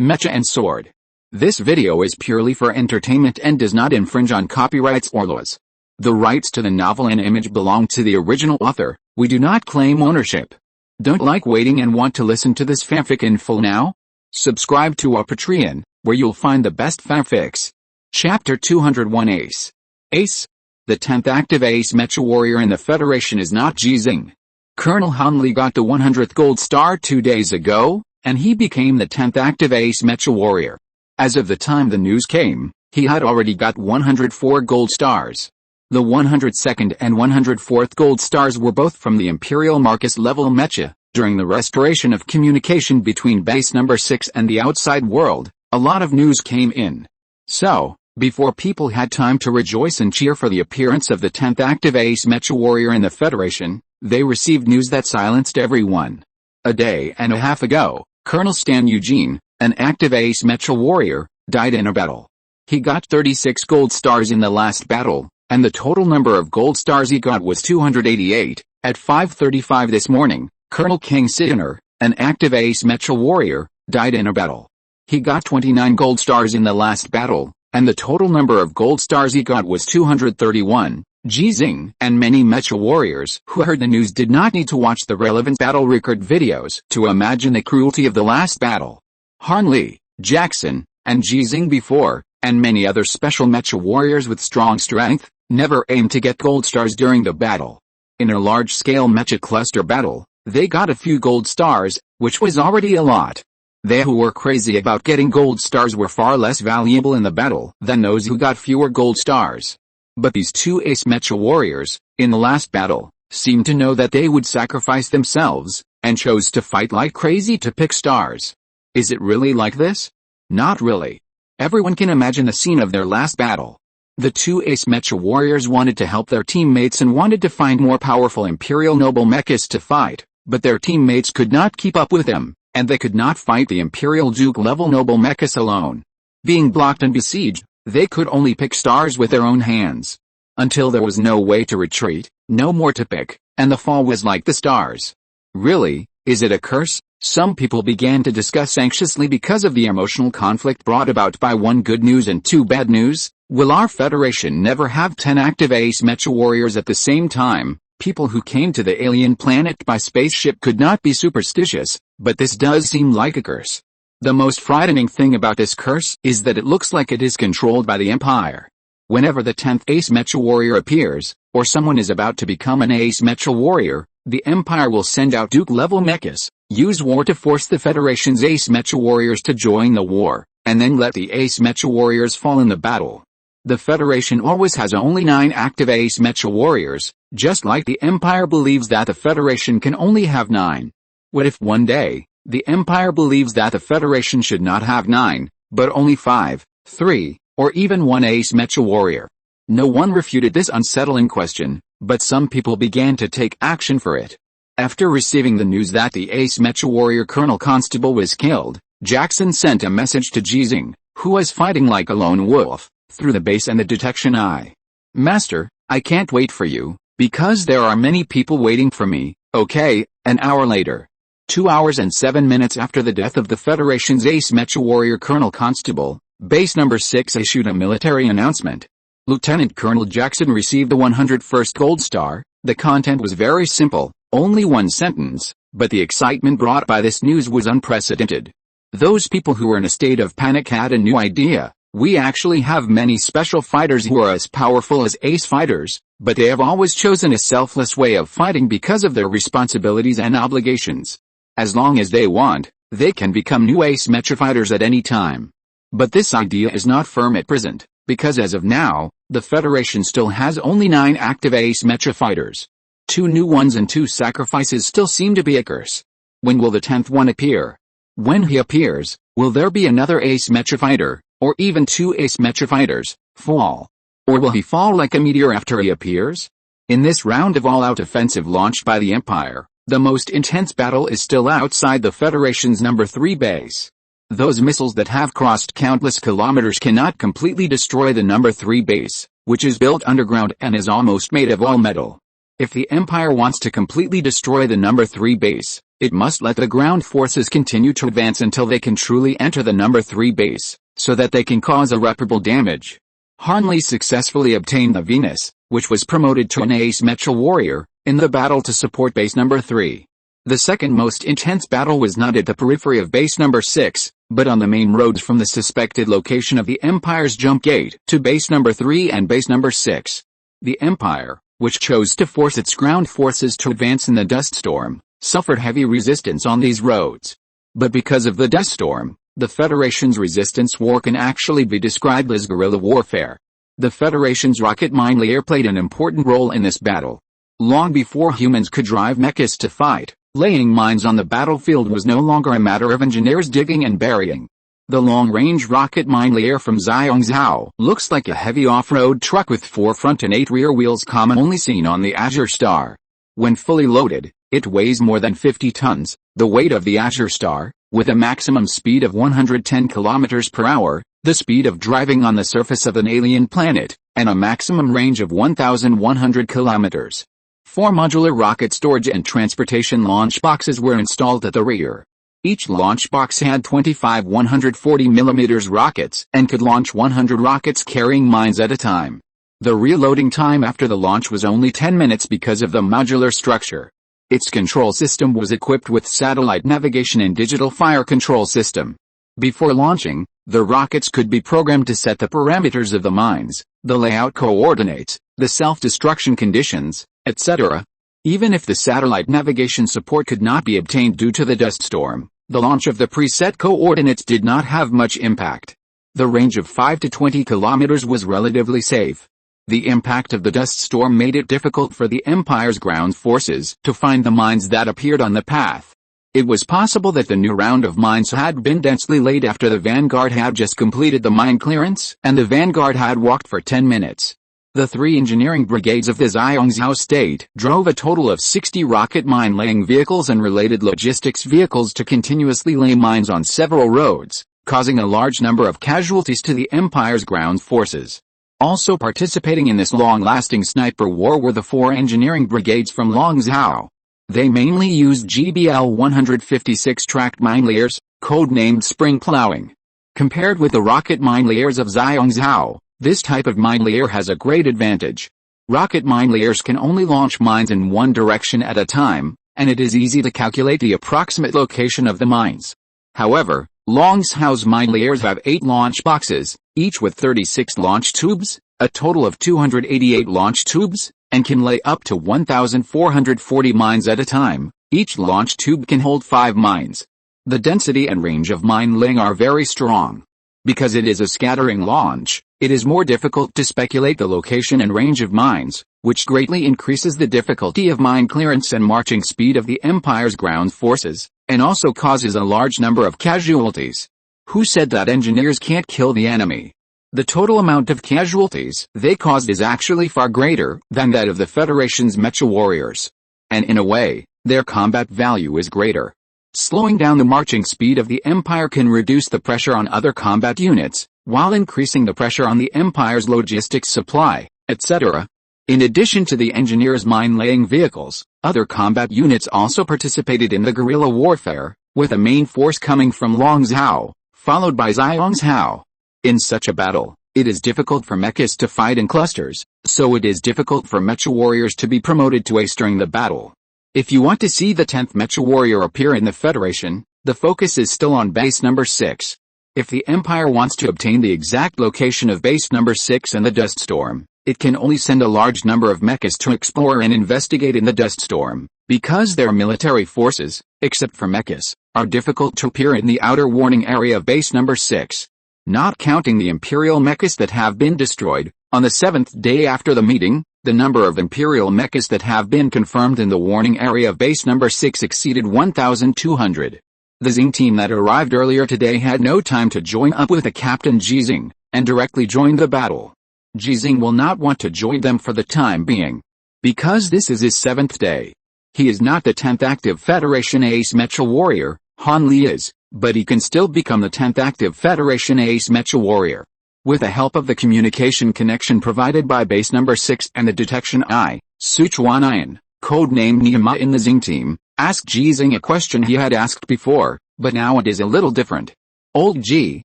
Mecha and Sword. This video is purely for entertainment and does not infringe on copyrights or laws. The rights to the novel and image belong to the original author. We do not claim ownership. Don't like waiting and want to listen to this fanfic in full now? Subscribe to our Patreon, where you'll find the best fanfics. Chapter 201 Ace. Ace. The 10th active Ace Mecha warrior in the Federation is not Ji Xinghe. Colonel Hanli got the 100th gold star 2 days ago, and he became the 10th active Ace Mecha warrior. As of the time the news came, he had already got 104 gold stars. The 102nd and 104th gold stars were both from the Imperial Marcus level Mecha. During the restoration of communication between base number 6 and the outside world, a lot of news came in. So, before people had time to rejoice and cheer for the appearance of the 10th active Ace Mecha warrior in the Federation, they received news that silenced everyone. A day and a half ago, Colonel Stan Eugene, an active Ace Mecha warrior, died in a battle. He got 36 gold stars in the last battle, and the total number of gold stars he got was 288. At 5:35 this morning, Colonel King Sidner, an active Ace Mecha warrior, died in a battle. He got 29 gold stars in the last battle, and the total number of gold stars he got was 231. Ji Xinghe and many Mecha warriors who heard the news did not need to watch the relevant battle record videos to imagine the cruelty of the last battle. Hanli, Jackson, and Ji Xinghe before, and many other special Mecha warriors with strong strength, never aimed to get gold stars during the battle. In a large-scale Mecha cluster battle, they got a few gold stars, which was already a lot. They who were crazy about getting gold stars were far less valuable in the battle than those who got fewer gold stars. But these two Ace Mecha warriors, in the last battle, seemed to know that they would sacrifice themselves, and chose to fight like crazy to pick stars. Is it really like this? Not really. Everyone can imagine the scene of their last battle. The two Ace Mecha warriors wanted to help their teammates and wanted to find more powerful Imperial noble mechas to fight, but their teammates could not keep up with them, and they could not fight the Imperial Duke level noble mechas alone. Being blocked and besieged, they could only pick stars with their own hands. Until there was no way to retreat, no more to pick, and the fall was like the stars. Really, is it a curse? Some people began to discuss anxiously because of the emotional conflict brought about by one good news and two bad news. Will our Federation never have 10 active Ace Mecha warriors at the same time? People who came to the alien planet by spaceship could not be superstitious, but this does seem like a curse. The most frightening thing about this curse is that it looks like it is controlled by the Empire. Whenever the 10th Ace Mecha warrior appears, or someone is about to become an Ace Mecha warrior, the Empire will send out Duke-level mechas, use war to force the Federation's Ace Mecha warriors to join the war, and then let the Ace Mecha warriors fall in the battle. The Federation always has only 9 active Ace Mecha warriors, just like the Empire believes that the Federation can only have 9. What if one day, the Empire believes that the Federation should not have 9, but only 5, 3, or even 1 Ace Mecha warrior? No one refuted this unsettling question, but some people began to take action for it. After receiving the news that the Ace Mecha warrior Colonel Constable was killed, Jackson sent a message to Ji Xinghe, who was fighting like a lone wolf, through the base and the detection eye. Master, I can't wait for you, because there are many people waiting for me. Okay. An hour later. 2 hours and 7 minutes after the death of the Federation's Ace Mecha warrior Colonel Constable, Base Number 6 issued a military announcement. Lieutenant Colonel Jackson received the 101st gold star. The content was very simple, only one sentence, but the excitement brought by this news was unprecedented. Those people who were in a state of panic had a new idea. We actually have many special fighters who are as powerful as ace fighters, but they have always chosen a selfless way of fighting because of their responsibilities and obligations. As long as they want, they can become new Ace Mecha fighters at any time. But this idea is not firm at present, because as of now, the Federation still has only 9 active Ace Mecha fighters. 2 new ones and 2 sacrifices still seem to be a curse. When will the 10th one appear? When he appears, will there be another Ace Mecha fighter, or even 2 Ace Mecha fighters, fall? Or will he fall like a meteor after he appears? In this round of all-out offensive launched by the Empire, the most intense battle is still outside the Federation's number 3 base. Those missiles that have crossed countless kilometers cannot completely destroy the number 3 base, which is built underground and is almost made of all metal. If the Empire wants to completely destroy the number 3 base, it must let the ground forces continue to advance until they can truly enter the number 3 base, so that they can cause irreparable damage. Han Li successfully obtained the Venus, which was promoted to an ace mecha warrior, in the battle to support base number 3. The second most intense battle was not at the periphery of base number 6, but on the main roads from the suspected location of the Empire's jump gate to base number 3 and base number 6. The Empire, which chose to force its ground forces to advance in the dust storm, suffered heavy resistance on these roads. But because of the dust storm, the Federation's resistance war can actually be described as guerrilla warfare. The Federation's rocket mine layer played an important role in this battle. Long before humans could drive mechas to fight, laying mines on the battlefield was no longer a matter of engineers digging and burying. The long-range rocket mine layer from Zhao looks like a heavy off-road truck with 4 front and 8 rear wheels commonly seen on the Azure Star. When fully loaded, it weighs more than 50 tons, the weight of the Azure Star, with a maximum speed of 110 km per hour, the speed of driving on the surface of an alien planet, and a maximum range of 1,100 kilometers. 4 modular rocket storage and transportation launch boxes were installed at the rear. Each launch box had 25 140mm rockets and could launch 100 rockets carrying mines at a time. The reloading time after the launch was only 10 minutes because of the modular structure. Its control system was equipped with satellite navigation and digital fire control system. Before launching, the rockets could be programmed to set the parameters of the mines, the layout coordinates, the self-destruction conditions, etc. Even if the satellite navigation support could not be obtained due to the dust storm, the launch of the preset coordinates did not have much impact. The range of 5 to 20 kilometers was relatively safe. The impact of the dust storm made it difficult for the Empire's ground forces to find the mines that appeared on the path. It was possible that the new round of mines had been densely laid after the Vanguard had just completed the mine clearance, and the Vanguard had walked for 10 minutes. The 3 engineering brigades of the Zhao state drove a total of 60 rocket mine-laying vehicles and related logistics vehicles to continuously lay mines on several roads, causing a large number of casualties to the Empire's ground forces. Also participating in this long-lasting sniper war were the 4 engineering brigades from Longzhou. They mainly used GBL 156 tracked mine layers, codenamed spring plowing. Compared with the rocket mine layers of Zhao, this type of mine layer has a great advantage. Rocket mine layers can only launch mines in one direction at a time, and it is easy to calculate the approximate location of the mines. However, Longzhou's mine layers have 8 launch boxes, each with 36 launch tubes, a total of 288 launch tubes, and can lay up to 1,440 mines at a time. Each launch tube can hold 5 mines. The density and range of mine laying are very strong. Because it is a scattering launch, it is more difficult to speculate the location and range of mines, which greatly increases the difficulty of mine clearance and marching speed of the Empire's ground forces, and also causes a large number of casualties. Who said that engineers can't kill the enemy? The total amount of casualties they caused is actually far greater than that of the Federation's mecha warriors. And in a way, their combat value is greater. Slowing down the marching speed of the Empire can reduce the pressure on other combat units, while increasing the pressure on the Empire's logistics supply, etc. In addition to the engineers' mine-laying vehicles, other combat units also participated in the guerrilla warfare, with a main force coming from Longzhou, followed by Zhao. In such a battle, it is difficult for mechas to fight in clusters, so it is difficult for mecha warriors to be promoted to ace during the battle. If you want to see the 10th mecha warrior appear in the Federation, the focus is still on base number 6. If the Empire wants to obtain the exact location of base number 6 and the dust storm, it can only send a large number of mechas to explore and investigate in the dust storm, because their military forces, except for mechas, are difficult to appear in the outer warning area of base number 6. Not counting the Imperial mechas that have been destroyed, on the 7th day after the meeting, the number of Imperial mechas that have been confirmed in the warning area of base number 6 exceeded 1,200. The Xing team that arrived earlier today had no time to join up with the Captain Ji Xinghe, and directly joined the battle. Ji Xinghe will not want to join them for the time being, because this is his 7th day. He is not the 10th active Federation ace mecha warrior, Han Li is, but he can still become the 10th active Federation ace mecha warrior. With the help of the communication connection provided by base number 6 and the detection eye, Sichuanian, codenamed Nehemiah in the Xing team, asked Ji Xinghe a question he had asked before, but now it is a little different. Old Ji,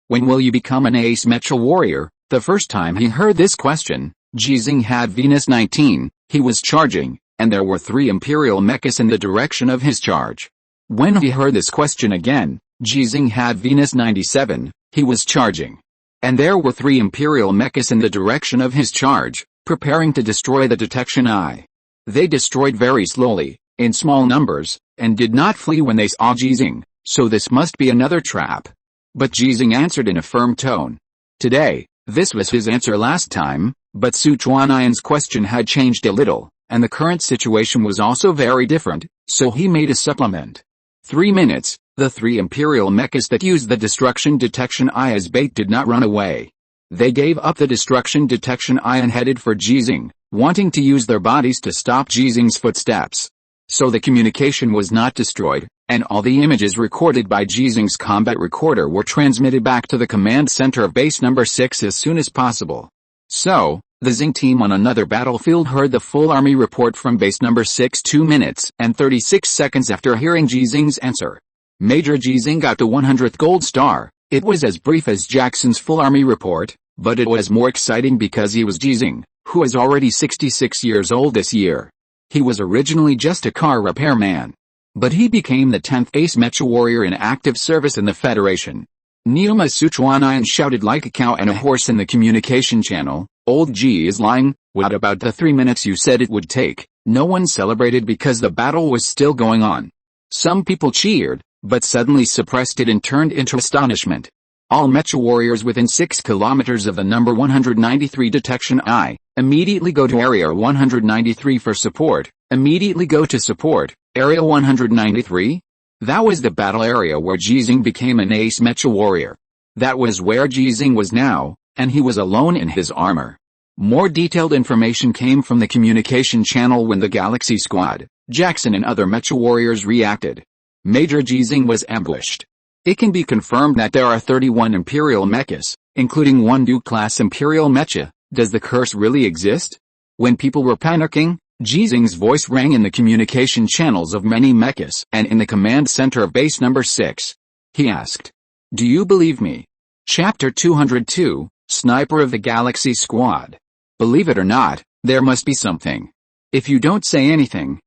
when will you become an ace mecha warrior? The first time he heard this question, Ji Xinghe had Venus 19, he was charging, and there were 3 imperial mechas in the direction of his charge. When he heard this question again, Ji Xinghe had Venus 97, he was charging. And there were 3 imperial mechas in the direction of his charge, preparing to destroy the detection eye. They destroyed very slowly, in small numbers, and did not flee when they saw Ji Xinghe, so this must be another trap. But Ji Xinghe answered in a firm tone. Today, this was his answer last time, but Sichuanian's question had changed a little, and the current situation was also very different, so he made a supplement. 3 minutes, the 3 imperial mechas that used the destruction detection eye as bait did not run away. They gave up the destruction detection eye and headed for Ji Xinghe, wanting to use their bodies to stop Ji Xinghe's footsteps. So the communication was not destroyed, and all the images recorded by Ji Xinghe's combat recorder were transmitted back to the command center of base number 6 as soon as possible. So, the Xing team on another battlefield heard the full army report from base number 6 2 minutes and 36 seconds after hearing Ji Xinghe's answer. Major Ji Xinghe got the 100th gold star. It was as brief as Jackson's full army report, but it was more exciting because he was Ji Xinghe, who is already 66 years old this year. He was originally just a car repairman. But he became the 10th ace mecha warrior in active service in the Federation. Neoma Sichuanian shouted like a cow and a horse in the communication channel, "Old Ji is lying, what about the 3 minutes you said it would take?" No one celebrated because the battle was still going on. Some people cheered, but suddenly suppressed it and turned into astonishment. All mecha warriors within 6 kilometers of the number 193 detection eye, immediately go to area 193 for support, immediately go to support, area 193? That was the battle area where Ji Xinghe became an ace mecha warrior. That was where Ji Xinghe was now, and he was alone in his armor. More detailed information came from the communication channel when the Galaxy Squad, Jackson and other mecha warriors reacted. Major Ji Xinghe was ambushed. It can be confirmed that there are 31 Imperial mechas, including 1 Duke-class Imperial mecha. Does the curse really exist? When people were panicking, Ji Xinghe's voice rang in the communication channels of many mechas and in the command center of base number 6. He asked, "Do you believe me?" Chapter 202, Sniper of the Galaxy Squad. Believe it or not, there must be something. If you don't say anything,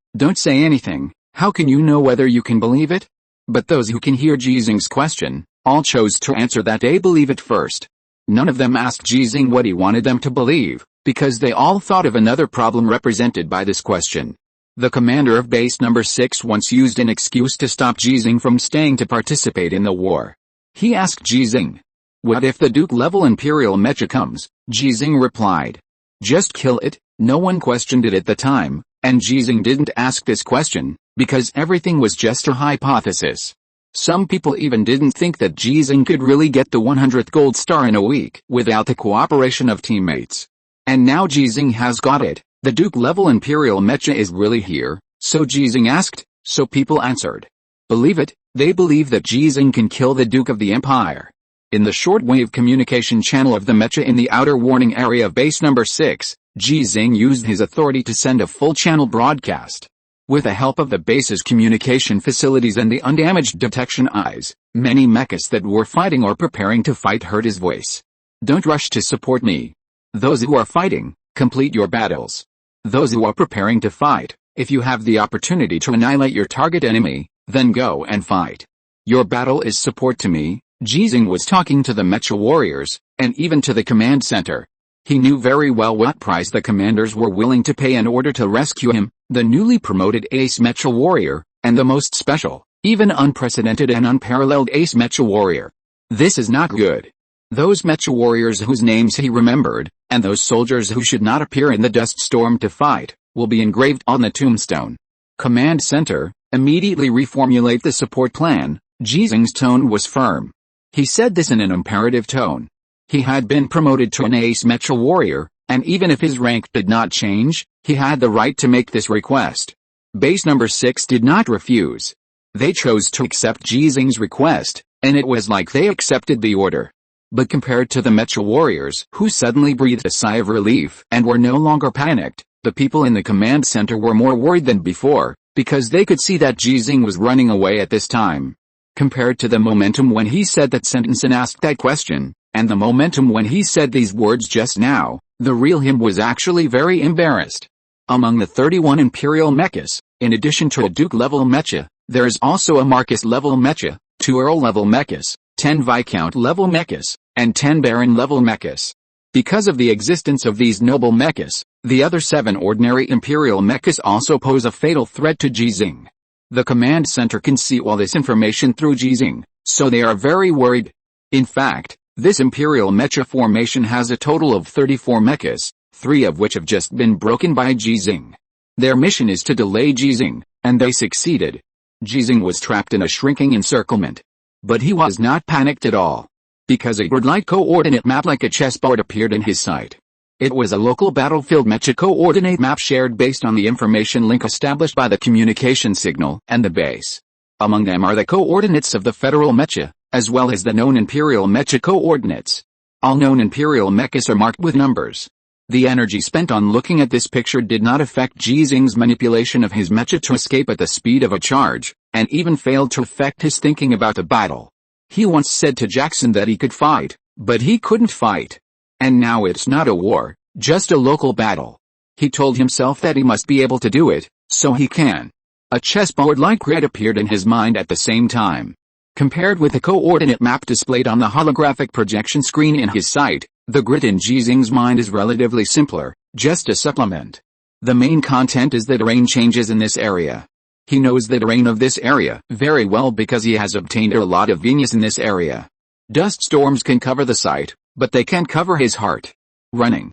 how can you know whether you can believe it? But those who can hear Ji Xinghe's question, all chose to answer that they believe it first. None of them asked Ji Xinghe what he wanted them to believe, because they all thought of another problem represented by this question. The commander of base number 6 once used an excuse to stop Ji Xinghe from staying to participate in the war. He asked Ji Xinghe, "What if the Duke-level Imperial mecha comes?" Ji Xinghe replied, "Just kill it." No one questioned it at the time, and Ji Xinghe didn't ask this question, because everything was just a hypothesis. Some people even didn't think that Ji Xinghe could really get the 100th gold star in a week without the cooperation of teammates. And now Ji Xinghe has got it. The Duke-level Imperial mecha is really here, so Ji Xinghe asked, so people answered. Believe it, they believe that Ji Xinghe can kill the Duke of the Empire. In the shortwave communication channel of the mecha in the outer warning area of base number 6, Ji Xinghe used his authority to send a full channel broadcast. With the help of the base's communication facilities and the undamaged detection eyes, many mechas that were fighting or preparing to fight heard his voice. Don't rush to support me. Those who are fighting, complete your battles. Those who are preparing to fight, if you have the opportunity to annihilate your target enemy, then go and fight. Your battle is support to me. Ji Xinghe was talking to the mecha warriors, and even to the command center. He knew very well what price the commanders were willing to pay in order to rescue him, the newly promoted ace mecha warrior, and the most special, even unprecedented and unparalleled ace mecha warrior. This is not good. Those mecha warriors whose names he remembered, and those soldiers who should not appear in the dust storm to fight, will be engraved on the tombstone. Command center, immediately reformulate the support plan. Ji Xinghe's tone was firm. He said this in an imperative tone. He had been promoted to an ace mecha warrior, and even if his rank did not change, he had the right to make this request. Base number 6 did not refuse. They chose to accept Ji Xinghe's request, and it was like they accepted the order. But compared to the Mecha warriors who suddenly breathed a sigh of relief and were no longer panicked, the people in the command center were more worried than before, because they could see that Ji Xinghe was running away at this time. Compared to the momentum when he said that sentence and asked that question, and the momentum when he said these words just now, the real him was actually very embarrassed. Among the 31 imperial mechas, in addition to a duke-level mecha, there is also a Marcus-level mecha, 2 Earl-level mechas, 10 Viscount-level mechas, and 10 Baron-level mechas. Because of the existence of these noble mechas, the other 7 ordinary imperial mechas also pose a fatal threat to Ji Xinghe. The command center can see all this information through Ji Xinghe, so they are very worried. In fact, this imperial mecha formation has a total of 34 mechas, 3 of which have just been broken by Ji Xinghe. Their mission is to delay Ji Xinghe, and they succeeded. Ji Xinghe was trapped in a shrinking encirclement. But he was not panicked at all. Because a grid-like coordinate map like a chessboard appeared in his sight. It was a local battlefield mecha coordinate map shared based on the information link established by the communication signal and the base. Among them are the coordinates of the federal mecha, as well as the known imperial mecha coordinates. All known imperial mechas are marked with numbers. The energy spent on looking at this picture did not affect Ji Xinghe's manipulation of his mecha to escape at the speed of a charge, and even failed to affect his thinking about the battle. He once said to Jackson that he could fight, but he couldn't fight. And now it's not a war, just a local battle. He told himself that he must be able to do it, so he can. A chessboard-like grid appeared in his mind at the same time. Compared with the coordinate map displayed on the holographic projection screen in his sight, the grid in Ji Xinghe's mind is relatively simpler, just a supplement. The main content is the terrain changes in this area. He knows the terrain of this area very well because he has obtained a lot of genius in this area. Dust storms can cover the site, but they can't cover his heart. Running,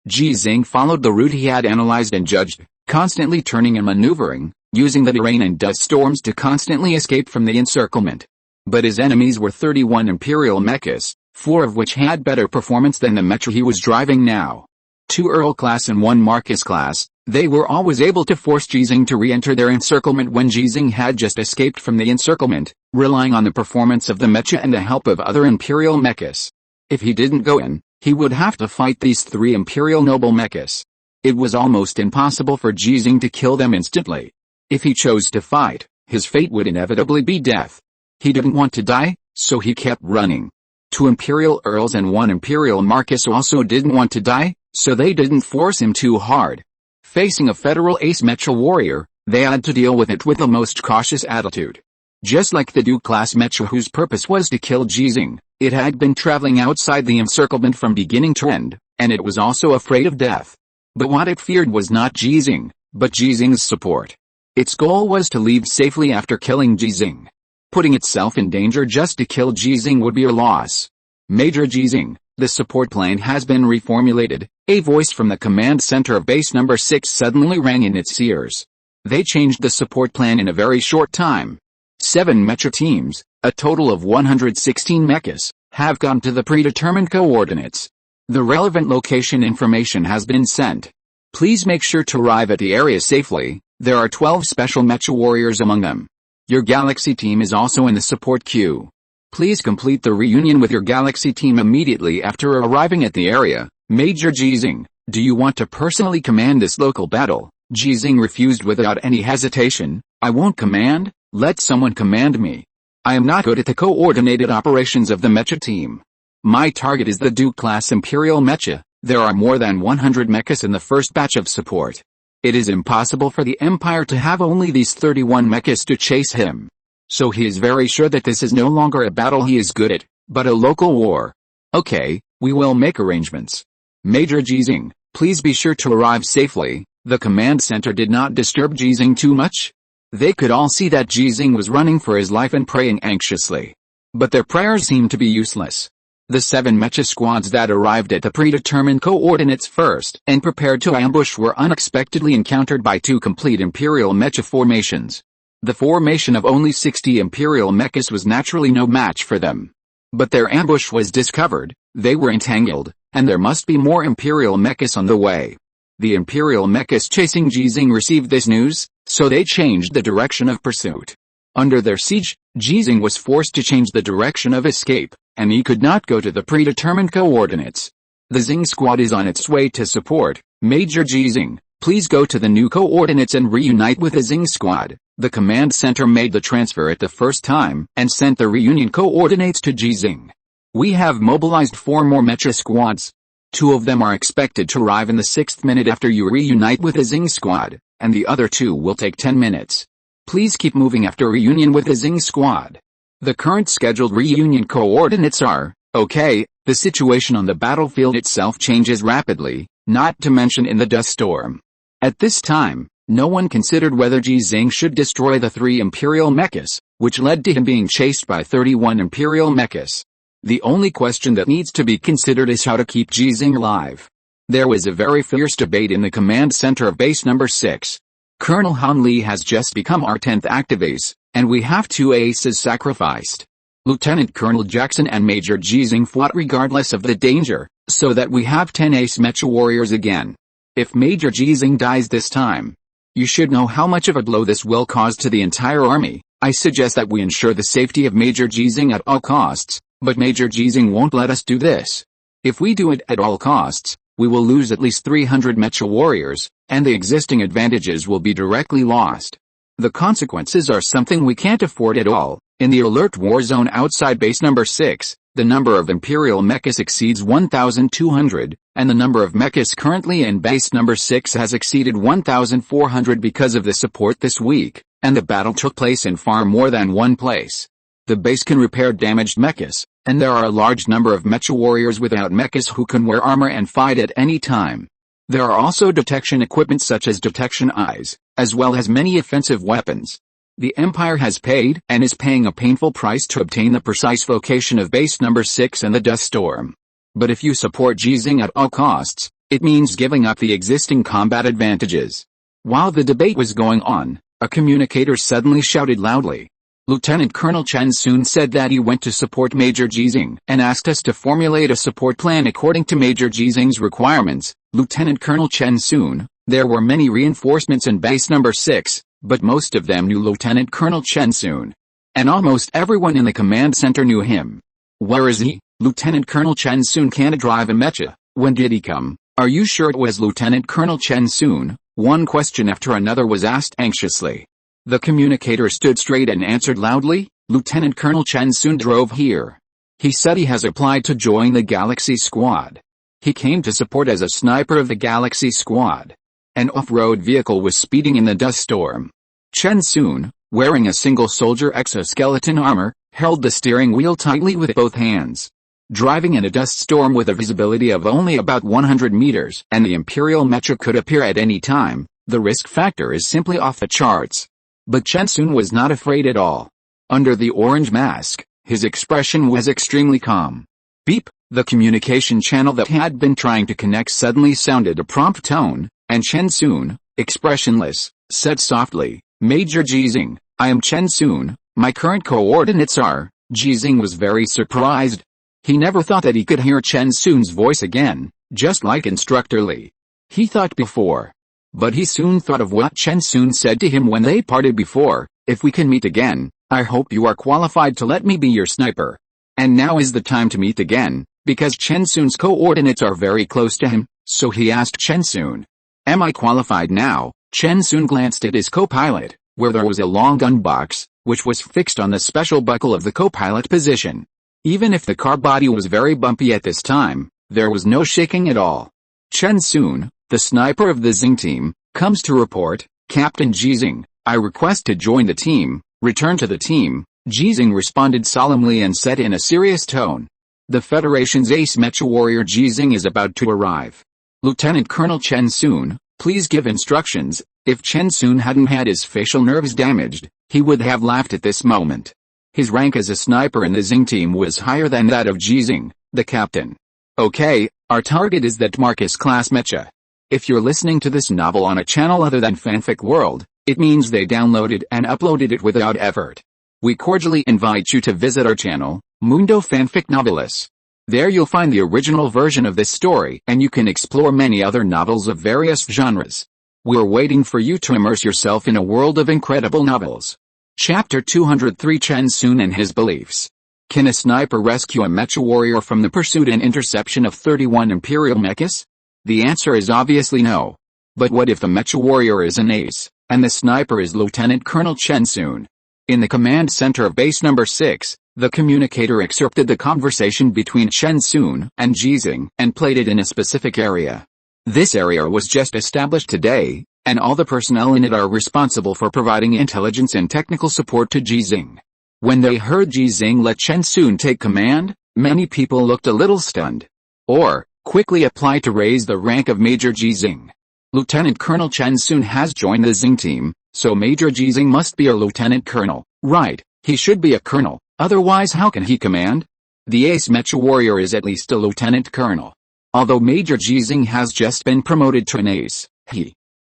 Ji Xinghe followed the route he had analyzed and judged, constantly turning and maneuvering, using the terrain and dust storms to constantly escape from the encirclement. But his enemies were 31 imperial mechas, 4 of which had better performance than the mecha he was driving now. 2 Earl class and 1 Marcus class, they were always able to force Ji Xinghe to re-enter their encirclement when Ji Xinghe had just escaped from the encirclement, relying on the performance of the mecha and the help of other imperial mechas. If he didn't go in, he would have to fight these 3 imperial noble mechas. It was almost impossible for Ji Xinghe to kill them instantly. If he chose to fight, his fate would inevitably be death. He didn't want to die, so he kept running. 2 imperial earls and 1 imperial Marcus also didn't want to die, so they didn't force him too hard. Facing a federal ace mecha warrior, they had to deal with it with the most cautious attitude. Just like the Duke-class mecha whose purpose was to kill Ji Xinghe, it had been traveling outside the encirclement from beginning to end, and it was also afraid of death. But what it feared was not Ji Xinghe, but Ji Xinghe's support. Its goal was to leave safely after killing Ji Xinghe. Putting itself in danger just to kill Ji Xinghe would be a loss. Major Ji Xinghe, the support plan has been reformulated. A voice from the command center of base number 6 suddenly rang in its ears. They changed the support plan in a very short time. 7 mecha teams, a total of 116 mechas, have gone to the predetermined coordinates. The relevant location information has been sent. Please make sure to arrive at the area safely. There are 12 special mecha warriors among them. Your Galaxy team is also in the support queue. Please complete the reunion with your Galaxy team immediately after arriving at the area. Major Ji Xinghe, do you want to personally command this local battle? Ji Xinghe refused without any hesitation. I won't command, let someone command me. I am not good at the coordinated operations of the mecha team. My target is the Duke-class Imperial mecha. There are more than 100 mechas in the first batch of support. It is impossible for the Empire to have only these 31 mechas to chase him. So he is very sure that this is no longer a battle he is good at, but a local war. Okay, we will make arrangements. Major Ji Xinghe, please be sure to arrive safely. The command center did not disturb Ji Xinghe too much. They could all see that Ji Xinghe was running for his life and praying anxiously. But their prayers seemed to be useless. The 7 mecha squads that arrived at the predetermined coordinates first and prepared to ambush were unexpectedly encountered by 2 complete Imperial mecha formations. The formation of only 60 Imperial mechas was naturally no match for them. But their ambush was discovered, they were entangled, and there must be more Imperial mechas on the way. The Imperial mechas chasing Ji Xinghe received this news, so they changed the direction of pursuit. Under their siege, Ji Xinghe was forced to change the direction of escape, and he could not go to the predetermined coordinates. The Xinghe squad is on its way to support. Major Ji Xinghe, please go to the new coordinates and reunite with the Xinghe squad. The command center made the transfer at the first time and sent the reunion coordinates to Ji Xinghe. We have mobilized 4 more mecha squads. 2 of them are expected to arrive in the 6th minute after you reunite with the Xinghe squad, and the other 2 will take 10 minutes. Please keep moving after reunion with the Xinghe squad. The current scheduled reunion coordinates are, okay, the situation on the battlefield itself changes rapidly, not to mention in the dust storm. At this time, no one considered whether Ji Xinghe should destroy the 3 imperial mechas, which led to him being chased by 31 imperial mechas. The only question that needs to be considered is how to keep Ji Xinghe alive. There was a very fierce debate in the command center of base number 6. Colonel Han Li has just become our 10th active ace, and we have 2 aces sacrificed. Lieutenant Colonel Jackson and Major Ji Xinghe fought regardless of the danger, so that we have 10 ace mecha warriors again. If Major Ji Xinghe dies this time, you should know how much of a blow this will cause to the entire army. I suggest that we ensure the safety of Major Ji Xinghe at all costs, but Major Ji Xinghe won't let us do this. If we do it at all costs, we will lose at least 300 mecha warriors, and the existing advantages will be directly lost. The consequences are something we can't afford at all. In the alert war zone outside base number 6, the number of imperial mechas exceeds 1,200, and the number of mechas currently in base number 6 has exceeded 1,400 because of the support this week, and the battle took place in far more than one place. The base can repair damaged mechas, and there are a large number of mecha warriors without mechas who can wear armor and fight at any time. There are also detection equipment such as detection eyes, as well as many offensive weapons. The Empire has paid and is paying a painful price to obtain the precise location of base number 6 and the dust storm. But if you support Ji Xinghe at all costs, it means giving up the existing combat advantages. While the debate was going on, a communicator suddenly shouted loudly. Lieutenant Colonel Chen Sun said that he went to support Major Ji Xinghe and asked us to formulate a support plan according to Major Ji Xinghe's requirements. Lieutenant Colonel Chen Sun, there were many reinforcements in base number 6, but most of them knew Lieutenant Colonel Chen Sun. And almost everyone in the command center knew him. Where is he? Lieutenant Colonel Chen Sun can't drive a mecha. When did he come? Are you sure it was Lieutenant Colonel Chen Sun? One question after another was asked anxiously. The communicator stood straight and answered loudly, Lieutenant Colonel Chen Sun drove here. He said he has applied to join the Galaxy Squad. He came to support as a sniper of the Galaxy Squad. An off-road vehicle was speeding in the dust storm. Chen Sun, wearing a single soldier exoskeleton armor, held the steering wheel tightly with both hands. Driving in a dust storm with a visibility of only about 100 meters and the Imperial mecha could appear at any time, the risk factor is simply off the charts. But Chen Sun was not afraid at all. Under the orange mask, his expression was extremely calm. Beep, the communication channel that had been trying to connect suddenly sounded a prompt tone, and Chen Sun, expressionless, said softly, Major Ji Xinghe, I am Chen Sun, my current coordinates are. Ji Xinghe was very surprised. He never thought that he could hear Chen Sun's voice again, just like Instructor Li. He thought before. But he soon thought of what Chen Sun said to him when they parted before, if we can meet again, I hope you are qualified to let me be your sniper. And now is the time to meet again, because Chen Sun's coordinates are very close to him, so he asked Chen Sun. Am I qualified now? Chen Sun glanced at his co-pilot, where there was a long gun box, which was fixed on the special buckle of the co-pilot position. Even if the car body was very bumpy at this time, there was no shaking at all. Chen Sun, the sniper of the Xinghe team, comes to report, Captain Ji Xinghe, I request to join the team, return to the team. Ji Xinghe responded solemnly and said in a serious tone. The Federation's ace mecha warrior Ji Xinghe is about to arrive. Lieutenant Colonel Chen Sun, please give instructions. If Chen Sun hadn't had his facial nerves damaged, he would have laughed at this moment. His rank as a sniper in the Xinghe team was higher than that of Ji Xinghe, the captain. Okay, our target is that Marcus class mecha. If you're listening to this novel on a channel other than Fanfic World, it means they downloaded and uploaded it without effort. We cordially invite you to visit our channel, Mundo Fanfic Novelis. There you'll find the original version of this story and you can explore many other novels of various genres. We're waiting for you to immerse yourself in a world of incredible novels. Chapter 203 Chen Sun and his beliefs. Can a sniper rescue a mecha warrior from the pursuit and interception of 31 imperial mechas? The answer is obviously no. But what if the mecha warrior is an ace, and the sniper is Lieutenant Colonel Chen Sun? In the command center of base number 6, the communicator excerpted the conversation between Chen Sun and Ji Xinghe and played it in a specific area. This area was just established today, and all the personnel in it are responsible for providing intelligence and technical support to Ji Xinghe. When they heard Ji Xinghe let Chen Sun take command, many people looked a little stunned. Or, quickly applied to raise the rank of Major Ji Xinghe. Lieutenant Colonel Chen Sun has joined the Xinghe team, so Major Ji Xinghe must be a lieutenant colonel, right? He should be a colonel, otherwise how can he command? The ace mecha warrior is at least a lieutenant colonel. Although Major Ji Xinghe has just been promoted to an ace,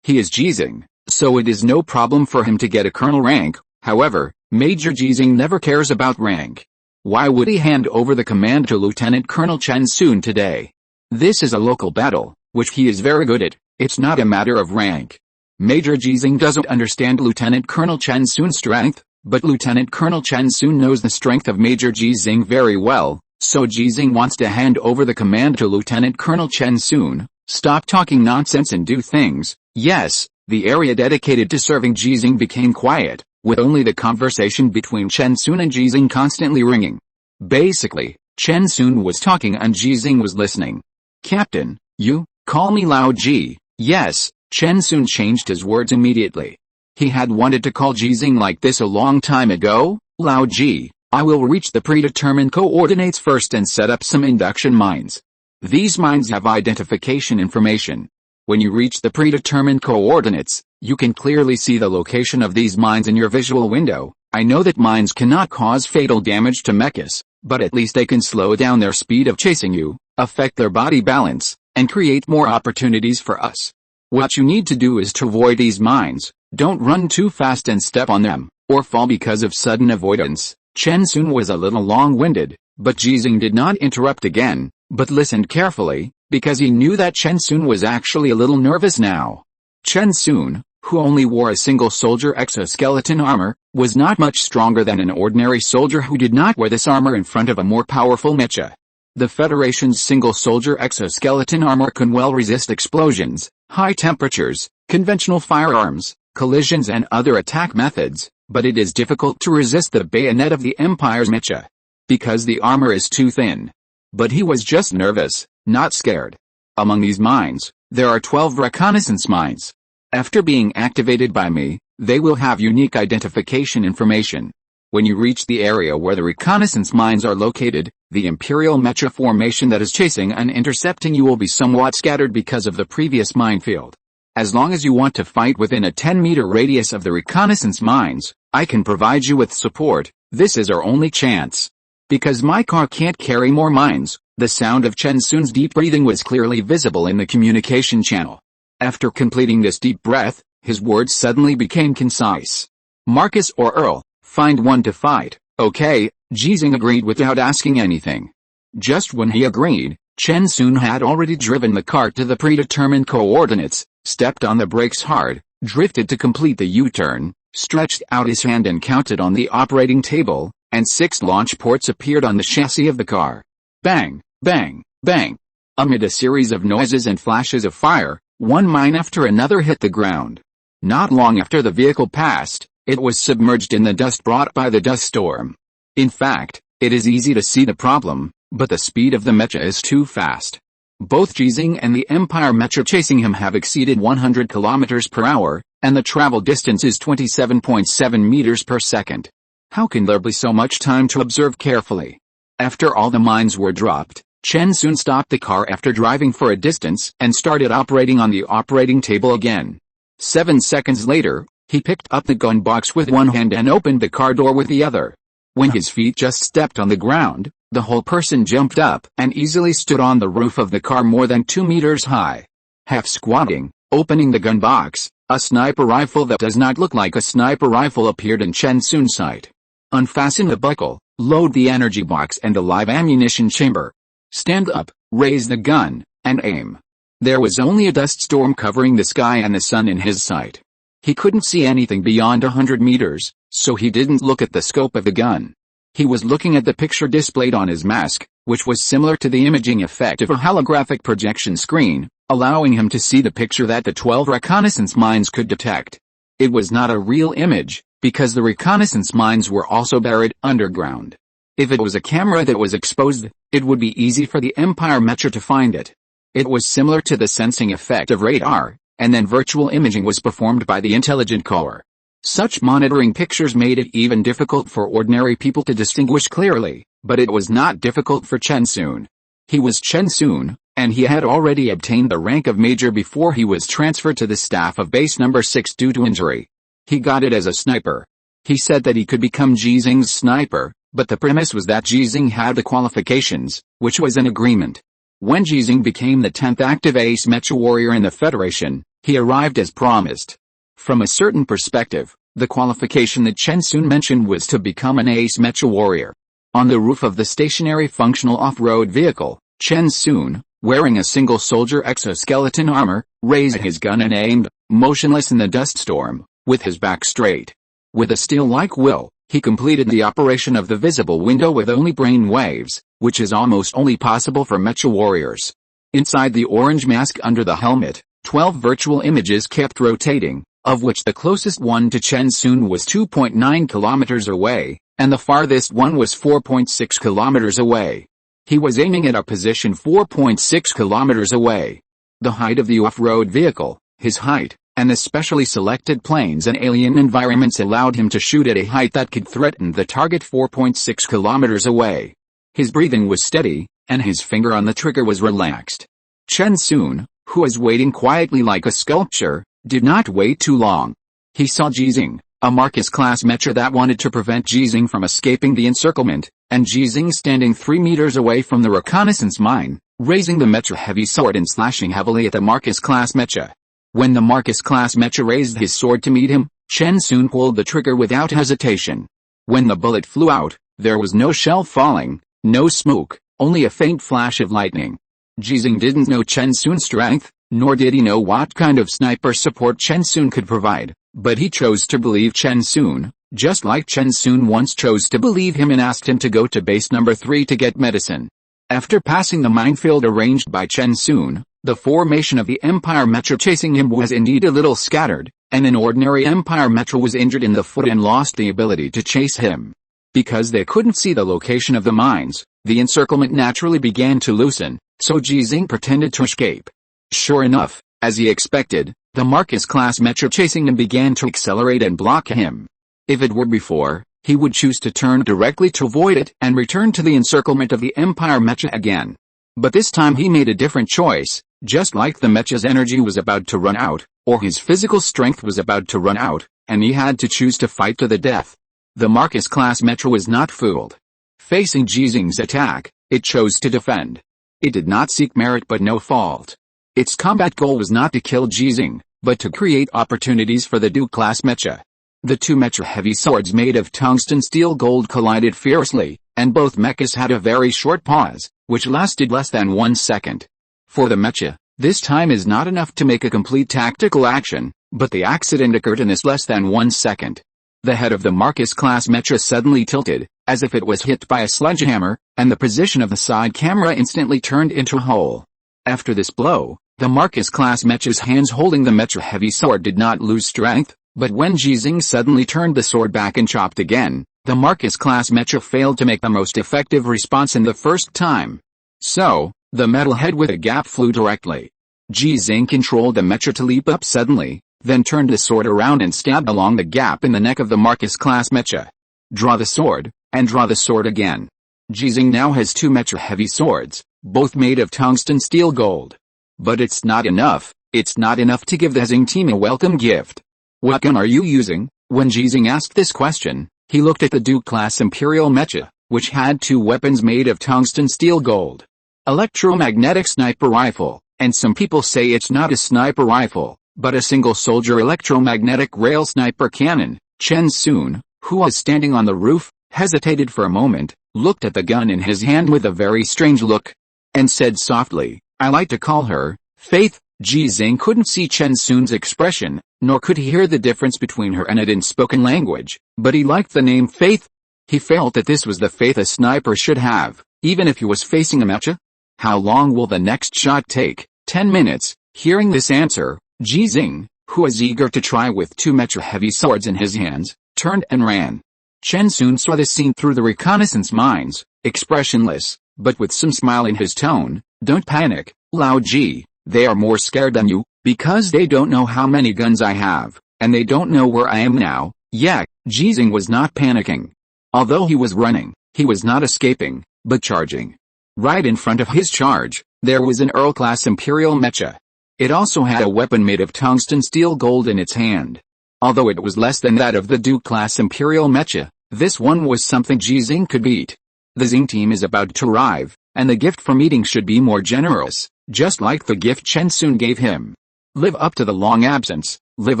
he is Ji Xinghe, so it is no problem for him to get a colonel rank. However, Major Ji Xinghe never cares about rank. Why would he hand over the command to Lieutenant Colonel Chen Sun today? This is a local battle, which he is very good at. It's not a matter of rank. Major Ji Xinghe doesn't understand Lieutenant Colonel Chen Sun's strength, but Lieutenant Colonel Chen Sun knows the strength of Major Ji Xinghe very well, so Ji Xinghe wants to hand over the command to Lieutenant Colonel Chen Sun. Stop talking nonsense and do things. Yes, the area dedicated to serving Ji Xinghe became quiet, with only the conversation between Chen Sun and Ji Xinghe constantly ringing. Basically, Chen Sun was talking and Ji Xinghe was listening. Captain, you, call me Lao Ji. Yes, Chen Sun changed his words immediately. He had wanted to call Ji Xinghe like this a long time ago. Lao Ji, I will reach the predetermined coordinates first and set up some induction mines. These mines have identification information. When you reach the predetermined coordinates, you can clearly see the location of these mines in your visual window. I know that mines cannot cause fatal damage to mechas, but at least they can slow down their speed of chasing you, affect their body balance, and create more opportunities for us. What you need to do is to avoid these mines. Don't run too fast and step on them, or fall because of sudden avoidance. Chen Sun was a little long-winded, but Ji Xinghe did not interrupt again, but listened carefully, because he knew that Chen Sun was actually a little nervous now. Chen Sun, who only wore a single soldier exoskeleton armor, was not much stronger than an ordinary soldier who did not wear this armor in front of a more powerful mecha. The Federation's single soldier exoskeleton armor can well resist explosions, high temperatures, conventional firearms, collisions and other attack methods, but it is difficult to resist the bayonet of the Empire's mecha, because the armor is too thin. But he was just nervous, not scared. Among these mines, there are 12 reconnaissance mines. After being activated by me, they will have unique identification information. When you reach the area where the reconnaissance mines are located, the Imperial mecha formation that is chasing and intercepting you will be somewhat scattered because of the previous minefield. As long as you want to fight within a 10-meter radius of the reconnaissance mines, I can provide you with support. This is our only chance. Because my car can't carry more mines, the sound of Chen Sun's deep breathing was clearly visible in the communication channel. After completing this deep breath, his words suddenly became concise. Marcus or Earl, find one to fight. Okay, Ji Xinghe agreed without asking anything. Just when he agreed, Chen Sun had already driven the car to the predetermined coordinates, stepped on the brakes hard, drifted to complete the U-turn, stretched out his hand and counted on the operating table, and 6 launch ports appeared on the chassis of the car. Bang, bang, bang. Amid a series of noises and flashes of fire, one mine after another hit the ground. Not long after the vehicle passed, it was submerged in the dust brought by the dust storm. In fact, it is easy to see the problem, but the speed of the mecha is too fast. Both Ji Xinghe and the Empire mecha chasing him have exceeded 100 km per hour, and the travel distance is 27.7 meters per second. How can there be so much time to observe carefully? After all the mines were dropped, Chen Sun stopped the car after driving for a distance and started operating on the operating table again. 7 seconds later, he picked up the gun box with one hand and opened the car door with the other. When his feet just stepped on the ground, the whole person jumped up and easily stood on the roof of the car more than 2 meters high. Half squatting, opening the gun box, a sniper rifle that does not look like a sniper rifle appeared in Chen Sun's sight. Unfasten the buckle, load the energy box and the live ammunition chamber. Stand up, raise the gun, and aim. There was only a dust storm covering the sky and the sun in his sight. He couldn't see anything beyond 100 meters, So he didn't look at the scope of the gun. He was looking at the picture displayed on his mask, which was similar to the imaging effect of a holographic projection screen, allowing him to see the picture that the 12 reconnaissance mines could detect. It was not a real image, because the reconnaissance mines were also buried underground. If it was a camera that was exposed, it would be easy for the Empire Mecha to find it. It was similar to the sensing effect of radar, and then virtual imaging was performed by the intelligent core. Such monitoring pictures made it even difficult for ordinary people to distinguish clearly, but it was not difficult for Chen Sun. He was Chen Sun, and he had already obtained the rank of major before he was transferred to the staff of base number 6 due to injury. He got it as a sniper. He said that he could become Ji Xinghe's sniper, but the premise was that Ji Xinghe had the qualifications, which was an agreement. When Ji Xinghe became the 10th active ace mecha warrior in the Federation, he arrived as promised. From a certain perspective, the qualification that Chen Sun mentioned was to become an ace mecha warrior. On the roof of the stationary functional off-road vehicle, Chen Sun, wearing a single soldier exoskeleton armor, raised his gun and aimed, motionless in the dust storm, with his back straight. With a steel-like will, he completed the operation of the visible window with only brain waves, which is almost only possible for mecha warriors. Inside the orange mask under the helmet, 12 virtual images kept rotating, of which the closest one to Chen Sun was 2.9 kilometers away, and the farthest one was 4.6 kilometers away. He was aiming at a position 4.6 kilometers away. The height of the off-road vehicle, his height, and the specially selected planes and alien environments allowed him to shoot at a height that could threaten the target 4.6 kilometers away. His breathing was steady, and his finger on the trigger was relaxed. Chen Sun, who was waiting quietly like a sculpture, did not wait too long. He saw Ji Xinghe, a Marcus-class mecha that wanted to prevent Ji Xinghe from escaping the encirclement, and Ji Xinghe standing 3 meters away from the reconnaissance mine, raising the mecha heavy sword and slashing heavily at the Marcus-class mecha. When the Marcus-class mecha raised his sword to meet him, Chen Sun pulled the trigger without hesitation. When the bullet flew out, there was no shell falling, no smoke, only a faint flash of lightning. Ji Xinghe didn't know Chen Sun's strength, nor did he know what kind of sniper support Chen Sun could provide, but he chose to believe Chen Sun, just like Chen Sun once chose to believe him and asked him to go to base number 3 to get medicine. After passing the minefield arranged by Chen Sun, the formation of the Empire Mecha chasing him was indeed a little scattered, and an ordinary Empire Mecha was injured in the foot and lost the ability to chase him. Because they couldn't see the location of the mines, the encirclement naturally began to loosen, so Ji Xinghe pretended to escape. Sure enough, as he expected, the Marcus-class mecha chasing him began to accelerate and block him. If it were before, he would choose to turn directly to avoid it and return to the encirclement of the Empire Mecha again. But this time he made a different choice, just like the mecha's energy was about to run out, or his physical strength was about to run out, and he had to choose to fight to the death. The Marcus-class mecha was not fooled. Facing Ji Xinghe's attack, it chose to defend. It did not seek merit but no fault. Its combat goal was not to kill Ji Xinghe, but to create opportunities for the Duke-class mecha. The two mecha heavy swords made of tungsten steel gold collided fiercely, and both mechas had a very short pause, which lasted less than 1 second. For the mecha, this time is not enough to make a complete tactical action, but the accident occurred in this less than 1 second. The head of the Marcus-class mecha suddenly tilted, as if it was hit by a sledgehammer, and the position of the side camera instantly turned into a hole. After this blow, the Marcus-class mecha's hands holding the mecha heavy sword did not lose strength, but when Ji Xinghe suddenly turned the sword back and chopped again, the Marcus-class mecha failed to make the most effective response in the first time. So, the metal head with a gap flew directly. Ji Xinghe controlled the mecha to leap up suddenly, then turned the sword around and stabbed along the gap in the neck of the Marcus-class mecha. Draw the sword, and draw the sword again. Ji Xinghe now has two mecha heavy swords, both made of tungsten steel gold. But it's not enough to give the Xinghe team a welcome gift. What gun are you using? When Ji Xinghe asked this question, he looked at the Duke-class Imperial mecha, which had two weapons made of tungsten steel gold. Electromagnetic sniper rifle, and some people say it's not a sniper rifle, but a single-soldier electromagnetic rail sniper cannon. Chen Sun, who was standing on the roof, hesitated for a moment, looked at the gun in his hand with a very strange look, and said softly, "I like to call her, Faith, Ji Xinghe couldn't see Chen Sun's expression, nor could he hear the difference between her and it in spoken language, but he liked the name Faith. He felt that this was the faith a sniper should have, even if he was facing a mecha. How long will the next shot take? 10 minutes. Hearing this answer, Ji Xinghe, who was eager to try with 2 mecha heavy swords in his hands, turned and ran. Chen Sun saw this scene through the reconnaissance mines, expressionless, but with some smile in his tone. Don't panic, Lao Ji. They are more scared than you, because they don't know how many guns I have, and they don't know where I am now. Yeah, Ji Xinghe was not panicking. Although he was running, he was not escaping, but charging. Right in front of his charge, there was an Earl-class Imperial mecha. It also had a weapon made of tungsten steel gold in its hand. Although it was less than that of the Duke-class Imperial mecha, this one was something Ji Xinghe could beat. The Xinghe team is about to arrive, and the gift for meeting should be more generous, just like the gift Chen Sun gave him. Live up to the long absence, live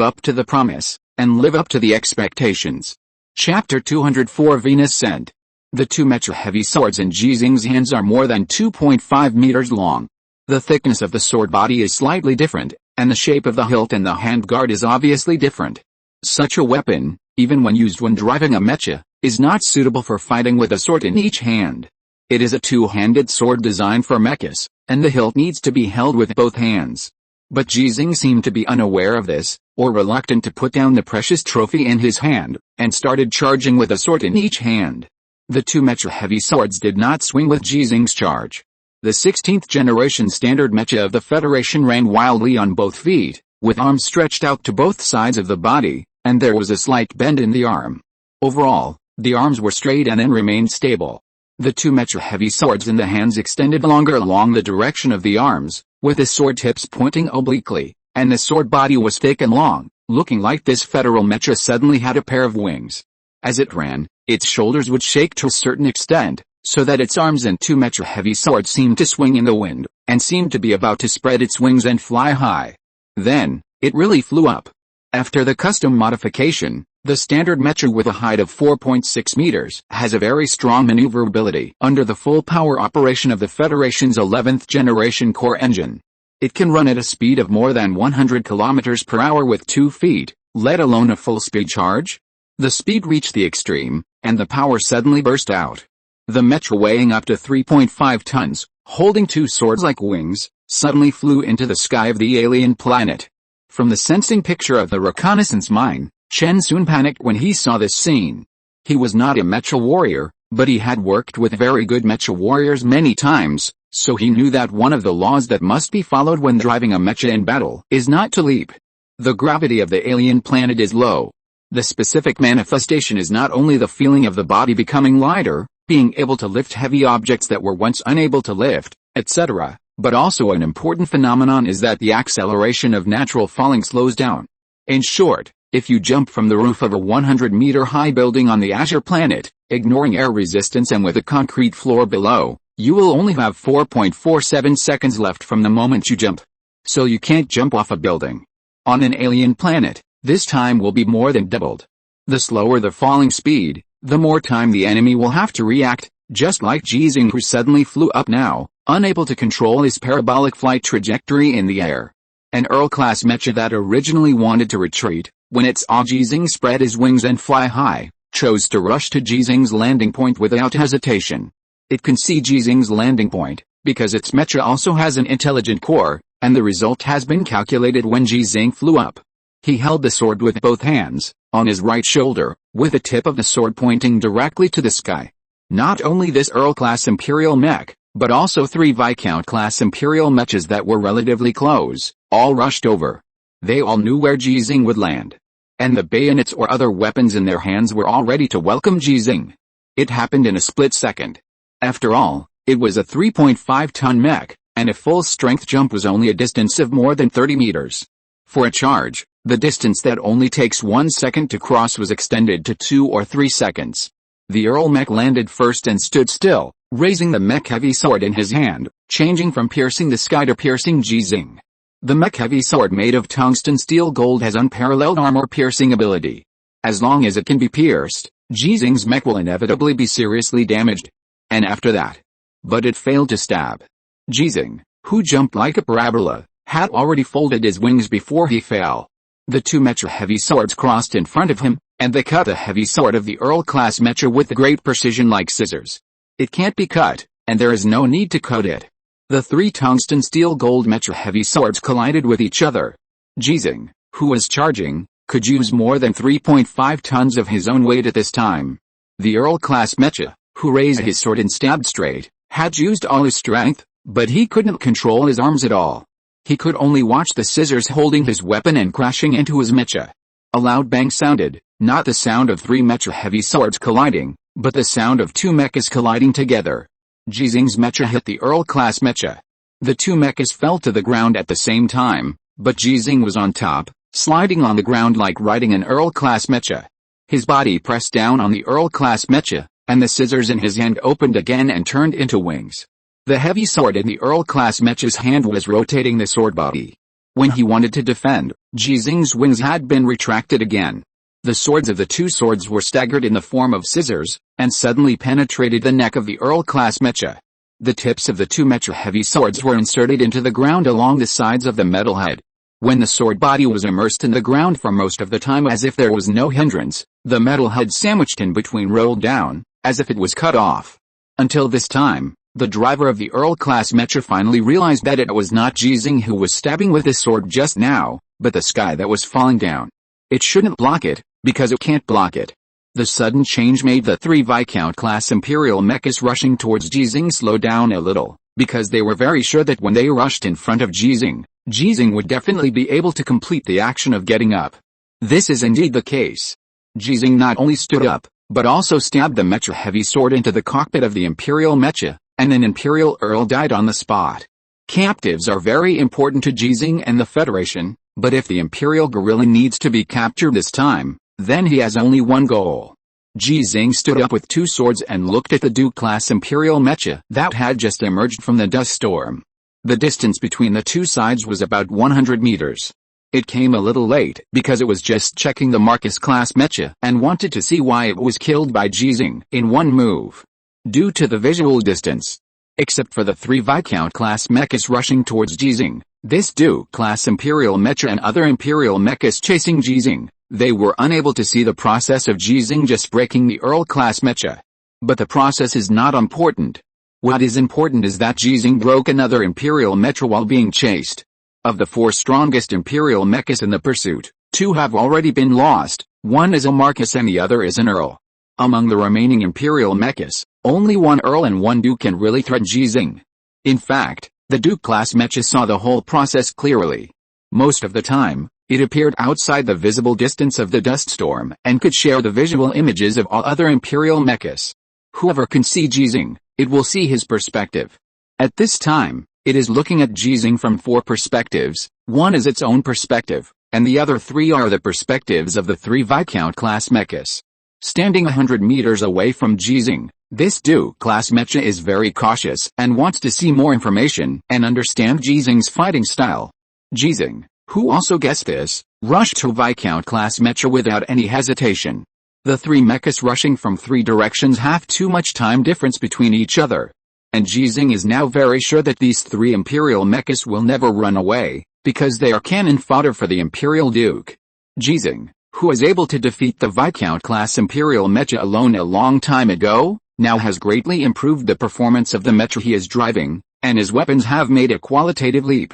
up to the promise, and live up to the expectations. Chapter 204 Venus Sent. The 2 mecha heavy swords in Ji Xinghe's hands are more than 2.5 meters long. The thickness of the sword body is slightly different, and the shape of the hilt and the handguard is obviously different. Such a weapon, even when used when driving a mecha, is not suitable for fighting with a sword in each hand. It is a two-handed sword designed for mechas, and the hilt needs to be held with both hands. But Ji Xinghe seemed to be unaware of this, or reluctant to put down the precious trophy in his hand, and started charging with a sword in each hand. The 2 mecha heavy swords did not swing with Ji Xinghe's charge. The 16th generation standard mecha of the Federation ran wildly on both feet, with arms stretched out to both sides of the body, and there was a slight bend in the arm. Overall, the arms were straight and then remained stable. The 2 mecha heavy swords in the hands extended longer along the direction of the arms, with the sword tips pointing obliquely, and the sword body was thick and long, looking like this federal mecha suddenly had a pair of wings. As it ran, its shoulders would shake to a certain extent, so that its arms and 2 mecha heavy swords seemed to swing in the wind, and seemed to be about to spread its wings and fly high. Then, it really flew up. After the custom modification, the standard mecha with a height of 4.6 meters has a very strong maneuverability under the full power operation of the Federation's 11th generation core engine. It can run at a speed of more than 100 kilometers per hour with 2 feet, let alone a full speed charge. The speed reached the extreme, and the power suddenly burst out. The mecha, weighing up to 3.5 tons, holding 2 swords like wings, suddenly flew into the sky of the alien planet. From the sensing picture of the reconnaissance mine, Chen Sun panicked when he saw this scene. He was not a mecha warrior, but he had worked with very good mecha warriors many times, so he knew that one of the laws that must be followed when driving a mecha in battle is not to leap. The gravity of the alien planet is low. The specific manifestation is not only the feeling of the body becoming lighter, being able to lift heavy objects that were once unable to lift, etc., but also an important phenomenon is that the acceleration of natural falling slows down. In short, if you jump from the roof of a 100-meter high building on the Azure planet, ignoring air resistance and with a concrete floor below, you will only have 4.47 seconds left from the moment you jump. So you can't jump off a building. On an alien planet, this time will be more than doubled. The slower the falling speed, the more time the enemy will have to react, just like Ji Xinghe, who suddenly flew up now, unable to control his parabolic flight trajectory in the air. An Earl-class mecha that originally wanted to retreat, when it saw Ji Xinghe spread his wings and fly high, chose to rush to Ji Xinghe's landing point without hesitation. It can see Ji Xinghe's landing point, because its mecha also has an intelligent core, and the result has been calculated when Ji Xinghe flew up. He held the sword with both hands, on his right shoulder, with the tip of the sword pointing directly to the sky. Not only this Earl-class Imperial mech, but also 3 Viscount-class Imperial mechas that were relatively close, all rushed over. They all knew where Ji Xinghe would land. And the bayonets or other weapons in their hands were all ready to welcome Ji Xinghe. It happened in a split second. After all, it was a 3.5-ton mech, and a full-strength jump was only a distance of more than 30 meters. For a charge, the distance that only takes 1 second to cross was extended to 2 or 3 seconds. The Earl mech landed first and stood still, raising the mech heavy sword in his hand, changing from piercing the sky to piercing Ji Xinghe. The mech heavy sword made of tungsten steel gold has unparalleled armor-piercing ability. As long as it can be pierced, Ji Xinghe's mech will inevitably be seriously damaged. And after that. But it failed to stab. Ji Xinghe, who jumped like a parabola, had already folded his wings before he fell. The two Mecha heavy swords crossed in front of him, and they cut the heavy sword of the Earl-class Mecha with great precision like scissors. It can't be cut, and there is no need to cut it. The three tungsten steel gold Mecha heavy swords collided with each other. Ji Xinghe, who was charging, could use more than 3.5 tons of his own weight at this time. The Earl-class Mecha, who raised his sword and stabbed straight, had used all his strength, but he couldn't control his arms at all. He could only watch the scissors holding his weapon and crashing into his Mecha. A loud bang sounded, not the sound of three Mecha heavy swords colliding, but the sound of two mechas colliding together. Ji Xinghe's Mecha hit the Earl-class Mecha. The two mechas fell to the ground at the same time, but Ji Xinghe was on top, sliding on the ground like riding an Earl-class Mecha. His body pressed down on the Earl-class Mecha, and the scissors in his hand opened again and turned into wings. The heavy sword in the Earl-class Mecha's hand was rotating the sword body. When he wanted to defend, Ji Xinghe's wings had been retracted again. The swords of the two swords were staggered in the form of scissors, and suddenly penetrated the neck of the Earl-class Mecha. The tips of the two Mecha heavy swords were inserted into the ground along the sides of the metal head. When the sword body was immersed in the ground for most of the time as if there was no hindrance, the metal head sandwiched in between rolled down, as if it was cut off. Until this time, the driver of the Earl-class Mecha finally realized that it was not Ji Xinghe who was stabbing with his sword just now, but the sky that was falling down. It shouldn't block it, because it can't block it. The sudden change made the three Viscount-class Imperial mechas rushing towards Ji Xinghe slow down a little, because they were very sure that when they rushed in front of Ji Xinghe would definitely be able to complete the action of getting up. This is indeed the case. Ji Xinghe not only stood up, but also stabbed the Mecha heavy sword into the cockpit of the Imperial Mecha, and an Imperial Earl died on the spot. Captives are very important to Ji Xinghe and the Federation, but if the Imperial guerrilla needs to be captured this time, then he has only one goal. Ji Xinghe stood up with two swords and looked at the Duke-class Imperial Mecha that had just emerged from the dust storm. The distance between the two sides was about 100 meters. It came a little late because it was just checking the Marcus-class Mecha and wanted to see why it was killed by Ji Xinghe in one move. Due to the visual distance. Except for the three Viscount-class mechas rushing towards Ji Xinghe, this Duke-class Imperial Mecha and other Imperial mechas chasing Ji Xinghe, they were unable to see the process of Ji Xinghe just breaking the Earl-class Mecha. But the process is not important. What is important is that Ji Xinghe broke another Imperial Mecha while being chased. Of the four strongest Imperial mechas in the pursuit, two have already been lost, one is a Marcus and the other is an Earl. Among the remaining Imperial mechas, only one Earl and one Duke can really threaten Ji Xinghe. In fact, the Duke-class Mecha saw the whole process clearly. Most of the time, it appeared outside the visible distance of the dust storm and could share the visual images of all other Imperial mechas. Whoever can see Ji Xinghe, it will see his perspective. At this time, it is looking at Ji Xinghe from four perspectives, one is its own perspective, and the other three are the perspectives of the three Viscount-class mechas. Standing 100 meters away from Ji Xinghe, this Duke-class Mecha is very cautious and wants to see more information and understand Ji Xinghe's fighting style. Ji Xinghe, who also guessed this, rushed to Viscount-class Mecha without any hesitation. The three mechas rushing from three directions have too much time difference between each other. And Ji Xinghe is now very sure that these three Imperial mechas will never run away, because they are cannon fodder for the Imperial Duke. Ji Xinghe, who was able to defeat the Viscount-class Imperial Mecha alone a long time ago, now has greatly improved the performance of the Mecha he is driving, and his weapons have made a qualitative leap.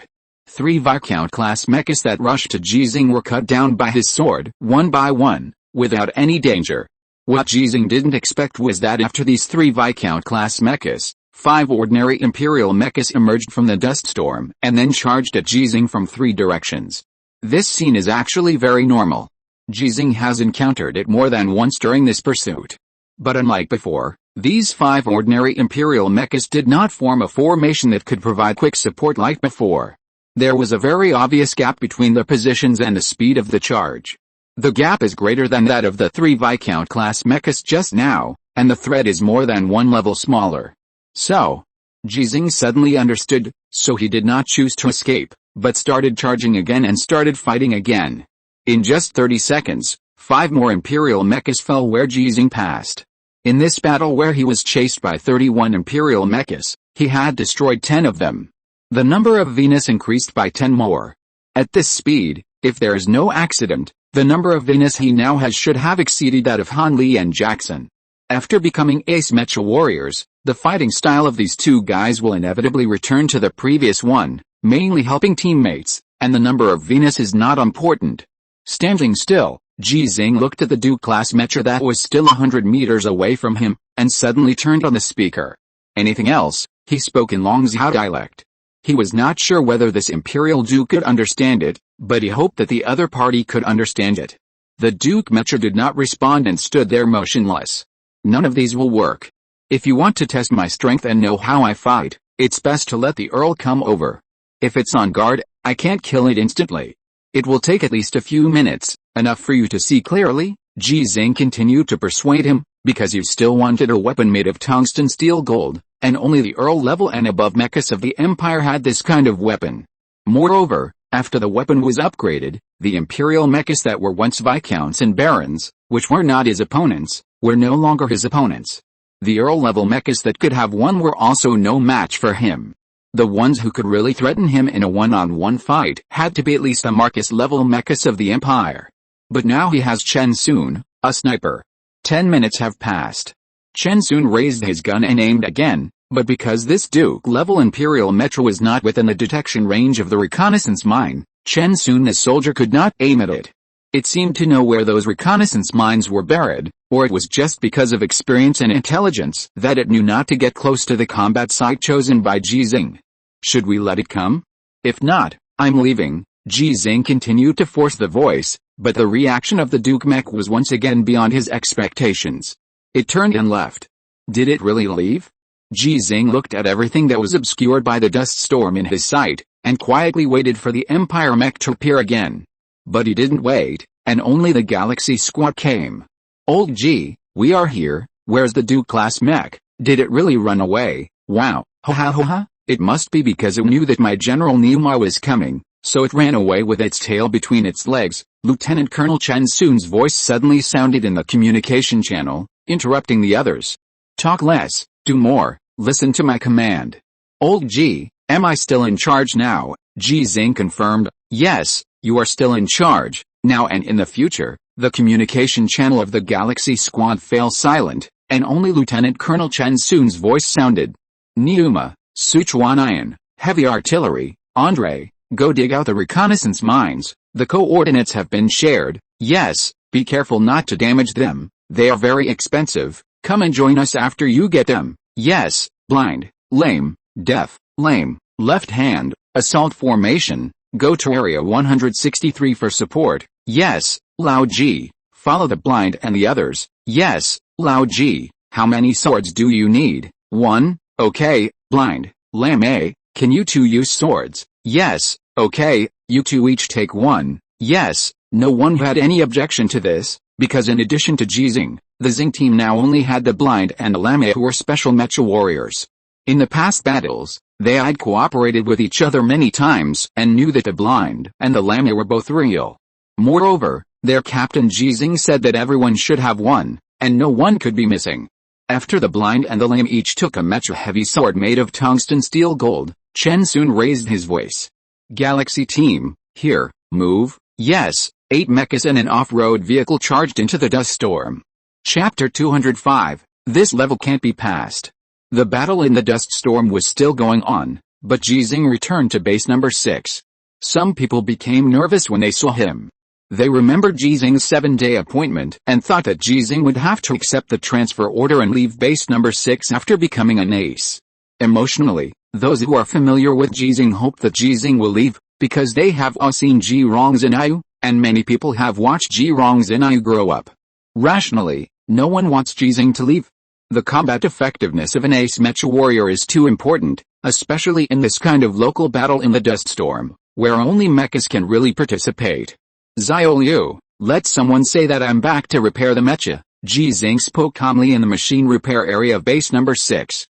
Three Viscount-class mechas that rushed to Ji Xinghe were cut down by his sword, one by one, without any danger. What Ji Xinghe didn't expect was that after these three Viscount-class mechas, 5 ordinary Imperial mechas emerged from the dust storm and then charged at Ji Xinghe from 3 directions. This scene is actually very normal. Ji Xinghe has encountered it more than once during this pursuit. But unlike before, these 5 ordinary Imperial mechas did not form a formation that could provide quick support like before. There was a very obvious gap between the positions and the speed of the charge. The gap is greater than that of the 3 Viscount-class mechas just now, and the threat is more than 1 level smaller. So, Ji Xinghe suddenly understood, so he did not choose to escape, but started charging again and started fighting again. In just 30 seconds, 5 more Imperial mechas fell where Ji Xinghe passed. In this battle where he was chased by 31 Imperial mechas, he had destroyed 10 of them. The number of Venus increased by 10 more. At this speed, if there is no accident, the number of Venus he now has should have exceeded that of Han Li and Jackson. After becoming ace mecha warriors, the fighting style of these two guys will inevitably return to the previous one, mainly helping teammates, and the number of Venus is not important. Standing still, Ji Xinghe looked at the Duke-class mecha that was still 100 meters away from him, and suddenly turned on the speaker. Anything else? He spoke in Longzhou dialect. He was not sure whether this Imperial Duke could understand it, but he hoped that the other party could understand it. The Duke mecha did not respond and stood there motionless. None of these will work. If you want to test my strength and know how I fight, it's best to let the Earl come over. If it's on guard, I can't kill it instantly. It will take at least a few minutes, enough for you to see clearly. Ji Xinghe continued to persuade him, because you still wanted a weapon made of tungsten steel gold, and only the Earl level and above mechas of the Empire had this kind of weapon. Moreover, after the weapon was upgraded, the Imperial mechas that were once Viscounts and Barons, which were not his opponents, were no longer his opponents. The Earl level mechas that could have won were also no match for him. The ones who could really threaten him in a one-on-one fight had to be at least the Marcus level mechas of the Empire. But now he has Chen Sun, a sniper. 10 minutes have passed. Chen Sun raised his gun and aimed again, but because this Duke-level Imperial mecha was not within the detection range of the reconnaissance mine, Chen Sun the soldier could not aim at it. It seemed to know where those reconnaissance mines were buried, or it was just because of experience and intelligence that it knew not to get close to the combat site chosen by Ji Xinghe. Should we let it come? If not, I'm leaving. Ji Xinghe continued to force the voice, but the reaction of the Duke mech was once again beyond his expectations. It turned and left. Did it really leave? Ji Xinghe looked at everything that was obscured by the dust storm in his sight, and quietly waited for the Empire mech to appear again. But he didn't wait, and only the Galaxy squad came. Old G, we are here. Where's the Duke-class mech? Did it really run away? Wow, ha ha ha ha. It must be because it knew that my General Nima was coming, so it ran away with its tail between its legs. Lieutenant Colonel Chen Sun's voice suddenly sounded in the communication channel, interrupting the others. Talk less, do more, listen to my command. Old G, am I still in charge now? Ji Xinghe confirmed, yes, you are still in charge, now and in the future. The communication channel of the Galaxy squad fell silent, and only Lieutenant Colonel Chen Sun's voice sounded. Niuma, Sichuan, heavy artillery, Andre, go dig out the reconnaissance mines. The coordinates have been shared. Yes, be careful not to damage them. They are very expensive. Come and join us after you get them. Yes, blind, lame, deaf, lame, left hand, assault formation. Go to area 163 for support. Yes, Lao Ji, follow the blind and the others. Yes, Lao Ji, how many swords do you need? 1, okay, blind, lame, can you two use swords? Yes, okay, you two each take 1. Yes, no one had any objection to this, because in addition to Ji Xinghe, the Xinghe team now only had the blind and the lame who were special mecha warriors. In the past battles, they had cooperated with each other many times and knew that the blind and the lame were both real. Moreover, their captain Ji Xinghe said that everyone should have one, and no one could be missing. After the blind and the lame each took a mecha heavy sword made of tungsten steel gold, Chen Sun raised his voice. Galaxy team, here, move. Yes, 8 mechas and an off-road vehicle charged into the dust storm. Chapter 205, this level can't be passed. The battle in the dust storm was still going on, but Ji Xinghe returned to base number 6. Some people became nervous when they saw him. They remembered Ji Xinghe's 7-day appointment and thought that Ji Xinghe would have to accept the transfer order and leave base number 6 after becoming an ace. Emotionally, those who are familiar with Ji Xinghe hope that Ji Xinghe will leave, because they have all seen Ji Rongzinayu, and many people have watched Ji Rongzinayu grow up. Rationally, no one wants Ji Xinghe to leave. The combat effectiveness of an ace mecha warrior is too important, especially in this kind of local battle in the dust storm, where only mechas can really participate. Xiao Liu, let someone say that I'm back to repair the mecha. Ji Xinghe spoke calmly in the machine repair area of base number 6.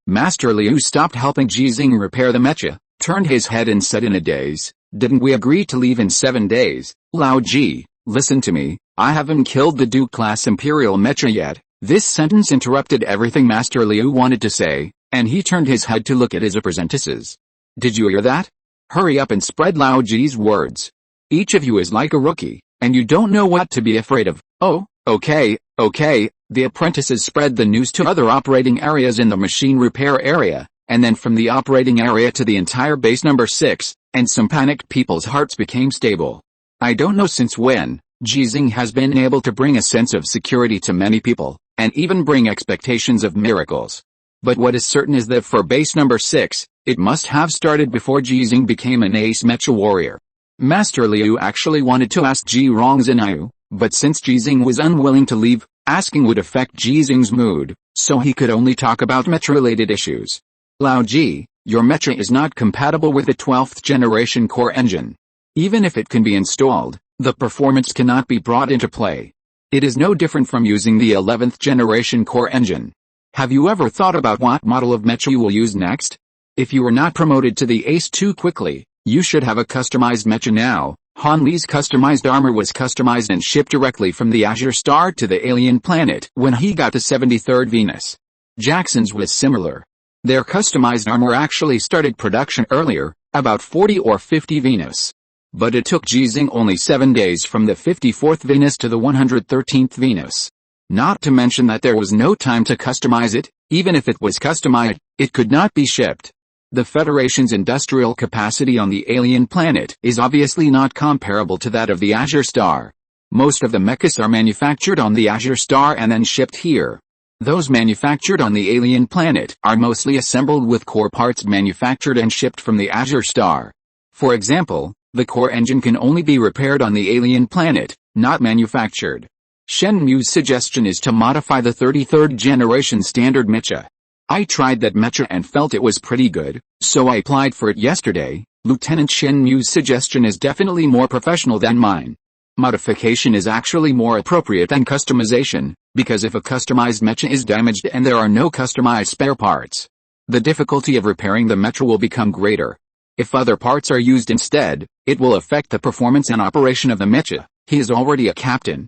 Master Liu stopped helping Ji Xinghe repair the mecha, turned his head and said in a daze, didn't we agree to leave in 7 days? Lao Ji, listen to me, I haven't killed the Duke-class Imperial mecha yet. This sentence interrupted everything Master Liu wanted to say, and he turned his head to look at his apprentices. Did you hear that? Hurry up and spread Lao Ji's words. Each of you is like a rookie, and you don't know what to be afraid of. Oh, okay. The apprentices spread the news to other operating areas in the machine repair area, and then from the operating area to the entire base number 6, and some panicked people's hearts became stable. I don't know since when, Ji Xinghe has been able to bring a sense of security to many people, and even bring expectations of miracles. But what is certain is that for base number 6, it must have started before Ji Xinghe became an ace mecha warrior. Master Liu actually wanted to ask Ji Rongzhenyu, but since Ji Xinghe was unwilling to leave, asking would affect Ji Xinghe's mood, so he could only talk about mecha-related issues. Lao Ji, your mecha is not compatible with the 12th generation core engine. Even if it can be installed, the performance cannot be brought into play. It is no different from using the 11th generation core engine. Have you ever thought about what model of mecha you will use next? If you were not promoted to the ace too quickly, you should have a customized mecha now. Han Li's customized armor was customized and shipped directly from the Azure Star to the alien planet when he got to 73rd Venus. Jackson's was similar. Their customized armor actually started production earlier, about 40 or 50 Venus. But it took Ji Xinghe only 7 days from the 54th Venus to the 113th Venus. Not to mention that there was no time to customize it. Even if it was customized, it could not be shipped. The Federation's industrial capacity on the alien planet is obviously not comparable to that of the Azure Star. Most of the mechas are manufactured on the Azure Star and then shipped here. Those manufactured on the alien planet are mostly assembled with core parts manufactured and shipped from the Azure Star. For example, the core engine can only be repaired on the alien planet, not manufactured. Shenmue's suggestion is to modify the 33rd generation standard mecha. I tried that mecha and felt it was pretty good, so I applied for it yesterday. Lieutenant Shenmue's suggestion is definitely more professional than mine. Modification is actually more appropriate than customization, because if a customized mecha is damaged and there are no customized spare parts, the difficulty of repairing the mecha will become greater. If other parts are used instead, it will affect the performance and operation of the mecha. He is already a captain.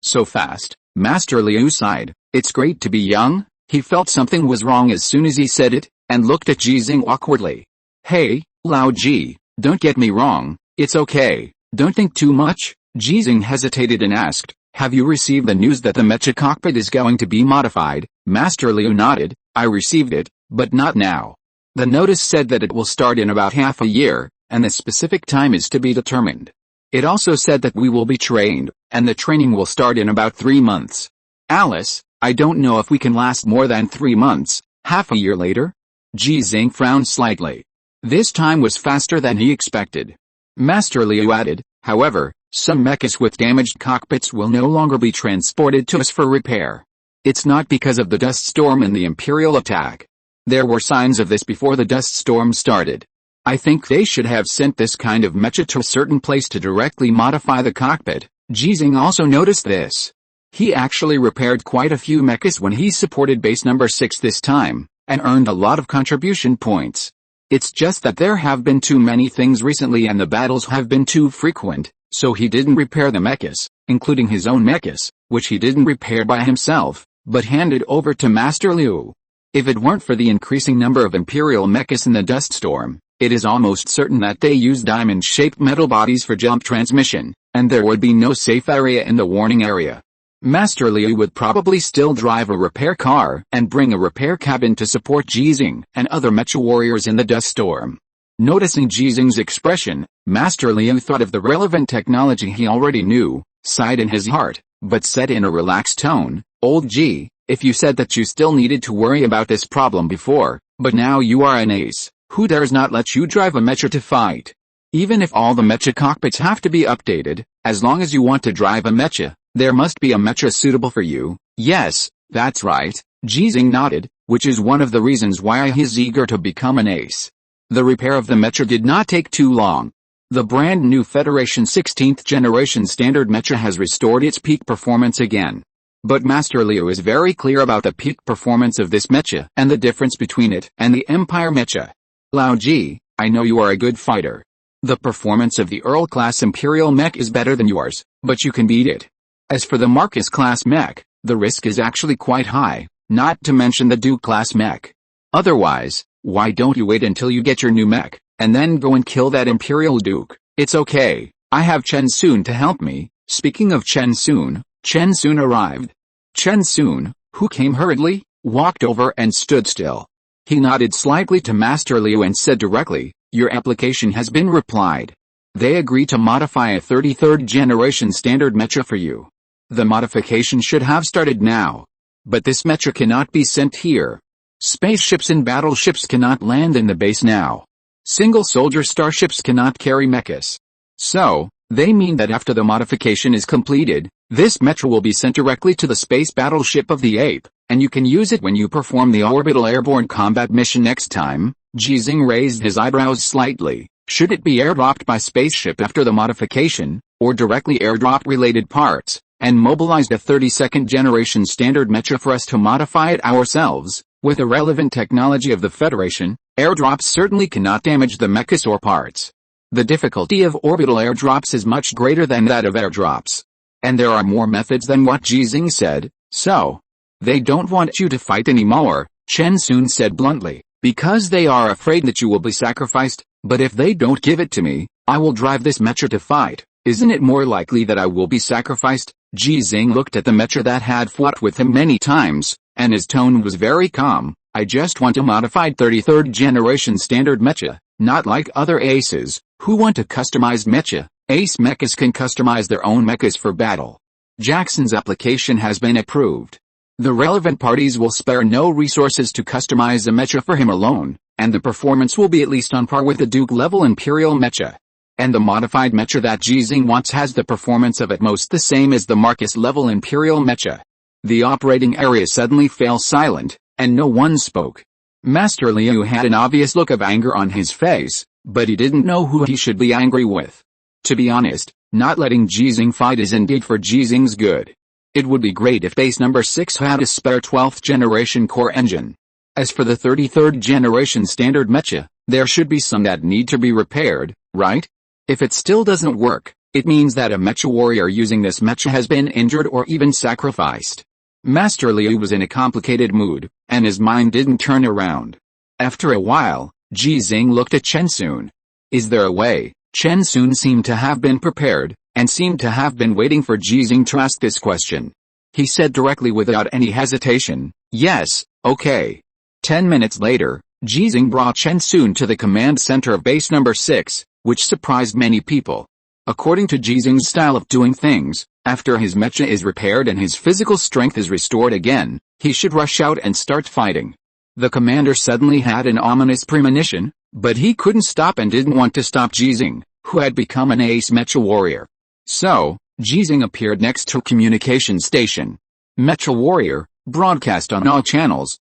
So fast. Master Liu sighed. It's great to be young. He felt something was wrong as soon as he said it, and looked at Ji Xinghe awkwardly. Hey, Lao Ji, don't get me wrong, it's okay, don't think too much. Ji Xinghe hesitated and asked, have you received the news that the mecha cockpit is going to be modified? Master Liu nodded. I received it, but not now. The notice said that it will start in about half a year, and the specific time is to be determined. It also said that we will be trained, and the training will start in about 3 months. Alice, I don't know if we can last more than 3 months. Half a year later? Ji Xinghe frowned slightly. This time was faster than he expected. Master Liu added, however, some mechas with damaged cockpits will no longer be transported to us for repair. It's not because of the dust storm and the imperial attack. There were signs of this before the dust storm started. I think they should have sent this kind of mecha to a certain place to directly modify the cockpit. Ji Xinghe also noticed this. He actually repaired quite a few mechas when he supported base number 6 this time, and earned a lot of contribution points. It's just that there have been too many things recently and the battles have been too frequent, so he didn't repair the mechas, including his own mechas, which he didn't repair by himself, but handed over to Master Liu. If it weren't for the increasing number of imperial mechas in the dust storm, it is almost certain that they use diamond-shaped metal bodies for jump transmission, and there would be no safe area in the warning area. Master Liu would probably still drive a repair car and bring a repair cabin to support Ji Xinghe and other mecha warriors in the dust storm. Noticing Ji Xinghe's expression, Master Liu thought of the relevant technology he already knew, sighed in his heart, but said in a relaxed tone, Old Ji, if you said that you still needed to worry about this problem before, but now you are an ace, who dares not let you drive a mecha to fight? Even if all the mecha cockpits have to be updated, as long as you want to drive a mecha, there must be a mecha suitable for you. Yes, that's right, Ji Xinghe nodded, which is one of the reasons why he is eager to become an ace. The repair of the mecha did not take too long. The brand new Federation 16th generation standard mecha has restored its peak performance again. But Master Liu is very clear about the peak performance of this mecha and the difference between it and the Empire mecha. Lao Ji, I know you are a good fighter. The performance of the Earl class Imperial mech is better than yours, but you can beat it. As for the Marcus class mech, the risk is actually quite high, not to mention the Duke class mech. Otherwise, Why don't you wait until you get your new mech, and then go and kill that Imperial Duke? It's okay, I have Chen Sun to help me. Speaking of Chen Sun arrived. Chen Sun, who came hurriedly, walked over and stood still. He nodded slightly to Master Liu and said directly, your application has been replied. They agree to modify a 33rd generation standard mecha for you. The modification should have started now. But this mecha cannot be sent here. Spaceships and battleships cannot land in the base now. Single soldier starships cannot carry mechas. So, they mean that after the modification is completed, this mecha will be sent directly to the space battleship of the ape, and you can use it when you perform the orbital airborne combat mission next time. Ji Xinghe raised his eyebrows slightly. Should it be airdropped by spaceship after the modification, or directly airdrop related parts, and mobilized a 32nd generation standard mecha for us to modify it ourselves? With the relevant technology of the Federation, airdrops certainly cannot damage the mechas or parts. The difficulty of orbital airdrops is much greater than that of airdrops. And there are more methods than what Ji Xinghe said, so they don't want you to fight anymore, Chen Sun said bluntly, because they are afraid that you will be sacrificed. But if they don't give it to me, I will drive this mecha to fight. Isn't it more likely that I will be sacrificed? Ji Xinghe looked at the mecha that had fought with him many times, and his tone was very calm. I just want a modified 33rd generation standard mecha, not like other aces, who want a customized mecha. Ace mechas can customize their own mechas for battle. Jackson's application has been approved. The relevant parties will spare no resources to customize a mecha for him alone, and the performance will be at least on par with the Duke-level Imperial mecha. And the modified mecha that Ji Xinghe wants has the performance of at most the same as the Marcus-level Imperial mecha. The operating area suddenly fell silent, and no one spoke. Master Liu had an obvious look of anger on his face, but he didn't know who he should be angry with. To be honest, not letting Ji Xinghe fight is indeed for Ji Xinghe's good. It would be great if base number 6 had a spare 12th generation core engine. As for the 33rd generation standard mecha, there should be some that need to be repaired, right? If it still doesn't work, it means that a mecha warrior using this mecha has been injured or even sacrificed. Master Liu was in a complicated mood, and his mind didn't turn around. After a while, Ji Xinghe looked at Chen Sun. Is there a way? Chen Sun seemed to have been prepared, and seemed to have been waiting for Ji Xinghe to ask this question. He said directly without any hesitation, yes, okay. 10 minutes later, Ji Xinghe brought Chen Sun to the command center of base number 6, which surprised many people. According to Ji Xinghe's style of doing things, after his mecha is repaired and his physical strength is restored again, he should rush out and start fighting. The commander suddenly had an ominous premonition, but he couldn't stop and didn't want to stop Ji Xinghe, who had become an ace mecha warrior. So, Ji Xinghe appeared next to a communication station. Mecha warrior, broadcast on all channels.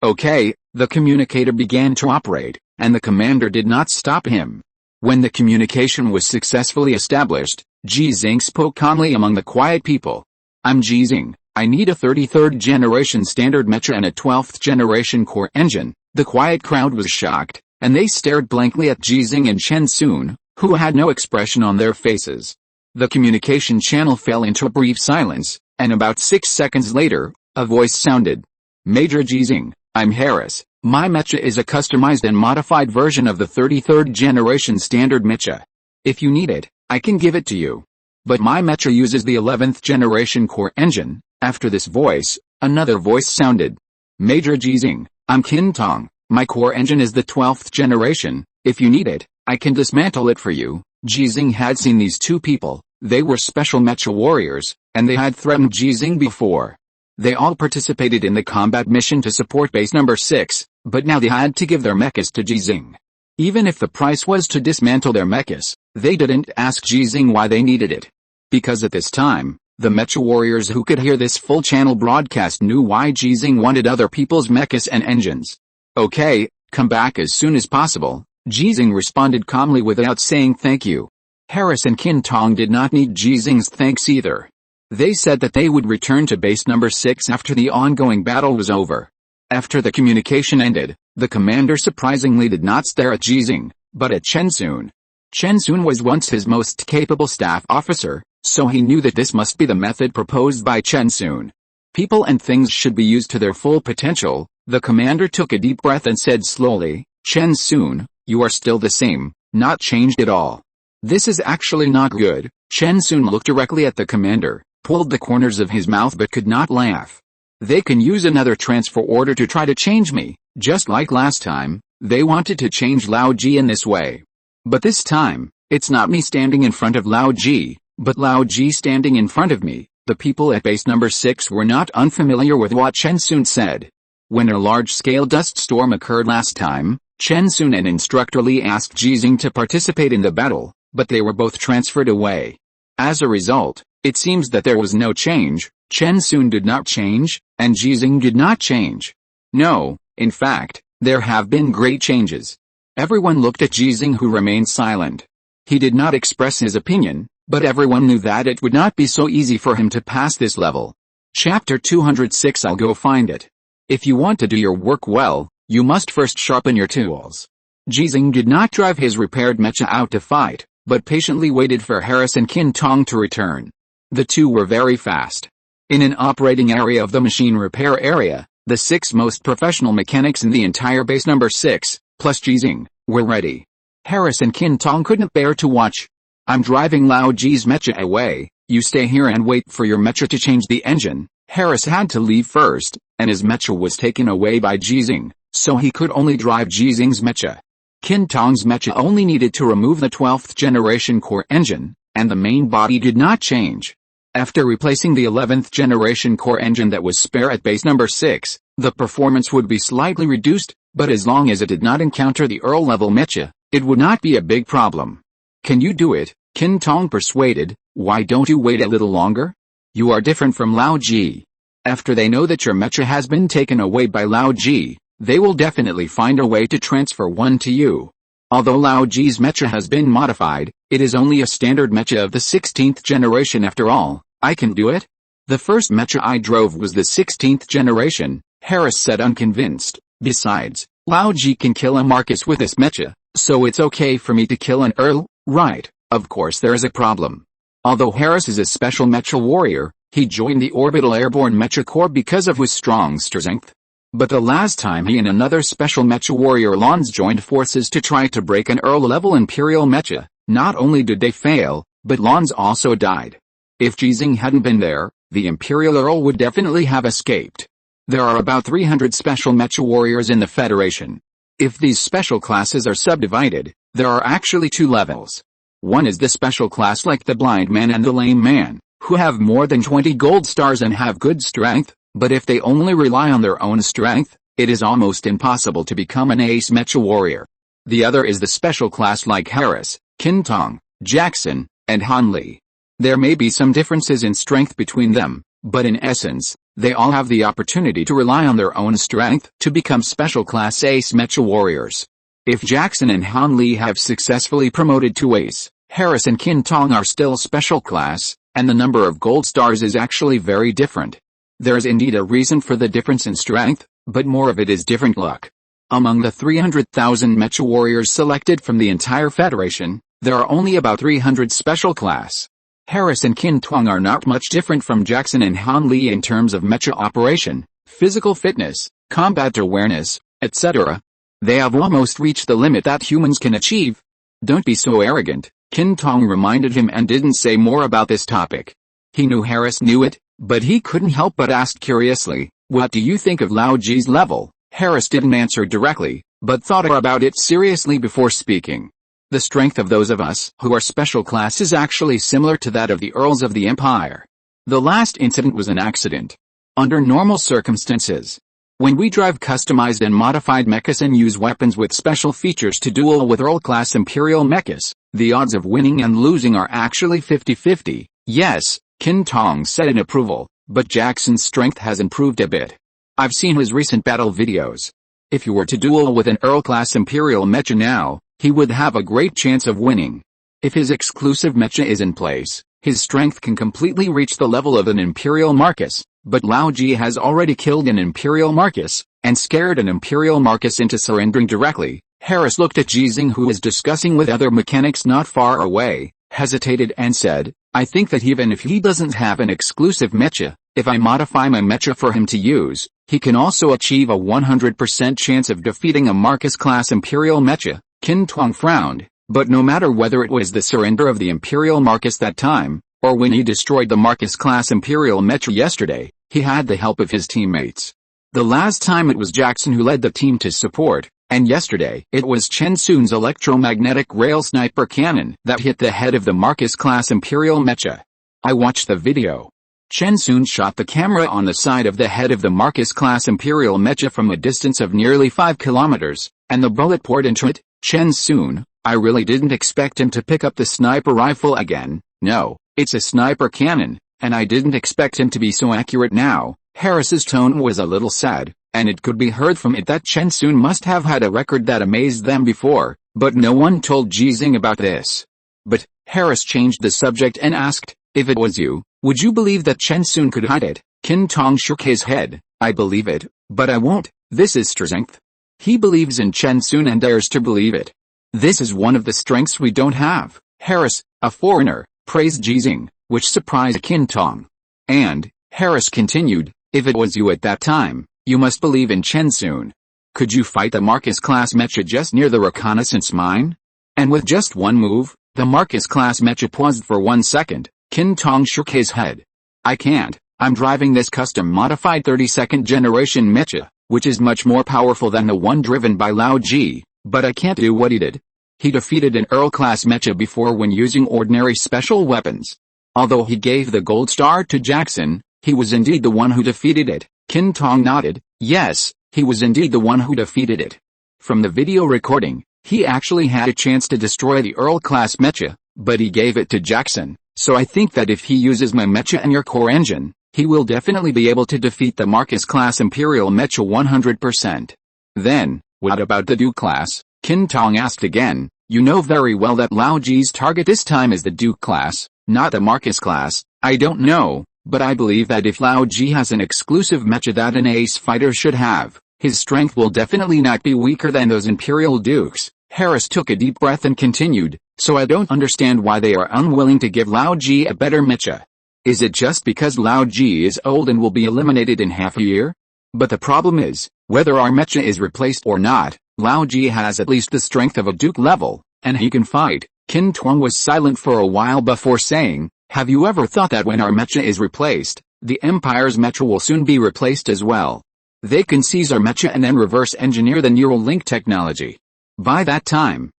Okay, the communicator began to operate, and the commander did not stop him. When the communication was successfully established, Ji Xinghe spoke calmly among the quiet people. I'm Ji Xinghe, I need a 33rd generation standard mecha and a 12th generation core engine. The quiet crowd was shocked, and they stared blankly at Ji Xinghe and Chen Sun, who had no expression on their faces. The communication channel fell into a brief silence, and about 6 seconds later, a voice sounded. Major Ji Xinghe, I'm Harris. My mecha is a customized and modified version of the 33rd generation standard mecha. If you need it, I can give it to you. But my mecha uses the 11th generation core engine. After this voice, another voice sounded. Major Ji Xinghe, I'm Qin Tong. My core engine is the 12th generation. If you need it, I can dismantle it for you. Ji Xinghe had seen these two people. They were special mecha warriors, and they had threatened Ji Xinghe before. They all participated in the combat mission to support base number 6, but now they had to give their mechas to Ji Xinghe. Even if the price was to dismantle their mechas, they didn't ask Ji Xinghe why they needed it. Because at this time, the mecha warriors who could hear this full channel broadcast knew why Ji Xinghe wanted other people's mechas and engines. Okay, come back as soon as possible, Ji Xinghe responded calmly without saying thank you. Harris and Qin Tong did not need Ji Xinghe's thanks either. They said that they would return to base number 6 after the ongoing battle was over. After the communication ended, the commander surprisingly did not stare at Ji Xinghe, but at Chen Sun. Chen Sun was once his most capable staff officer, so he knew that this must be the method proposed by Chen Sun. People and things should be used to their full potential, The commander took a deep breath and said slowly, Chen Sun, you are still the same, not changed at all. This is actually not good. Chen Sun looked directly at the commander, pulled the corners of his mouth but could not laugh. They can use another transfer order to try to change me, just like last time. They wanted to change Lao Ji in this way. But this time, it's not me standing in front of Lao Ji, but Lao Ji standing in front of me. The people at base number 6 were not unfamiliar with what Chen Sun said. When a large-scale dust storm occurred last time, Chen Sun and Instructor Li asked Ji Xinghe to participate in the battle, but they were both transferred away. As a result, it seems that there was no change. Chen Sun did not change, and Ji Xinghe did not change. No, in fact, there have been great changes. Everyone looked at Ji Xinghe, who remained silent. He did not express his opinion, but everyone knew that it would not be so easy for him to pass this level. Chapter 206. I'll go find it. If you want to do your work well, you must first sharpen your tools. Ji Xinghe did not drive his repaired mecha out to fight, but patiently waited for Harris and Qin Tong to return. The two were very fast. In an operating area of the machine repair area, the 6 most professional mechanics in the entire base number 6, plus Ji Xinghe, were ready. Harris and Qin Tong couldn't bear to watch. I'm driving Lao Ji's mecha away, you stay here and wait for your mecha to change the engine. Harris had to leave first, and his mecha was taken away by Ji Xinghe, so he could only drive Ji Xinghe's mecha. Qin Tong's mecha only needed to remove the 12th generation core engine, and the main body did not change. After replacing the 11th generation core engine that was spare at base number 6, the performance would be slightly reduced, but as long as it did not encounter the Earl level mecha, it would not be a big problem. Can you do it? Qin Tong persuaded. Why don't you wait a little longer? You are different from Lao Ji. After they know that your mecha has been taken away by Lao Ji, they will definitely find a way to transfer one to you. Although Lao Ji's mecha has been modified, it is only a standard mecha of the 16th generation after all. I can do it? The first mecha I drove was the 16th generation, Harris said unconvinced. Besides, Lao Ji can kill a Marcus with this mecha, so it's okay for me to kill an Earl, right? Of course there is a problem. Although Harris is a special mecha warrior, he joined the Orbital Airborne Mecha Corps because of his strong strength. But the last time he and another special mecha warrior Lons joined forces to try to break an Earl-level Imperial mecha, not only did they fail, but Lons also died. If Ji Xinghe hadn't been there, the Imperial Earl would definitely have escaped. There are about 300 special mecha warriors in the Federation. If these special classes are subdivided, there are actually 2 levels. One is the special class like the blind man and the lame man, who have more than 20 gold stars and have good strength, but if they only rely on their own strength, it is almost impossible to become an ace mecha warrior. The other is the special class like Harris, Qin Tong, Jackson, and Han Li. There may be some differences in strength between them, but in essence, they all have the opportunity to rely on their own strength to become special class ace mecha warriors. If Jackson and Han Li have successfully promoted to ace, Harris and Qin Tong are still special class, and the number of gold stars is actually very different. There is indeed a reason for the difference in strength, but more of it is different luck. Among the 300,000 mecha warriors selected from the entire Federation, there are only about 300 special class. Harris and Qin Tong are not much different from Jackson and Han Li in terms of mecha operation, physical fitness, combat awareness, etc. They have almost reached the limit that humans can achieve. Don't be so arrogant, Qin Tong reminded him and didn't say more about this topic. He knew Harris knew it, but he couldn't help but ask curiously, what do you think of Lao Ji's level? Harris didn't answer directly, but thought about it seriously before speaking. The strength of those of us who are special class is actually similar to that of the Earls of the Empire. The last incident was an accident. Under normal circumstances, when we drive customized and modified mechas and use weapons with special features to duel with Earl-class Imperial mechas, the odds of winning and losing are actually 50-50. Yes, Qin Tong said in approval, but Jackson's strength has improved a bit. I've seen his recent battle videos. If you were to duel with an Earl-class Imperial mecha now, he would have a great chance of winning. If his exclusive mecha is in place, his strength can completely reach the level of an Imperial Marcus, but Lao Ji has already killed an Imperial Marcus, and scared an Imperial Marcus into surrendering directly. Harris looked at Ji Xinghe, who was discussing with other mechanics not far away, hesitated and said, I think that even if he doesn't have an exclusive mecha, If I modify my mecha for him to use, he can also achieve a 100% chance of defeating a Marcus-class Imperial mecha. Qin Tong frowned, but no matter whether it was the surrender of the Imperial Marcus that time, or when he destroyed the Marcus-class Imperial mecha yesterday, he had the help of his teammates. The last time it was Jackson who led the team to support, and yesterday it was Chen Sun's electromagnetic rail sniper cannon that hit the head of the Marcus-class Imperial mecha. I watched the video. Chen Sun shot the camera on the side of the head of the Marcus-class Imperial mecha from a distance of nearly 5 kilometers, and the bullet poured into it. Chen Sun, I really didn't expect him to pick up the sniper rifle again. No, it's a sniper cannon, and I didn't expect him to be so accurate now. Harris's tone was a little sad, and it could be heard from it that Chen Sun must have had a record that amazed them before, but no one told Ji Xinghe about this. But Harris changed the subject and asked, if it was you, would you believe that Chen Sun could hide it? Qin Tong shook his head. I believe it, but I won't. This is strength. He believes in Chen Sun and dares to believe it. This is one of the strengths we don't have. Harris, a foreigner, praised Ji Xinghe, which surprised Qin Tong. And, Harris continued, if it was you at that time, you must believe in Chen Sun. Could you fight the Marcus-class mecha just near the reconnaissance mine? And with just one move, the Marcus-class mecha paused for 1 second. Qin Tong shook his head. I can't. I'm driving this custom-modified 32nd generation mecha, which is much more powerful than the one driven by Lao Ji, but I can't do what he did. He defeated an Earl-class mecha before when using ordinary special weapons. Although he gave the gold star to Jackson, he was indeed the one who defeated it. Qin Tong nodded. Yes, he was indeed the one who defeated it. From the video recording, he actually had a chance to destroy the Earl-class mecha, but he gave it to Jackson. So I think that if he uses my mecha and your core engine, he will definitely be able to defeat the Marcus-class Imperial mecha 100%. Then, what about the Duke class? Qin Tong asked again. You know very well that Lao Ji's target this time is the Duke class, not the Marcus class. I don't know, but I believe that if Lao Ji has an exclusive mecha that an ace fighter should have, his strength will definitely not be weaker than those Imperial Dukes. Harris took a deep breath and continued, so I don't understand why they are unwilling to give Lao Ji a better mecha. Is it just because Lao Ji is old and will be eliminated in half a year? But the problem is, whether our mecha is replaced or not, Lao Ji has at least the strength of a Duke level, and he can fight. Qin Tong was silent for a while before saying, have you ever thought that when our mecha is replaced, the Empire's mecha will soon be replaced as well? They can seize our mecha and then reverse engineer the neural link technology. By that time,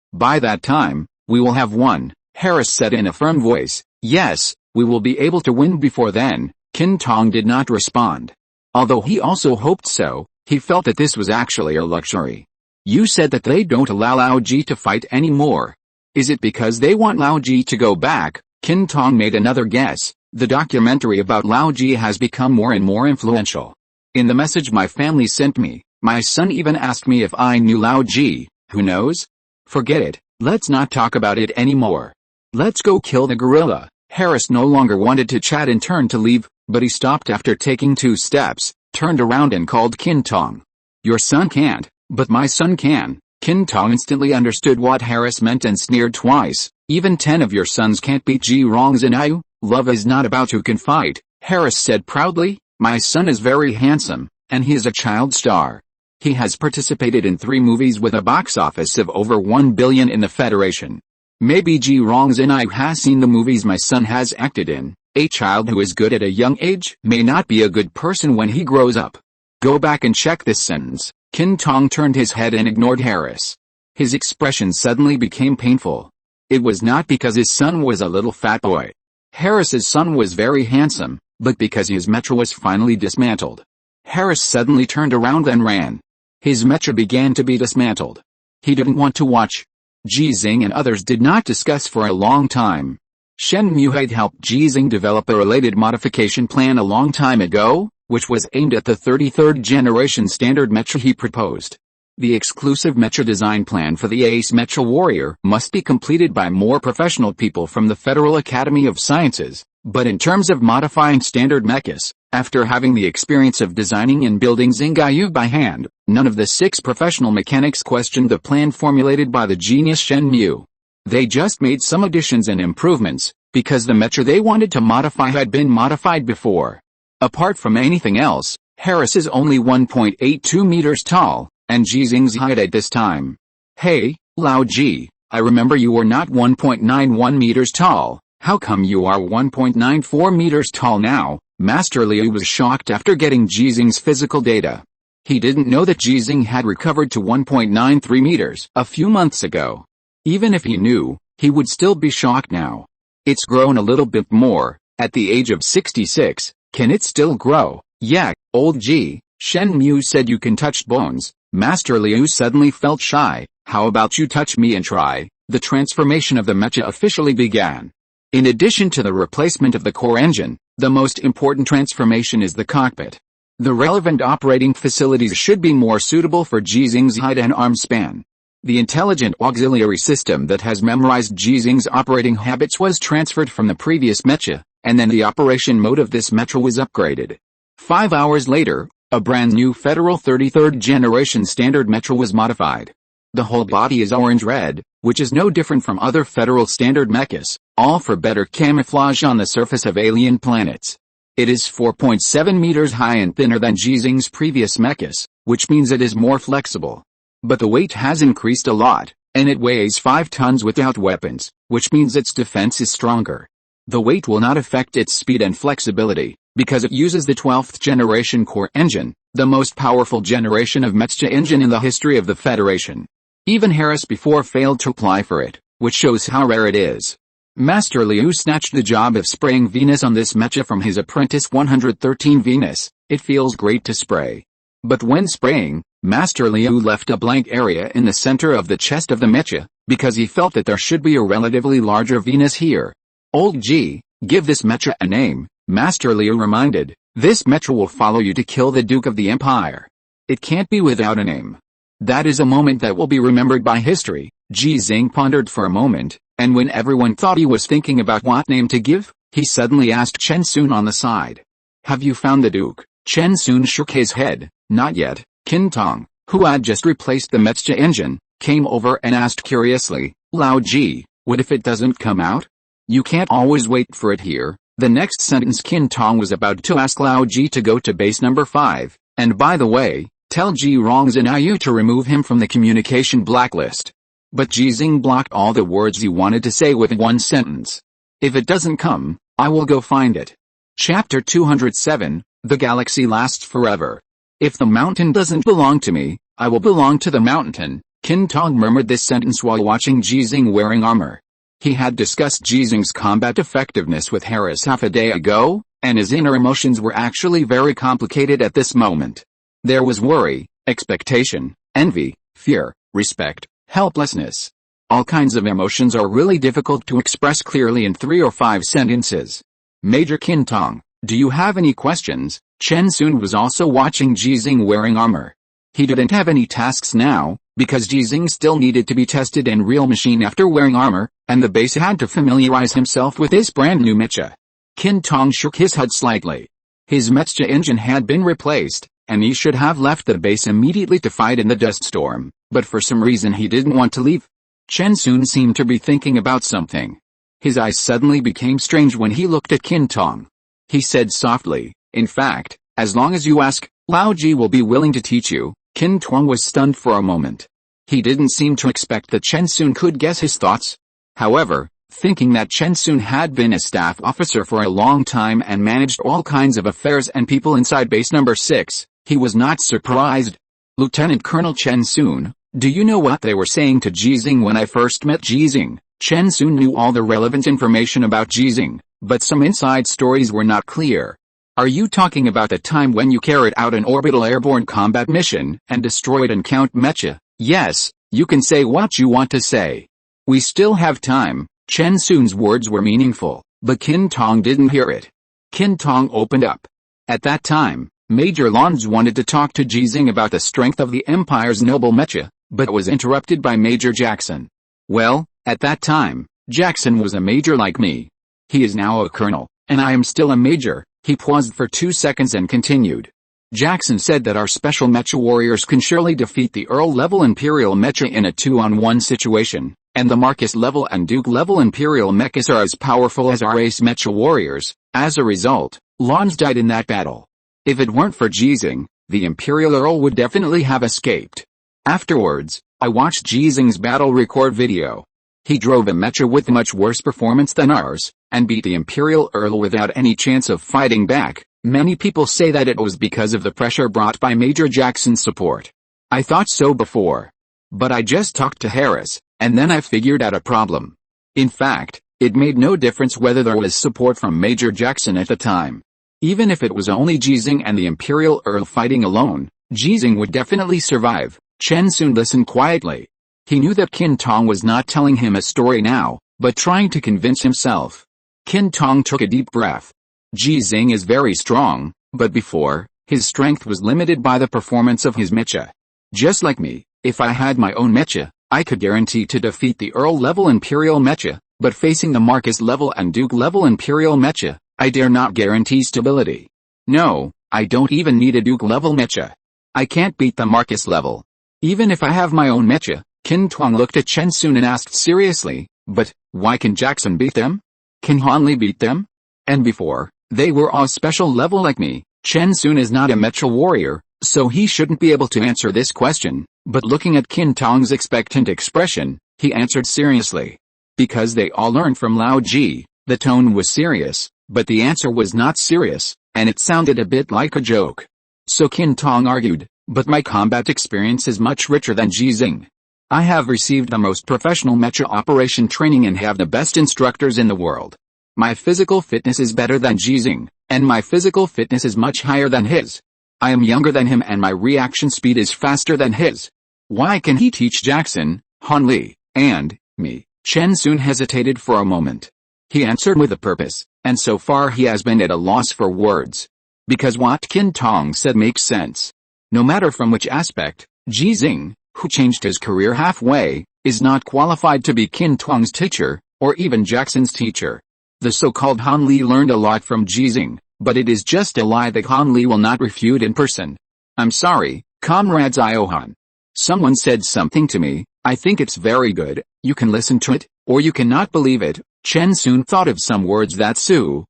we will have won, Harris said in a firm voice. Yes, we will be able to win before then. Qin Tong did not respond. Although he also hoped so, he felt that this was actually a luxury. You said that they don't allow Lao Ji to fight anymore. Is it because they want Lao Ji to go back? Qin Tong made another guess. The documentary about Lao Ji has become more and more influential. In the message my family sent me, my son even asked me if I knew Lao Ji. Who knows? Forget it. Let's not talk about it anymore. Let's go kill the gorilla. Harris no longer wanted to chat and turned to leave, but he stopped after taking 2 steps, turned around and called Qin Tong. Your son can't, but my son can. Qin Tong instantly understood what Harris meant and sneered twice. Even 10 of your sons can't beat Ji Xinghe. Love is not about who can fight, Harris said proudly. My son is very handsome, and he is a child star. He has participated in 3 movies with a box office of over 1 billion in the Federation. Maybe Ji Xinghe has seen the movies my son has acted in. A child who is good at a young age may not be a good person when he grows up. Go back and check this sentence. Qin Tong turned his head and ignored Harris. His expression suddenly became painful. It was not because his son was a little fat boy. Harris's son was very handsome, but because his mecha was finally dismantled. Harris suddenly turned around and ran. His mecha began to be dismantled. He didn't want to watch. Ji Xinghe and others did not discuss for a long time. Shen Mu had helped Ji Xinghe develop a related modification plan a long time ago, which was aimed at the 33rd generation standard mecha he proposed. The exclusive mecha design plan for the Ace Mecha Warrior must be completed by more professional people from the Federal Academy of Sciences, but in terms of modifying standard mechas, after having the experience of designing and building Xinghe by hand, none of the 6 professional mechanics questioned the plan formulated by the genius Shen Mu. They just made some additions and improvements, because the mecha they wanted to modify had been modified before. Apart from anything else, Harris is only 1.82 meters tall, and Ji Xinghe's height at this time. Hey, Lao Ji, I remember you were not 1.91 meters tall, how come you are 1.94 meters tall now? Master Liu was shocked after getting Ji Xinghe's physical data. He didn't know that Ji Xinghe had recovered to 1.93 meters a few months ago. Even if he knew, he would still be shocked now. It's grown a little bit more, at the age of 66, can it still grow? Yeah, old Ji, Shen Mu said you can touch bones. Master Liu suddenly felt shy. How about you touch me and try? The transformation of the mecha officially began. In addition to the replacement of the core engine, the most important transformation is the cockpit. The relevant operating facilities should be more suitable for Ji Xinghe's height and arm span. The intelligent auxiliary system that has memorized Ji Xinghe's operating habits was transferred from the previous mecha, and then the operation mode of this mecha was upgraded. 5 hours later, a brand new Federal 33rd generation standard mecha was modified. The whole body is orange-red, which is no different from other Federal standard mechas, all for better camouflage on the surface of alien planets. It is 4.7 meters high and thinner than Ji Xinghe's previous mechas, which means it is more flexible. But the weight has increased a lot, and it weighs 5 tons without weapons, which means its defense is stronger. The weight will not affect its speed and flexibility, because it uses the 12th generation core engine, the most powerful generation of mecha engine in the history of the Federation. Even Harris before failed to apply for it, which shows how rare it is. Master Liu snatched the job of spraying Venus on this mecha from his apprentice 113 Venus. It feels great to spray. But when spraying, Master Liu left a blank area in the center of the chest of the mecha, because he felt that there should be a relatively larger Venus here. Old Ji, give this mecha a name, Master Liu reminded. This mecha will follow you to kill the Duke of the Empire. It can't be without a name. That is a moment that will be remembered by history. Ji Xinghe pondered for a moment, and when everyone thought he was thinking about what name to give, he suddenly asked Chen Sun on the side. Have you found the Duke? Chen Sun shook his head. Not yet. Qin Tong, who had just replaced the mecha engine, came over and asked curiously, Lao Ji, what if it doesn't come out? You can't always wait for it here. The next sentence Qin Tong was about to ask Lao Ji to go to base number 5, and by the way, tell Ji Rongzhen to remove him from the communication blacklist. But Ji Xinghe blocked all the words he wanted to say with one sentence. If it doesn't come, I will go find it. Chapter 207, The Galaxy Lasts Forever. If the mountain doesn't belong to me, I will belong to the mountain. Qin Tong murmured this sentence while watching Ji Xinghe wearing armor. He had discussed Ji Xinghe's combat effectiveness with Harris half a day ago, and his inner emotions were actually very complicated at this moment. There was worry, expectation, envy, fear, respect, helplessness. All kinds of emotions are really difficult to express clearly in 3 or 5 sentences. Major Qin Tong, do you have any questions? Chen Sun was also watching Ji Xinghe wearing armor. He didn't have any tasks now, because Ji Xinghe still needed to be tested in real machine after wearing armor, and the base had to familiarize himself with this brand new mecha. Qin Tong shook his head slightly. His mecha engine had been replaced, and he should have left the base immediately to fight in the dust storm, but for some reason he didn't want to leave. Chen Sun seemed to be thinking about something. His eyes suddenly became strange when he looked at Qin Tong. He said softly, in fact, as long as you ask, Lao Ji will be willing to teach you. Qin Tong was stunned for a moment. He didn't seem to expect that Chen Sun could guess his thoughts. However, thinking that Chen Sun had been a staff officer for a long time and managed all kinds of affairs and people inside base number 6, he was not surprised. Lieutenant Colonel Chen Sun, do you know what they were saying to Ji Xinghe when I first met Ji Xinghe? Chen Sun knew all the relevant information about Ji Xinghe, but some inside stories were not clear. Are you talking about the time when you carried out an orbital airborne combat mission and destroyed an Count Mecha? Yes, you can say what you want to say. We still have time. Chen Sun's words were meaningful, but Qin Tong didn't hear it. Qin Tong opened up. At that time, Major Lons wanted to talk to Ji Xinghe about the strength of the Empire's noble mecha, but was interrupted by Major Jackson. Well, at that time, Jackson was a major like me. He is now a colonel, and I am still a major. He paused for 2 seconds and continued. Jackson said that our special mecha warriors can surely defeat the Earl-level Imperial mecha in a 2-on-1 situation, and the Marcus level and Duke level Imperial mechas are as powerful as our ace mecha warriors. As a result, Lons died in that battle. If it weren't for Ji Xinghe, the Imperial Earl would definitely have escaped. Afterwards, I watched Ji Xinghe's battle record video. He drove a mecha with much worse performance than ours, and beat the Imperial Earl without any chance of fighting back. Many people say that it was because of the pressure brought by Major Jackson's support. I thought so before. But I just talked to Harris, and then I figured out a problem. In fact, it made no difference whether there was support from Major Jackson at the time. Even if it was only Ji Xinghe and the Imperial Earl fighting alone, Ji Xinghe would definitely survive. Chen Sun listened quietly. He knew that Qin Tong was not telling him a story now, but trying to convince himself. Qin Tong took a deep breath. Ji Xinghe is very strong, but before, his strength was limited by the performance of his mecha. Just like me, if I had my own mecha, I could guarantee to defeat the Earl level Imperial mecha, but facing the Marcus level and Duke level Imperial mecha, I dare not guarantee stability. No, I don't even need a Duke level mecha. I can't beat the Marcus level. Even if I have my own mecha. Qin Tong looked at Chen Sun and asked seriously, but, why can Jackson beat them? Can Hanli beat them? And before, they were all special level like me. Chen Sun is not a mecha warrior, so he shouldn't be able to answer this question, but looking at Qin Tong's expectant expression, he answered seriously. Because they all learned from Lao Ji, the tone was serious, but the answer was not serious, and it sounded a bit like a joke. So Qin Tong argued, but my combat experience is much richer than Ji Xinghe. I have received the most professional mecha operation training and have the best instructors in the world. My physical fitness is better than Ji Xinghe, and my physical fitness is much higher than his. I am younger than him and my reaction speed is faster than his. Why can he teach Jackson, Hanli, and me? Chen Sun hesitated for a moment. He answered with a purpose, and so far he has been at a loss for words. Because what Qin Tong said makes sense. No matter from which aspect, Ji Xinghe, who changed his career halfway, is not qualified to be Qin Tong's teacher, or even Jackson's teacher. The so-called Hanli learned a lot from Ji Xinghe, but it is just a lie that Hanli will not refute in person. I'm sorry, comrades Iohan. Someone said something to me, I think it's very good, you can listen to it, or you cannot believe it. Chen Sun thought of some words that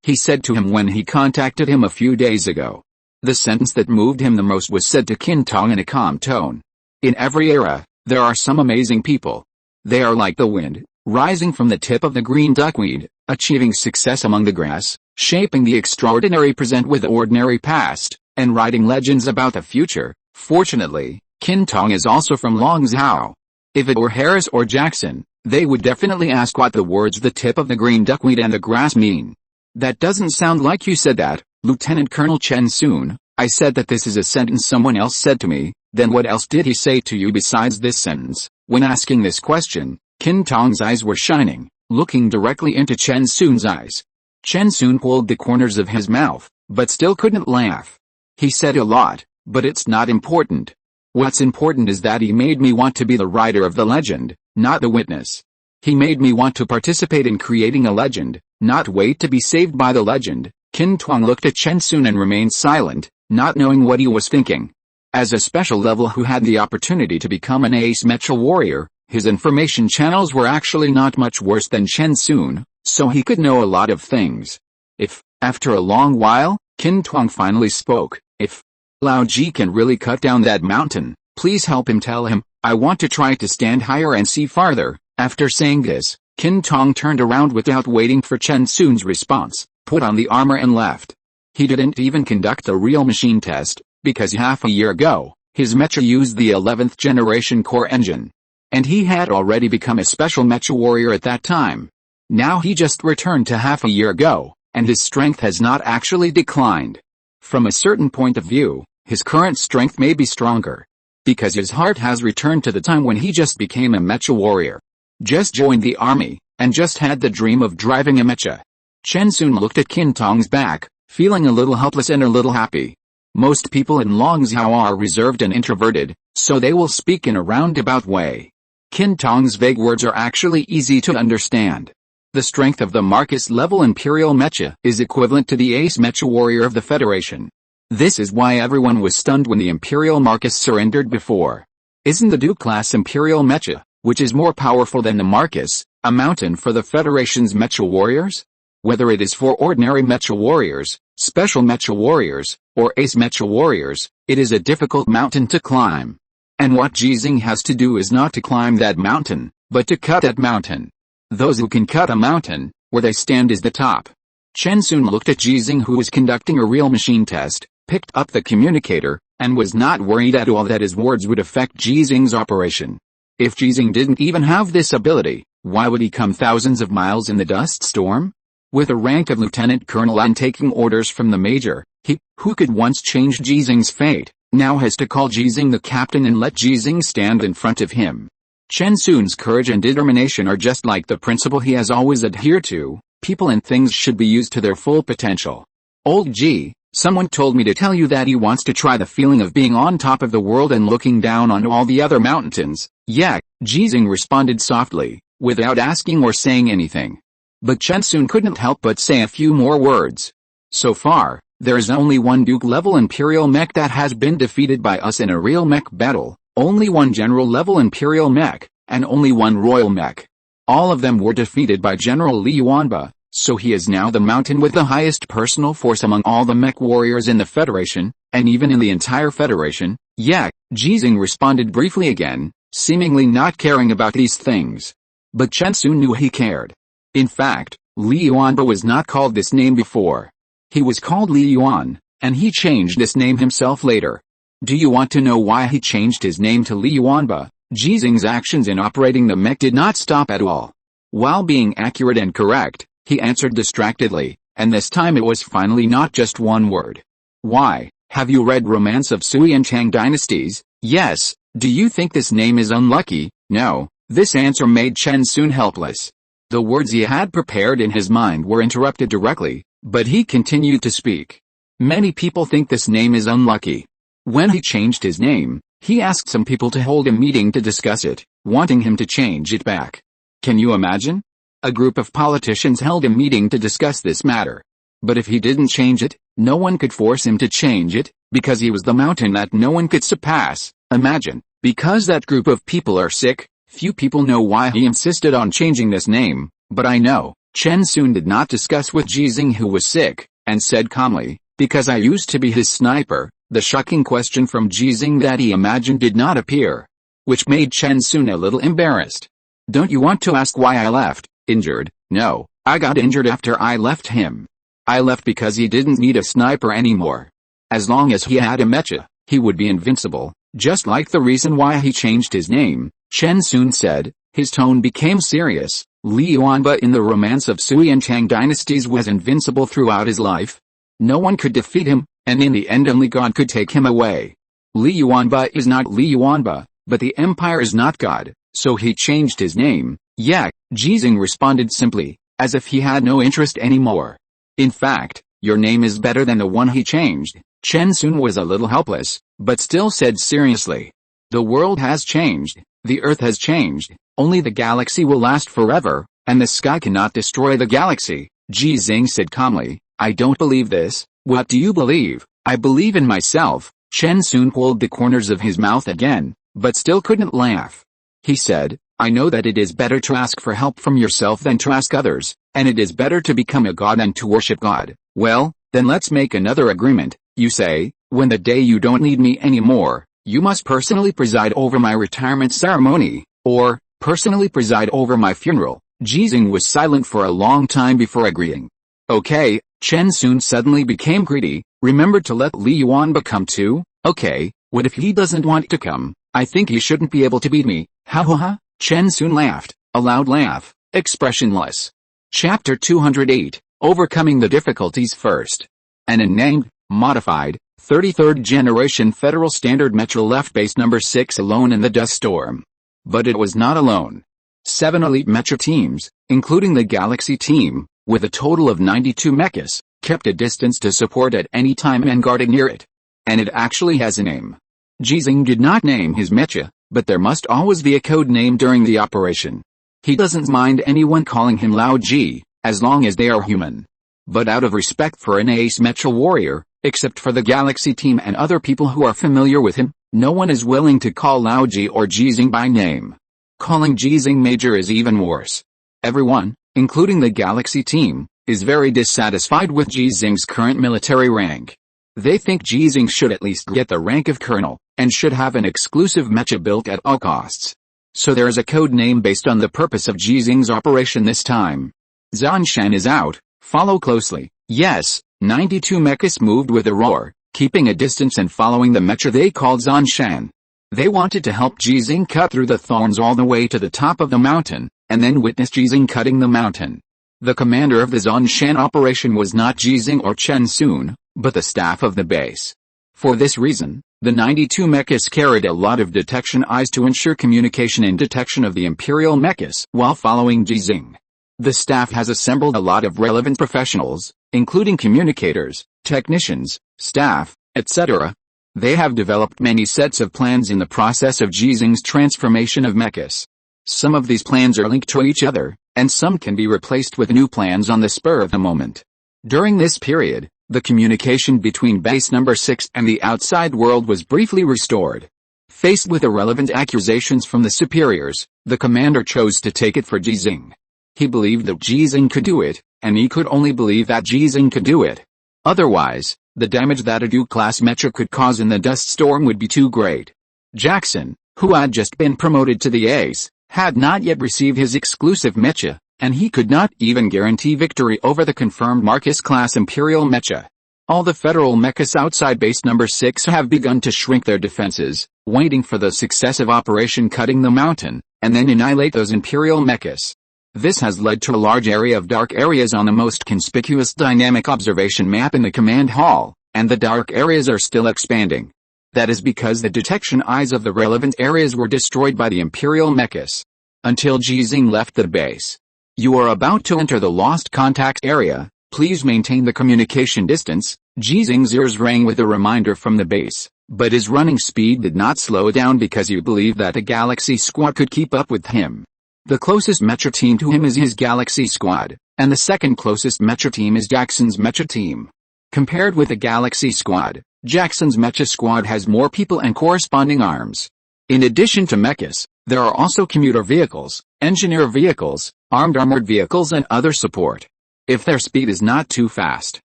he said to him when he contacted him a few days ago. The sentence that moved him the most was said to Qin Tong in a calm tone. In every era, there are some amazing people. They are like the wind, rising from the tip of the green duckweed, achieving success among the grass, shaping the extraordinary present with the ordinary past, and writing legends about the future. Fortunately, Qin Tong is also from Longzhou. If it were Harris or Jackson, they would definitely ask what the words the tip of the green duckweed and the grass mean. That doesn't sound like you said that, Lieutenant Colonel Chen Sun. I said that this is a sentence someone else said to me. Then what else did he say to you besides this sentence? When asking this question, Qin Tong's eyes were shining, looking directly into Chen Sun's eyes. Chen Sun pulled the corners of his mouth, but still couldn't laugh. He said a lot, but it's not important. What's important is that he made me want to be the writer of the legend, not the witness. He made me want to participate in creating a legend, not wait to be saved by the legend. Qin Tong looked at Chen Sun and remained silent, not knowing what he was thinking. As a special level who had the opportunity to become an ace mecha warrior, his information channels were actually not much worse than Chen Sun, so he could know a lot of things. If, after a long while, Qin Tong finally spoke, if Lao Ji can really cut down that mountain, please help him. Tell him, I want to try to stand higher and see farther. After saying this, Qin Tong turned around without waiting for Chen Sun's response, put on the armor and left. He didn't even conduct the real machine test, because half a year ago, his mecha used the 11th generation core engine. And he had already become a special mecha warrior at that time. Now he just returned to half a year ago, and his strength has not actually declined. From a certain point of view, his current strength may be stronger. Because his heart has returned to the time when he just became a mecha warrior. Just joined the army, and just had the dream of driving a mecha. Chen Sun looked at Qin Tong's back, feeling a little helpless and a little happy. Most people in Longzhou are reserved and introverted, so they will speak in a roundabout way. Qin Tong's vague words are actually easy to understand. The strength of the Marcus level Imperial mecha is equivalent to the ace mecha warrior of the Federation. This is why everyone was stunned when the Imperial Marcus surrendered before. Isn't the Duke class Imperial mecha Which is more powerful than the Marcus, a mountain for the Federation's mecha warriors? Whether it is for ordinary mecha warriors, special mecha warriors, or ace mecha warriors, it is a difficult mountain to climb. And what Ji Xinghe has to do is not to climb that mountain, but to cut that mountain. Those who can cut a mountain, where they stand is the top. Chen Sun looked at Ji Xinghe, who was conducting a real machine test, picked up the communicator, and was not worried at all that his words would affect Ji Xinghe's operation. If Ji Xinghe didn't even have this ability, why would he come thousands of miles in the dust storm? With a rank of lieutenant colonel and taking orders from the major, he, who could once change Ji Xinghe's fate, now has to call Ji Xinghe the captain and let Ji Xinghe stand in front of him. Chen Sun's courage and determination are just like the principle he has always adhered to: people and things should be used to their full potential. Old Ji, someone told me to tell you that he wants to try the feeling of being on top of the world and looking down on all the other mountains. Yeah, Ji Xinghe responded softly, without asking or saying anything. But Chen Sun couldn't help but say a few more words. So far, there is only one Duke-level Imperial mech that has been defeated by us in a real mech battle, only one General-level Imperial mech, and only one Royal mech. All of them were defeated by General Li Yuanba, so he is now the mountain with the highest personal force among all the mech warriors in the Federation, and even in the entire Federation. Yeah, Ji Xinghe responded briefly again, seemingly not caring about these things. But Chen Sun knew he cared. In fact, Li Yuanba was not called this name before. He was called Li Yuan, and he changed this name himself later. Do you want to know why he changed his name to Li Yuanba? Ji Xinghe's actions in operating the mech did not stop at all. While being accurate and correct, he answered distractedly, and this time it was finally not just one word. Why, have you read Romance of Sui and Tang Dynasties? Yes. Do you think this name is unlucky? No. This answer made Chen Sun helpless. The words he had prepared in his mind were interrupted directly, but he continued to speak. Many people think this name is unlucky. When he changed his name, he asked some people to hold a meeting to discuss it, wanting him to change it back. Can you imagine? A group of politicians held a meeting to discuss this matter. But if he didn't change it, no one could force him to change it, because he was the mountain that no one could surpass. Imagine, because that group of people are sick, few people know why he insisted on changing this name, but I know. Chen Sun did not discuss with Ji Xinghe, who was sick, and said calmly, because I used to be his sniper. The shocking question from Ji Xinghe that he imagined did not appear, which made Chen Sun a little embarrassed. Don't you want to ask why I left? Injured? No, I got injured after I left him. I left because he didn't need a sniper anymore. As long as he had a mecha, he would be invincible, just like the reason why he changed his name, Chen Sun said. His tone became serious. Li Yuanba in the Romance of Sui and Tang Dynasties was invincible throughout his life. No one could defeat him, and in the end only God could take him away. Li Yuanba is not Li Yuanba, but the Empire is not God, so he changed his name. Yeah, Ji Xinghe responded simply, as if he had no interest anymore. In fact, your name is better than the one he changed. Chen Sun was a little helpless, but still said seriously. The world has changed, the earth has changed, only the galaxy will last forever, and the sky cannot destroy the galaxy. Ji Xinghe said calmly, I don't believe this. What do you believe? I believe in myself. Chen Sun pulled the corners of his mouth again, but still couldn't laugh. He said, I know that it is better to ask for help from yourself than to ask others, and it is better to become a god than to worship God. Well, then let's make another agreement. You say, when the day you don't need me anymore, you must personally preside over my retirement ceremony, or personally preside over my funeral. Ji Xinghe was silent for a long time before agreeing. Okay. Chen Sun suddenly became greedy, remembered to let Li Yuanba come too. Okay, what if he doesn't want to come? I think he shouldn't be able to beat me. Ha ha ha. Chen Sun laughed, a loud laugh, expressionless. Chapter 208, Overcoming the Difficulties First. An unnamed, modified, 33rd generation Federal Standard Metro left base number 6 alone in the dust storm. But it was not alone. 7 elite Metro teams, including the Galaxy team, with a total of 92 mechas, kept a distance to support at any time and guarded near it. And it actually has a name. Ji Xinghe did not name his mecha, but there must always be a code name during the operation. He doesn't mind anyone calling him Lao Ji, as long as they are human. But out of respect for an ace mecha warrior, except for the Galaxy team and other people who are familiar with him, no one is willing to call Lao Ji or Ji Xinghe by name. Calling Ji Xinghe Major is even worse. Everyone, including the Galaxy team, is very dissatisfied with Ji Xinghe's current military rank. They think Ji Xinghe should at least get the rank of colonel, and should have an exclusive mecha built at all costs. So there is a code name based on the purpose of Ji Xinghe's operation this time. Zanshan is out, follow closely. Yes, 92 mechas moved with a roar, keeping a distance and following the mecha they called Zanshan. They wanted to help Ji Xinghe cut through the thorns all the way to the top of the mountain, and then witness Ji Xinghe cutting the mountain. The commander of the Zanshan operation was not Ji Xinghe or Chen Sun, but the staff of the base. For this reason, the 92 mechas carried a lot of detection eyes to ensure communication and detection of the imperial mechas while following Ji Xinghe. The staff has assembled a lot of relevant professionals, including communicators, technicians, staff, etc. They have developed many sets of plans in the process of Ji Xinghe's transformation of mechas. Some of these plans are linked to each other, and some can be replaced with new plans on the spur of the moment. During this period, the communication between base number 6 and the outside world was briefly restored. Faced with irrelevant accusations from the superiors, the commander chose to take it for Ji Xinghe. He believed that Ji Xinghe could do it, and he could only believe that Ji Xinghe could do it. Otherwise, the damage that a Duke-class mecha could cause in the dust storm would be too great. Jackson, who had just been promoted to the ace, had not yet received his exclusive mecha, and he could not even guarantee victory over the confirmed Marcus-class Imperial mecha. All the federal mechas outside base number 6 have begun to shrink their defenses, waiting for the success of Operation Cutting the Mountain, and then annihilate those Imperial mechas. This has led to a large area of dark areas on the most conspicuous dynamic observation map in the command hall, and the dark areas are still expanding. That is because the detection eyes of the relevant areas were destroyed by the Imperial mechas. Until Ji Xinghe left the base. You are about to enter the lost contact area, please maintain the communication distance. Ji Xinghe's ears rang with a reminder from the base, but his running speed did not slow down because he believed that the Galaxy Squad could keep up with him. The closest mecha team to him is his Galaxy Squad, and the second closest mecha team is Jackson's mecha team. Compared with the Galaxy Squad, Jackson's mecha squad has more people and corresponding arms. In addition to mechas, there are also commuter vehicles, engineer vehicles, armored vehicles and other support. If their speed is not too fast,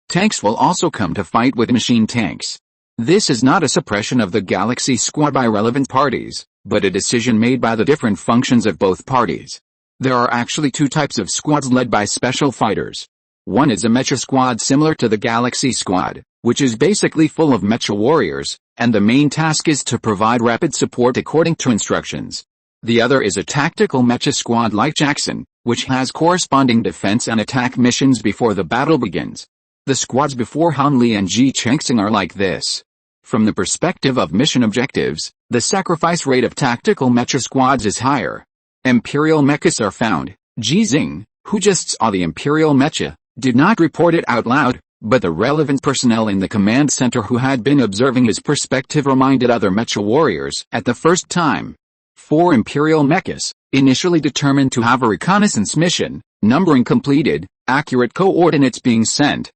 tanks will also come to fight with machine tanks. This is not a suppression of the Galaxy Squad by relevant parties, but a decision made by the different functions of both parties. There are actually two types of squads led by special fighters. One is a mecha squad similar to the Galaxy Squad, which is basically full of mecha warriors, and the main task is to provide rapid support according to instructions. The other is a tactical mecha squad like Jackson, which has corresponding defense and attack missions before the battle begins. The squads before Han Li and Ji Xinghe are like this. From the perspective of mission objectives, the sacrifice rate of tactical mecha squads is higher. Imperial mechas are found. Ji Xinghe, who just saw the Imperial mecha, did not report it out loud, but the relevant personnel in the command center who had been observing his perspective reminded other mecha warriors at the first time. 4 Imperial mechas, initially determined to have a reconnaissance mission, numbering completed, accurate coordinates being sent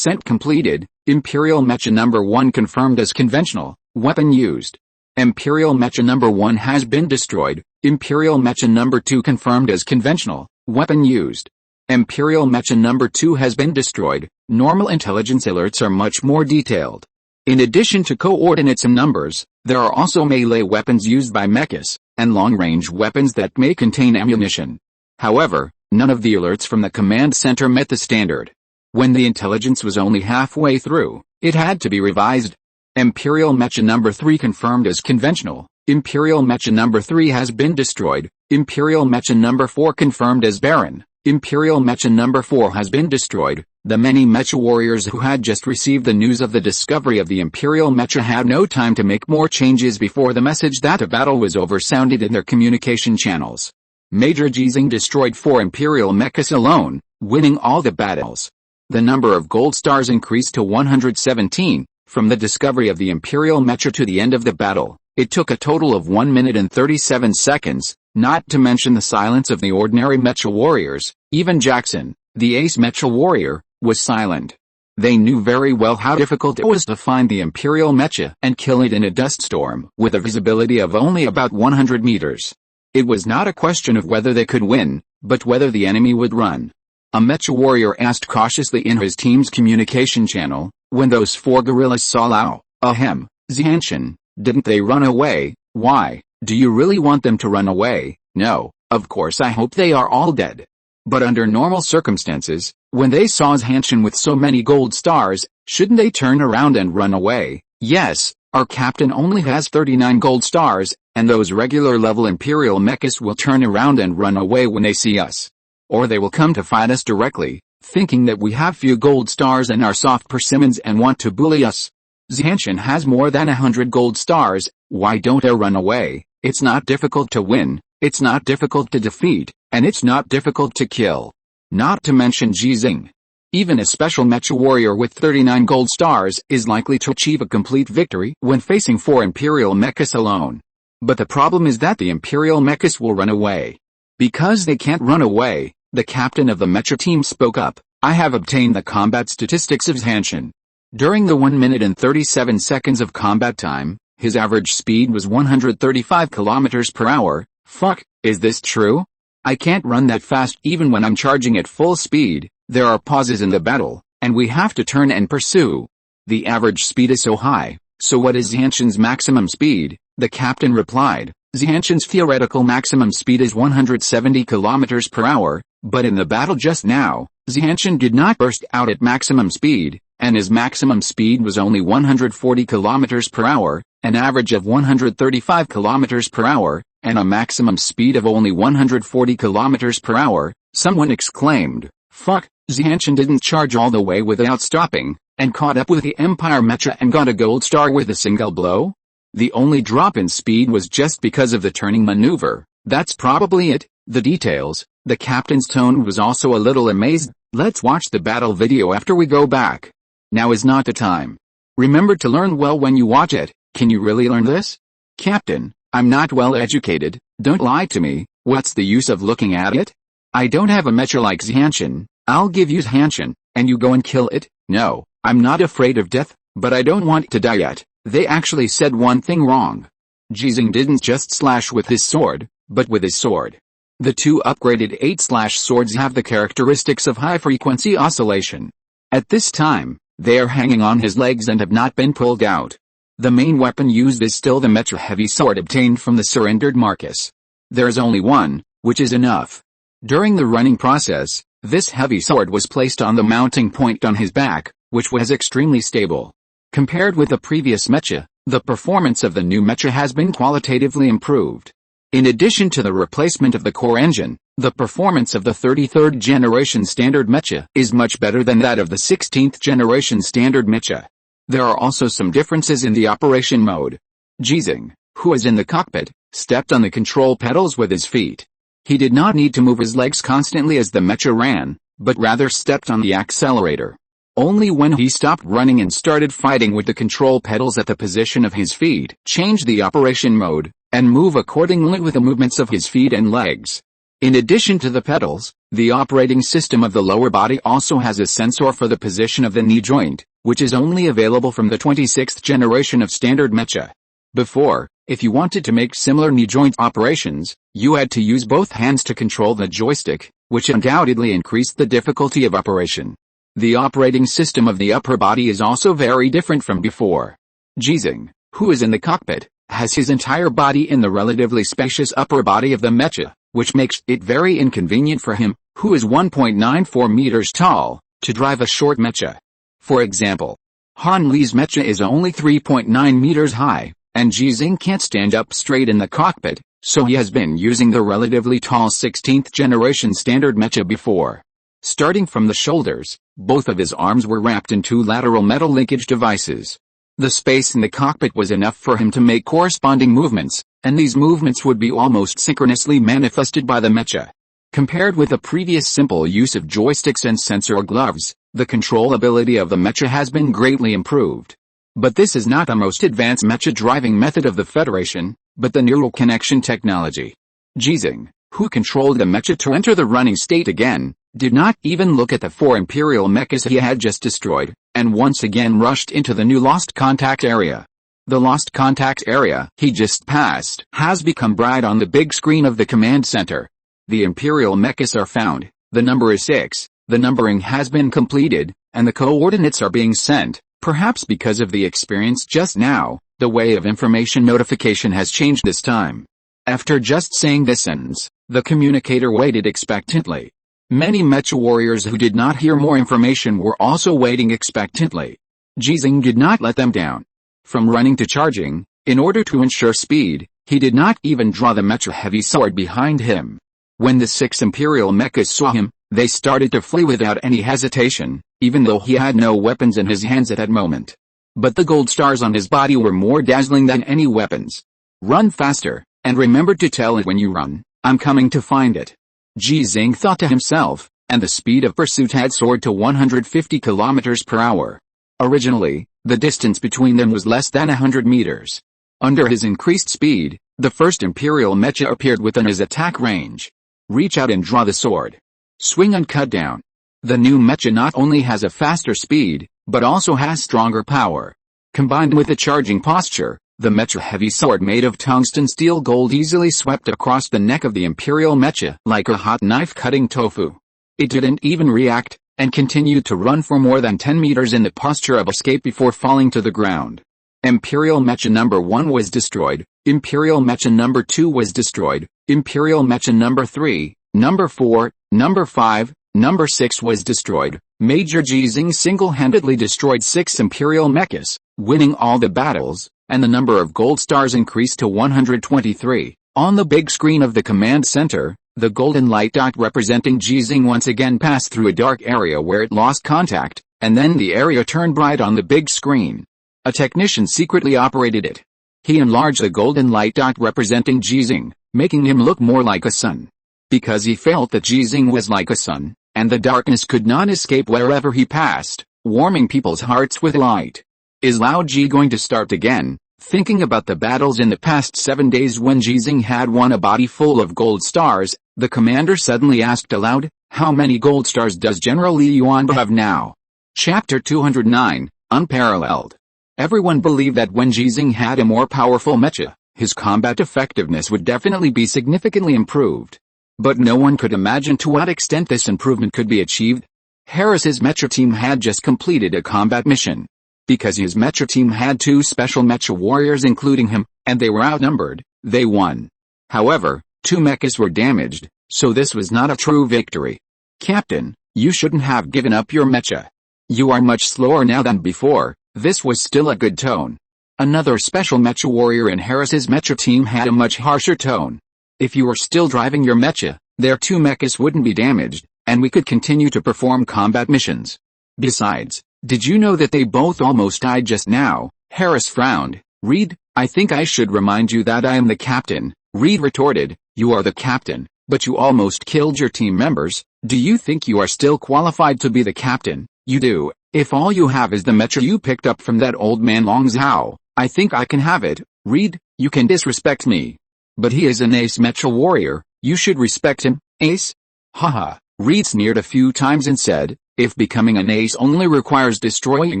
completed, Imperial mecha number 1 confirmed as conventional, weapon used. Imperial mecha number 1 has been destroyed, Imperial mecha number 2 confirmed as conventional, weapon used. Imperial mecha number 2 has been destroyed. Normal intelligence alerts are much more detailed. In addition to coordinates and numbers, there are also melee weapons used by mechas, and long-range weapons that may contain ammunition. However, none of the alerts from the command center met the standard. When the intelligence was only halfway through, it had to be revised. Imperial mecha number 3 confirmed as conventional, Imperial mecha number 3 has been destroyed, Imperial mecha number 4 confirmed as barren. Imperial mecha number 4 has been destroyed. The many mecha warriors who had just received the news of the discovery of the Imperial mecha had no time to make more changes before the message that a battle was over sounded in their communication channels. Major Ji Xinghe destroyed 4 Imperial mechas alone, winning all the battles. The number of gold stars increased to 117, from the discovery of the Imperial mecha to the end of the battle. It took a total of 1 minute and 37 seconds, not to mention the silence of the ordinary mecha warriors. Even Jackson, the ace mecha warrior, was silent. They knew very well how difficult it was to find the Imperial mecha and kill it in a dust storm with a visibility of only about 100 meters. It was not a question of whether they could win, but whether the enemy would run. A mecha warrior asked cautiously in his team's communication channel, when those 4 gorillas saw Lao, ahem, Xianchen, didn't they run away? Why, do you really want them to run away? No, of course I hope they are all dead. But under normal circumstances, when they saw Xianchen with so many gold stars, shouldn't they turn around and run away? Yes, our captain only has 39 gold stars, and those regular level imperial mechas will turn around and run away when they see us. Or they will come to fight us directly, thinking that we have few gold stars and are soft persimmons and want to bully us. Xianchen has more than 100 gold stars, why don't they run away? It's not difficult to win, it's not difficult to defeat, and it's not difficult to kill. Not to mention Ji Xinghe. Even a special mecha warrior with 39 gold stars is likely to achieve a complete victory when facing 4 imperial mechas alone. But the problem is that the imperial mechas will run away. Because they can't run away, the captain of the mecha team spoke up. I have obtained the combat statistics of Xianchen. During the 1 minute and 37 seconds of combat time, his average speed was 135 kilometers per hour. Fuck, is this true? I can't run that fast even when I'm charging at full speed. There are pauses in the battle, and we have to turn and pursue. The average speed is so high, so what is Xianchen's maximum speed? The captain replied, Xianchen's theoretical maximum speed is 170 kilometers per hour, but in the battle just now, Xianchen did not burst out at maximum speed, and his maximum speed was only 140 kilometers per hour, an average of 135 kilometers per hour, and a maximum speed of only 140 kilometers per hour. Someone exclaimed, fuck, Xianchen didn't charge all the way without stopping, and caught up with the Empire Mecha and got a gold star with a single blow? The only drop in speed was just because of the turning maneuver. That's probably it. The details. The captain's tone was also a little amazed. Let's watch the battle video after we go back. Now is not the time. Remember to learn well when you watch it. Can you really learn this? Captain, I'm not well educated, don't lie to me. What's the use of looking at it? I don't have a mecha like Xianchen. I'll give you Xianchen, and you go and kill it. No, I'm not afraid of death, but I don't want to die yet. They actually said one thing wrong. Ji Xinghe didn't just slash with his sword, but with his sword. The 2 upgraded 8-slash swords have the characteristics of high-frequency oscillation. At this time, they are hanging on his legs and have not been pulled out. The main weapon used is still the mecha heavy sword obtained from the surrendered Marcus. There is only one, which is enough. During the running process, this heavy sword was placed on the mounting point on his back, which was extremely stable. Compared with the previous mecha, the performance of the new mecha has been qualitatively improved. In addition to the replacement of the core engine, the performance of the 33rd generation standard mecha is much better than that of the 16th generation standard mecha. There are also some differences in the operation mode. Ji Xinghe, who was in the cockpit, stepped on the control pedals with his feet. He did not need to move his legs constantly as the mecha ran, but rather stepped on the accelerator. Only when he stopped running and started fighting would the control pedals at the position of his feet change the operation mode, and move accordingly with the movements of his feet and legs. In addition to the pedals, the operating system of the lower body also has a sensor for the position of the knee joint, which is only available from the 26th generation of standard mecha. Before, if you wanted to make similar knee joint operations, you had to use both hands to control the joystick, which undoubtedly increased the difficulty of operation. The operating system of the upper body is also very different from before. Ji Xinghe, who is in the cockpit, has his entire body in the relatively spacious upper body of the mecha, which makes it very inconvenient for him, who is 1.94 meters tall, to drive a short mecha. For example, Han Li's mecha is only 3.9 meters high, and Ji Xinghe can't stand up straight in the cockpit, so he has been using the relatively tall 16th generation standard mecha before. Starting from the shoulders, both of his arms were wrapped in 2 lateral metal linkage devices. The space in the cockpit was enough for him to make corresponding movements, and these movements would be almost synchronously manifested by the mecha. Compared with the previous simple use of joysticks and sensor gloves, the control ability of the mecha has been greatly improved. But this is not the most advanced mecha driving method of the Federation, but the neural connection technology. Ji Xinghe, who controlled the mecha to enter the running state again, did not even look at the 4 imperial mechas he had just destroyed, and once again rushed into the new lost contact area. The lost contact area he just passed has become bright on the big screen of the command center. The Imperial mechas are found, the number is 6, the numbering has been completed, and the coordinates are being sent. Perhaps because of the experience just now, the way of information notification has changed this time. After just saying this sentence, the communicator waited expectantly. Many mecha warriors who did not hear more information were also waiting expectantly. Ji Xinghe did not let them down. From running to charging, in order to ensure speed, he did not even draw the mecha heavy sword behind him. When the 6 Imperial mechas saw him, they started to flee without any hesitation, even though he had no weapons in his hands at that moment. But the gold stars on his body were more dazzling than any weapons. Run faster, and remember to tell it when you run, I'm coming to find it. Ji Xinghe thought to himself, and the speed of pursuit had soared to 150 kilometers per hour. Originally, the distance between them was less than 100 meters. Under his increased speed, the first Imperial mecha appeared within his attack range. Reach out and draw the sword. Swing and cut down. The new mecha not only has a faster speed, but also has stronger power. Combined with a charging posture, the mecha heavy sword made of tungsten steel gold easily swept across the neck of the Imperial mecha like a hot knife cutting tofu. It didn't even react, and continued to run for more than 10 meters in the posture of escape before falling to the ground. Imperial mecha number 1 was destroyed, Imperial mecha number 2 was destroyed, Imperial mecha number 3, number 4, number 5, number 6 was destroyed. Major Ji Xinghe single-handedly destroyed 6 Imperial mechas, winning all the battles, and the number of gold stars increased to 123. On the big screen of the command center, the golden light dot representing Ji Xinghe once again passed through a dark area where it lost contact, and then the area turned bright on the big screen. A technician secretly operated it. He enlarged the golden light dot representing Ji Xinghe, making him look more like a sun. Because he felt that Ji Xinghe was like a sun, and the darkness could not escape wherever he passed, warming people's hearts with light. Is Lao Ji going to start again? Thinking about the battles in the past 7 days when Ji Xinghe had won a body full of gold stars, the commander suddenly asked aloud, how many gold stars does General Li Yuanba have now? Chapter 209, Unparalleled. Everyone believed that when Ji Xinghe had a more powerful mecha, his combat effectiveness would definitely be significantly improved. But no one could imagine to what extent this improvement could be achieved. Harris's mecha team had just completed a combat mission. Because his mecha team had 2 special mecha warriors including him, and they were outnumbered, they won. However, 2 mechas were damaged, so this was not a true victory. Captain, you shouldn't have given up your mecha. You are much slower now than before. This was still a good tone. Another special mecha warrior in Harris's mecha team had a much harsher tone. If you were still driving your mecha, their 2 mechas wouldn't be damaged, and we could continue to perform combat missions. Besides, did you know that they both almost died just now? Harris frowned. Reed, I think I should remind you that I am the captain. Reed retorted, you are the captain, but you almost killed your team members. Do you think you are still qualified to be the captain? You do. If all you have is the mecha you picked up from that old man Long Zhao, I think I can have it. Reed, you can disrespect me. But he is an ace mecha warrior, you should respect him. Ace? Haha. Reed sneered a few times and said, if becoming an ace only requires destroying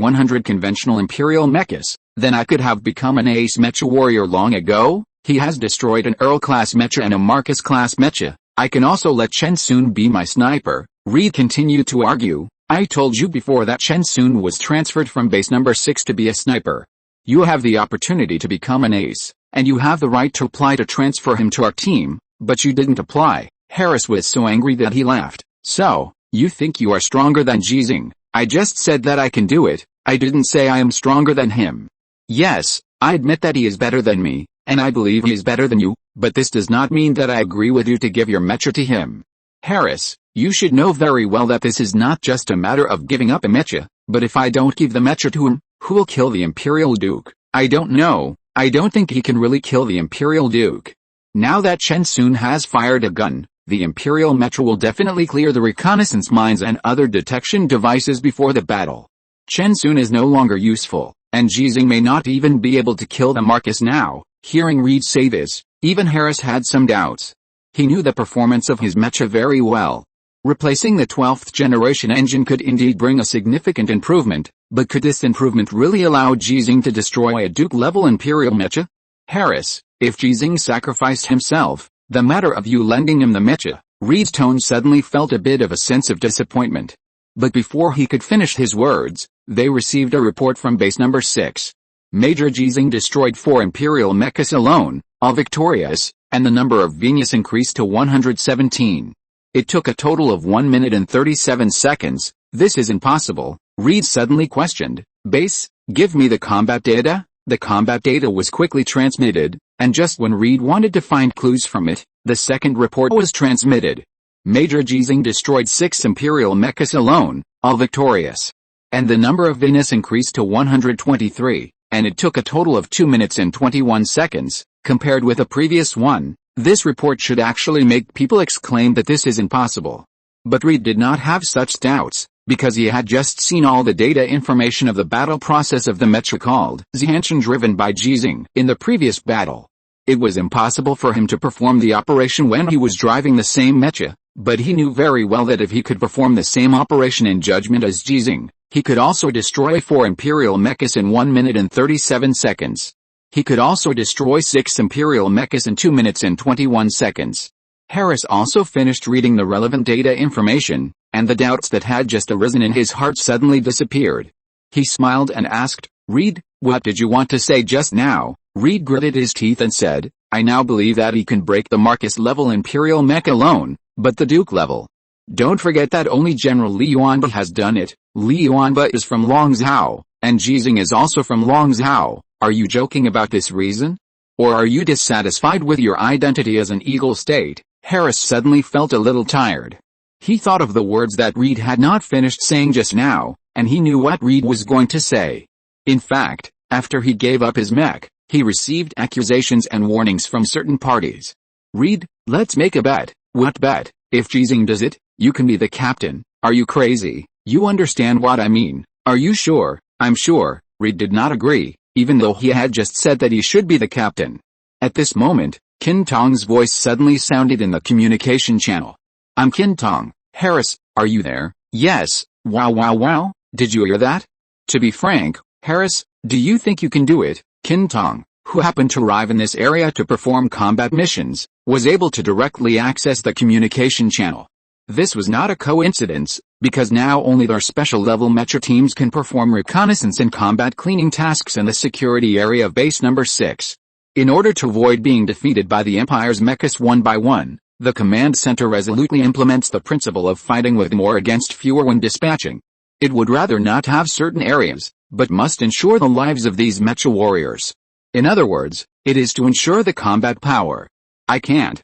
100 conventional Imperial mechas, then I could have become an ace mecha warrior long ago. He has destroyed an Earl-class mecha and a Marcus-class mecha. I can also let Chen Sun be my sniper. Reed continued to argue, I told you before that Chen Sun was transferred from base number 6 to be a sniper. You have the opportunity to become an ace, and you have the right to apply to transfer him to our team, but you didn't apply. Harris was so angry that he laughed. So, you think you are stronger than Ji Xinghe? I just said that I can do it. I didn't say I am stronger than him. Yes, I admit that he is better than me, and I believe he is better than you, but this does not mean that I agree with you to give your mecha to him. Harris, you should know very well that this is not just a matter of giving up a mecha, but if I don't give the mecha to him, who will kill the Imperial Duke? I don't know. I don't think he can really kill the Imperial Duke. Now that Chen Sun has fired a gun, the Imperial mecha will definitely clear the reconnaissance mines and other detection devices before the battle. Chen Sun is no longer useful, and Ji Xinghe may not even be able to kill the Marcus now. Hearing Reed say this, even Harris had some doubts. He knew the performance of his mecha very well. Replacing the 12th generation engine could indeed bring a significant improvement, but could this improvement really allow Ji Xinghe to destroy a Duke-level Imperial mecha? Harris, if Ji Xinghe sacrificed himself, the matter of you lending him the mecha, Reed's tone suddenly felt a bit of a sense of disappointment. But before he could finish his words, they received a report from base number 6. Major Ji Xinghe destroyed 4 Imperial mechas alone, all victorious, and the number of Venus increased to 117. It took a total of 1 minute and 37 seconds. This is impossible, Reed suddenly questioned. Base, give me the combat data? The combat data was quickly transmitted, and just when Reed wanted to find clues from it, the second report was transmitted. Major Ji Xinghe destroyed 6 Imperial mechas alone, all victorious. And the number of Venus increased to 123, and it took a total of 2 minutes and 21 seconds, compared with a previous one. This report should actually make people exclaim that this is impossible. But Reed did not have such doubts, because he had just seen all the data information of the battle process of the mecha called Xianchen driven by Ji Xinghe in the previous battle. It was impossible for him to perform the operation when he was driving the same mecha, but he knew very well that if he could perform the same operation in judgment as Ji Xinghe, he could also destroy 4 Imperial mechas in 1 minute and 37 seconds. He could also destroy 6 Imperial mechas in 2 minutes and 21 seconds. Harris also finished reading the relevant data information, and the doubts that had just arisen in his heart suddenly disappeared. He smiled and asked, Reed, what did you want to say just now? Reed gritted his teeth and said, I now believe that he can break the Marcus-level Imperial mech alone, but the Duke level. Don't forget that only General Li Yuanba has done it. Li Yuanba is from Longzhou, and Ji Xinghe is also from Longzhou. Are you joking about this reason? Or are you dissatisfied with your identity as an eagle state? Harris suddenly felt a little tired. He thought of the words that Reed had not finished saying just now, and he knew what Reed was going to say. In fact, after he gave up his mech, he received accusations and warnings from certain parties. Reed, let's make a bet. What bet? If Ji Xinghe does it, you can be the captain. Are you crazy? You understand what I mean? Are you sure? I'm sure. Reed did not agree, even though he had just said that he should be the captain. At this moment, Qin Tong's voice suddenly sounded in the communication channel. I'm Qin Tong. Harris, are you there? Yes. Wow. Did you hear that? To be frank, Harris, do you think you can do it? Qin Tong, who happened to arrive in this area to perform combat missions, was able to directly access the communication channel. This was not a coincidence, because now only their special-level mecha teams can perform reconnaissance and combat cleaning tasks in the security area of base number 6. In order to avoid being defeated by the Empire's mechas one by one, the command center resolutely implements the principle of fighting with more against fewer when dispatching. It would rather not have certain areas, but must ensure the lives of these mecha warriors. In other words, it is to ensure the combat power. I can't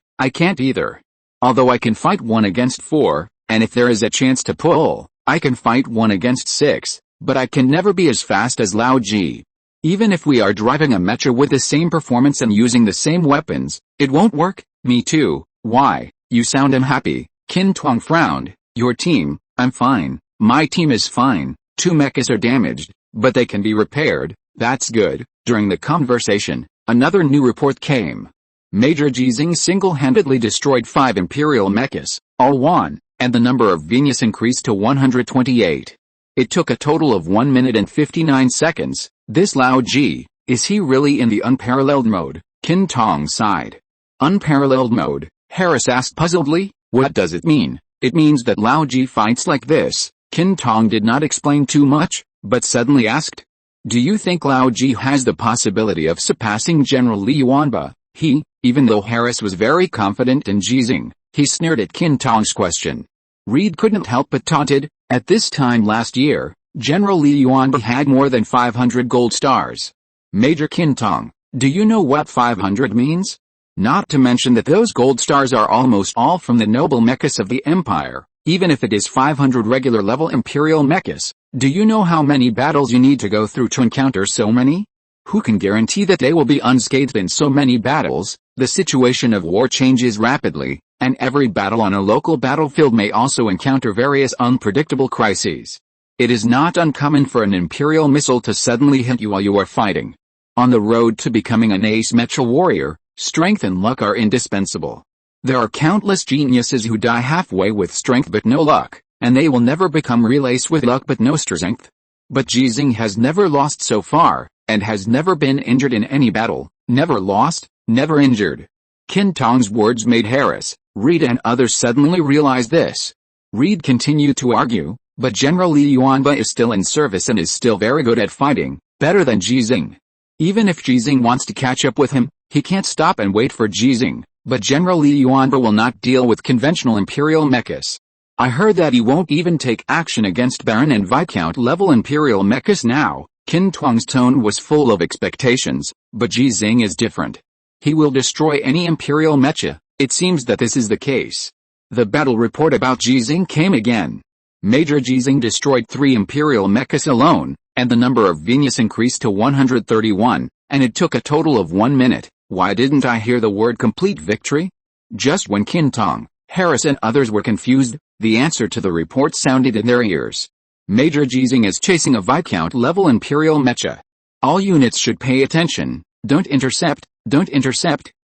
either. Although I can fight 1 against 4, and if there is a chance to pull, I can fight 1 against 6, but I can never be as fast as Lao Ji. Even if we are driving a mecha with the same performance and using the same weapons, it won't work. Me too. Why? You sound unhappy. Qin Tong frowned. Your team? I'm fine. My team is fine. 2 mechas are damaged, but they can be repaired. That's good. During the conversation, another new report came. Major Ji Xinghe single-handedly destroyed 5 Imperial mechas, all won, and the number of Venus increased to 128. It took a total of 1 minute and 59 seconds. This Lao Ji, is he really in the unparalleled mode? Qin Tong sighed. Unparalleled mode? Harris asked puzzledly. What does it mean? It means that Lao Ji fights like this. Qin Tong did not explain too much, but suddenly asked, do you think Lao Ji has the possibility of surpassing General Li Yuanba? Even though Harris was very confident in Ji Xinghe, he sneered at Qin Tong's question. Reed couldn't help but taunted. At this time last year, General Li Yuanba had more than 500 gold stars. Major Qin Tong, do you know what 500 means? Not to mention that those gold stars are almost all from the noble mechas of the Empire, even if it is 500 regular level Imperial mechas. Do you know how many battles you need to go through to encounter so many? Who can guarantee that they will be unscathed in so many battles? The situation of war changes rapidly, and every battle on a local battlefield may also encounter various unpredictable crises. It is not uncommon for an Imperial missile to suddenly hit you while you are fighting. On the road to becoming an ace mecha warrior, strength and luck are indispensable. There are countless geniuses who die halfway with strength but no luck, and they will never become relays with luck but no strength. But Ji Xinghe has never lost so far, and has never been injured in any battle, never lost, never injured. Qin Tong's words made Harris, Reed and others suddenly realize this. Reed continued to argue, but General Li Yuanba is still in service and is still very good at fighting, better than Ji Xinghe. Even if Ji Xinghe wants to catch up with him, he can't stop and wait for Ji Xinghe, but General Li Yuanba will not deal with conventional imperial mechas. I heard that he won't even take action against Baron and Viscount level imperial mechas now. Qin Tong's tone was full of expectations, but Ji Xinghe is different. He will destroy any imperial mecha. It seems that this is the case. The battle report about Ji Xinghe came again. Major Ji Xinghe destroyed 3 imperial mechas alone, and the number of Venus increased to 131, and it took a total of 1 minute. Why didn't I hear the word complete victory? Just when Qin Tong, Harris and others were confused, the answer to the report sounded in their ears. Major Ji Xinghe is chasing a Viscount level imperial mecha. All units should pay attention. Don't intercept,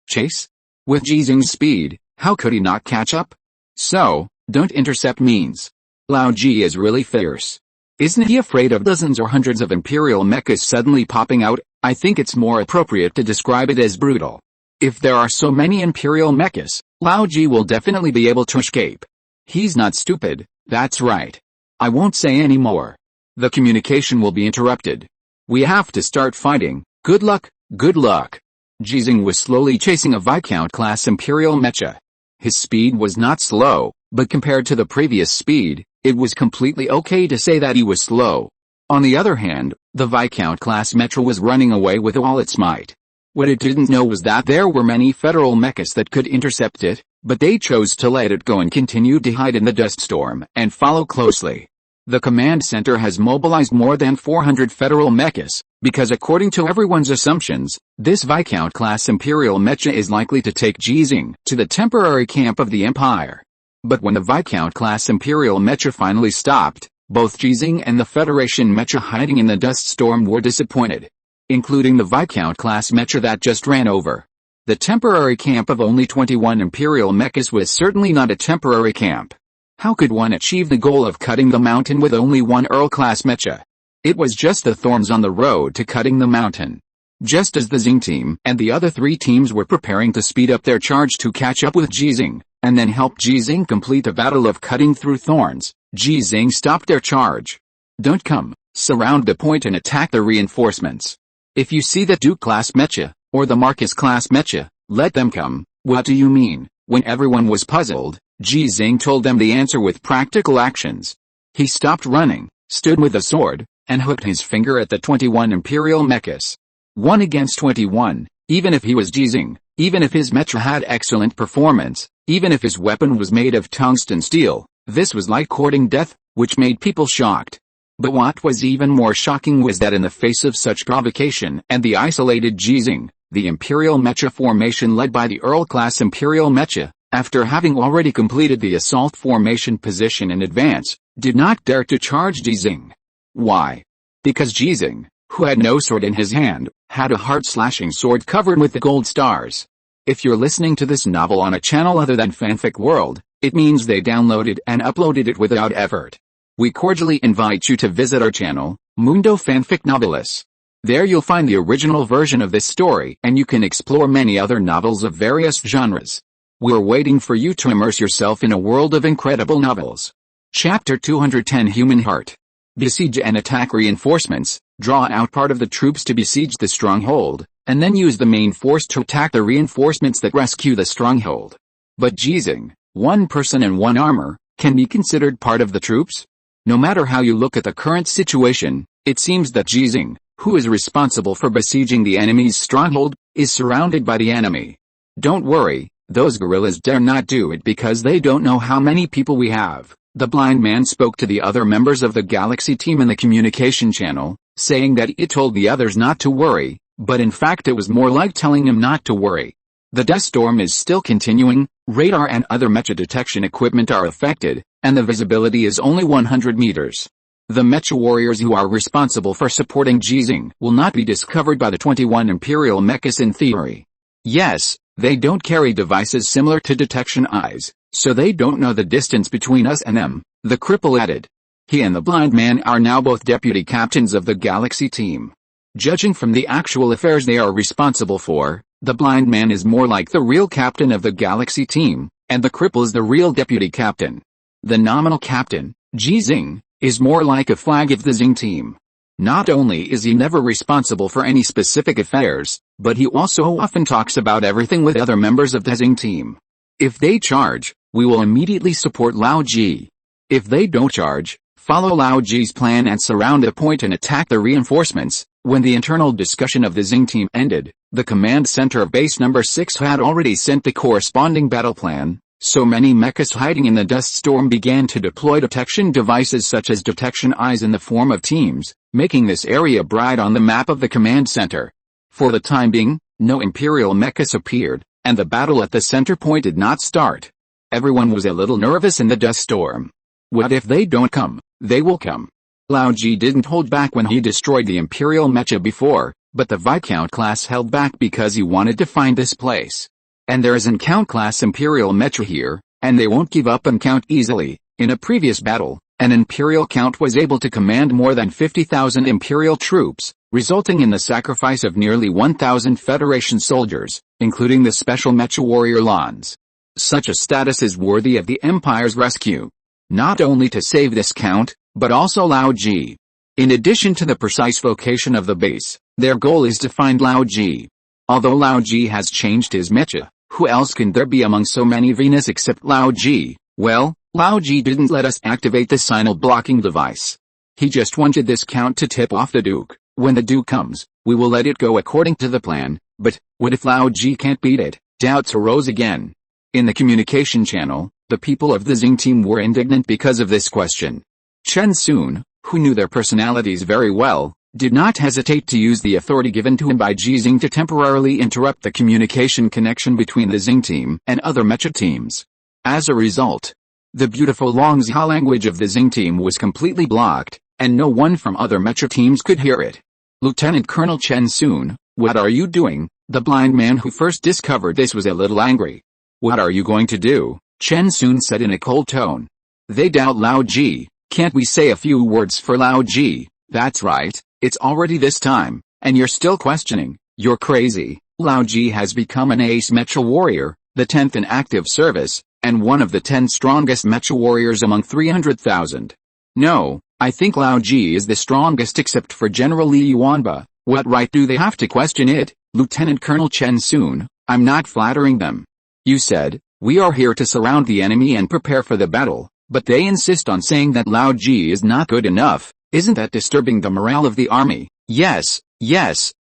chase? With Ji Xinghe's speed, how could he not catch up? So, don't intercept means Lao Ji is really fierce. Isn't he afraid of dozens or hundreds of imperial mechas suddenly popping out? I think it's more appropriate to describe it as brutal. If there are so many imperial mechas, Lao Ji will definitely be able to escape. He's not stupid, that's right. I won't say any more. The communication will be interrupted. We have to start fighting. Good luck, good luck. Ji Xinghe was slowly chasing a Viscount-class imperial mecha. His speed was not slow, but compared to the previous speed, it was completely okay to say that he was slow. On the other hand, the Viscount-class mecha was running away with all its might. What it didn't know was that there were many federal mechas that could intercept it, but they chose to let it go and continued to hide in the dust storm and follow closely. The command center has mobilized more than 400 federal mechas, because according to everyone's assumptions, this Viscount-class imperial mecha is likely to take Ji Xinghe to the temporary camp of the Empire. But when the Viscount-class imperial mecha finally stopped, both Ji Xinghe and the Federation mecha hiding in the dust storm were disappointed. Including the Viscount-class mecha that just ran over. The temporary camp of only 21 imperial mechas was certainly not a temporary camp. How could one achieve the goal of cutting the mountain with only one Earl-class mecha? It was just the thorns on the road to cutting the mountain. Just as the Xinghe team and the other 3 teams were preparing to speed up their charge to catch up with Ji Xinghe, and then help Ji Xinghe complete the battle of cutting through thorns, Ji Xinghe stopped their charge. Don't come, surround the point and attack the reinforcements. If you see the Duke-class mecha, or the Marcus-class mecha, let them come. What do you mean? When everyone was puzzled, Ji Xinghe told them the answer with practical actions. He stopped running, stood with a sword, and hooked his finger at the 21 imperial mechas. 1 against 21, even if he was Ji Xinghe, even if his mecha had excellent performance, even if his weapon was made of tungsten steel, this was like courting death, which made people shocked. But what was even more shocking was that in the face of such provocation and the isolated Ji Xinghe, the Imperial Mecha formation led by the Earl-class Imperial Mecha, after having already completed the assault formation position in advance, did not dare to charge Ji Xinghe. Why? Because Ji Xinghe, who had no sword in his hand, had a heart-slashing sword covered with the gold stars. If you're listening to this novel on a channel other than Fanfic World, it means they downloaded and uploaded it without effort. We cordially invite you to visit our channel, Mundo Fanfic Novelis. There you'll find the original version of this story and you can explore many other novels of various genres. We're waiting for you to immerse yourself in a world of incredible novels. Chapter 210 Human Heart. Besiege and attack reinforcements, draw out part of the troops to besiege the stronghold, and then use the main force to attack the reinforcements that rescue the stronghold. But Ji Xinghe, 1 person and 1 armor, can be considered part of the troops? No matter how you look at the current situation, it seems that Ji Xinghe, who is responsible for besieging the enemy's stronghold, is surrounded by the enemy. Don't worry, those guerrillas dare not do it because they don't know how many people we have. The blind man spoke to the other members of the Galaxy team in the communication channel, saying that it told the others not to worry, but in fact it was more like telling him not to worry. The dust storm is still continuing, radar and other mecha detection equipment are affected, and the visibility is only 100 meters. The mecha warriors who are responsible for supporting Ji Xinghe will not be discovered by the 21 Imperial mechas in theory. Yes, they don't carry devices similar to detection eyes, so they don't know the distance between us and them, the cripple added. He and the blind man are now both deputy captains of the Galaxy team. Judging from the actual affairs they are responsible for, the blind man is more like the real captain of the Galaxy team, and the cripple is the real deputy captain. The nominal captain, Ji Xinghe, is more like a flag of the Xinghe team. Not only is he never responsible for any specific affairs, but he also often talks about everything with other members of the Xinghe team. If they charge, we will immediately support Lao Ji. If they don't charge, follow Lao Ji's plan and surround the point and attack the reinforcements. When the internal discussion of the Xinghe team ended, the command center of base number 6 had already sent the corresponding battle plan, so many mechas hiding in the dust storm began to deploy detection devices such as detection eyes in the form of teams, making this area bright on the map of the command center. For the time being, no imperial mechas appeared, and the battle at the center point did not start. Everyone was a little nervous in the dust storm. What if they don't come? They will come. Lao Ji didn't hold back when he destroyed the Imperial Mecha before, but the Viscount class held back because he wanted to find this place. And there is an Count class Imperial Mecha here, and they won't give up on Count easily. In a previous battle, an Imperial Count was able to command more than 50,000 Imperial troops, resulting in the sacrifice of nearly 1,000 Federation soldiers, including the special Mecha warrior Lons. Such a status is worthy of the Empire's rescue. Not only to save this Count, but also Lao Ji. In addition to the precise vocation of the base, their goal is to find Lao Ji. Although Lao Ji has changed his mecha, who else can there be among so many Venus except Lao Ji? Well, Lao Ji didn't let us activate the signal blocking device. He just wanted this Count to tip off the Duke. When the Duke comes, we will let it go according to the plan, but what if Lao Ji can't beat it? Doubts arose again. In the communication channel, the people of the Xinghe team were indignant because of this question. Chen Sun, who knew their personalities very well, did not hesitate to use the authority given to him by Ji Xinghe to temporarily interrupt the communication connection between the Xinghe team and other mecha teams. As a result, the beautiful Longxia language of the Xinghe team was completely blocked, and no one from other mecha teams could hear it. Lieutenant Colonel Chen Sun, what are you doing? The blind man who first discovered this was a little angry. What are you going to do? Chen Sun said in a cold tone. They doubt Lao Ji. Can't we say a few words for Lao Ji? That's right, it's already this time, and you're still questioning. You're crazy. Lao Ji has become an ace mecha warrior, the 10th in active service, and one of the 10 strongest mecha warriors among 300,000. No, I think Lao Ji is the strongest except for General Li Yuanba. What right do they have to question it? Lieutenant Colonel Chen Sun, I'm not flattering them. You said, we are here to surround the enemy and prepare for the battle, but they insist on saying that Lao Ji is not good enough. Isn't that disturbing the morale of the army? Yes,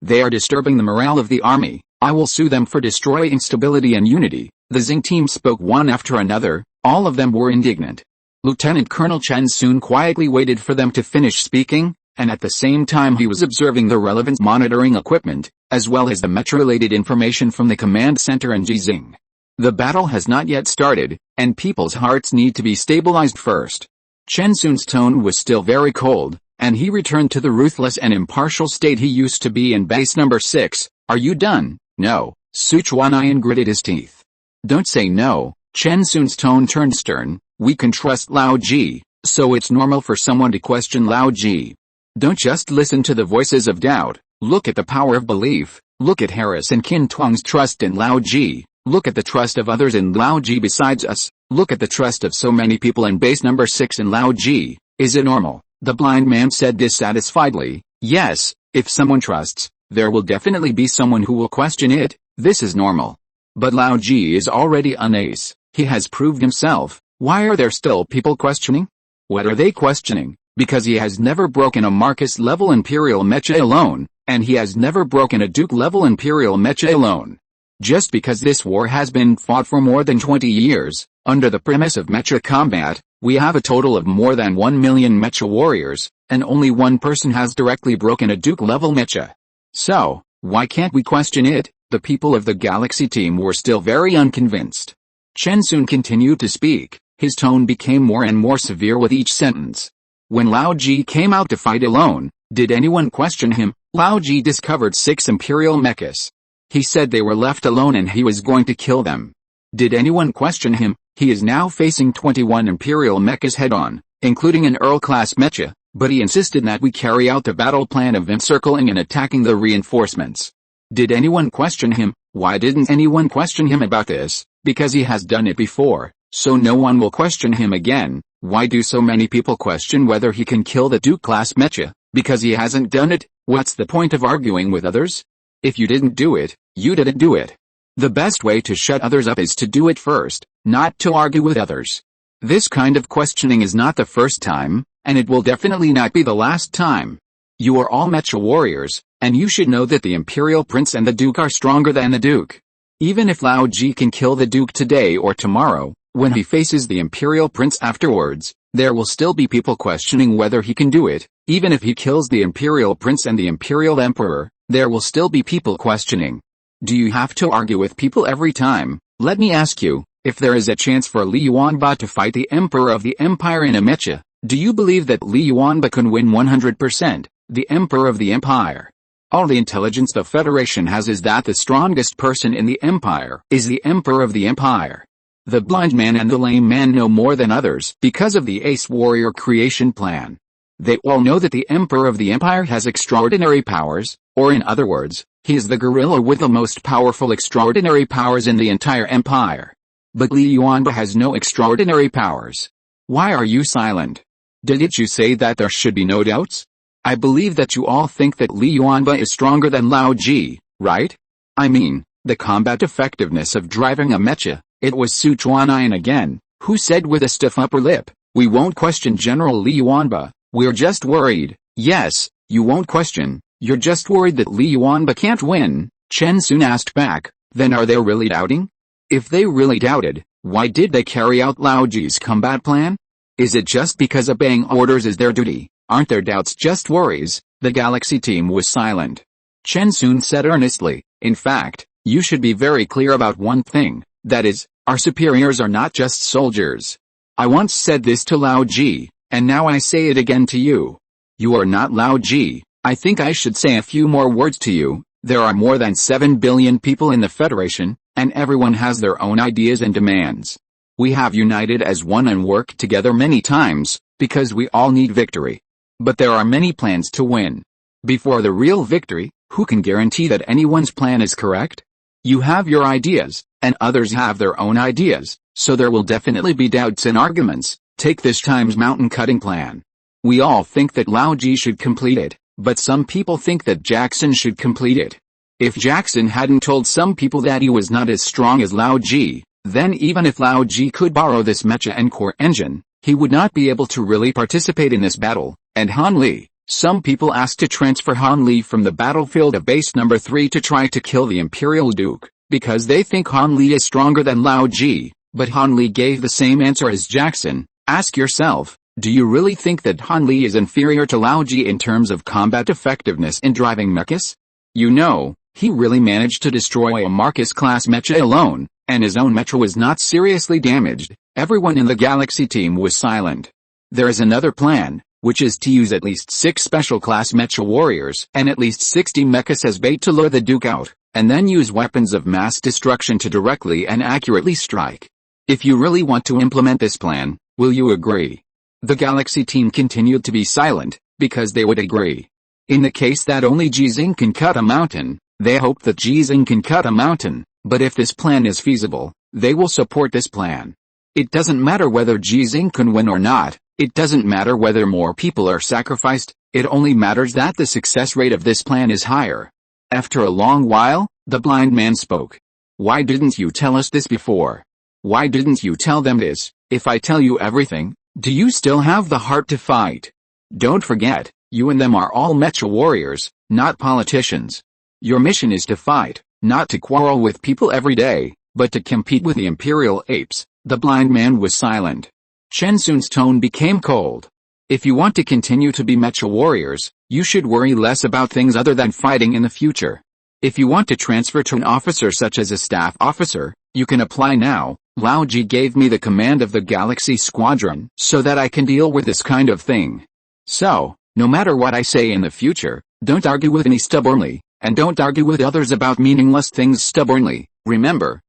they are disturbing the morale of the army. I will sue them for destroying stability and unity. The Xinghe team spoke one after another, all of them were indignant. Lieutenant Colonel Chen Sun quietly waited for them to finish speaking, and at the same time he was observing the relevant monitoring equipment, as well as the mecha-related information from the command center and Ji Xinghe. The battle has not yet started, and people's hearts need to be stabilized first. Chen Sun's tone was still very cold, and he returned to the ruthless and impartial state he used to be in base number 6. Are you done? No. Sichuan gritted his teeth. Don't say no. Chen Sun's tone turned stern. We can trust Lao Ji, so it's normal for someone to question Lao Ji. Don't just listen to the voices of doubt. Look at the power of belief. Look at Harris and Qin Tuang's trust in Lao Ji. Look at the trust of others in Lao Ji besides us. Look at the trust of so many people in base number 6 in Lao Ji. Is it normal? The blind man said dissatisfiedly. Yes, if someone trusts, there will definitely be someone who will question it. This is normal. But Lao Ji is already an ace. He has proved himself. Why are there still people questioning? What are they questioning? Because he has never broken a Marcus-level Imperial Mecha alone, and he has never broken a Duke-level Imperial Mecha alone. Just because this war has been fought for more than 20 years, under the premise of mecha combat, we have a total of more than 1 million mecha warriors, and only one person has directly broken a Duke-level mecha. So, why can't we question it? The people of the Galaxy team were still very unconvinced. Chen Sun continued to speak. His tone became more and more severe with each sentence. When Lao Ji came out to fight alone, did anyone question him? Lao Ji discovered 6 Imperial mechas. He said they were left alone and he was going to kill them. Did anyone question him? He is now facing 21 imperial mechas head-on, including an Earl-class mecha, but he insisted that we carry out the battle plan of encircling and attacking the reinforcements. Did anyone question him? Why didn't anyone question him about this? Because he has done it before, so no one will question him again. Why do so many people question whether he can kill the Duke-class mecha? Because he hasn't done it? What's the point of arguing with others? If you didn't do it, you didn't do it. The best way to shut others up is to do it first, not to argue with others. This kind of questioning is not the first time, and it will definitely not be the last time. You are all mecha warriors, and you should know that the Imperial Prince and the Duke are stronger than the Duke. Even if Lao Ji can kill the Duke today or tomorrow, when he faces the Imperial Prince afterwards, there will still be people questioning whether he can do it. Even if he kills the Imperial Prince and the Imperial Emperor, there will still be people questioning. Do you have to argue with people every time? Let me ask you, if there is a chance for Li Yuanba to fight the Emperor of the Empire in a mecha, do you believe that Li Yuanba can win 100%, the Emperor of the Empire? All the intelligence the Federation has is that the strongest person in the Empire is the Emperor of the Empire. The blind man and the lame man know more than others because of the Ace Warrior creation plan. They all know that the Emperor of the Empire has extraordinary powers, or in other words, he is the gorilla with the most powerful extraordinary powers in the entire empire. But Li Yuanba has no extraordinary powers. Why are you silent? Didn't you say that there should be no doubts? I believe that you all think that Li Yuanba is stronger than Lao Ji, right? I mean, the combat effectiveness of driving a mecha. It was Su Chuanayan again, who said with a stiff upper lip, "We won't question General Li Yuanba, we're just worried." Yes, you won't question, you're just worried that Li Yuanba can't win. Chen Sun asked back, then are they really doubting? If they really doubted, why did they carry out Lao Ji's combat plan? Is it just because obeying orders is their duty? Aren't their doubts just worries? The Galaxy team was silent. Chen Sun said earnestly, in fact, you should be very clear about one thing, that is, our superiors are not just soldiers. I once said this to Lao Ji, and now I say it again to you. You are not Lao Ji. I think I should say a few more words to you. There are more than 7 billion people in the Federation, and everyone has their own ideas and demands. We have united as one and worked together many times, because we all need victory. But there are many plans to win. Before the real victory, who can guarantee that anyone's plan is correct? You have your ideas, and others have their own ideas, so there will definitely be doubts and arguments. Take this time's mountain cutting plan. We all think that Lao Ji should complete it, but some people think that Jackson should complete it. If Jackson hadn't told some people that he was not as strong as Lao Ji, then even if Lao Ji could borrow this mecha and core engine, he would not be able to really participate in this battle. And Han Li, some people asked to transfer Han Li from the battlefield of base number 3 to try to kill the Imperial Duke, because they think Han Li is stronger than Lao Ji, but Han Li gave the same answer as Jackson. Ask yourself, do you really think that Han Li is inferior to Lao Ji in terms of combat effectiveness in driving mechas? You know, he really managed to destroy a Marcus-class mecha alone, and his own mecha was not seriously damaged. Everyone in the Galaxy team was silent. There is another plan, which is to use at least 6 special-class mecha warriors and at least 60 mechas as bait to lure the Duke out, and then use weapons of mass destruction to directly and accurately strike. If you really want to implement this plan, will you agree? The Galaxy team continued to be silent, because they would agree. In the case that only Ji Xinghe can cut a mountain, they hope that Ji Xinghe can cut a mountain, but if this plan is feasible, they will support this plan. It doesn't matter whether Ji Xinghe can win or not, it doesn't matter whether more people are sacrificed, it only matters that the success rate of this plan is higher. After a long while, the blind man spoke. Why didn't you tell us this before? Why didn't you tell them this? If I tell you everything, do you still have the heart to fight? Don't forget, you and them are all mecha warriors, not politicians. Your mission is to fight, not to quarrel with people every day, but to compete with the imperial apes. The blind man was silent. Chen Sun's tone became cold. If you want to continue to be mecha warriors, you should worry less about things other than fighting in the future. If you want to transfer to an officer such as a staff officer, you can apply now. Lao Ji gave me the command of the Galaxy Squadron so that I can deal with this kind of thing. So, no matter what I say in the future, don't argue with me stubbornly, And don't argue with others about meaningless things stubbornly. Remember,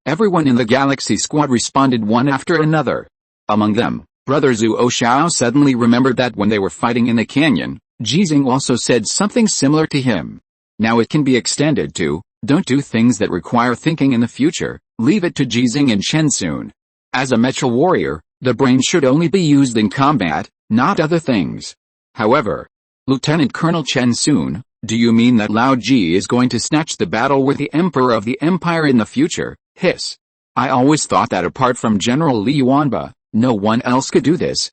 everyone in the Galaxy Squad responded one after another. Among them, Brother Zhuo Xiao suddenly remembered that when they were fighting in the canyon, Ji Xinghe also said something similar to him. Now it can be extended to, don't do things that require thinking in the future, leave it to Ji Xinghe and Chen Sun. As a mecha warrior, the brain should only be used in combat, not other things. However, Lieutenant Colonel Chen Sun, do you mean that Lao Ji is going to snatch the battle with the Emperor of the Empire in the future? Hiss. I always thought that apart from General Li Yuanba, no one else could do this.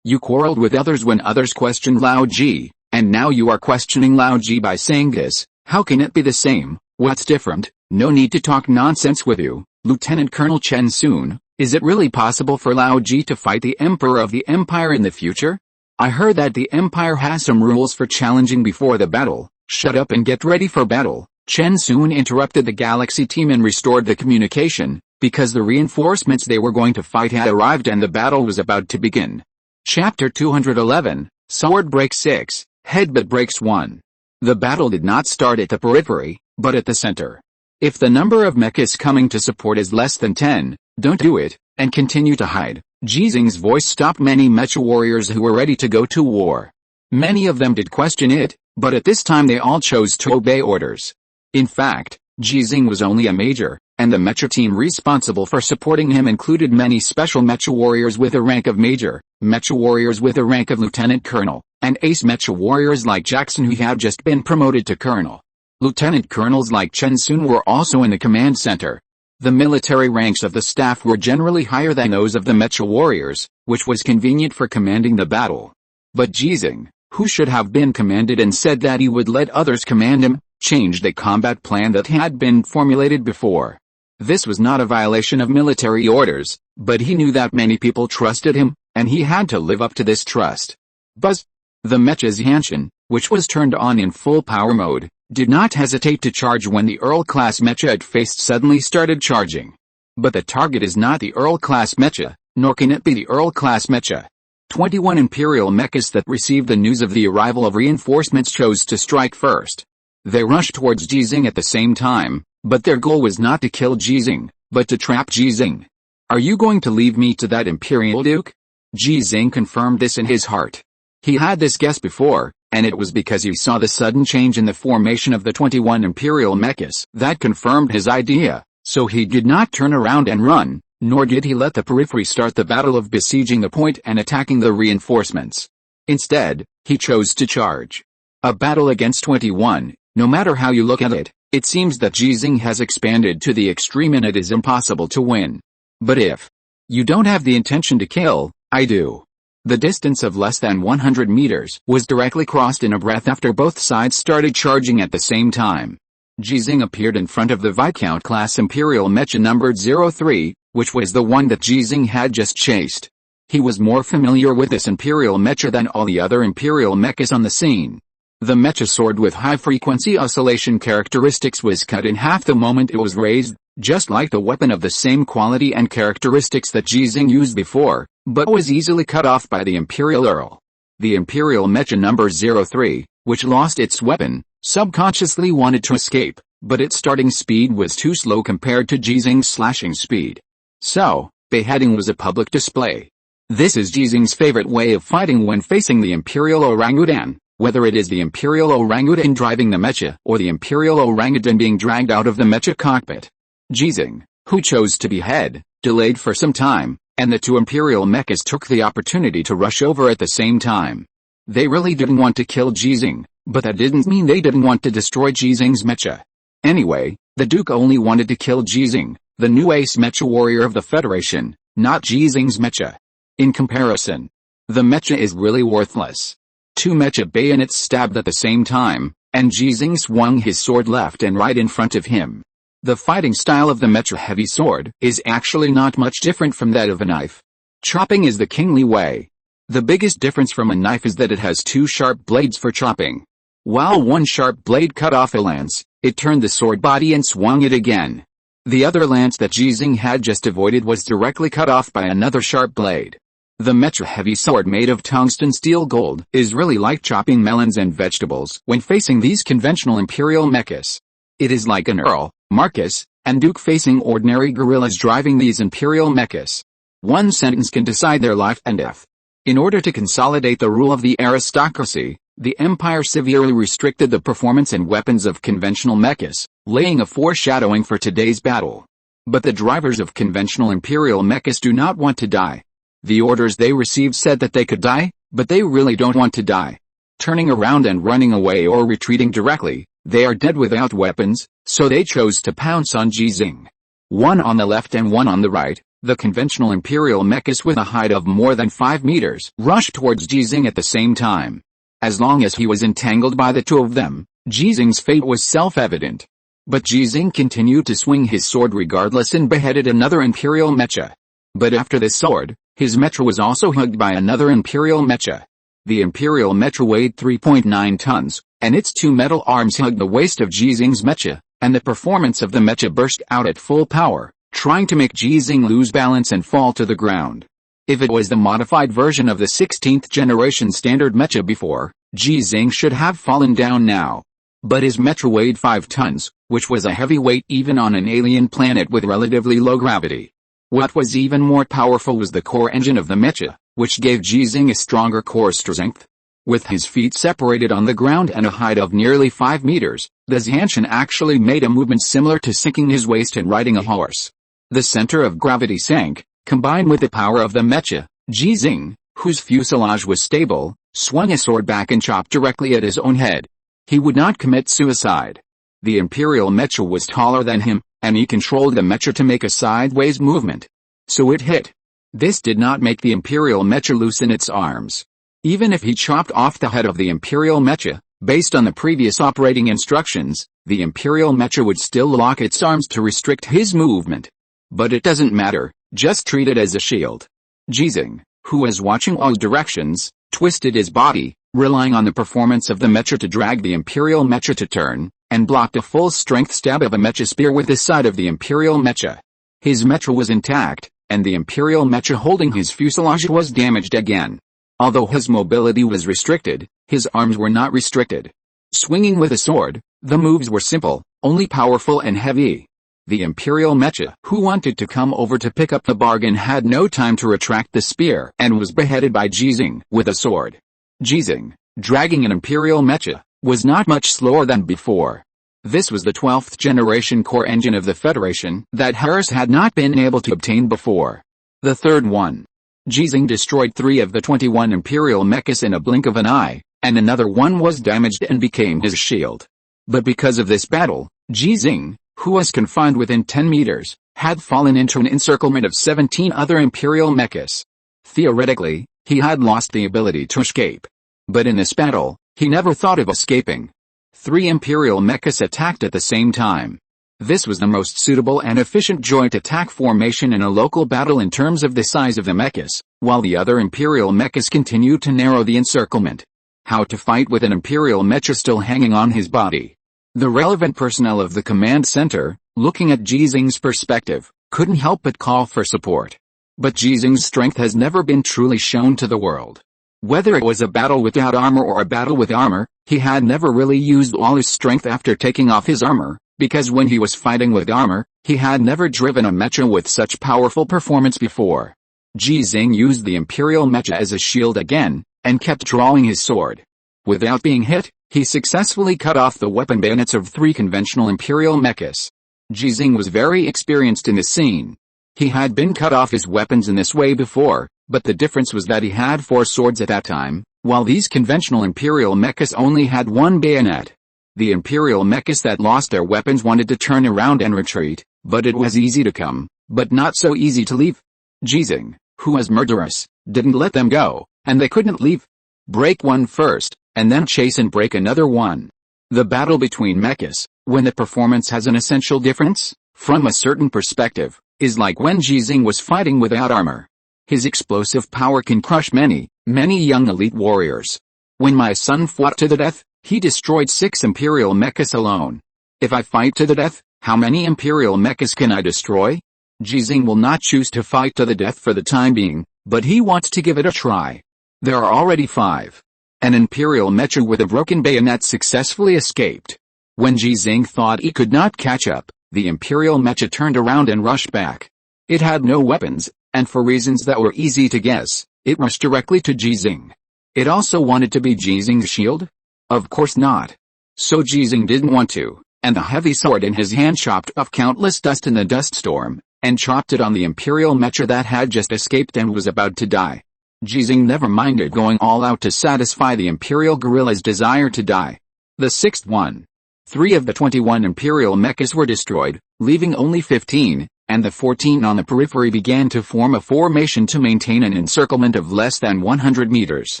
You quarreled with others when others questioned Lao Ji, and now you are questioning Lao Ji by saying this. How can it be the same? What's different? No need to talk nonsense with you, Lieutenant Colonel Chen Sun. Is it really possible for Lao Ji to fight the Emperor of the Empire in the future? I heard that the Empire has some rules for challenging before the battle. Shut up and get ready for battle. Chen Sun interrupted the Galaxy team and restored the communication, because the reinforcements they were going to fight had arrived and the battle was about to begin. Chapter 211, Sword Breaks 6, Headbutt Breaks 1. The battle did not start at the periphery, but at the center. If the number of mechas coming to support is less than 10, don't do it, and continue to hide. Ji Xinghe's voice stopped many mecha warriors who were ready to go to war. Many of them did question it, but at this time they all chose to obey orders. In fact, Ji Xinghe was only a major, and the mecha team responsible for supporting him included many special mecha warriors with a rank of major, mecha warriors with a rank of lieutenant colonel, and ace mecha warriors like Jackson who had just been promoted to colonel. Lieutenant colonels like Chen Sun were also in the command center. The military ranks of the staff were generally higher than those of the mecha warriors, which was convenient for commanding the battle. But Ji Xinghe, who should have been commanded and said that he would let others command him, changed the combat plan that had been formulated before. This was not a violation of military orders, but he knew that many people trusted him, and he had to live up to this trust. Buzz! The mecha's Yanshin, which was turned on in full power mode, did not hesitate to charge when the Earl-class mecha it faced suddenly started charging. But the target is not the Earl-class mecha, nor can it be the Earl-class mecha. 21 Imperial mechas that received the news of the arrival of reinforcements chose to strike first. They rushed towards Ji Xinghe at the same time, but their goal was not to kill Ji Xinghe, but to trap Ji Xinghe. Are you going to leave me to that Imperial Duke? Ji Xinghe confirmed this in his heart. He had this guess before, and it was because he saw the sudden change in the formation of the 21 Imperial mechas that confirmed his idea, so he did not turn around and run, nor did he let the periphery start the battle of besieging the point and attacking the reinforcements. Instead, he chose to charge. A battle against 21, no matter how you look at it, it seems that Ji Xinghe has expanded to the extreme and it is impossible to win. But if you don't have the intention to kill, I do. The distance of less than 100 meters was directly crossed in a breath after both sides started charging at the same time. Ji Xinghe appeared in front of the Viscount-class Imperial mecha numbered 03, which was the one that Ji Xinghe had just chased. He was more familiar with this Imperial mecha than all the other Imperial mechas on the scene. The mecha sword with high-frequency oscillation characteristics was cut in half the moment it was raised, just like the weapon of the same quality and characteristics that Ji Xinghe used before, but was easily cut off by the Imperial Earl. The Imperial mecha number 03, which lost its weapon, subconsciously wanted to escape, but its starting speed was too slow compared to Ji Xinghe's slashing speed. So, beheading was a public display. This is Ji Xinghe's favorite way of fighting when facing the Imperial Orangutan, whether it is the Imperial Orangutan driving the mecha or the Imperial Orangutan being dragged out of the mecha cockpit. Ji Xinghe, who chose to behead, delayed for some time, and the two Imperial mechas took the opportunity to rush over at the same time. They really didn't want to kill Ji Xinghe, but that didn't mean they didn't want to destroy Ji Xinghe's mecha. Anyway, the Duke only wanted to kill Ji Xinghe, the new ace mecha warrior of the Federation, not Ji Xinghe's mecha. In comparison, the mecha is really worthless. Two mecha bayonets stabbed at the same time, and Ji Xinghe swung his sword left and right in front of him. The fighting style of the mecha heavy sword is actually not much different from that of a knife. Chopping is the kingly way. The biggest difference from a knife is that it has two sharp blades for chopping. While one sharp blade cut off a lance, it turned the sword body and swung it again. The other lance that Ji Xinghe had just avoided was directly cut off by another sharp blade. The mecha heavy sword made of tungsten steel gold is really like chopping melons and vegetables when facing these conventional imperial mechas. It is like an Earl, Marcus, and Duke facing ordinary guerrillas driving these imperial mechas. One sentence can decide their life and death. In order to consolidate the rule of the aristocracy, the empire severely restricted the performance and weapons of conventional mechas, laying a foreshadowing for today's battle. But the drivers of conventional imperial mechas do not want to die. The orders they received said that they could die, but they really don't want to die. Turning around and running away or retreating directly, they are dead without weapons, so they chose to pounce on Ji Xinghe. One on the left and one on the right, the conventional imperial mechas with a height of more than 5 meters rushed towards Ji Xinghe at the same time. As long as he was entangled by the two of them, Ji Xinghe's fate was self-evident. But Ji Xinghe continued to swing his sword regardless and beheaded another imperial mecha. But after this sword, his mecha was also hugged by another imperial mecha. The imperial mecha weighed 3.9 tons, and its two metal arms hugged the waist of Ji Xinghe's mecha, and the performance of the mecha burst out at full power, trying to make Ji Xinghe lose balance and fall to the ground. If it was the modified version of the 16th generation standard mecha before, Ji Xinghe should have fallen down now. But his mecha weighed 5 tons, which was a heavy weight even on an alien planet with relatively low gravity. What was even more powerful was the core engine of the mecha, which gave Ji Xinghe a stronger core strength. With his feet separated on the ground and a height of nearly 5 meters, the Zhanshan actually made a movement similar to sinking his waist and riding a horse. The center of gravity sank, combined with the power of the mecha. Ji Xinghe, whose fuselage was stable, swung a sword back and chopped directly at his own head. He would not commit suicide. The imperial mecha was taller than him, and he controlled the mecha to make a sideways movement. So it hit. This did not make the imperial mecha loosen its arms. Even if he chopped off the head of the imperial mecha, based on the previous operating instructions, the imperial mecha would still lock its arms to restrict his movement. But it doesn't matter, just treat it as a shield. Ji Xinghe, who was watching all directions, twisted his body, relying on the performance of the mecha to drag the imperial mecha to turn, and blocked a full-strength stab of a mecha spear with the side of the imperial mecha. His mecha was intact, and the imperial mecha holding his fuselage was damaged again. Although his mobility was restricted, his arms were not restricted. Swinging with a sword, the moves were simple, only powerful and heavy. The imperial mecha, who wanted to come over to pick up the bargain, had no time to retract the spear and was beheaded by Ji Xinghe with a sword. Ji Xinghe, dragging an imperial mecha, was not much slower than before. This was the 12th generation core engine of the Federation that Harris had not been able to obtain before. The third one. Ji Xinghe destroyed 3 of the 21 imperial mechas in a blink of an eye, and another one was damaged and became his shield. But because of this battle, Ji Xinghe, who was confined within 10 meters, had fallen into an encirclement of 17 other imperial mechas. Theoretically, he had lost the ability to escape. But in this battle, he never thought of escaping. 3 imperial mechas attacked at the same time. This was the most suitable and efficient joint attack formation in a local battle in terms of the size of the mechas, while the other imperial mechas continued to narrow the encirclement. How to fight with an imperial mecha still hanging on his body. The relevant personnel of the command center, looking at Ji Xinghe's perspective, couldn't help but call for support. But Ji Xinghe's strength has never been truly shown to the world. Whether it was a battle without armor or a battle with armor, he had never really used all his strength after taking off his armor, because when he was fighting with armor, he had never driven a mecha with such powerful performance before. Ji Xinghe used the imperial mecha as a shield again, and kept drawing his sword. Without being hit, he successfully cut off the weapon bayonets of 3 conventional imperial mechas. Ji Xinghe was very experienced in this scene. He had been cut off his weapons in this way before, but the difference was that he had 4 swords at that time, while these conventional imperial mechas only had 1 bayonet. The imperial mechas that lost their weapons wanted to turn around and retreat, but it was easy to come, but not so easy to leave. Ji Xinghe, who was murderous, didn't let them go, and they couldn't leave. Break one first, and then chase and break another one. The battle between mechas, when the performance has an essential difference, from a certain perspective, is like when Ji Xinghe was fighting without armor. His explosive power can crush many young elite warriors. When my son fought to the death, he destroyed 6 imperial mechas alone. If I fight to the death, how many imperial mechas can I destroy? Ji Xinghe will not choose to fight to the death for the time being, but he wants to give it a try. There are already 5. An imperial mecha with a broken bayonet successfully escaped. When Ji Xinghe thought he could not catch up, the imperial mecha turned around and rushed back. It had no weapons, and for reasons that were easy to guess, it rushed directly to Ji Xinghe. It also wanted to be Ji Xinghe's shield? Of course not. So Ji Xinghe didn't want to, and the heavy sword in his hand chopped off countless dust in the dust storm, and chopped it on the imperial mecha that had just escaped and was about to die. Ji Xinghe never minded going all out to satisfy the imperial gorilla's desire to die. The 6th one. 3 of the 21 imperial mechas were destroyed, leaving only 15, and the 14 on the periphery began to form a formation to maintain an encirclement of less than 100 meters.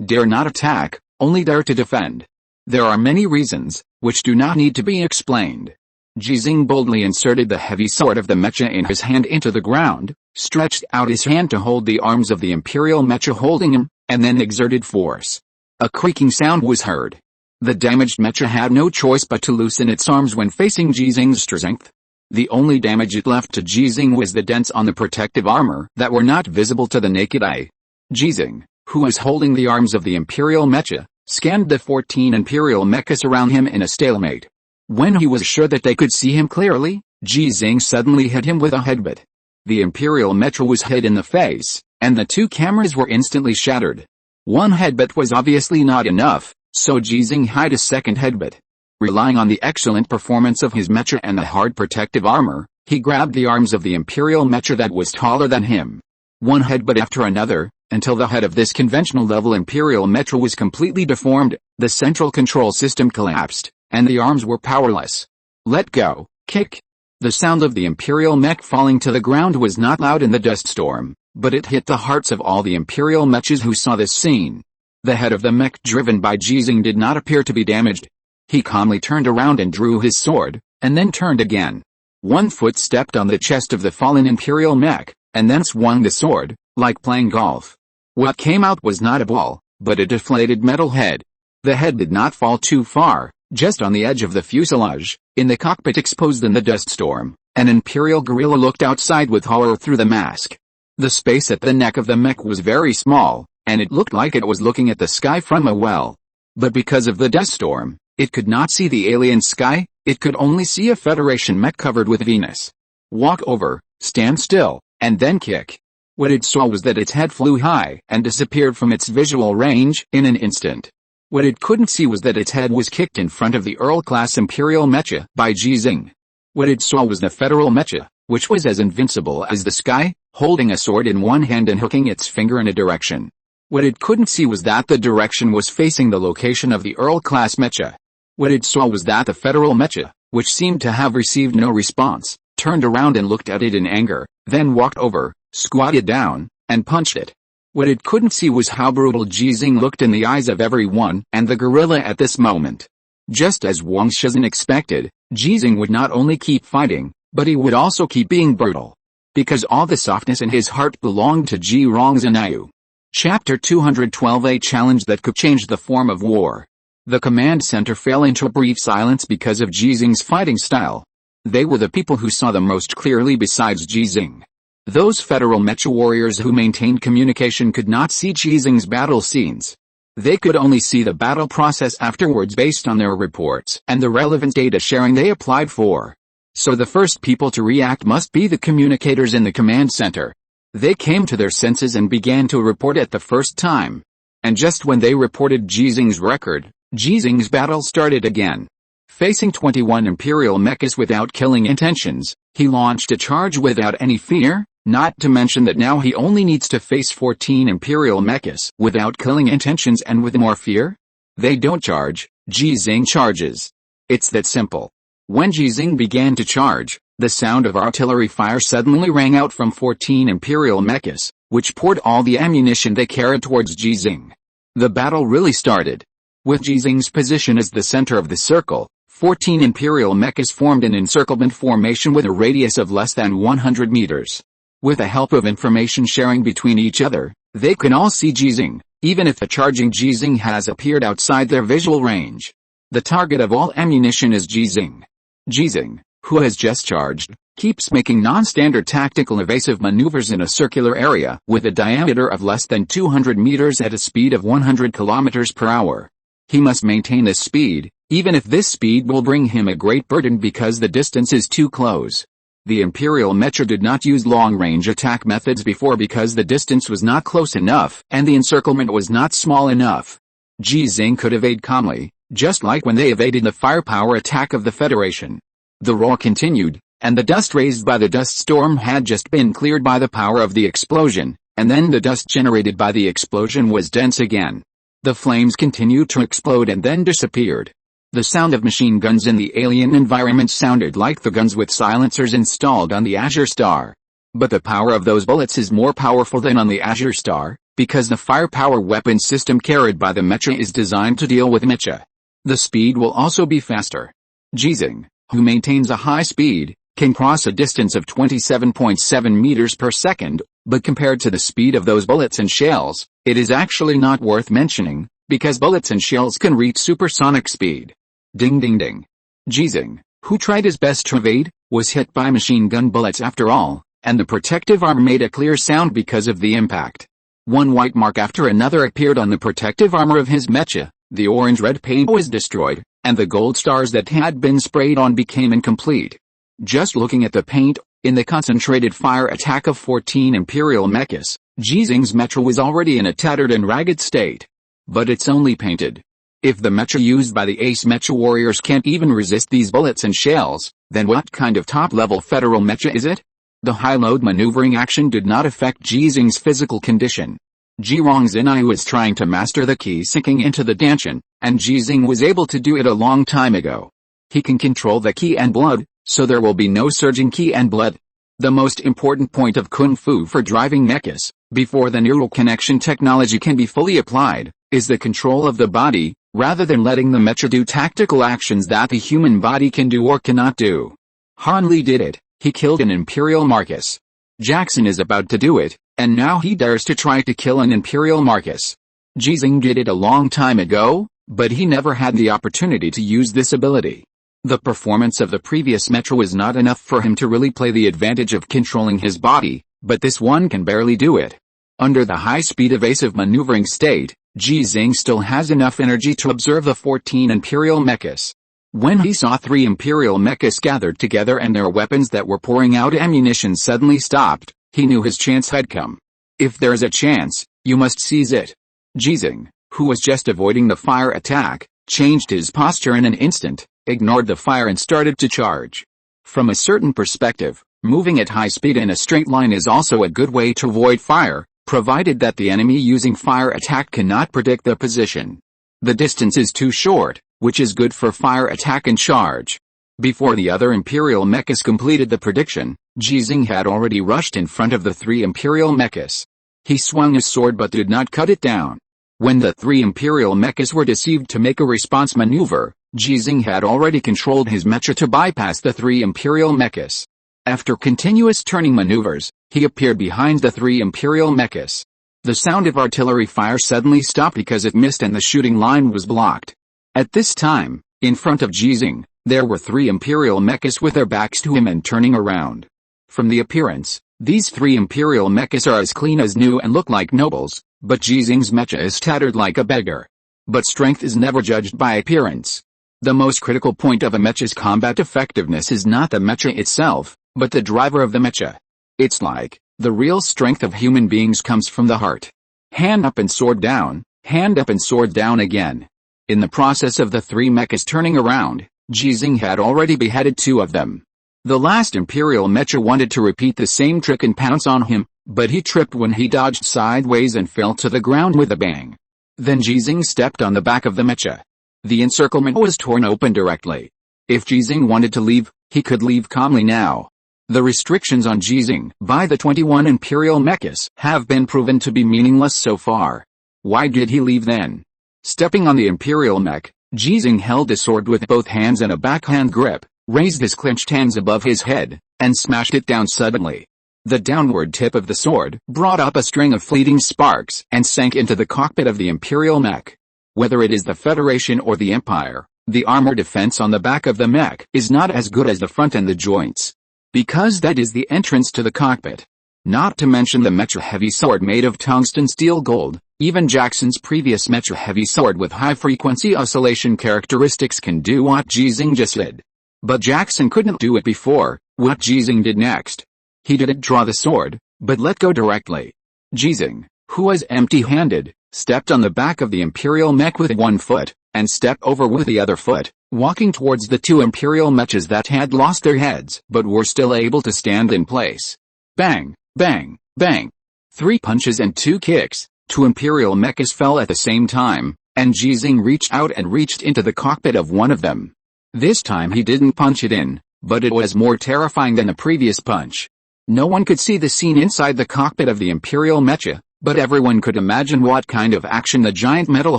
Dare not attack, only dare to defend. There are many reasons, which do not need to be explained. Ji Xinghe boldly inserted the heavy sword of the mecha in his hand into the ground, stretched out his hand to hold the arms of the imperial mecha holding him, and then exerted force. A creaking sound was heard. The damaged mecha had no choice but to loosen its arms when facing Ji Xinghe's strength. The only damage it left to Ji Xinghe was the dents on the protective armor that were not visible to the naked eye. Ji Xinghe, who was holding the arms of the imperial mecha, scanned the 14 imperial mechas around him in a stalemate. When he was sure that they could see him clearly, Ji Xinghe suddenly hit him with a headbutt. The imperial mecha was hit in the face, and the 2 cameras were instantly shattered. One headbutt was obviously not enough, so Ji Xinghe hid a second headbutt. Relying on the excellent performance of his mecha and the hard protective armor, he grabbed the arms of the imperial mecha that was taller than him. One headbutt after another, until the head of this conventional level imperial mecha was completely deformed, the central control system collapsed, and the arms were powerless. Let go, kick. The sound of the imperial mech falling to the ground was not loud in the dust storm, but it hit the hearts of all the imperial mechas who saw this scene. The head of the mech driven by Ji Xinghe did not appear to be damaged. He calmly turned around and drew his sword, and then turned again. One foot stepped on the chest of the fallen imperial mech, and then swung the sword, like playing golf. What came out was not a ball, but a deflated metal head. The head did not fall too far, just on the edge of the fuselage, in the cockpit exposed in the dust storm. An imperial gorilla looked outside with horror through the mask. The space at the neck of the mech was very small, and it looked like it was looking at the sky from a well. But because of the dust storm, it could not see the alien sky, it could only see a Federation mech covered with Venus. Walk over, stand still, and then kick. What it saw was that its head flew high and disappeared from its visual range in an instant. What it couldn't see was that its head was kicked in front of the Earl-class Imperial mecha by Ji Xinghe. What it saw was the Federal mecha, which was as invincible as the sky, holding a sword in one hand and hooking its finger in a direction. What it couldn't see was that the direction was facing the location of the Earl-class mecha. What it saw was that the Federal mecha, which seemed to have received no response, turned around and looked at it in anger, then walked over, squatted down, and punched it. What it couldn't see was how brutal Ji Xinghe looked in the eyes of everyone and the gorilla at this moment. Just as Wang Shizhen expected, Ji Xinghe would not only keep fighting, but he would also keep being brutal. Because all the softness in his heart belonged to Ji Rongzhenyu. Chapter 212, a challenge that could change the form of war. The command center fell into a brief silence because of Ji Xinghe's fighting style. They were the people who saw the most clearly besides Ji Xinghe. Those Federal mecha warriors who maintained communication could not see Ji Xinghe's battle scenes. They could only see the battle process afterwards based on their reports and the relevant data sharing they applied for. So the first people to react must be the communicators in the command center. They came to their senses and began to report at the first time. And just when they reported Ji Xinghe's record, Ji Xinghe's battle started again. Facing 21 Imperial mechas without killing intentions, he launched a charge without any fear, not to mention that now he only needs to face 14 Imperial mechas without killing intentions and with more fear. They don't charge, Ji Xinghe charges. It's that simple. When Ji Xinghe began to charge, the sound of artillery fire suddenly rang out from 14 Imperial mechas, which poured all the ammunition they carried towards Ji Xinghe. The battle really started. With Ji Xinghe's position as the center of the circle, 14 Imperial mechas formed an encirclement formation with a radius of less than 100 meters. With the help of information sharing between each other, they can all see Ji Xinghe, even if the charging Ji Xinghe has appeared outside their visual range. The target of all ammunition is Ji Xinghe. Ji Xinghe, who has just charged, keeps making non-standard tactical evasive maneuvers in a circular area with a diameter of less than 200 meters at a speed of 100 kilometers per hour. He must maintain this speed, even if this speed will bring him a great burden because the distance is too close. The Imperial Mecha did not use long-range attack methods before because the distance was not close enough and the encirclement was not small enough. Ji Xinghe could evade calmly, just like when they evaded the firepower attack of the Federation. The roar continued, and the dust raised by the dust storm had just been cleared by the power of the explosion, and then the dust generated by the explosion was dense again. The flames continued to explode and then disappeared. The sound of machine guns in the alien environment sounded like the guns with silencers installed on the Azure Star. But the power of those bullets is more powerful than on the Azure Star, because the firepower weapon system carried by the Mecha is designed to deal with Mecha. The speed will also be faster. Ji Xinghe, who maintains a high speed, can cross a distance of 27.7 meters per second, but compared to the speed of those bullets and shells, it is actually not worth mentioning, because bullets and shells can reach supersonic speed. Ding ding ding. Ji Xinghe, who tried his best to evade, was hit by machine gun bullets after all, and the protective armor made a clear sound because of the impact. One white mark after another appeared on the protective armor of his Mecha, the orange-red paint was destroyed, and the gold stars that had been sprayed on became incomplete. Just looking at the paint, in the concentrated fire attack of 14 Imperial mechas, Ji Xinghe's Mecha was already in a tattered and ragged state. But it's only painted. If the Mecha used by the Ace Mecha warriors can't even resist these bullets and shells, then what kind of top-level federal Mecha is it? The high-load maneuvering action did not affect Ji Xinghe's physical condition. Ji Xinghe was trying to master the key sinking into the Danshan, and Ji Xinghe was able to do it a long time ago. He can control the ki and blood, so there will be no surging ki and blood. The most important point of Kung Fu for driving mechas, before the neural connection technology can be fully applied, is the control of the body, rather than letting the Mecha do tactical actions that the human body can do or cannot do. Han Li did it, he killed an Imperial Marcus. Jackson is about to do it, and now he dares to try to kill an Imperial Marcus. Ji Xinghe did it a long time ago, but he never had the opportunity to use this ability. The performance of the previous Mecha was not enough for him to really play the advantage of controlling his body, but this one can barely do it. Under the high-speed evasive maneuvering state, Ji Xinghe still has enough energy to observe the 14 Imperial mechas. When he saw 3 Imperial mechas gathered together and their weapons that were pouring out ammunition suddenly stopped, he knew his chance had come. If there's a chance, you must seize it. Ji Xinghe, who was just avoiding the fire attack, changed his posture in an instant, ignored the fire and started to charge. From a certain perspective, moving at high speed in a straight line is also a good way to avoid fire, provided that the enemy using fire attack cannot predict their position. The distance is too short, which is good for fire attack and charge. Before the other Imperial mechas completed the prediction, Ji Xinghe had already rushed in front of the 3 Imperial mechas. He swung his sword but did not cut it down. When the 3 Imperial mechas were deceived to make a response maneuver, Ji Xinghe had already controlled his Mecha to bypass the 3 Imperial mechas. After continuous turning maneuvers, he appeared behind the 3 Imperial mechas. The sound of artillery fire suddenly stopped because it missed and the shooting line was blocked. At this time, in front of Ji Xinghe, there were 3 Imperial mechas with their backs to him and turning around. From the appearance, these 3 Imperial mechas are as clean as new and look like nobles, but Ji Xinghe's Mecha is tattered like a beggar. But strength is never judged by appearance. The most critical point of a Mecha's combat effectiveness is not the Mecha itself, but the driver of the Mecha. It's like, the real strength of human beings comes from the heart. Hand up and sword down, hand up and sword down again. In the process of the 3 mechas turning around, Ji Xinghe had already beheaded 2 of them. The last Imperial Mecha wanted to repeat the same trick and pounce on him, but he tripped when he dodged sideways and fell to the ground with a bang. Then Ji Xinghe stepped on the back of the Mecha. The encirclement was torn open directly. If Ji Xinghe wanted to leave, he could leave calmly now. The restrictions on Ji Xinghe by the 21 Imperial mechas have been proven to be meaningless so far. Why did he leave then? Stepping on the Imperial mech, Ji Xinghe held his sword with both hands in a backhand grip, raised his clenched hands above his head, and smashed it down suddenly. The downward tip of the sword brought up a string of fleeting sparks and sank into the cockpit of the Imperial mech. Whether it is the Federation or the Empire, The armor defense on the back of the mech is not as good as the front and the joints, because that is the entrance to the cockpit. Not to mention the Mecha heavy sword made of tungsten steel gold. Even Jackson's previous Mecha heavy sword with high-frequency oscillation characteristics can do what Ji Xinghe just did. But Jackson couldn't do it before. What Ji Xinghe did next? He didn't draw the sword, but let go directly. Ji Xinghe, who was empty-handed, stepped on the back of the Imperial mech with one foot, and stepped over with the other foot, walking towards the two Imperial mechas that had lost their heads but were still able to stand in place. Bang, bang, bang. 3 punches and 2 kicks. 2 Imperial mechas fell at the same time, and Ji Xinghe reached out and reached into the cockpit of one of them. This time he didn't punch it in, but it was more terrifying than the previous punch. No one could see the scene inside the cockpit of the Imperial mecha, but everyone could imagine what kind of action the giant metal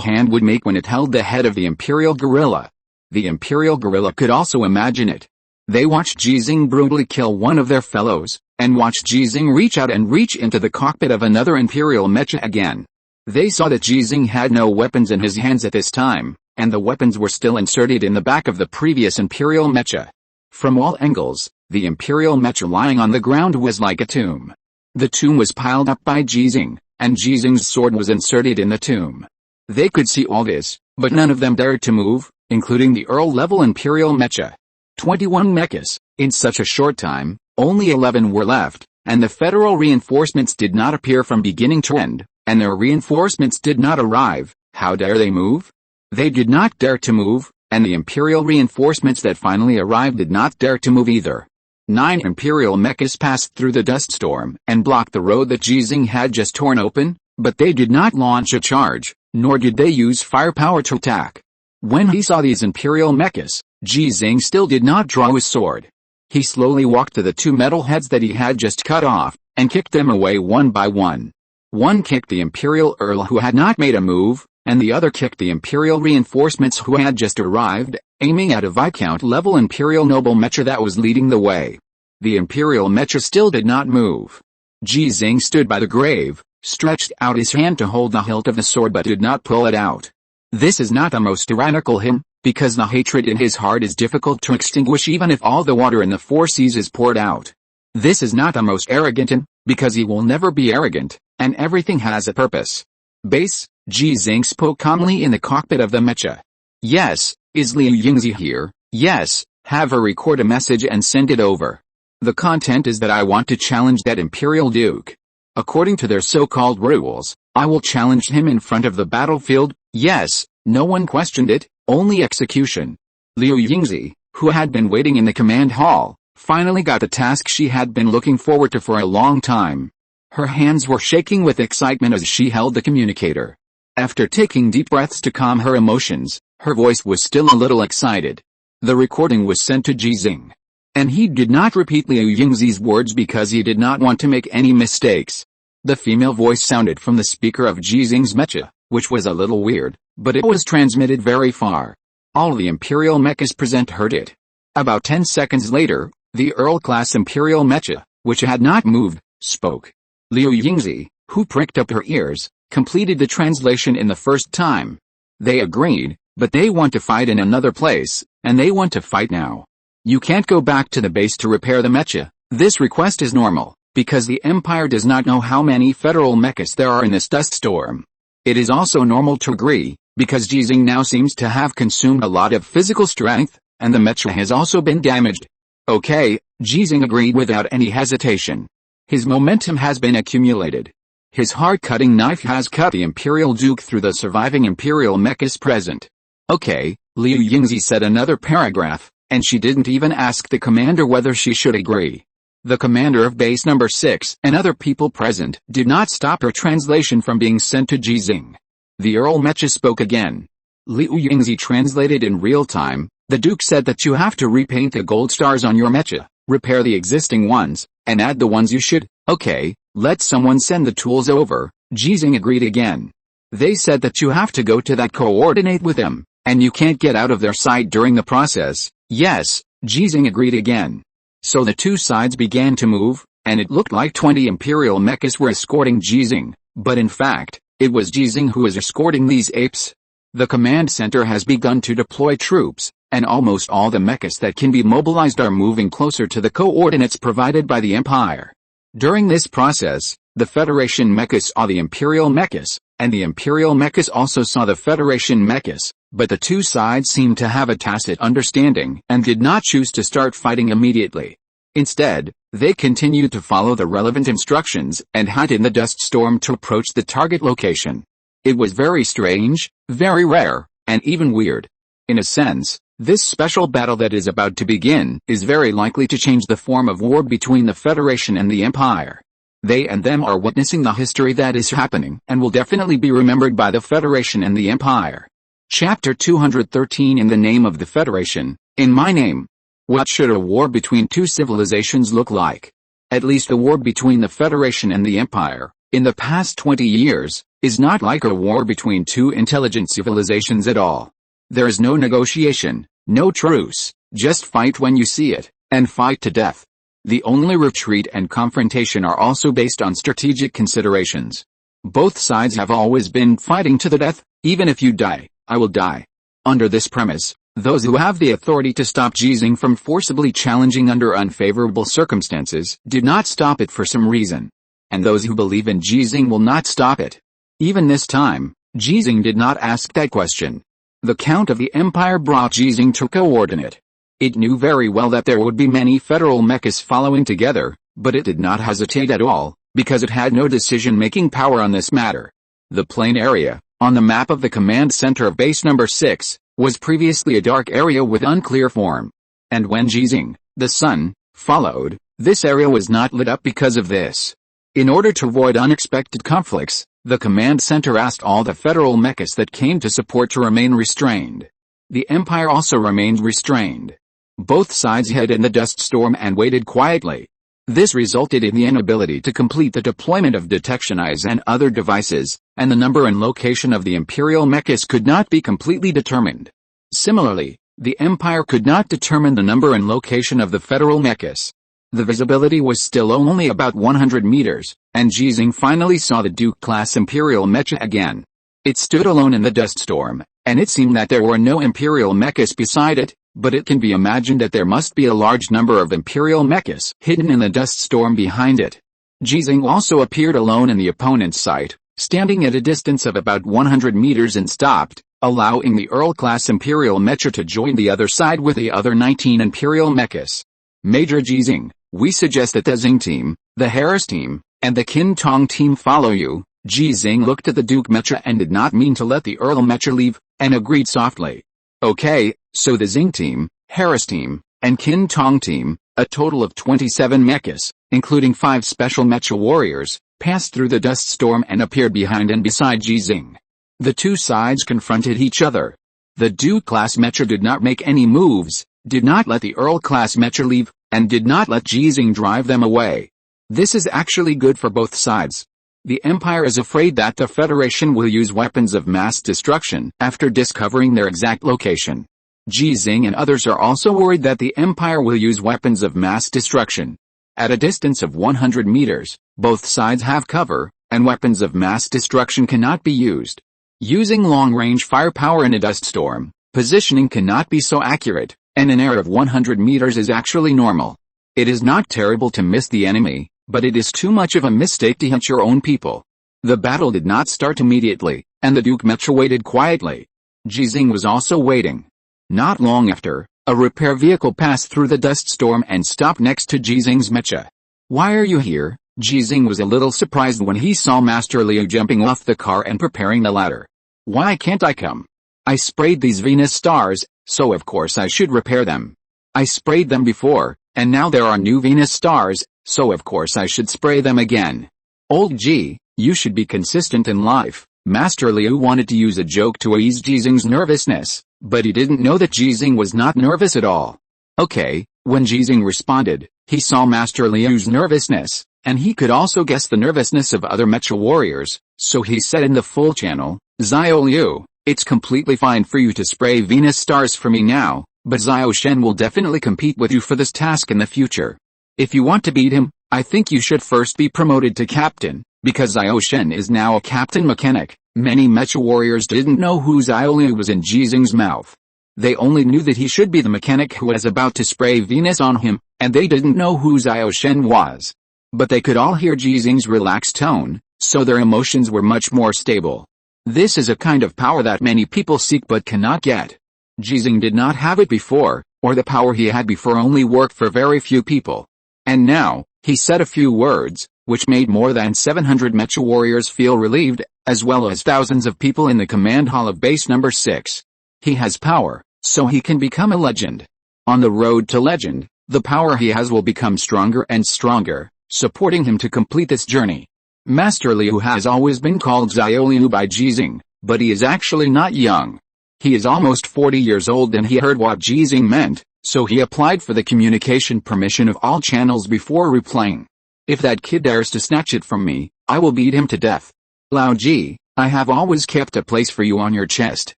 hand would make when it held the head of the Imperial gorilla. The Imperial gorilla could also imagine it. They watched Ji Xinghe brutally kill one of their fellows, and watched Ji Xinghe reach out and reach into the cockpit of another Imperial mecha again. They saw that Ji Xinghe had no weapons in his hands at this time, and the weapons were still inserted in the back of the previous Imperial mecha. From all angles, the Imperial mecha lying on the ground was like a tomb. The tomb was piled up by Ji Xinghe, and Ji Xinghe's sword was inserted in the tomb. They could see all this, but none of them dared to move, including the Earl-level Imperial mecha. 21 mechas. In such a short time, only 11 were left, and the federal reinforcements did not appear from beginning to end, and their reinforcements did not arrive. How dare they move? They did not dare to move, and the Imperial reinforcements that finally arrived did not dare to move either. 9 Imperial mechas passed through the dust storm and blocked the road that Ji Xinghe had just torn open, but they did not launch a charge, nor did they use firepower to attack. When he saw these Imperial mechas, Ji Xinghe still did not draw his sword. He slowly walked to the 2 metal heads that he had just cut off, and kicked them away one by one. One kicked the Imperial Earl who had not made a move, and the other kicked the Imperial reinforcements who had just arrived, aiming at a Viscount-level Imperial noble mecha that was leading the way. The Imperial mecha still did not move. Ji Xinghe stood by the grave, stretched out his hand to hold the hilt of the sword but did not pull it out. This is not the most tyrannical him, because the hatred in his heart is difficult to extinguish even if all the water in the 4 seas is poured out. This is not the most arrogant him, because he will never be arrogant, and everything has a purpose. Base, Ji Xinghe spoke calmly in the cockpit of the mecha. Yes, is Liu Yingzi here? Yes, have her record a message and send it over. The content is that I want to challenge that Imperial Duke. According to their so-called rules, I will challenge him in front of the battlefield. Yes, no one questioned it, only execution. Liu Yingzi, who had been waiting in the command hall, finally got the task she had been looking forward to for a long time. Her hands were shaking with excitement as she held the communicator. After taking deep breaths to calm her emotions, her voice was still a little excited. The recording was sent to Ji Xinghe. And he did not repeat Liu Yingzi's words because he did not want to make any mistakes. The female voice sounded from the speaker of Ji Xinghe's mecha, which was a little weird, but it was transmitted very far. All the Imperial mechas present heard it. About 10 seconds later, the Earl-class Imperial mecha, which had not moved, spoke. Liu Yingzi, who pricked up her ears, completed the translation in the first time. They agreed, but they want to fight in another place, and they want to fight now. You can't go back to the base to repair the mecha. This request is normal, because the Empire does not know how many federal mechas there are in this dust storm. It is also normal to agree, because Ji Xinghe now seems to have consumed a lot of physical strength, and the mecha has also been damaged. Okay, Ji Xinghe agreed without any hesitation. His momentum has been accumulated. His hard-cutting knife has cut the Imperial Duke through the surviving Imperial mechas present. Okay, Liu Yingzi said another paragraph, and she didn't even ask the commander whether she should agree. The commander of base number 6 and other people present did not stop her translation from being sent to Ji Xinghe. The Earl mecha spoke again. Liu Yingzi translated in real time. The Duke said that you have to repaint the gold stars on your mecha, repair the existing ones, and add the ones you should. Okay, let someone send the tools over. Ji Xinghe agreed again. They said that you have to go to that coordinate with them, and you can't get out of their sight during the process. Yes, Ji Xinghe agreed again. So the two sides began to move, and it looked like 20 Imperial mechas were escorting Ji Xinghe, but in fact, it was Ji Xinghe who was escorting these apes. The command center has begun to deploy troops, and almost all the mechas that can be mobilized are moving closer to the coordinates provided by the Empire. During this process, the Federation mechas saw the Imperial mechas, and the Imperial mechas also saw the Federation mechas, but the two sides seemed to have a tacit understanding and did not choose to start fighting immediately. Instead, they continued to follow the relevant instructions and hid in the dust storm to approach the target location. It was very strange, very rare, and even weird. In a sense, this special battle that is about to begin is very likely to change the form of war between the Federation and the Empire. They and them are witnessing the history that is happening and will definitely be remembered by the Federation and the Empire. Chapter 213 In the name of the Federation, in my name. What should a war between two civilizations look like? At least the war between the Federation and the Empire, in the past 20 years, is not like a war between two intelligent civilizations at all. There is no negotiation, no truce, just fight when you see it, and fight to death. The only retreat and confrontation are also based on strategic considerations. Both sides have always been fighting to the death. Even if you die, I will die. Under this premise, those who have the authority to stop Ji Xinghe from forcibly challenging under unfavorable circumstances did not stop it for some reason. And those who believe in Ji Xinghe will not stop it. Even this time, Ji Xinghe did not ask that question. The Count of the Empire brought Ji Xinghe to coordinate. It knew very well that there would be many federal mechas following together, but it did not hesitate at all, because it had no decision-making power on this matter. The plain area, on the map of the command center of base number 6, was previously a dark area with unclear form. And when Ji Xinghe, the sun, followed, this area was not lit up because of this. In order to avoid unexpected conflicts, the command center asked all the federal mechas that came to support to remain restrained. The Empire also remained restrained. Both sides hid in the dust storm and waited quietly. This resulted in the inability to complete the deployment of detection eyes and other devices, and the number and location of the Imperial mechas could not be completely determined. Similarly, the Empire could not determine the number and location of the federal mechas. The visibility was still only about 100 meters, and Ji Xinghe finally saw the Duke-class Imperial mecha again. It stood alone in the dust storm, and it seemed that there were no Imperial mechas beside it, but it can be imagined that there must be a large number of Imperial mechas hidden in the dust storm behind it. Ji Xinghe also appeared alone in the opponent's sight, standing at a distance of about 100 meters and stopped, allowing the Earl-class Imperial mecha to join the other side with the other 19 Imperial mechas. Major Ji Xinghe, we suggest that the Xinghe team, the Harris team, and the Qin Tong team follow you. Ji Xinghe looked at the Duke mecha and did not mean to let the Earl mecha leave, and agreed softly. Okay, so the Xinghe team, Harris team, and Qin Tong team, a total of 27 mechas, including 5 special mecha warriors, passed through the dust storm and appeared behind and beside Ji Xinghe. The two sides confronted each other. The Duke-class mecha did not make any moves, did not let the Earl-class mecha leave, and did not let Ji Xinghe drive them away. This is actually good for both sides. The Empire is afraid that the Federation will use weapons of mass destruction after discovering their exact location. Ji Xinghe and others are also worried that the Empire will use weapons of mass destruction. At a distance of 100 meters, both sides have cover, and weapons of mass destruction cannot be used. Using long-range firepower in a dust storm, positioning cannot be so accurate, and an air of 100 meters is actually normal. It is not terrible to miss the enemy, but it is too much of a mistake to hit your own people. The battle did not start immediately, and the Duke mecha waited quietly. Ji Xinghe was also waiting. Not long after, a repair vehicle passed through the dust storm and stopped next to Ji Xinghe's mecha. Why are you here? Ji Xinghe was a little surprised when he saw Master Liu jumping off the car and preparing the ladder. Why can't I come? I sprayed these Venus stars, so of course I should repair them. I sprayed them before, and now there are new Venus stars, so of course I should spray them again. Old Ji, you should be consistent in life. Master Liu wanted to use a joke to ease Ji Xinghe's nervousness, but he didn't know that Ji Xinghe was not nervous at all. Okay, when Ji Xinghe responded, he saw Master Liu's nervousness, and he could also guess the nervousness of other mecha warriors, so he said in the full channel, Xiao Liu, it's completely fine for you to spray Venus stars for me now, but Xiao Shen will definitely compete with you for this task in the future. If you want to beat him, I think you should first be promoted to captain, because Xiao Shen is now a captain mechanic. Many Mecha warriors didn't know whose Xiaoliu was in Ji Xinghe's mouth. They only knew that he should be the mechanic who was about to spray Venus on him, and they didn't know who Xiao Shen was. But they could all hear Ji Xinghe's relaxed tone, so their emotions were much more stable. This is a kind of power that many people seek but cannot get. Ji Xinghe did not have it before, or the power he had before only worked for very few people. And now, he said a few words, which made more than 700 Mecha warriors feel relieved, as well as thousands of people in the command hall of base number 6. He has power, so he can become a legend. On the road to legend, the power he has will become stronger and stronger, supporting him to complete this journey. Master Liu has always been called Xiaoliu by Ji Xinghe, but he is actually not young. He is almost 40 years old and he heard what Ji Xinghe meant, so he applied for the communication permission of all channels before replying. If that kid dares to snatch it from me, I will beat him to death. Lao Ji, I have always kept a place for you on your chest,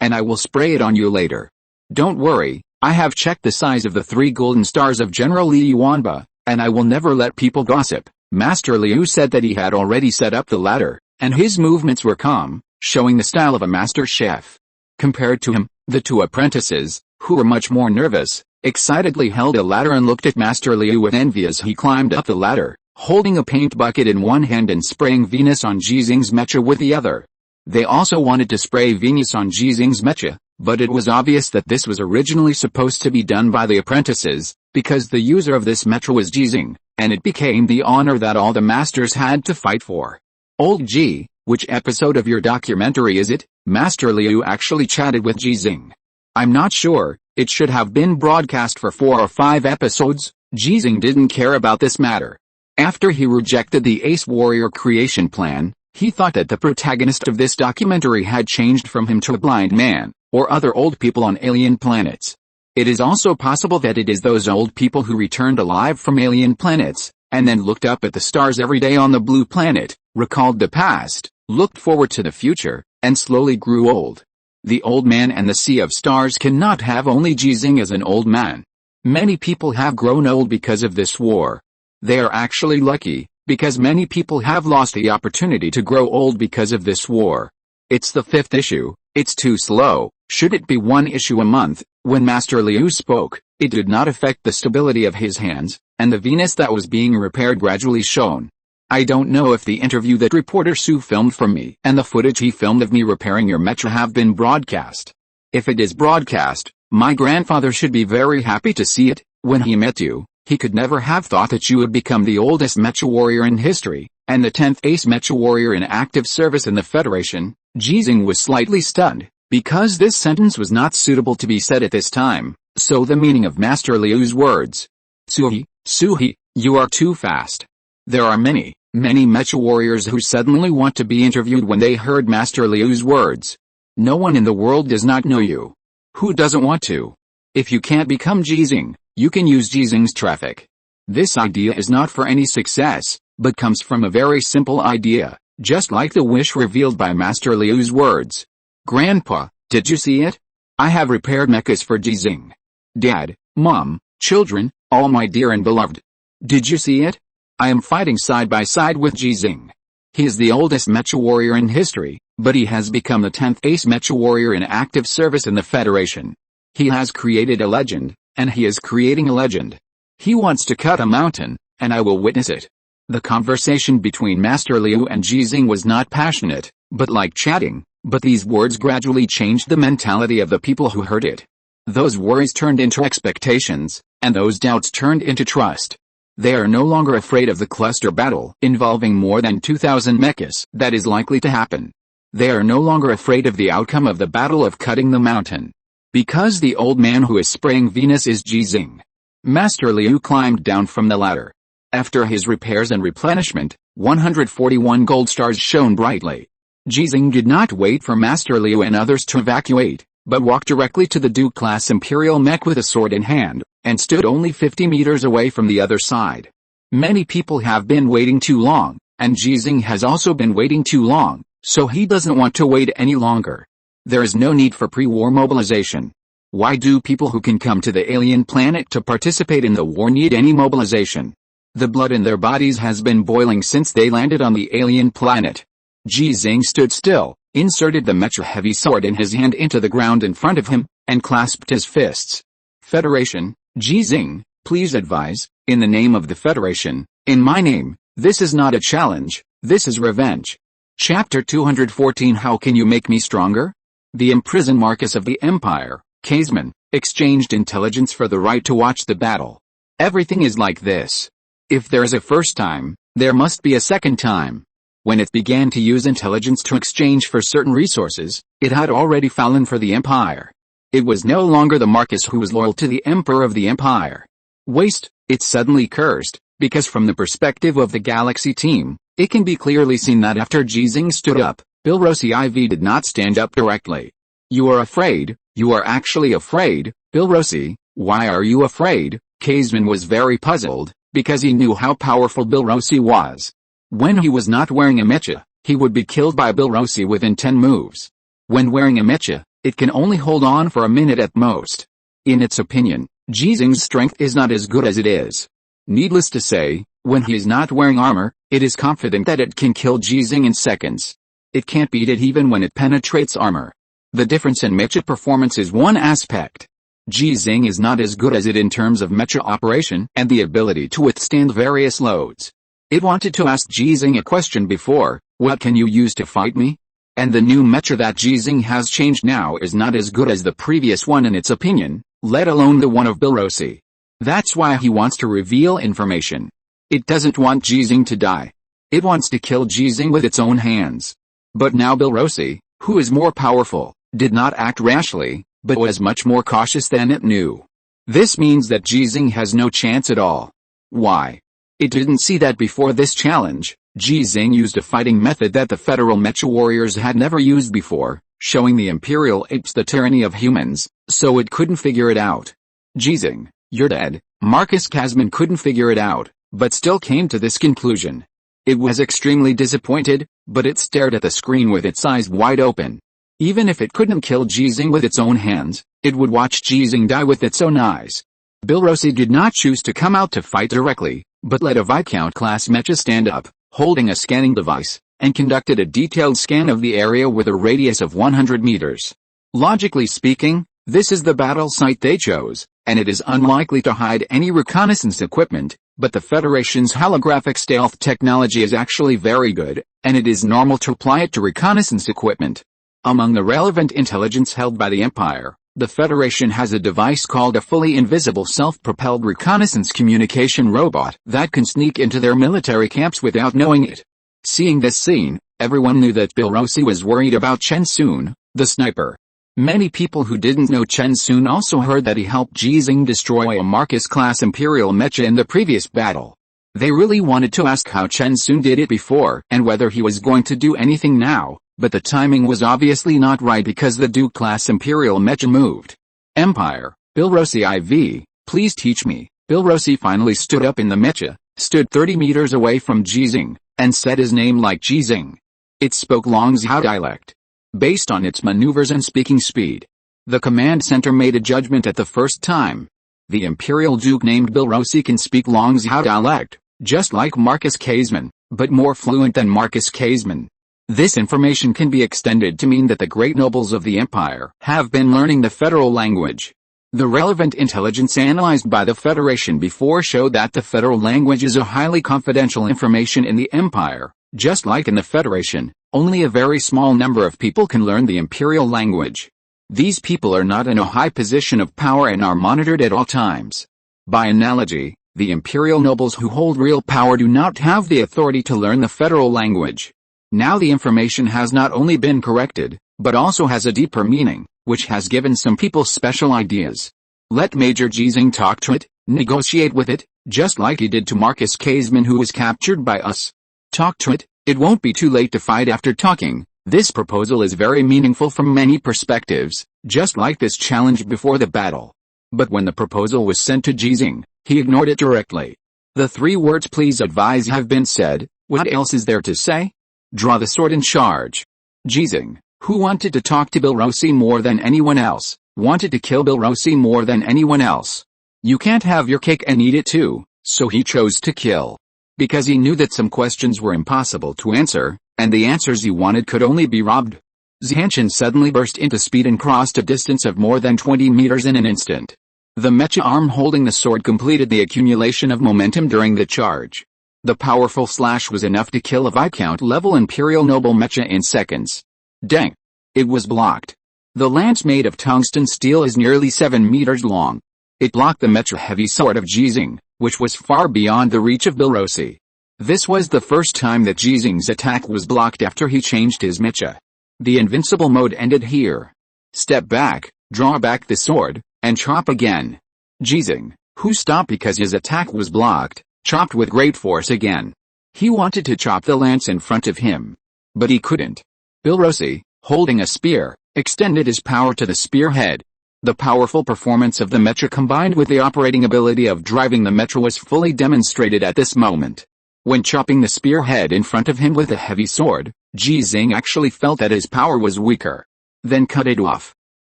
and I will spray it on you later. Don't worry, I have checked the size of the 3 golden stars of General Li Yuanba, and I will never let people gossip. Master Liu said that he had already set up the ladder, and his movements were calm, showing the style of a master chef. Compared to him, the 2 apprentices, who were much more nervous, excitedly held a ladder and looked at Master Liu with envy as he climbed up the ladder, holding a paint bucket in one hand and spraying Venus on Ji Xinghe's mecha with the other. They also wanted to spray Venus on Ji Xinghe's mecha, but it was obvious that this was originally supposed to be done by the apprentices, because the user of this mecha was Ji Xinghe, and it became the honor that all the masters had to fight for. Old Ji, which episode of your documentary is it? Master Liu actually chatted with Ji Xinghe. I'm not sure, it should have been broadcast for 4 or 5 episodes. Ji Xinghe didn't care about this matter. After he rejected the Ace Warrior creation plan, he thought that the protagonist of this documentary had changed from him to a blind man, or other old people on alien planets. It is also possible that it is those old people who returned alive from alien planets, and then looked up at the stars every day on the blue planet, recalled the past, looked forward to the future, and slowly grew old. The old man and the sea of stars cannot have only Ji Xinghe as an old man. Many people have grown old because of this war. They are actually lucky, because many people have lost the opportunity to grow old because of this war. It's the 5th issue, it's too slow. Should it be 1 issue a month? When Master Liu spoke, it did not affect the stability of his hands, and the Venus that was being repaired gradually shone. I don't know if the interview that reporter Su filmed from me and the footage he filmed of me repairing your mecha have been broadcast. If it is broadcast, my grandfather should be very happy to see it. When he met you, he could never have thought that you would become the oldest mecha warrior in history, and the 10th ace mecha warrior in active service in the Federation. Ji Xinghe was slightly stunned, because this sentence was not suitable to be said at this time, so the meaning of Master Liu's words. Suhi, you are too fast. There are many mecha warriors who suddenly want to be interviewed when they heard Master Liu's words. No one in the world does not know you. Who doesn't want to? If you can't become Ji Xinghe, you can use Ji Xinghe's traffic. This idea is not for any success, but comes from a very simple idea, just like the wish revealed by Master Liu's words. Grandpa, did you see it? I have repaired mechas for Ji Xinghe. Dad, Mom, children, all my dear and beloved. Did you see it? I am fighting side by side with Ji Xinghe. He is the oldest mecha warrior in history, but he has become the 10th ace mecha warrior in active service in the Federation. He has created a legend, and he is creating a legend. He wants to cut a mountain, and I will witness it. The conversation between Master Liu and Ji Xinghe was not passionate, but like chatting, but these words gradually changed the mentality of the people who heard it. Those worries turned into expectations, and those doubts turned into trust. They are no longer afraid of the cluster battle involving more than 2,000 mechas that is likely to happen. They are no longer afraid of the outcome of the battle of cutting the mountain. Because the old man who is spraying Venus is Ji Xinghe. Master Liu climbed down from the ladder. After his repairs and replenishment, 141 gold stars shone brightly. Ji Xinghe did not wait for Master Liu and others to evacuate, but walked directly to the Duke-class imperial mech with a sword in hand, and stood only 50 meters away from the other side. Many people have been waiting too long, and Ji Xinghe has also been waiting too long, so he doesn't want to wait any longer. There is no need for pre-war mobilization. Why do people who can come to the alien planet to participate in the war need any mobilization? The blood in their bodies has been boiling since they landed on the alien planet. Ji Xinghe stood still, inserted the mecha-heavy sword in his hand into the ground in front of him, and clasped his fists. Federation, Ji Xinghe, please advise, in the name of the Federation, in my name, this is not a challenge, this is revenge. Chapter 214 How can you make me stronger? The imprisoned Marcus of the Empire, Kaisman, exchanged intelligence for the right to watch the battle. Everything is like this. If there is a first time, there must be a second time. When it began to use intelligence to exchange for certain resources, it had already fallen for the Empire. It was no longer the Marcus who was loyal to the Emperor of the Empire. Waste, it suddenly cursed, because from the perspective of the Galaxy team, it can be clearly seen that after Ji Xinghe stood up, Bilrosi IV did not stand up directly. You are afraid, you are actually afraid, Bilrosi, why are you afraid? Kaisman was very puzzled, because he knew how powerful Bilrosi was. When he was not wearing a mecha, he would be killed by Bilrosi within 10 moves. When wearing a mecha, it can only hold on for a minute at most. In its opinion, Ji Xinghe's strength is not as good as it is. Needless to say, when he is not wearing armor, it is confident that it can kill Ji Xinghe in seconds. It can't beat it even when it penetrates armor. The difference in mecha performance is one aspect. Ji Xinghe is not as good as it in terms of mecha operation and the ability to withstand various loads. It wanted to ask Ji Xinghe a question before, what can you use to fight me? And the new mecha that Ji Xinghe has changed now is not as good as the previous one in its opinion, let alone the one of Bilrosi. That's why he wants to reveal information. It doesn't want Ji Xinghe to die. It wants to kill Ji Xinghe with its own hands. But now Bilrosi, who is more powerful, did not act rashly, but was much more cautious than it knew. This means that Ji Xinghe has no chance at all. Why? It didn't see that before this challenge, Ji Xinghe used a fighting method that the federal mecha warriors had never used before, showing the imperial apes the tyranny of humans, so it couldn't figure it out. Ji Xinghe, you're dead. Marcus Kaisman couldn't figure it out, but still came to this conclusion. It was extremely disappointed, but it stared at the screen with its eyes wide open. Even if it couldn't kill Ji Xinghe with its own hands, it would watch Ji Xinghe die with its own eyes. Bilrosi did not choose to come out to fight directly, but let a Viscount-class mecha stand up, holding a scanning device, and conducted a detailed scan of the area with a radius of 100 meters. Logically speaking, this is the battle site they chose, and it is unlikely to hide any reconnaissance equipment, but the Federation's holographic stealth technology is actually very good, and it is normal to apply it to reconnaissance equipment. Among the relevant intelligence held by the Empire, the Federation has a device called a fully invisible self-propelled reconnaissance communication robot that can sneak into their military camps without knowing it. Seeing this scene, everyone knew that Bilrosi was worried about Chen Sun, the sniper. Many people who didn't know Chen Sun also heard that he helped Ji Xinghe destroy a Marcus-class Imperial mecha in the previous battle. They really wanted to ask how Chen Sun did it before and whether he was going to do anything now, but the timing was obviously not right because the Duke-class Imperial mecha moved. Empire, Bilrosi IV, please teach me. Bilrosi finally stood up in the mecha, stood 30 meters away from Ji Xinghe, and said his name like Ji Xinghe. It spoke Longzhou dialect. Based on its maneuvers and speaking speed, the command center made a judgment at the first time. The Imperial Duke named Bilrosi can speak Longzhou dialect, just like Marcus Kaisman, but more fluent than Marcus Kaisman. This information can be extended to mean that the great nobles of the Empire have been learning the federal language. The relevant intelligence analyzed by the Federation before showed that the federal language is a highly confidential information in the Empire. Just like in the Federation, only a very small number of people can learn the Imperial language. These people are not in a high position of power and are monitored at all times. By analogy, the Imperial nobles who hold real power do not have the authority to learn the federal language. Now the information has not only been corrected, but also has a deeper meaning, which has given some people special ideas. Let Major Ji Xinghe talk to it, negotiate with it, just like he did to Marcus Kaisman who was captured by us. Talk to it, it won't be too late to fight after talking. This proposal is very meaningful from many perspectives, just like this challenge before the battle. But when the proposal was sent to Ji Xinghe, he ignored it directly. The 3 words please advise have been said, what else is there to say? Draw the sword and charge. Ji Xinghe, who wanted to talk to Bilrosi more than anyone else, wanted to kill Bilrosi more than anyone else. You can't have your cake and eat it too, so he chose to kill. Because he knew that some questions were impossible to answer, and the answers he wanted could only be robbed. Xinghe suddenly burst into speed and crossed a distance of more than 20 meters in an instant. The mecha arm holding the sword completed the accumulation of momentum during the charge. The powerful slash was enough to kill a Viscount-level Imperial noble mecha in seconds. Dang! It was blocked. The lance made of tungsten steel is nearly 7 meters long. It blocked the mecha heavy sword of Ji Xinghe, which was far beyond the reach of Bilrosi. This was the first time that Ji Xinghe's attack was blocked after he changed his mecha. The invincible mode ended here. Step back, draw back the sword, and chop again. Ji Xinghe, who stopped because his attack was blocked, chopped with great force again. He wanted to chop the lance in front of him. But he couldn't. Bilrosi, holding a spear, extended his power to the spearhead. The powerful performance of the mecha combined with the operating ability of driving the mecha was fully demonstrated at this moment. When chopping the spearhead in front of him with a heavy sword, Ji Xinghe actually felt that his power was weaker. Then cut it off.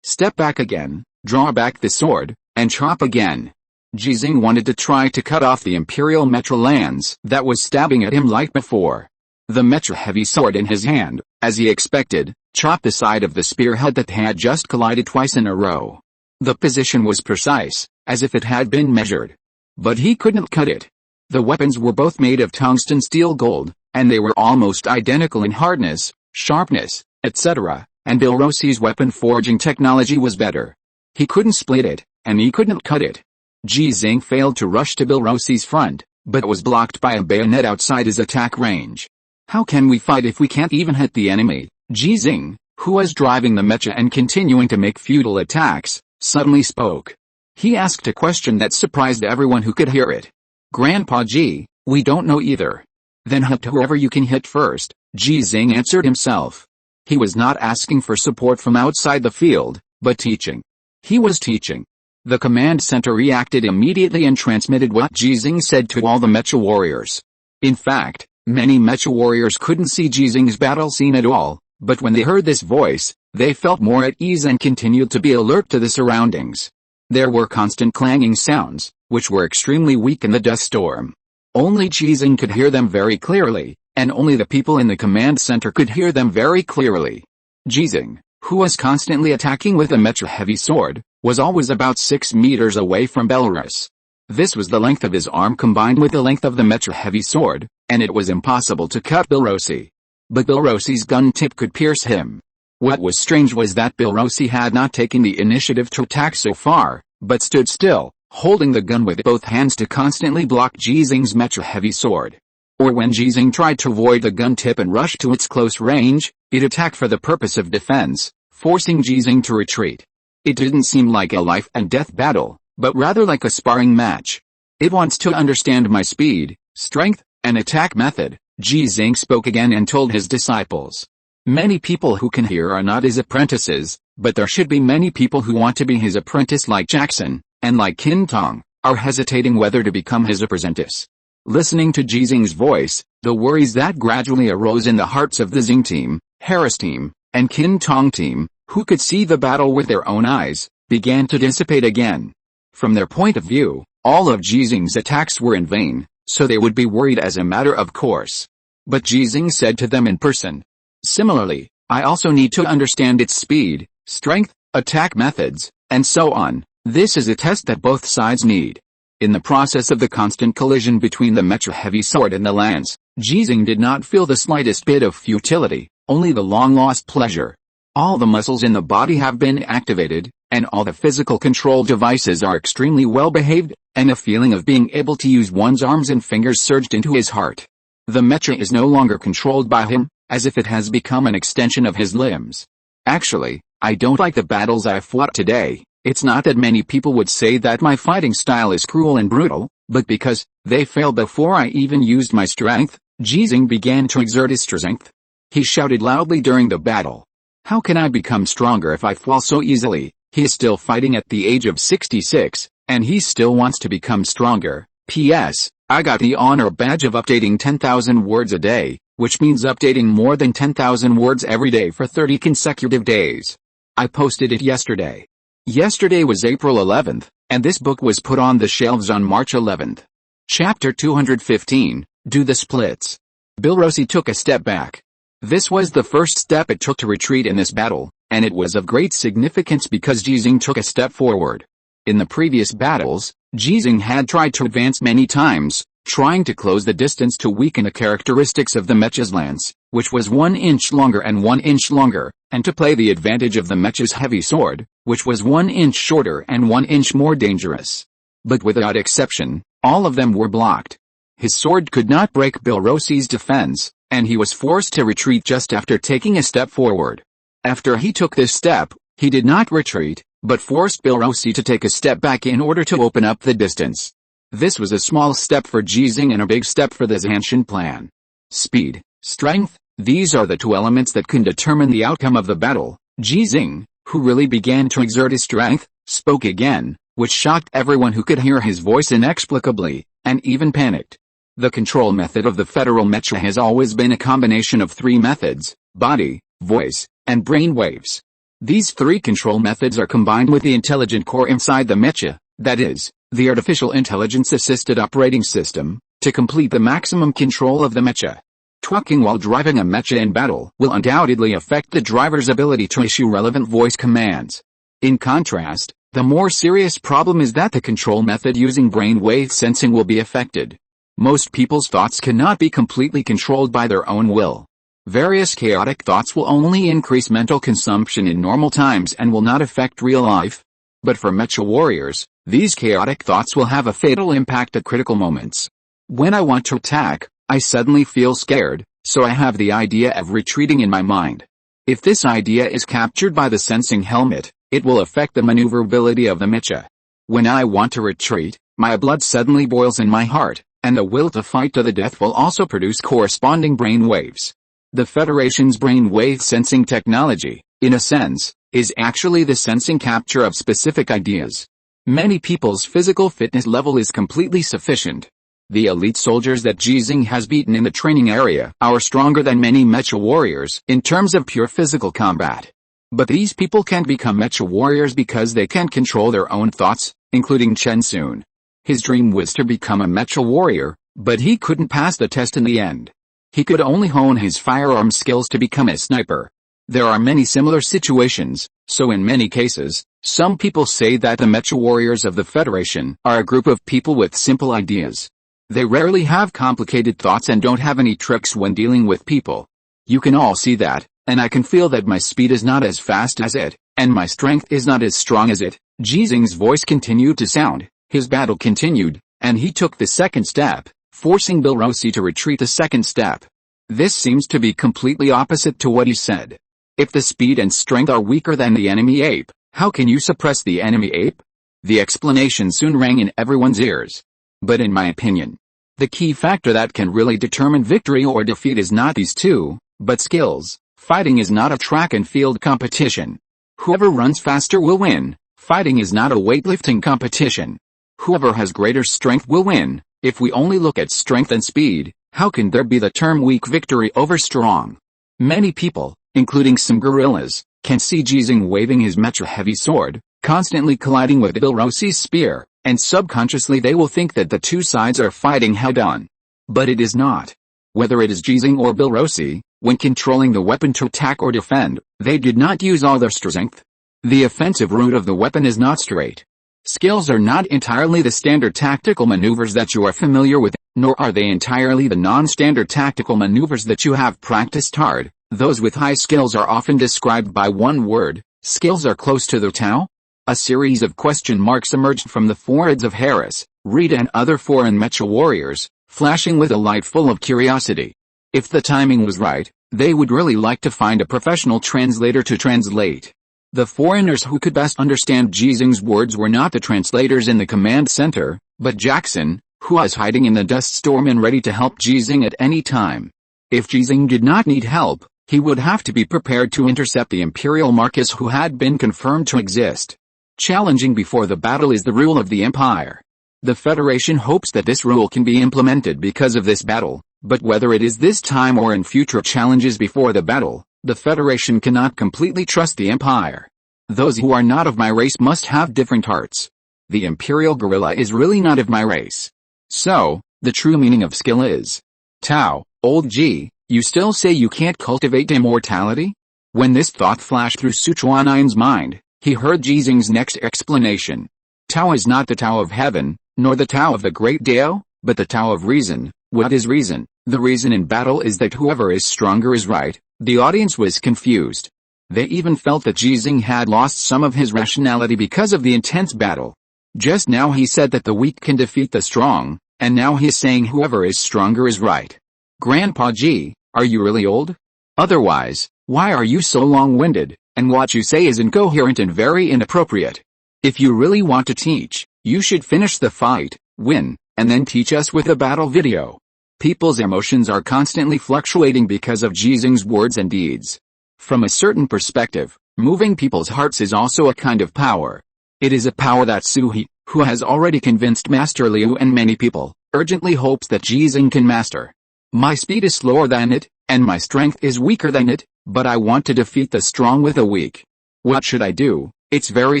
Step back again, draw back the sword, and chop again. Ji Xinghe wanted to try to cut off the Imperial mecha lance that was stabbing at him like before. The mecha heavy sword in his hand, as he expected, chopped the side of the spearhead that had just collided twice in a row. The position was precise, as if it had been measured. But he couldn't cut it. The weapons were both made of tungsten steel gold, and they were almost identical in hardness, sharpness, etc., and Bilrosi's weapon forging technology was better. He couldn't split it, and he couldn't cut it. Ji Xinghe failed to rush to Bilrosi's front, but was blocked by a bayonet outside his attack range. How can we fight if we can't even hit the enemy? Ji Xinghe, who was driving the mecha and continuing to make futile attacks, suddenly spoke. He asked a question that surprised everyone who could hear it. Grandpa Ji, we don't know either. Then hit whoever you can hit first, Ji Xinghe answered himself. He was not asking for support from outside the field, but teaching. He was teaching. The command center reacted immediately and transmitted what Ji Xinghe said to all the mecha warriors. In fact, many mecha warriors couldn't see Ji Xinghe's battle scene at all, but when they heard this voice, they felt more at ease and continued to be alert to the surroundings. There were constant clanging sounds, which were extremely weak in the dust storm. Only Ji Xinghe could hear them very clearly, and only the people in the command center could hear them very clearly. Ji Xinghe, who was constantly attacking with a mecha heavy sword, was always about 6 meters away from Belarus. This was the length of his arm combined with the length of the mecha heavy sword, and it was impossible to cut Bilrosi. But Bilrosi's gun tip could pierce him. What was strange was that Bilrosi had not taken the initiative to attack so far, but stood still, holding the gun with both hands to constantly block Ji Xinghe's mecha heavy sword. Or when Ji Xinghe tried to avoid the gun tip and rush to its close range, it attacked for the purpose of defense, forcing Ji Xinghe to retreat. It didn't seem like a life and death battle, but rather like a sparring match. It wants to understand my speed, strength, and attack method, Ji Xinghe spoke again and told his disciples. Many people who can hear are not his apprentices, but there should be many people who want to be his apprentice like Jackson, and like Qin Tong, are hesitating whether to become his apprentice. Listening to Ji Xinghe's voice, the worries that gradually arose in the hearts of the Xinghe team, Harris team, and Qin Tong team, who could see the battle with their own eyes, began to dissipate again. From their point of view, all of Ji Xinghe's attacks were in vain, so they would be worried as a matter of course. But Ji Xinghe said to them in person. Similarly, I also need to understand its speed, strength, attack methods, and so on. This is a test that both sides need. In the process of the constant collision between the mecha heavy sword and the lance, Ji Xinghe did not feel the slightest bit of futility, only the long-lost pleasure. All the muscles in the body have been activated, and all the physical control devices are extremely well behaved, and a feeling of being able to use one's arms and fingers surged into his heart. The mecha is no longer controlled by him, as if it has become an extension of his limbs. Actually, I don't like the battles I fought today. It's not that many people would say that my fighting style is cruel and brutal, but because they failed before I even used my strength. Ji Xinghe began to exert his strength. He shouted loudly during the battle. How can I become stronger if I fall so easily? He is still fighting at the age of 66, and he still wants to become stronger. P.S. I got the honor badge of updating 10,000 words a day, which means updating more than 10,000 words every day for 30 consecutive days. I posted it yesterday. Yesterday was April 11th, and this book was put on the shelves on March 11th. Chapter 215, Do the Splits. Bilrosi took a step back. This was the first step it took to retreat in this battle, and it was of great significance because Ji Xinghe took a step forward. In the previous battles, Ji Xinghe had tried to advance many times, trying to close the distance to weaken the characteristics of the mecha's lance, which was 1 inch longer and 1 inch longer, and to play the advantage of the mecha's heavy sword, which was 1 inch shorter and 1 inch more dangerous. But without exception, all of them were blocked. His sword could not break Bilrosi's defense, and he was forced to retreat just after taking a step forward. After he took this step, he did not retreat, but forced Bilrosi to take a step back in order to open up the distance. This was a small step for Ji Xinghe and a big step for the Zanshin plan. Speed, strength, these are the two elements that can determine the outcome of the battle. Ji Xinghe, who really began to exert his strength, spoke again, which shocked everyone who could hear his voice inexplicably, and even panicked. The control method of the Federal Mecha has always been a combination of 3 methods: body, voice, and brain waves. These 3 control methods are combined with the intelligent core inside the Mecha, that is, the artificial intelligence-assisted operating system, to complete the maximum control of the Mecha. Talking while driving a Mecha in battle will undoubtedly affect the driver's ability to issue relevant voice commands. In contrast, the more serious problem is that the control method using brainwave sensing will be affected. Most people's thoughts cannot be completely controlled by their own will. Various chaotic thoughts will only increase mental consumption in normal times and will not affect real life. But for Mecha warriors, these chaotic thoughts will have a fatal impact at critical moments. When I want to attack, I suddenly feel scared, so I have the idea of retreating in my mind. If this idea is captured by the sensing helmet, it will affect the maneuverability of the Mecha. When I want to retreat, my blood suddenly boils in my heart, and the will to fight to the death will also produce corresponding brain waves. The Federation's brainwave sensing technology, in a sense, is actually the sensing capture of specific ideas. Many people's physical fitness level is completely sufficient. The elite soldiers that Ji Xinghe has beaten in the training area are stronger than many Mecha warriors in terms of pure physical combat. But these people can't become Mecha warriors because they can't control their own thoughts, including Chen Sun. His dream was to become a Mecha warrior, but he couldn't pass the test in the end. He could only hone his firearm skills to become a sniper. There are many similar situations, so in many cases, some people say that the Mecha warriors of the Federation are a group of people with simple ideas. They rarely have complicated thoughts and don't have any tricks when dealing with people. You can all see that, and I can feel that my speed is not as fast as it, and my strength is not as strong as it. Ji Xinghe's voice continued to sound, his battle continued, and he took the second step, forcing Bilrosi to retreat the second step. This seems to be completely opposite to what he said. If the speed and strength are weaker than the enemy ape, how can you suppress the enemy ape? The explanation soon rang in everyone's ears. But in my opinion, the key factor that can really determine victory or defeat is not these two, but skills. Fighting is not a track and field competition. Whoever runs faster will win. Fighting is not a weightlifting competition. Whoever has greater strength will win. If we only look at strength and speed, how can there be the term weak victory over strong? Many people, including some gorillas, can see Ji Xinghe waving his Mecha heavy sword, constantly colliding with Bilrosi's spear, and subconsciously they will think that the two sides are fighting head-on. But it is not. Whether it is Ji Xinghe or Bilrosi, when controlling the weapon to attack or defend, they did not use all their strength. The offensive route of the weapon is not straight. Skills are not entirely the standard tactical maneuvers that you are familiar with, nor are they entirely the non-standard tactical maneuvers that you have practiced hard. Those with high skills are often described by one word. Skills are close to the Tao? A series of question marks emerged from the foreheads of Harris, Reed and other foreign Mecha warriors, flashing with a light full of curiosity. If the timing was right, they would really like to find a professional translator to translate. The foreigners who could best understand Ji Xinghe's words were not the translators in the command center, but Jackson, who was hiding in the dust storm and ready to help Ji Xinghe at any time. If Ji Xinghe did not need help, he would have to be prepared to intercept the Imperial Marcus who had been confirmed to exist. Challenging before the battle is the rule of the Empire. The Federation hopes that this rule can be implemented because of this battle, but whether it is this time or in future challenges before the battle, the Federation cannot completely trust the Empire. Those who are not of my race must have different hearts. The Imperial Gorilla is really not of my race. So, the true meaning of skill is Tao, Old Ji, You still say you can't cultivate immortality? When this thought flashed through Sichuan's mind, he heard Ji Xinghe's next explanation. Tao is not the Tao of heaven, nor the Tao of the great Tao, but the Tao of reason. What is reason? The reason in battle is that whoever is stronger is right. The audience was confused. They even felt that Ji Xinghe had lost some of his rationality because of the intense battle. Just now he said that the weak can defeat the strong, and now he is saying whoever is stronger is right. Grandpa Ji, are you really old? Otherwise, why are you so long-winded, and what you say is incoherent and very inappropriate? If you really want to teach, you should finish the fight, win, and then teach us with a battle video. People's emotions are constantly fluctuating because of Ji Xinghe's words and deeds. From a certain perspective, moving people's hearts is also a kind of power. It is a power that Su He, who has already convinced Master Liu and many people, urgently hopes that Ji Xinghe can master. My speed is slower than it, and my strength is weaker than it, but I want to defeat the strong with the weak. What should I do? It's very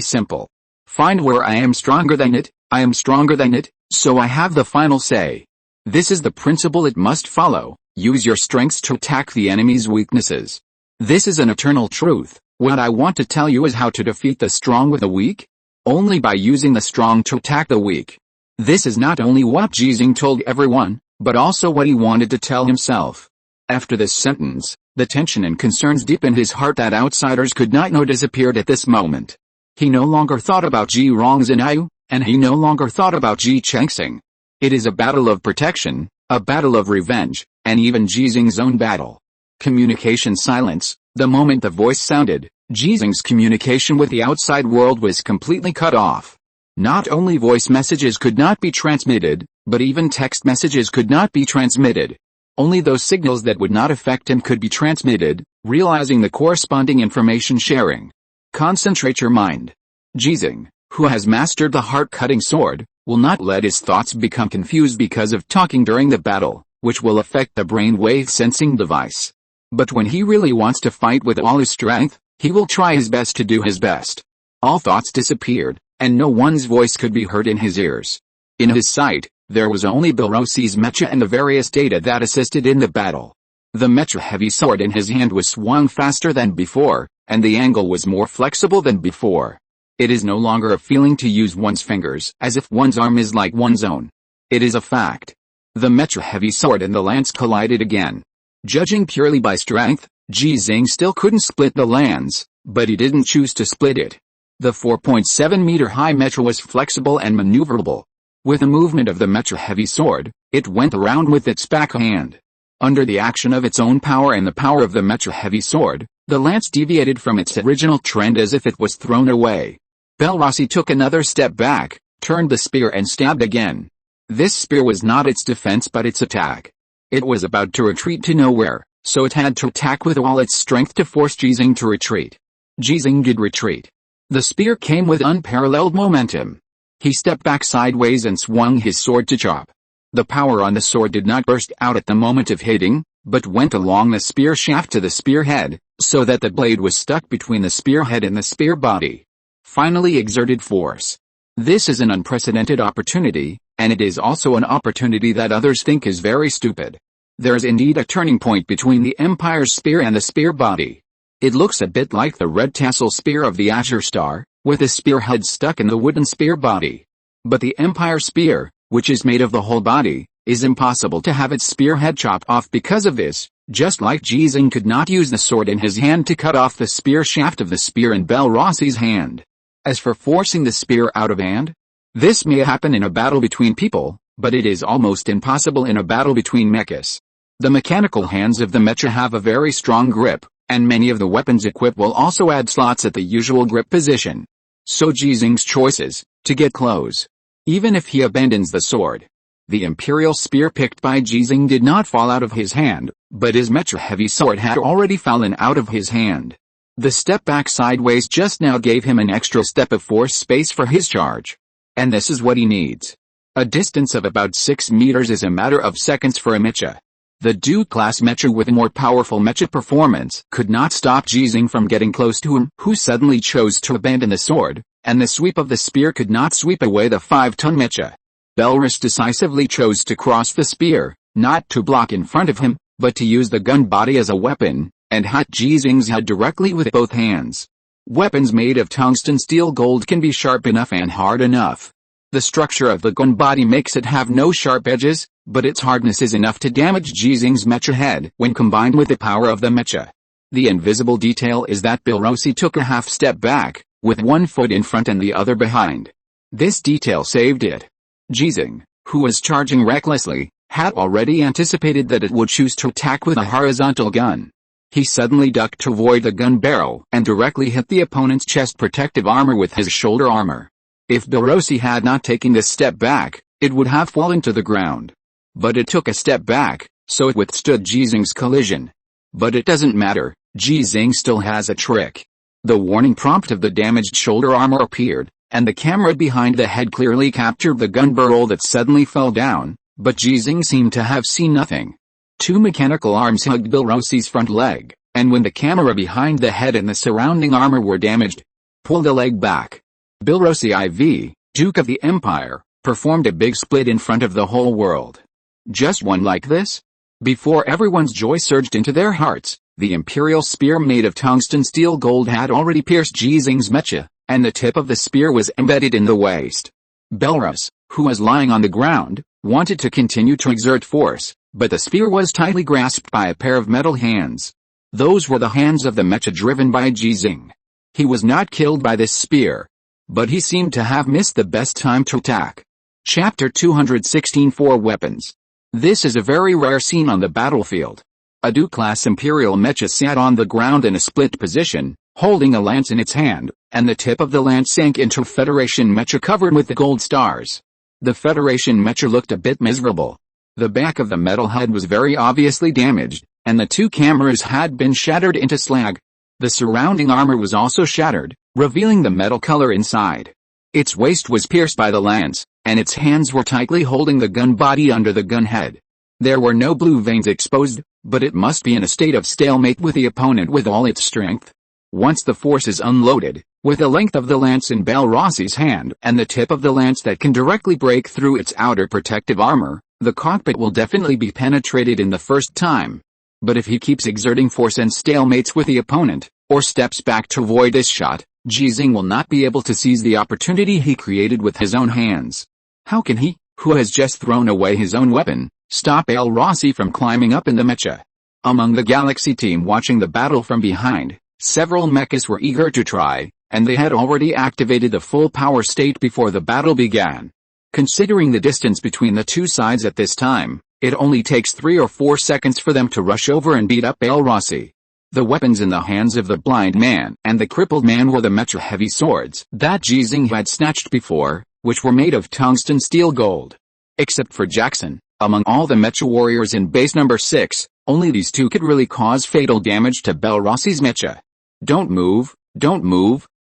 simple. Find where I am stronger than it, I am stronger than it, so I have the final say. This is the principle it must follow. Use your strengths to attack the enemy's weaknesses. This is an eternal truth. What I want to tell you is how to defeat the strong with the weak. Only by using the strong to attack the weak. This is not only what Ji Xinghe told everyone, but also what he wanted to tell himself. After this sentence, the tension and concerns deep in his heart that outsiders could not know disappeared at this moment. He no longer thought about Ji Rongzhenyu, and he no longer thought about Ji Xinghe. It is a battle of protection, a battle of revenge, and even Ji Xinghe's own battle. Communication silence. The moment the voice sounded, Ji Xinghe's communication with the outside world was completely cut off. Not only voice messages could not be transmitted, but even text messages could not be transmitted. Only those signals that would not affect him could be transmitted, realizing the corresponding information sharing. Concentrate your mind. Ji Xinghe, who has mastered the heart-cutting sword, will not let his thoughts become confused because of talking during the battle, which will affect the brainwave sensing device. But when he really wants to fight with all his strength, he will try his best to do his best. All thoughts disappeared, and no one's voice could be heard in his ears. In his sight, there was only Belrosi's mecha and the various data that assisted in the battle. The mecha heavy sword in his hand was swung faster than before, and the angle was more flexible than before. It is no longer a feeling to use one's fingers as if one's arm is like one's own. It is a fact. The mecha heavy sword and the lance collided again. Judging purely by strength, Ji Xinghe still couldn't split the lance, but he didn't choose to split it. The 4.7-meter high mecha was flexible and maneuverable. With the movement of the mecha heavy sword, it went around with its backhand. Under the action of its own power and the power of the mecha heavy sword, the lance deviated from its original trend as if it was thrown away. Belrosi took another step back, turned the spear and stabbed again. This spear was not its defense but its attack. It was about to retreat to nowhere, so it had to attack with all its strength to force Ji Xinghe to retreat. Ji Xinghe did retreat. The spear came with unparalleled momentum. He stepped back sideways and swung his sword to chop. The power on the sword did not burst out at the moment of hitting, but went along the spear shaft to the spearhead, so that the blade was stuck between the spearhead and the spear body. Finally exerted force. This is an unprecedented opportunity, and it is also an opportunity that others think is very stupid. There is indeed a turning point between the Empire's spear and the spear body. It looks a bit like the red tassel spear of the Azure Star, with the spearhead stuck in the wooden spear body. But the Empire spear, which is made of the whole body, is impossible to have its spearhead chopped off because of this, just like Ji Xinghe could not use the sword in his hand to cut off the spear shaft of the spear in Belrossi's hand. As for forcing the spear out of hand, this may happen in a battle between people, but it is almost impossible in a battle between mechas. The mechanical hands of the mecha have a very strong grip, and many of the weapons equipped will also add slots at the usual grip position. So Ji Xinghe's choice is to get close. Even if he abandons the sword. The imperial spear picked by Ji Xinghe did not fall out of his hand, but his mecha heavy sword had already fallen out of his hand. The step back sideways just now gave him an extra step of force space for his charge. And this is what he needs. A distance of about 6 meters is a matter of seconds for a mecha. The Duke-class mecha with a more powerful mecha performance could not stop Ji Xinghe from getting close to him, who suddenly chose to abandon the sword, and the sweep of the spear could not sweep away the 5-ton mecha. Belrus decisively chose to cross the spear, not to block in front of him, but to use the gun body as a weapon, and hit Ji Xinghe's head directly with both hands. Weapons made of tungsten steel gold can be sharp enough and hard enough. The structure of the gun body makes it have no sharp edges, but its hardness is enough to damage Ji Xinghe's mecha head when combined with the power of the mecha. The invisible detail is that Belarusi took a half step back, with one foot in front and the other behind. This detail saved it. Ji Xinghe, who was charging recklessly, had already anticipated that it would choose to attack with a horizontal gun. He suddenly ducked to avoid the gun barrel and directly hit the opponent's chest protective armor with his shoulder armor. If Belarusi had not taken this step back, it would have fallen to the ground. But it took a step back, so it withstood Ji Xinghe's collision. But it doesn't matter, Ji Xinghe still has a trick. The warning prompt of the damaged shoulder armor appeared, and the camera behind the head clearly captured the gun barrel that suddenly fell down, but Ji Xinghe seemed to have seen nothing. Two mechanical arms hugged Belarusi's front leg, and when the camera behind the head and the surrounding armor were damaged, pull the leg back. Belarusi IV, Duke of the Empire, performed a big split in front of the whole world. Just one like this? Before everyone's joy surged into their hearts, the imperial spear made of tungsten steel gold had already pierced Ji Xinghe's mecha, and the tip of the spear was embedded in the waist. Belarus, who was lying on the ground, wanted to continue to exert force, but the spear was tightly grasped by a pair of metal hands. Those were the hands of the mecha driven by Ji Xinghe. He was not killed by this spear, but he seemed to have missed the best time to attack. Chapter 216 4 Weapons. This is a very rare scene on the battlefield. A Du-class imperial mecha sat on the ground in a split position, holding a lance in its hand, and the tip of the lance sank into Federation mecha covered with the gold stars. The Federation mecha looked a bit miserable. The back of the metal head was very obviously damaged, and the two cameras had been shattered into slag. The surrounding armor was also shattered, revealing the metal color inside. Its waist was pierced by the lance, and its hands were tightly holding the gun body under the gun head. There were no blue veins exposed, but it must be in a state of stalemate with the opponent with all its strength. Once the force is unloaded, with the length of the lance in Belarusi's hand and the tip of the lance that can directly break through its outer protective armor, the cockpit will definitely be penetrated in the first time. But if he keeps exerting force and stalemates with the opponent, or steps back to avoid this shot, Ji Xinghe will not be able to seize the opportunity he created with his own hands. How can he, who has just thrown away his own weapon, stop Belarusi from climbing up in the mecha? Among the Galaxy team watching the battle from behind, several mechas were eager to try, and they had already activated the full power state before the battle began. Considering the distance between the two sides at this time, it only takes 3 or 4 seconds for them to rush over and beat up Belarusi. The weapons in the hands of the blind man and the crippled man were the mecha heavy swords that Ji Xinghe had snatched before, which were made of tungsten steel gold. Except for Jackson, among all the mecha warriors in base number 6, only these two could really cause fatal damage to Belarusi's mecha. Don't move,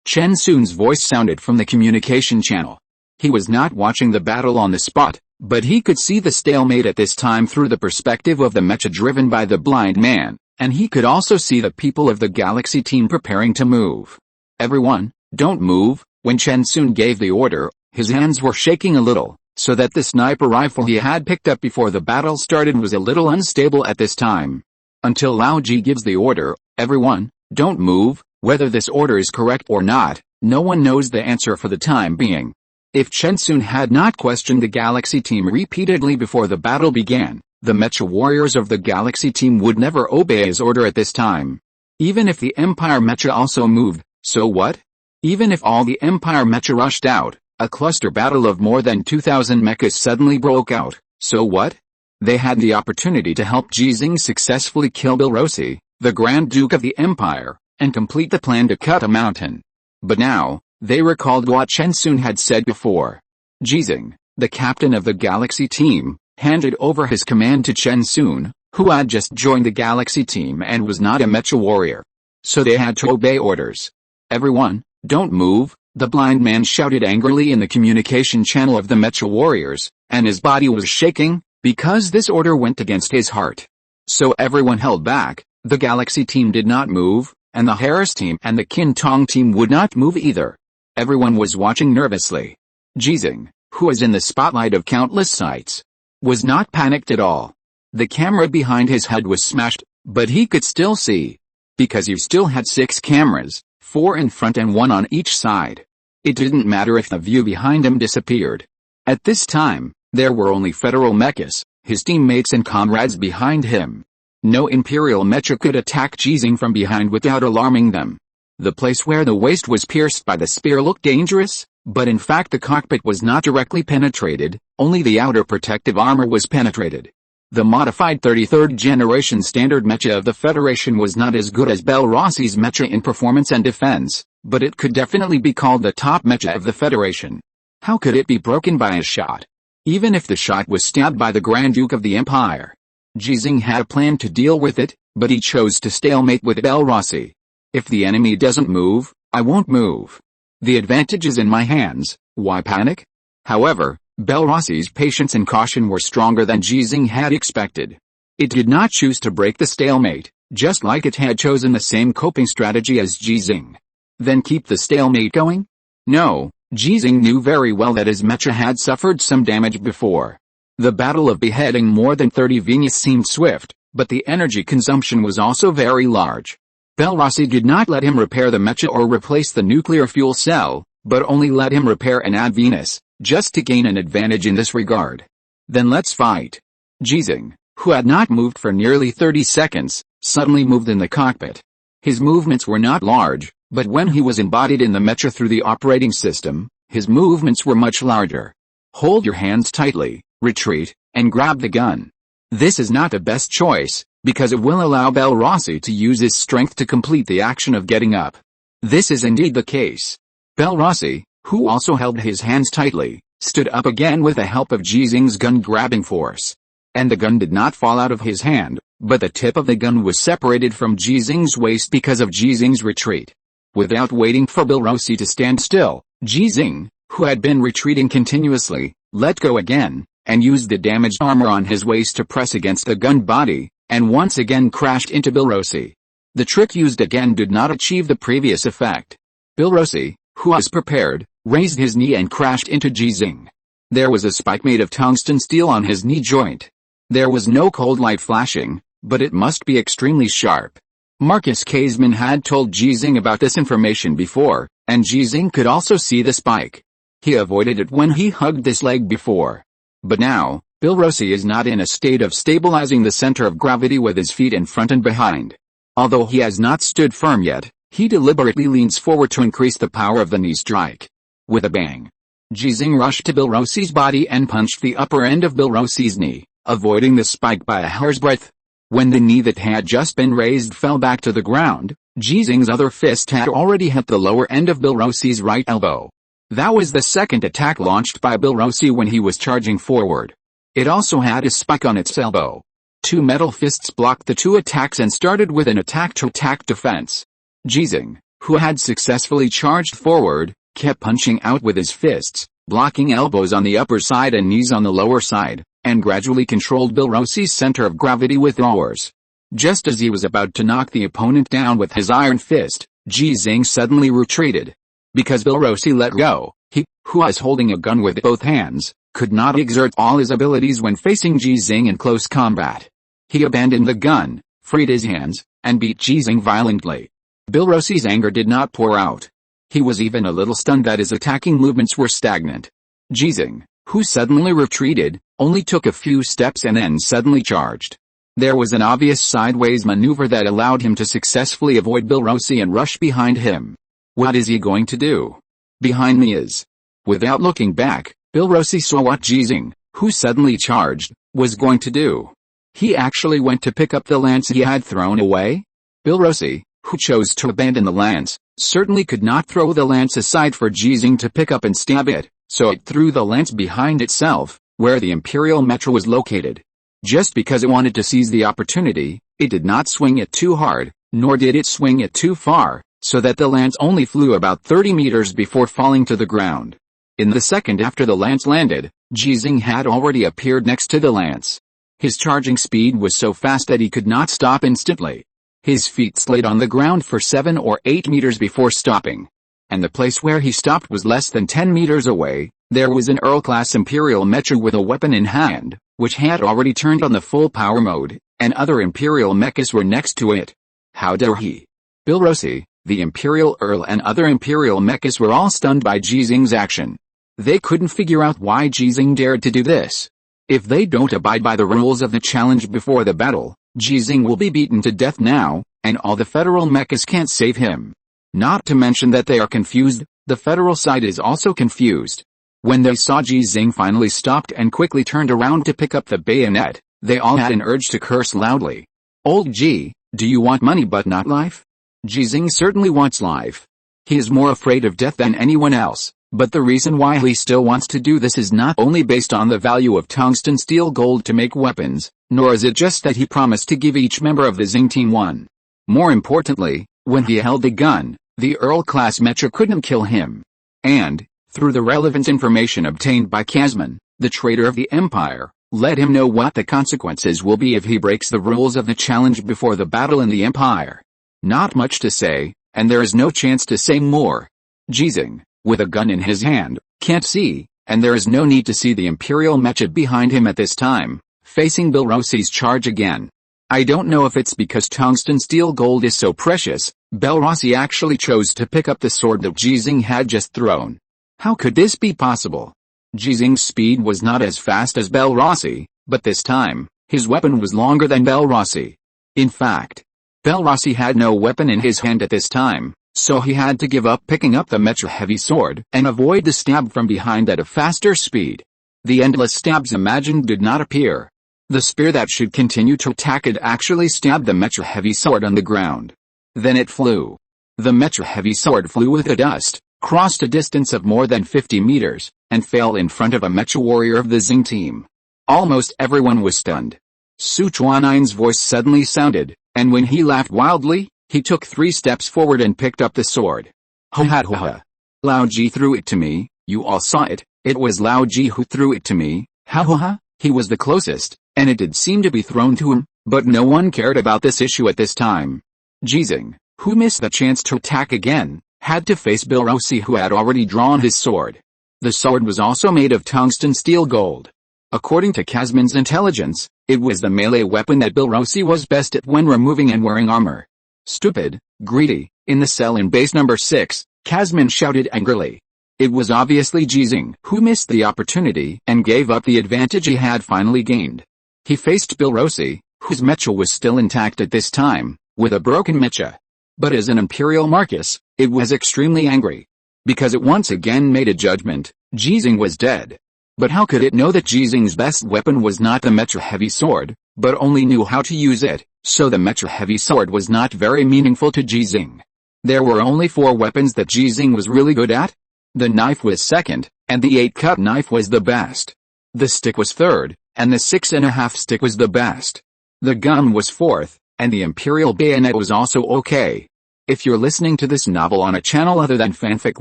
Chen Sun's voice sounded from the communication channel. He was not watching the battle on the spot, but he could see the stalemate at this time through the perspective of the mecha driven by the blind man, and he could also see the people of the Galaxy team preparing to move. Everyone, don't move. When Chen Sun gave the order, his hands were shaking a little, so that the sniper rifle he had picked up before the battle started was a little unstable at this time. Until Lao Ji gives the order, everyone, don't move. Whether this order is correct or not, no one knows the answer for the time being. If Chen Sun had not questioned the Galaxy team repeatedly before the battle began, the mecha warriors of the Galaxy team would never obey his order at this time. Even if the Empire mecha also moved, so what? Even if all the Empire mecha rushed out, a cluster battle of more than 2,000 mechas suddenly broke out, so what? They had the opportunity to help Ji Xinghe successfully kill Belarusi, the Grand Duke of the Empire, and complete the plan to cut a mountain. But now, they recalled what Chen Sun had said before. Ji Xinghe, the captain of the Galaxy team, handed over his command to Chen Sun, who had just joined the Galaxy team and was not a mecha warrior. So they had to obey orders. Everyone, don't move, the blind man shouted angrily in the communication channel of the mecha warriors, and his body was shaking, because this order went against his heart. So everyone held back, the Galaxy team did not move, and the Harris team and the Kintong team would not move either. Everyone was watching nervously. Ji Xinghe, who was in the spotlight of countless sights, was not panicked at all. The camera behind his head was smashed, but he could still see. Because he still had 6 cameras, 4 in front and 1 on each side. It didn't matter if the view behind him disappeared. At this time, there were only federal mechas, his teammates and comrades behind him. No imperial mecha could attack Ji Xinghe from behind without alarming them. The place where the waist was pierced by the spear looked dangerous, but in fact the cockpit was not directly penetrated, only the outer protective armor was penetrated. The modified 33rd generation standard mecha of the Federation was not as good as Belrossi's mecha in performance and defense, but it could definitely be called the top mecha of the Federation. How could it be broken by a shot? Even if the shot was stabbed by the Grand Duke of the Empire. Ji Xinghe had a plan to deal with it, but he chose to stalemate with Belrossi. If the enemy doesn't move, I won't move. The advantage is in my hands, why panic? However, Belrossi's patience and caution were stronger than Ji Xinghe had expected. It did not choose to break the stalemate, just like it had chosen the same coping strategy as Ji Xinghe. Then keep the stalemate going? No, Ji Xinghe knew very well that his mecha had suffered some damage before. The battle of beheading more than 30 Venus seemed swift, but the energy consumption was also very large. Belrossi did not let him repair the mecha or replace the nuclear fuel cell, but only let him repair and add Venus, just to gain an advantage in this regard. Then let's fight. Ji Xinghe, who had not moved for nearly 30 seconds, suddenly moved in the cockpit. His movements were not large, but when he was embodied in the mecha through the operating system, his movements were much larger. Hold your hands tightly, retreat, and grab the gun. This is not the best choice, because it will allow Belrossi to use his strength to complete the action of getting up. This is indeed the case. Belrossi, who also held his hands tightly, stood up again with the help of Ji Xinghe's gun-grabbing force. And the gun did not fall out of his hand, but the tip of the gun was separated from Ji Xinghe's waist because of Ji Xinghe's retreat. Without waiting for Belrossi to stand still, Ji Xinghe, who had been retreating continuously, let go again, and used the damaged armor on his waist to press against the gun body, and once again crashed into Belrossi. The trick used again did not achieve the previous effect. Belrossi, who was prepared, raised his knee and crashed into Ji Xinghe. There was a spike made of tungsten steel on his knee joint. There was no cold light flashing, but it must be extremely sharp. Marcus Kaisman had told Ji Xinghe about this information before, and Ji Xinghe could also see the spike. He avoided it when he hugged this leg before. But now, Belrossi is not in a state of stabilizing the center of gravity with his feet in front and behind. Although he has not stood firm yet, he deliberately leans forward to increase the power of the knee strike. With a bang, Ji Xinghe rushed to Belrossi's body and punched the upper end of Belrossi's knee, avoiding the spike by a hair's breadth. When the knee that had just been raised fell back to the ground, Ji Xinghe's other fist had already hit the lower end of Belrossi's right elbow. That was the second attack launched by Belrossi when he was charging forward. It also had a spike on its elbow. 2 metal fists blocked the 2 attacks and started with an attack-to-attack defense. Ji Xinghe, who had successfully charged forward, kept punching out with his fists, blocking elbows on the upper side and knees on the lower side, and gradually controlled Belrossi's center of gravity with lowers. Just as he was about to knock the opponent down with his iron fist, Ji Xinghe suddenly retreated. Because Belrossi let go, he, who was holding a gun with both hands, could not exert all his abilities when facing Ji Xinghe in close combat. He abandoned the gun, freed his hands, and beat Ji Xinghe violently. Belrossi's anger did not pour out. He was even a little stunned that his attacking movements were stagnant. Ji Xinghe, who suddenly retreated, only took a few steps and then suddenly charged. There was an obvious sideways maneuver that allowed him to successfully avoid Belrossi and rush behind him. What is he going to do? Behind me is. Without looking back, Belrossi saw what Ji Xinghe, who suddenly charged, was going to do. He actually went to pick up the lance he had thrown away. Belrossi, who chose to abandon the lance, certainly could not throw the lance aside for Ji Xinghe to pick up and stab it, so it threw the lance behind itself, where the Imperial Metro was located. Just because it wanted to seize the opportunity, it did not swing it too hard, nor did it swing it too far, so that the lance only flew about 30 meters before falling to the ground. In the second after the lance landed, Ji Xinghe had already appeared next to the lance. His charging speed was so fast that he could not stop instantly. His feet slid on the ground for 7 or 8 meters before stopping. and the place where he stopped was less than 10 meters away. There was an Earl-class Imperial mecha with a weapon in hand, which had already turned on the full power mode, and other Imperial mechas were next to it. How dare he? Bill Rossi, the Imperial Earl and other Imperial mechas were all stunned by Ji Xinghe's action. They couldn't figure out why Ji Xinghe dared to do this. If they don't abide by the rules of the challenge before the battle, Ji Xinghe will be beaten to death now, and all the federal mechas can't save him. Not to mention that they are confused, the federal side is also confused. When they saw Ji Xinghe finally stopped and quickly turned around to pick up the bayonet, they all had an urge to curse loudly. Old Ji, do you want money but not life? Ji Xinghe certainly wants life. He is more afraid of death than anyone else, but the reason why he still wants to do this is not only based on the value of tungsten steel gold to make weapons, nor is it just that he promised to give each member of the Xinghe team one. More importantly, when he held a gun, the Earl-class mecha couldn't kill him. And, through the relevant information obtained by Kazman, the traitor of the Empire, let him know what the consequences will be if he breaks the rules of the challenge before the battle in the Empire. Not much to say, and there is no chance to say more. Ji Xinghe, with a gun in his hand, can't see, and there is no need to see the Imperial mecha behind him at this time, facing Bill Rossi's charge again. I don't know if it's because tungsten steel gold is so precious, Bill Rossi actually chose to pick up the sword that Ji Xinghe had just thrown. How could this be possible? Ji Xinghe's speed was not as fast as Bill Rossi, but this time, his weapon was longer than Bill Rossi. In fact, Bill Rossi had no weapon in his hand at this time, so he had to give up picking up the mecha heavy sword and avoid the stab from behind at a faster speed. The endless stabs imagined did not appear. The spear that should continue to attack had actually stabbed the mecha heavy sword on the ground. Then it flew. The mecha heavy sword flew with the dust, crossed a distance of more than 50 meters, and fell in front of a mecha warrior of the Xinghe team. Almost everyone was stunned. Su Chuan'in's voice suddenly sounded, and when he laughed wildly, he took 3 steps forward and picked up the sword. Ha ha ha ha. Lao Ji threw it to me, you all saw it, it was Lao Ji who threw it to me, ha ha ha, he was the closest, and it did seem to be thrown to him, but no one cared about this issue at this time. Ji Xinghe, who missed the chance to attack again, had to face Bill Rossi who had already drawn his sword. The sword was also made of tungsten steel gold. According to Kazman's intelligence, it was the melee weapon that Bill Rossi was best at when removing and wearing armor. Stupid, greedy, in the cell in base number 6, Kazman shouted angrily. It was obviously Ji Xinghe who missed the opportunity and gave up the advantage he had finally gained. He faced Bill Rossi, whose mecha was still intact at this time, with a broken mecha. But as an Imperial Marcus, it was extremely angry. Because it once again made a judgment, Ji Xinghe was dead. But how could it know that Ji Xinghe's best weapon was not the mecha heavy sword, but only knew how to use it, so the mecha heavy sword was not very meaningful to Ji Xinghe. There were only 4 weapons that Ji Xinghe was really good at. The knife was second, and the 8-cut knife was the best. The stick was third, and the 6.5 stick was the best. The gun was fourth, and the Imperial bayonet was also okay. If you're listening to this novel on a channel other than Fanfic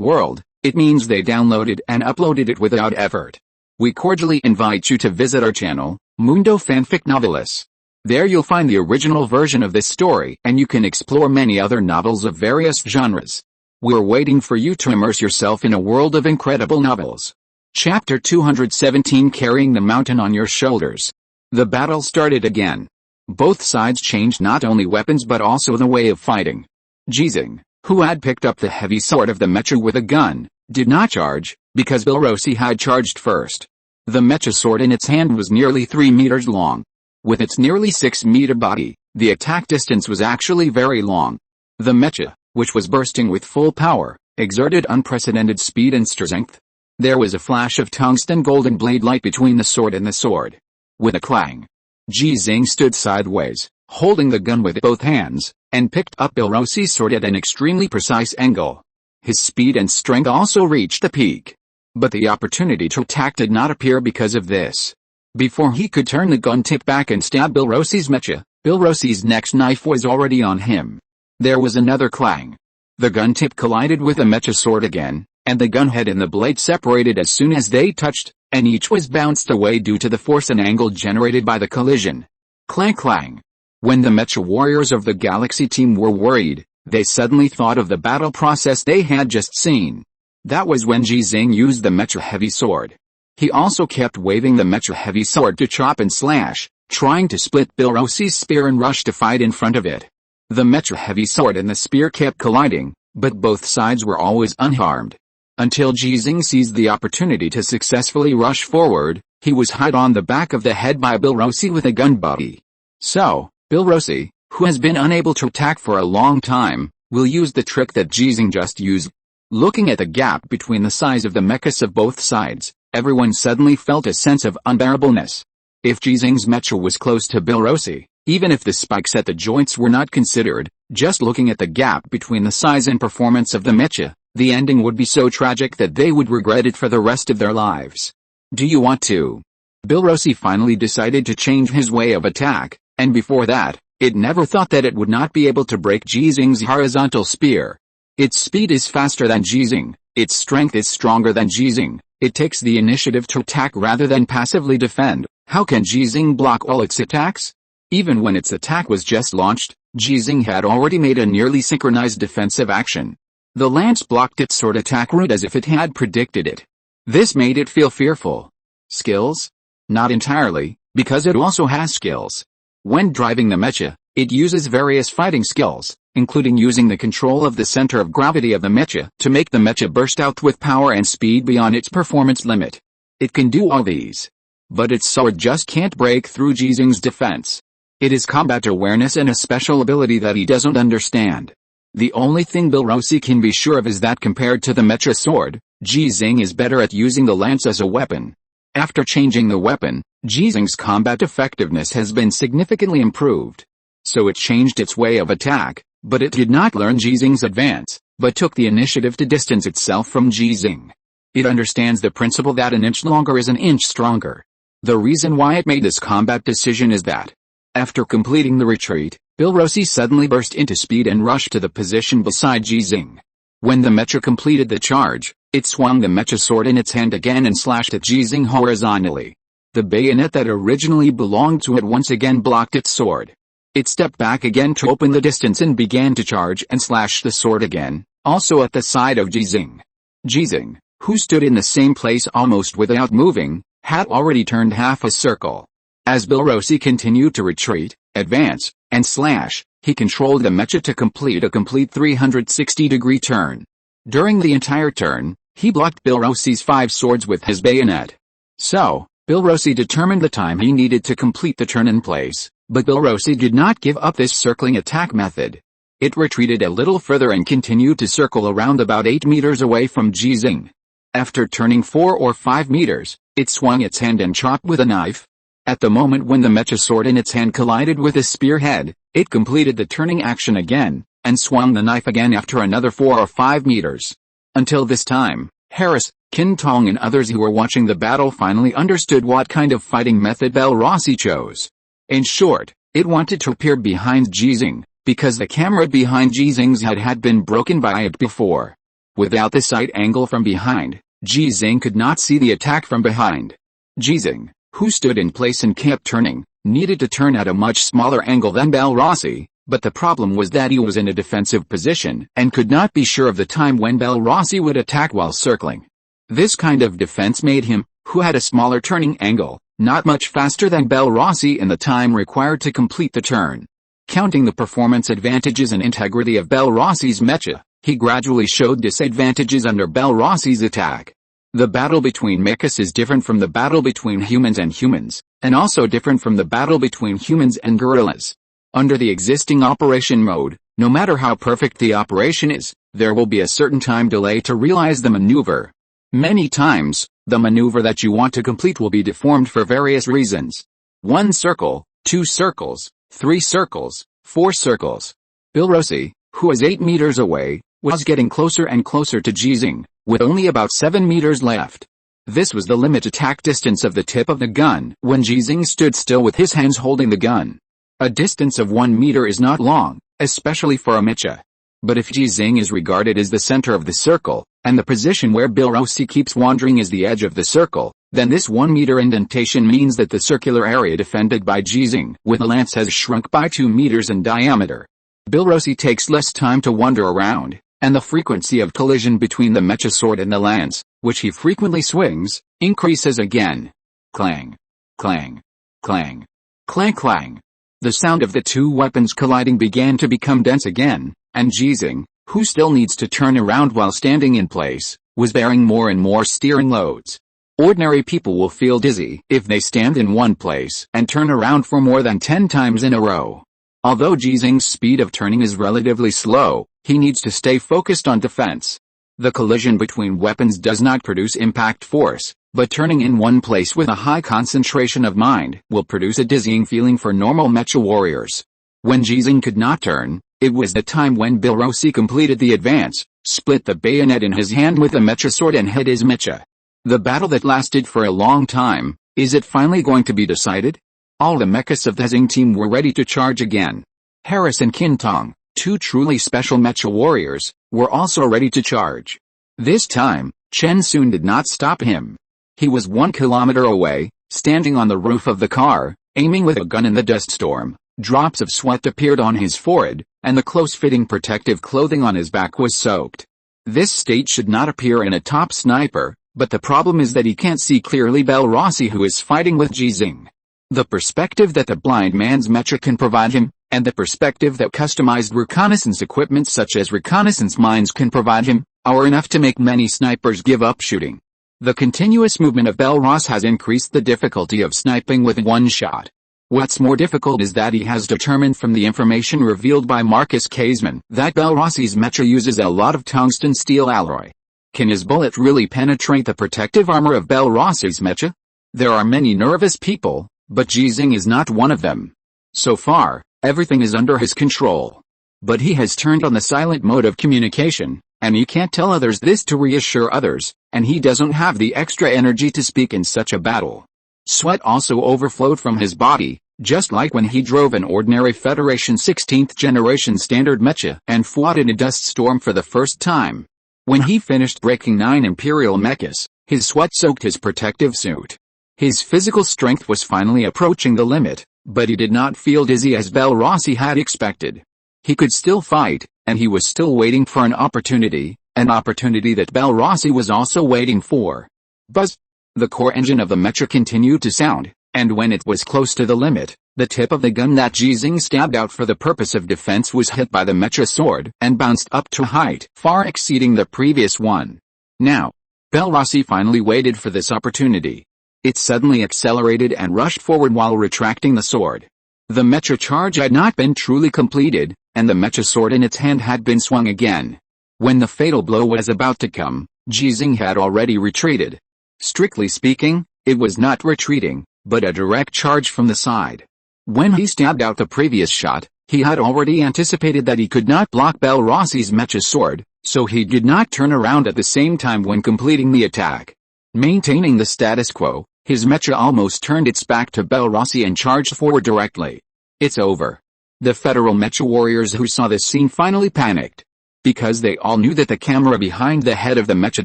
World, it means they downloaded and uploaded it without effort. We cordially invite you to visit our channel, Mundo Fanfic Novelis. There you'll find the original version of this story and you can explore many other novels of various genres. We're waiting for you to immerse yourself in a world of incredible novels. Chapter 217 Carrying the Mountain on Your Shoulders. The battle started again. Both sides changed not only weapons but also the way of fighting. Ji Xinghe, who had picked up the heavy sword of the mecha with a gun, did not charge, because Bill Rossi had charged first. The mecha sword in its hand was nearly 3 meters long. With its nearly 6-meter body, the attack distance was actually very long. The mecha, which was bursting with full power, exerted unprecedented speed and strength. There was a flash of tungsten golden blade light between the sword and the sword. With a clang, Ji Xinghe stood sideways, holding the gun with both hands, and picked up Bill Rossi's sword at an extremely precise angle. His speed and strength also reached the peak. But the opportunity to attack did not appear because of this. Before he could turn the gun tip back and stab Bill Rossi's mecha, Bill Rossi's next knife was already on him. There was another clang. The gun tip collided with the mecha sword again, and the gun head and the blade separated as soon as they touched, and each was bounced away due to the force and angle generated by the collision. Clang clang. When the mecha warriors of the Galaxy team were worried, They suddenly thought of the battle process they had just seen. That was when Ji Xinghe used the Mecha heavy sword. He also kept waving the Mecha heavy sword to chop and slash, trying to split Bilrosi's spear and rush to fight in front of it. The Mecha heavy sword and the spear kept colliding, but both sides were always unharmed. Until Ji Xinghe seized the opportunity to successfully rush forward, he was hit on the back of the head by Bilrosi with a gun butty. So, Bilrosi, who has been unable to attack for a long time, will use the trick that Ji Xinghe just used. Looking at the gap between the size of the mechas of both sides, everyone suddenly felt a sense of unbearableness. If Ji Xinghe's mecha was close to Bilrosi, even if the spikes at the joints were not considered, just looking at the gap between the size and performance of the mecha, the ending would be so tragic that they would regret it for the rest of their lives. Do you want to? Bilrosi finally decided to change his way of attack, and before that, it never thought that it would not be able to break Ji Xinghe's horizontal spear. Its speed is faster than Ji Xinghe, its strength is stronger than Ji Xinghe, it takes the initiative to attack rather than passively defend. How can Ji Xinghe block all its attacks? Even when its attack was just launched, Ji Xinghe had already made a nearly synchronized defensive action. The lance blocked its sword attack route as if it had predicted it. This made it feel fearful. Skills? Not entirely, because it also has skills. When driving the mecha, it uses various fighting skills, including using the control of the center of gravity of the mecha to make the mecha burst out with power and speed beyond its performance limit. It can do all these. But its sword just can't break through Ji Xinghe's defense. It is combat awareness and a special ability that he doesn't understand. The only thing Bilrosi can be sure of is that compared to the mecha sword, Ji Xinghe is better at using the lance as a weapon. After changing the weapon, Ji Xinghe's combat effectiveness has been significantly improved. So it changed its way of attack, but it did not learn Ji Xinghe's advance, but took the initiative to distance itself from Ji Xinghe. It understands the principle that an inch longer is an inch stronger. The reason why it made this combat decision is that, after completing the retreat, Bilrosi suddenly burst into speed and rushed to the position beside Ji Xinghe. When the mecha completed the charge, it swung the mecha sword in its hand again and slashed at Ji Xinghe horizontally. The bayonet that originally belonged to it once again blocked its sword. It stepped back again to open the distance and began to charge and slash the sword again, also at the side of Ji Xinghe. Ji Xinghe, who stood in the same place almost without moving, had already turned half a circle. As Bilrosi continued to retreat, advance, and slash, he controlled the mecha to complete a complete 360-degree turn. During the entire turn, he blocked Bilrosi's 5 swords with his bayonet. So, Bilrosi determined the time he needed to complete the turn in place, but Bilrosi did not give up this circling attack method. It retreated a little further and continued to circle around about 8 meters away from Ji Xinghe. After turning 4 or 5 meters, it swung its hand and chopped with a knife. At the moment when the mecha sword in its hand collided with the spearhead, it completed the turning action again, and swung the knife again after another 4 or 5 meters. Until this time, Harris, Qin and others who were watching the battle finally understood what kind of fighting method Bilrosi chose. In short, it wanted to appear behind Ji Xinghe, because the camera behind Ji Xinghe's head had been broken by it before. Without the sight angle from behind, Ji Xinghe could not see the attack from behind. Ji Xinghe, who stood in place and kept turning, needed to turn at a much smaller angle than Bilrosi, but the problem was that he was in a defensive position and could not be sure of the time when Bilrosi would attack while circling. This kind of defense made him, who had a smaller turning angle, not much faster than Bilrosi in the time required to complete the turn. Counting the performance advantages and integrity of Bilrosi's mecha, he gradually showed disadvantages under Bilrosi's attack. The battle between mechas is different from the battle between humans and humans, and also different from the battle between humans and gorillas. Under the existing operation mode, no matter how perfect the operation is, there will be a certain time delay to realize the maneuver. Many times, the maneuver that you want to complete will be deformed for various reasons. 1 circle, 2 circles, 3 circles, 4 circles. Bilrosi, who was 8 meters away, was getting closer and closer to Ji Xinghe, with only about 7 meters left. This was the limit attack distance of the tip of the gun when Ji Xinghe stood still with his hands holding the gun. A distance of 1 meter is not long, especially for a mecha. But if Ji Xinghe is regarded as the center of the circle, and the position where Bilrosi keeps wandering is the edge of the circle, then this 1 meter indentation means that the circular area defended by Ji Xinghe with a lance has shrunk by 2 meters in diameter. Bilrosi takes less time to wander around, and the frequency of collision between the mecha sword and the lance, which he frequently swings, increases again. Clang. Clang. Clang. Clang clang. The sound of the two weapons colliding began to become dense again, and Ji Xinghe, who still needs to turn around while standing in place, was bearing more and more steering loads. Ordinary people will feel dizzy if they stand in one place and turn around for more than 10 times in a row. Although Ji Xinghe's speed of turning is relatively slow, he needs to stay focused on defense. The collision between weapons does not produce impact force, but turning in one place with a high concentration of mind will produce a dizzying feeling for normal mecha warriors. When Ji Xinghe could not turn, it was the time when Bilrosi completed the advance, split the bayonet in his hand with the mecha sword and hit his mecha. The battle that lasted for a long time, is it finally going to be decided? All the mechas of the Xinghe team were ready to charge again. Harris and Qintong, two truly special mecha warriors, were also ready to charge. This time, Chen Sun did not stop him. He was 1 kilometer away, standing on the roof of the car, aiming with a gun in the dust storm. Drops of sweat appeared on his forehead, and the close-fitting protective clothing on his back was soaked. This state should not appear in a top sniper, but the problem is that he can't see clearly Bilrosi, who is fighting with Ji Xinghe. The perspective that the blind man's mecha can provide him, and the perspective that customized reconnaissance equipment such as reconnaissance mines can provide him, are enough to make many snipers give up shooting. The continuous movement of Bilrosi has increased the difficulty of sniping with one shot. What's more difficult is that he has determined from the information revealed by Marcus Kaisman that Bilrosi's mecha uses a lot of tungsten steel alloy. Can his bullet really penetrate the protective armor of Bilrosi's mecha? There are many nervous people, but Ji Xinghe is not one of them. So far, everything is under his control. But he has turned on the silent mode of communication, and he can't tell others this to reassure others, and he doesn't have the extra energy to speak in such a battle. Sweat also overflowed from his body, just like when he drove an ordinary Federation 16th generation standard mecha and fought in a dust storm for the first time. When he finished breaking 9 imperial mechas, his sweat soaked his protective suit. His physical strength was finally approaching the limit, but he did not feel dizzy as Bilrosi had expected. He could still fight, and he was still waiting for an opportunity that Bilrosi was also waiting for. Buzz! The core engine of the mecha continued to sound, and when it was close to the limit, the tip of the gun that Ji Xinghe stabbed out for the purpose of defense was hit by the mecha sword and bounced up to a height far exceeding the previous one. Now, Bilrosi finally waited for this opportunity. It suddenly accelerated and rushed forward while retracting the sword. The mecha charge had not been truly completed, and the mecha sword in its hand had been swung again. When the fatal blow was about to come, Ji Xinghe had already retreated. Strictly speaking, it was not retreating, but a direct charge from the side. When he stabbed out the previous shot, he had already anticipated that he could not block Bilrosi's mecha sword, so he did not turn around at the same time when completing the attack. Maintaining the status quo, his mecha almost turned its back to Bilrosi and charged forward directly. It's over. The Federal mecha warriors who saw this scene finally panicked. Because they all knew that the camera behind the head of the mecha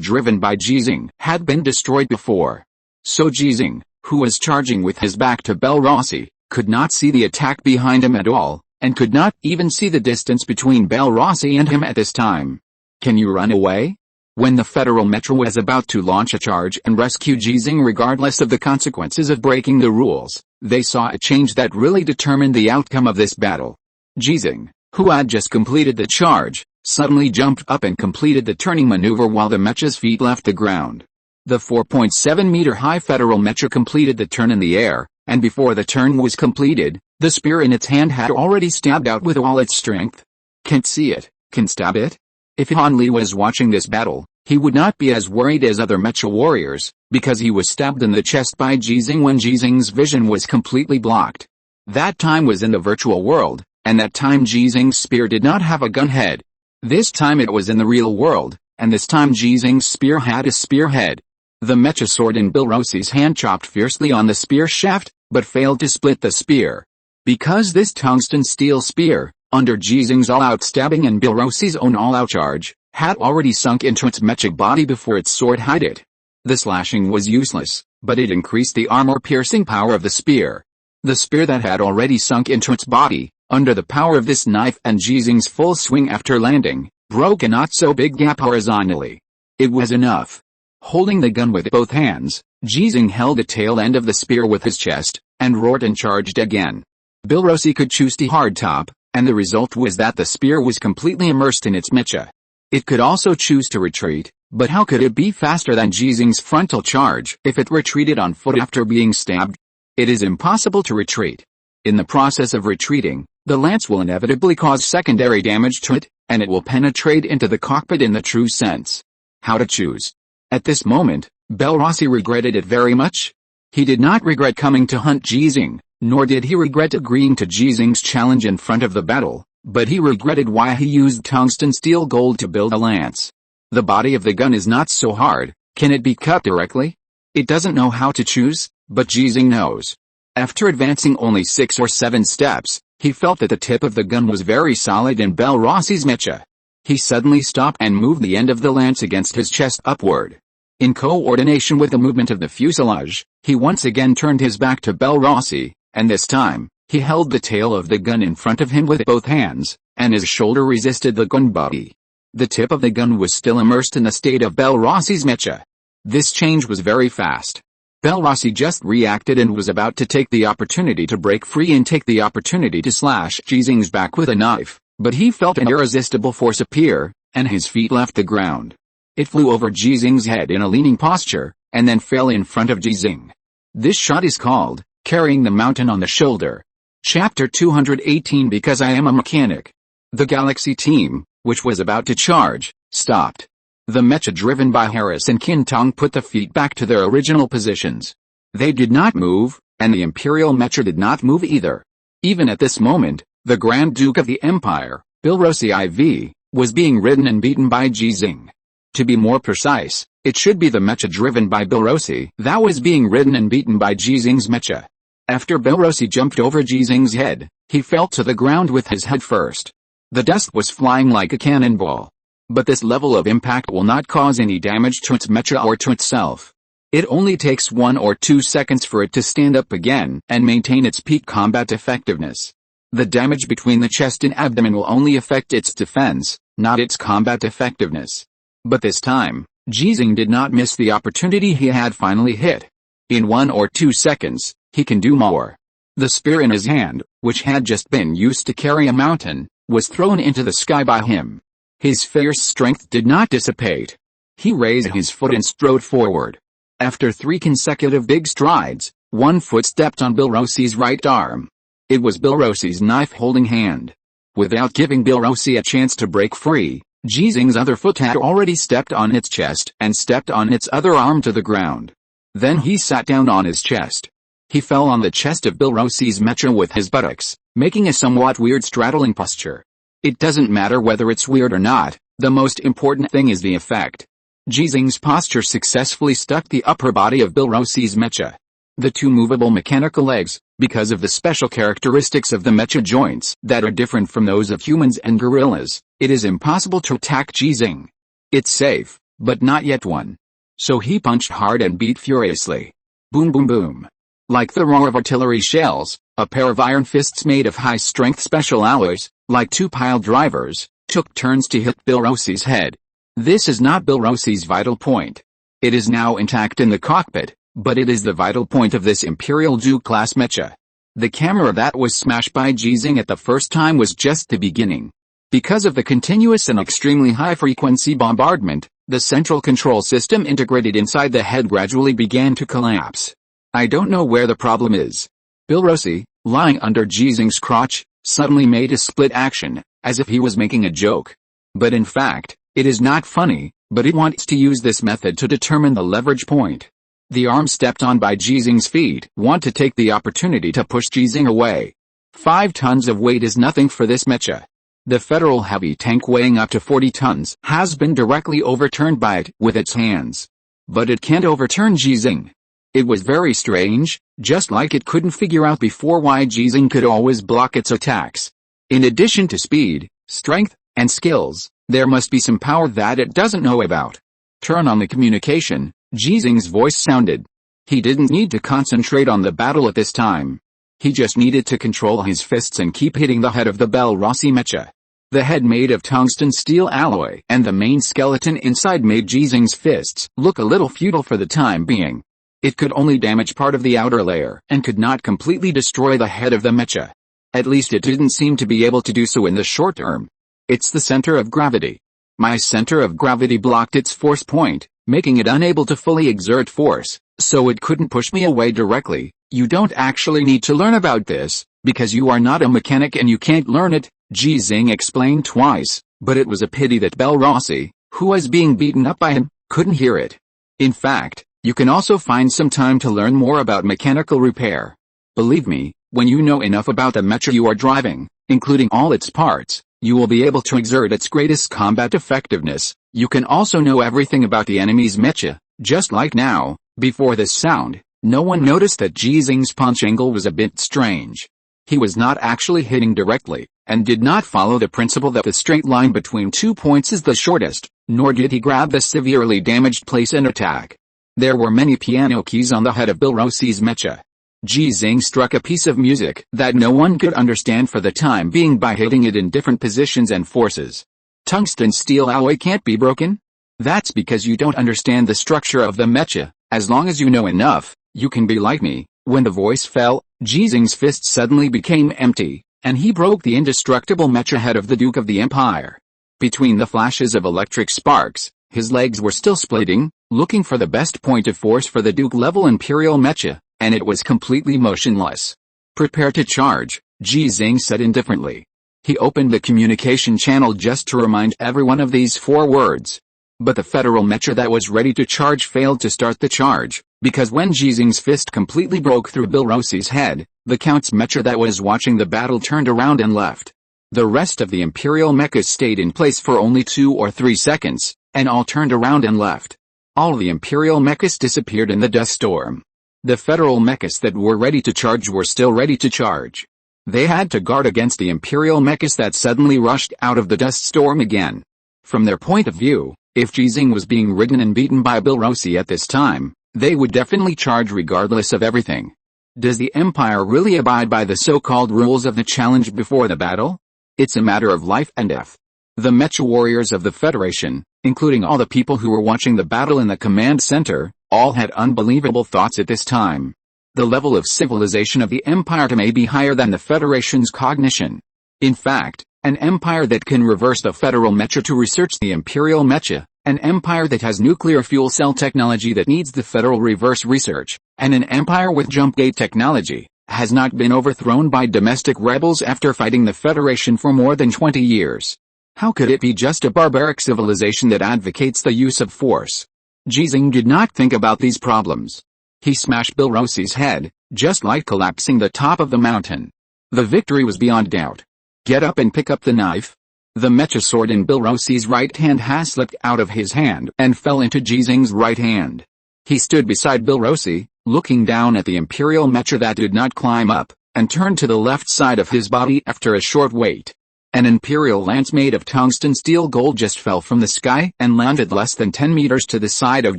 driven by Ji Xinghe had been destroyed before. So Ji Xinghe, who was charging with his back to Bilrosi, could not see the attack behind him at all, and could not even see the distance between Bilrosi and him at this time. Can you run away? When the Federal mecha was about to launch a charge and rescue Ji Xinghe regardless of the consequences of breaking the rules, they saw a change that really determined the outcome of this battle. Ji Xinghe, who had just completed the charge, suddenly jumped up and completed the turning maneuver while the mecha's feet left the ground. The 4.7-meter-high Federal mecha completed the turn in the air, and before the turn was completed, the spear in its hand had already stabbed out with all its strength. Can't see it, can stab it? If Han Li was watching this battle, he would not be as worried as other mecha warriors, because he was stabbed in the chest by Ji Xinghe when Ji Xinghe's vision was completely blocked. That time was in the virtual world, and that time Ji Xinghe's spear did not have a gun head. This time it was in the real world, and this time Ji Xinghe's spear had a spear head. The mecha sword in Bilrosi's hand chopped fiercely on the spear shaft, but failed to split the spear. Because this tungsten steel spear, under Ji Xinghe's all-out stabbing and Bilrosi's own all-out charge, had already sunk into its mecha body before its sword hit it. The slashing was useless, but it increased the armor-piercing power of the spear. The spear that had already sunk into its body, Under the power of this knife and Ji Xinghe's full swing after landing, broke a not-so-big gap horizontally. It was enough. Holding the gun with both hands, Ji Xinghe held the tail end of the spear with his chest, and roared and charged again. Bilrosi could choose to hardtop, and the result was that the spear was completely immersed in its mecha. It could also choose to retreat, but how could it be faster than Ji Xinghe's frontal charge if it retreated on foot after being stabbed? It is impossible to retreat. In the process of retreating, the lance will inevitably cause secondary damage to it, and it will penetrate into the cockpit in the true sense. How to choose? At this moment, Bilrosi regretted it very much. He did not regret coming to hunt Ji Xinghe, nor did he regret agreeing to Ji Xinghe's challenge in front of the battle, but he regretted why he used tungsten steel gold to build a lance. The body of the gun is not so hard, can it be cut directly? It doesn't know how to choose, but Ji Xinghe knows. After advancing only 6 or 7 steps, he felt that the tip of the gun was very solid in Bilrosi's mecha. He suddenly stopped and moved the end of the lance against his chest upward. In coordination with the movement of the fuselage, he once again turned his back to Bilrosi, and this time, he held the tail of the gun in front of him with both hands, and his shoulder resisted the gun body. The tip of the gun was still immersed in the state of Bilrosi's mecha. This change was very fast. Bilrosi just reacted and was about to take the opportunity to break free and take the opportunity to slash Ji Xinghe's back with a knife, but he felt an irresistible force appear, and his feet left the ground. It flew over Ji Xinghe's head in a leaning posture, and then fell in front of Ji Xinghe. This shot is called, carrying the mountain on the shoulder. Chapter 218 Because I am a mechanic. The Galaxy team, which was about to charge, stopped. The mecha driven by Harris and Kintong put the feet back to their original positions. They did not move, and the Imperial mecha did not move either. Even at this moment, the Grand Duke of the Empire, Bilrosi IV, was being ridden and beaten by Ji Xinghe. To be more precise, it should be the mecha driven by Bilrosi that was being ridden and beaten by Ji Xinghe's mecha. After Bilrosi jumped over Ji Xinghe's head, he fell to the ground with his head first. The dust was flying like a cannonball. But this level of impact will not cause any damage to its mecha or to itself. It only takes 1 or 2 seconds for it to stand up again and maintain its peak combat effectiveness. The damage between the chest and abdomen will only affect its defense, not its combat effectiveness. But this time, Ji Xinghe did not miss the opportunity he had finally hit. In 1 or 2 seconds, he can do more. The spear in his hand, which had just been used to carry a mountain, was thrown into the sky by him. His fierce strength did not dissipate. He raised his foot and strode forward. After 3 consecutive big strides, one foot stepped on Bilrosi's right arm. It was Bilrosi's knife-holding hand. Without giving Bilrosi a chance to break free, Ji Xinghe's other foot had already stepped on its chest and stepped on its other arm to the ground. Then he sat down on his chest. He fell on the chest of Bilrosi's mecha with his buttocks, making a somewhat weird straddling posture. It doesn't matter whether it's weird or not, the most important thing is the effect. Ji Xinghe's posture successfully stuck the upper body of Bilrosi's mecha. The 2 movable mechanical legs, because of the special characteristics of the mecha joints that are different from those of humans and gorillas, it is impossible to attack Ji Xinghe. It's safe, but not yet won. So he punched hard and beat furiously. Boom boom boom. Like the roar of artillery shells, a pair of iron fists made of high-strength special alloys, like 2 pile drivers, took turns to hit Bilrosi's head. This is not Bilrosi's vital point. It is now intact in the cockpit, but it is the vital point of this Imperial Duke-class mecha. The camera that was smashed by Ji Xinghe at the first time was just the beginning. Because of the continuous and extremely high-frequency bombardment, the central control system integrated inside the head gradually began to collapse. I don't know where the problem is. Bilrosi, lying under Ji Xinghe's crotch, suddenly made a split action, as if he was making a joke. But in fact, it is not funny, but it wants to use this method to determine the leverage point. The arm stepped on by Ji Xinghe's feet want to take the opportunity to push Ji Xinghe away. 5 tons of weight is nothing for this mecha. The Federal heavy tank weighing up to 40 tons has been directly overturned by it with its hands. But it can't overturn Ji Xinghe. It was very strange, just like it couldn't figure out before why Ji Xinghe could always block its attacks. In addition to speed, strength, and skills, there must be some power that it doesn't know about. Turn on the communication, Ji Xinghe's voice sounded. He didn't need to concentrate on the battle at this time. He just needed to control his fists and keep hitting the head of the Belarusi mecha. The head made of tungsten steel alloy and the main skeleton inside made Ji Xinghe's fists look a little futile for the time being. It could only damage part of the outer layer and could not completely destroy the head of the mecha. At least it didn't seem to be able to do so in the short term. It's the center of gravity. My center of gravity blocked its force point, making it unable to fully exert force, so it couldn't push me away directly. You don't actually need to learn about this, because you are not a mechanic and you can't learn it, Ji Xinghe explained twice, but it was a pity that Belarusi, who was being beaten up by him, couldn't hear it. In fact, you can also find some time to learn more about mechanical repair. Believe me, when you know enough about the mecha you are driving, including all its parts, you will be able to exert its greatest combat effectiveness. You can also know everything about the enemy's mecha, just like now. Before this sound, no one noticed that Ji Xinghe's punch angle was a bit strange. He was not actually hitting directly, and did not follow the principle that the straight line between 2 points is the shortest, nor did he grab the severely damaged place and attack. There were many piano keys on the head of Belarusi's mecha. Ji Xinghe struck a piece of music that no one could understand for the time being by hitting it in different positions and forces. Tungsten steel alloy can't be broken? That's because you don't understand the structure of the mecha. As long as you know enough, you can be like me. When the voice fell, Ji Xinghe's fist suddenly became empty, and he broke the indestructible mecha head of the Duke of the Empire. Between the flashes of electric sparks, his legs were still splitting, looking for the best point of force for the Duke-level Imperial mecha, and it was completely motionless. Prepare to charge, Ji Xinghe said indifferently. He opened the communication channel just to remind everyone of these 4 words. But the federal mecha that was ready to charge failed to start the charge, because when Ji Xinghe's fist completely broke through Belarusi's head, the Count's mecha that was watching the battle turned around and left. The rest of the Imperial mechas stayed in place for only 2 or 3 seconds, and all turned around and left. All the Imperial mechas disappeared in the dust storm. The federal mechas that were ready to charge were still ready to charge. They had to guard against the Imperial mechas that suddenly rushed out of the dust storm again. From their point of view, if Ji Xinghe was being ridden and beaten by Belarusi at this time, they would definitely charge regardless of everything. Does the Empire really abide by the so-called rules of the challenge before the battle? It's a matter of life and death. The mecha warriors of the Federation, including all the people who were watching the battle in the command center, all had unbelievable thoughts at this time. The level of civilization of the Empire may be higher than the Federation's cognition. In fact, an empire that can reverse the federal mecha to research the imperial mecha, an empire that has nuclear fuel cell technology that needs the federal reverse research, and an empire with jump gate technology, has not been overthrown by domestic rebels after fighting the Federation for more than 20 years. How could it be just a barbaric civilization that advocates the use of force? Ji Xinghe did not think about these problems. He smashed Belarusi's head, just like collapsing the top of the mountain. The victory was beyond doubt. Get up and pick up the knife. The mecha sword in Belarusi's right hand has slipped out of his hand and fell into Ji Xinghe's right hand. He stood beside Belarusi, looking down at the imperial mecha that did not climb up, and turned to the left side of his body after a short wait. An imperial lance made of tungsten steel gold just fell from the sky and landed less than 10 meters to the side of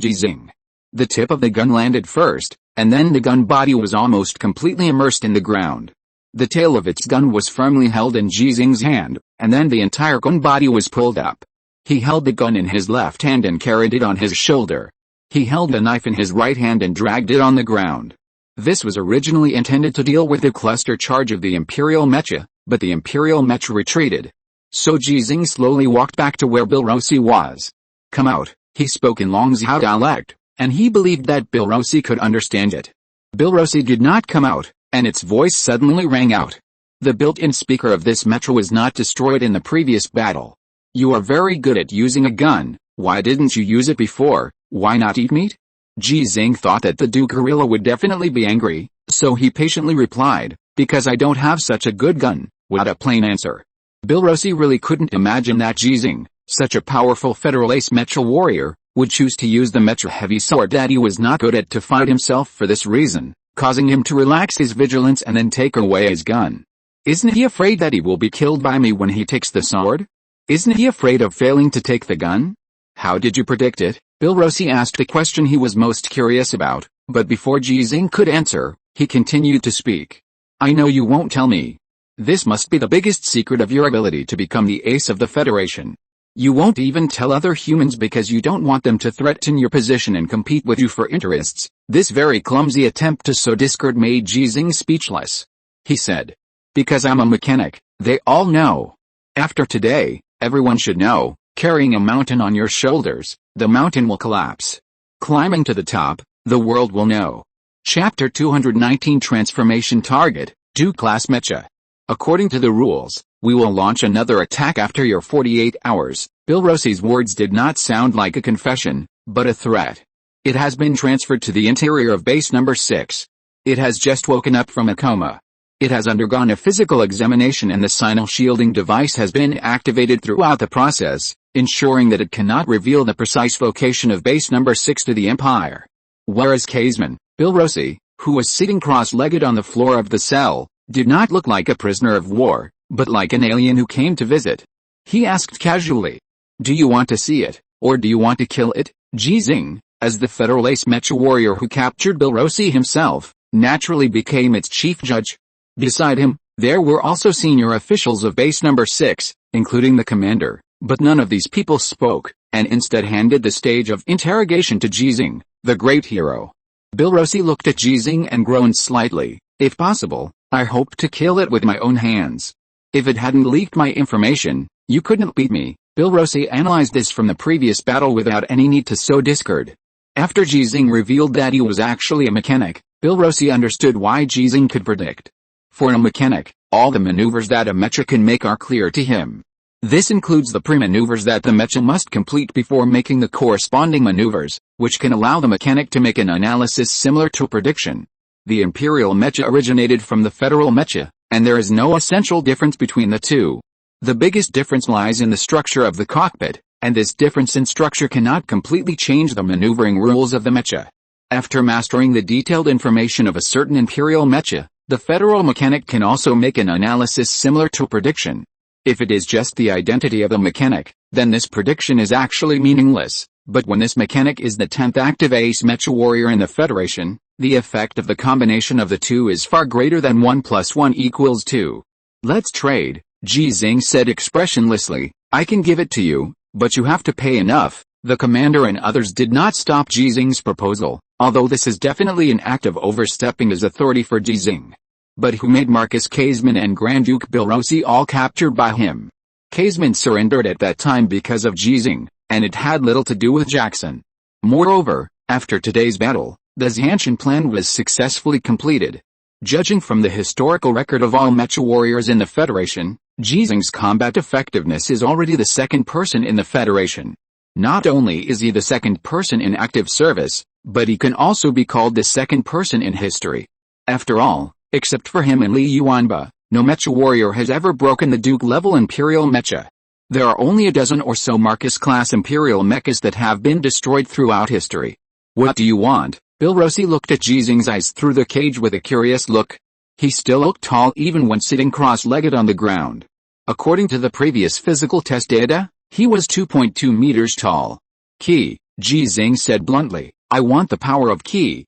Ji Xinghe. The tip of the gun landed first, and then the gun body was almost completely immersed in the ground. The tail of its gun was firmly held in Ji Xinghe's hand, and then the entire gun body was pulled up. He held the gun in his left hand and carried it on his shoulder. He held the knife in his right hand and dragged it on the ground. This was originally intended to deal with the cluster charge of the Imperial mecha, but the Imperial mecha retreated. So Ji Xinghe slowly walked back to where Belarusi was. Come out, he spoke in Longzhou dialect, and he believed that Belarusi could understand it. Belarusi did not come out, and its voice suddenly rang out. The built-in speaker of this mecha was not destroyed in the previous battle. You are very good at using a gun, why didn't you use it before? Why not eat meat? Ji Xinghe thought that the Duke gorilla would definitely be angry, so he patiently replied, because I don't have such a good gun. What a plain answer. Belarusi really couldn't imagine that Ji Xinghe, such a powerful federal ace mecha warrior, would choose to use the mecha heavy sword that he was not good at to fight himself for this reason, causing him to relax his vigilance and then take away his gun. Isn't he afraid that he will be killed by me when he takes the sword? Isn't he afraid of failing to take the gun? How did you predict it? Belarusi asked the question he was most curious about, but before Ji Xinghe could answer, he continued to speak. I know you won't tell me. This must be the biggest secret of your ability to become the ace of the Federation. You won't even tell other humans because you don't want them to threaten your position and compete with you for interests. This very clumsy attempt to sow discord made Ji Xinghe speechless. He said, because I'm a mechanic, they all know. After today, everyone should know, carrying a mountain on your shoulders, the mountain will collapse. Climbing to the top, the world will know. Chapter 219 Transformation Target, Do Class Mecha. According to the rules, we will launch another attack after your 48 hours. Bill Rossi's words did not sound like a confession, but a threat. It has been transferred to the interior of base number 6. It has just woken up from a coma. It has undergone a physical examination and the sinal shielding device has been activated throughout the process, ensuring that it cannot reveal the precise location of base number 6 to the Empire. Whereas Caseman, Bill Rossi, who was sitting cross-legged on the floor of the cell, did not look like a prisoner of war, but like an alien who came to visit. He asked casually, do you want to see it, or do you want to kill it? Ji Xinghe, as the Federal Ace Mecha warrior who captured Bill Rossi himself, naturally became its chief judge. Beside him, there were also senior officials of base number 6, including the commander, but none of these people spoke, and instead handed the stage of interrogation to Ji Xinghe, the great hero. Bill Rossi looked at Ji Xinghe and groaned slightly. If possible, I hoped to kill it with my own hands. If it hadn't leaked my information, you couldn't beat me. Bill Rossi analyzed this from the previous battle without any need to sow discord. After Ji Xinghe revealed that he was actually a mechanic, Bill Rossi understood why Ji Xinghe could predict. For a mechanic, all the maneuvers that a mecha can make are clear to him. This includes the pre-maneuvers that the mecha must complete before making the corresponding maneuvers, which can allow the mechanic to make an analysis similar to a prediction. The imperial mecha originated from the federal mecha, and there is no essential difference between the two. The biggest difference lies in the structure of the cockpit, and this difference in structure cannot completely change the maneuvering rules of the mecha. After mastering the detailed information of a certain imperial mecha, the federal mechanic can also make an analysis similar to a prediction. If it is just the identity of a mechanic, then this prediction is actually meaningless, but when this mechanic is the 10th active ace mecha warrior in the Federation, the effect of the combination of the two is far greater than 1 + 1 = 2. Let's trade, Ji Xinghe said expressionlessly. I can give it to you, but you have to pay enough. The commander and others did not stop Ji Xinghe's proposal, although this is definitely an act of overstepping his authority for Ji Xinghe. But who made Marcus Caseman and Grand Duke Bill Rossi all captured by him? Caseman surrendered at that time because of Ji Xinghe, and it had little to do with Jackson. Moreover, after today's battle, the Xianshan plan was successfully completed. Judging from the historical record of all mecha warriors in the Federation, Ji Xinghe's combat effectiveness is already the second person in the Federation. Not only is he the second person in active service, but he can also be called the second person in history. After all, except for him and Li Yuanba, no mecha warrior has ever broken the Duke-level Imperial mecha. There are only a dozen or so Marcus-class Imperial mechas that have been destroyed throughout history. What do you want? Bill Rossi looked at Ji Xinghe's eyes through the cage with a curious look. He still looked tall even when sitting cross-legged on the ground. According to the previous physical test data, he was 2.2 meters tall. Ki, Ji Xinghe said bluntly, I want the power of Ki,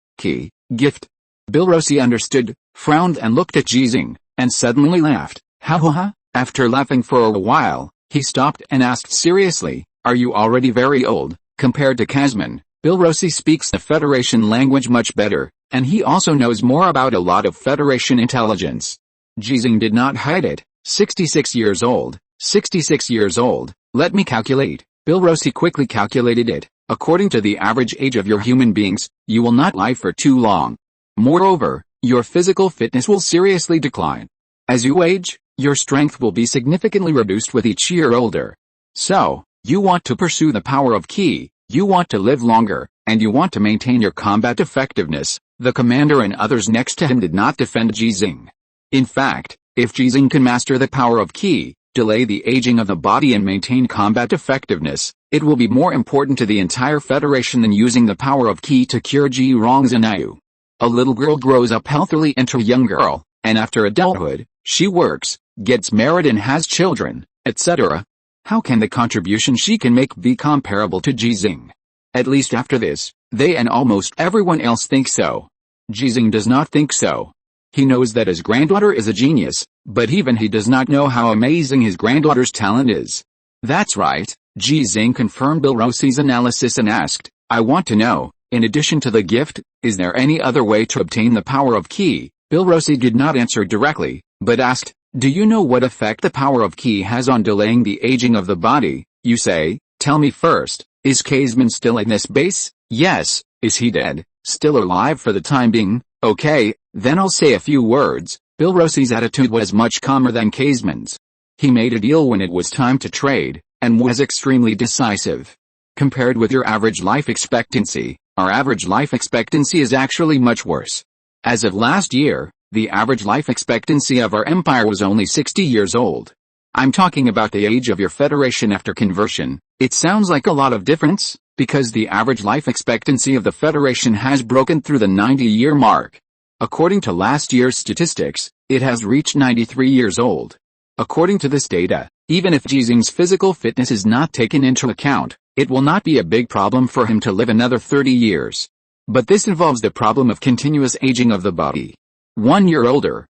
gift. Bill Rossi understood, frowned and looked at Ji Xinghe, and suddenly laughed. Ha ha ha. After laughing for a while, he stopped and asked seriously, are you already very old? Compared to Casman, Bill Rossi speaks the Federation language much better, and he also knows more about a lot of Federation intelligence. Ji Xinghe did not hide it. 66 years old. 66 years old. Let me calculate. Bill Rossi quickly calculated it. According to the average age of your human beings, you will not live for too long. Moreover, your physical fitness will seriously decline. As you age, your strength will be significantly reduced with each year older. So, you want to pursue the power of Ki, you want to live longer, and you want to maintain your combat effectiveness. The commander and others next to him did not defend Ji Xinghe. In fact, if Ji Xinghe can master the power of Ki, delay the aging of the body and maintain combat effectiveness, it will be more important to the entire Federation than using the power of Ki to cure Ji Rongzanayu. A little girl grows up healthily into a young girl, and after adulthood, she works, gets married and has children, etc. How can the contribution she can make be comparable to Ji Xinghe? At least after this, they and almost everyone else think so. Ji Xinghe does not think so. He knows that his granddaughter is a genius, but even he does not know how amazing his granddaughter's talent is. That's right, Ji Xinghe confirmed Bilrosi's analysis and asked, I want to know, in addition to the gift, is there any other way to obtain the power of Qi? Bilrosi did not answer directly, but asked, do you know what effect the power of Qi has on delaying the aging of the body? You say, tell me first, is Kaisman still in this base? Yes. Is he dead? Still alive for the time being? Okay, then I'll say a few words. Bilrosi's attitude was much calmer than Kaisman's. He made a deal when it was time to trade, and was extremely decisive. Compared with your average life expectancy, our average life expectancy is actually much worse. As of last year, the average life expectancy of our empire was only 60 years old. I'm talking about the age of your federation after conversion. It sounds like a lot of difference, because the average life expectancy of the federation has broken through the 90-year mark. According to last year's statistics, it has reached 93 years old. According to this data, even if Ji Xinghe's physical fitness is not taken into account, it will not be a big problem for him to live another 30 years. But this involves the problem of continuous aging of the body. 1 year older,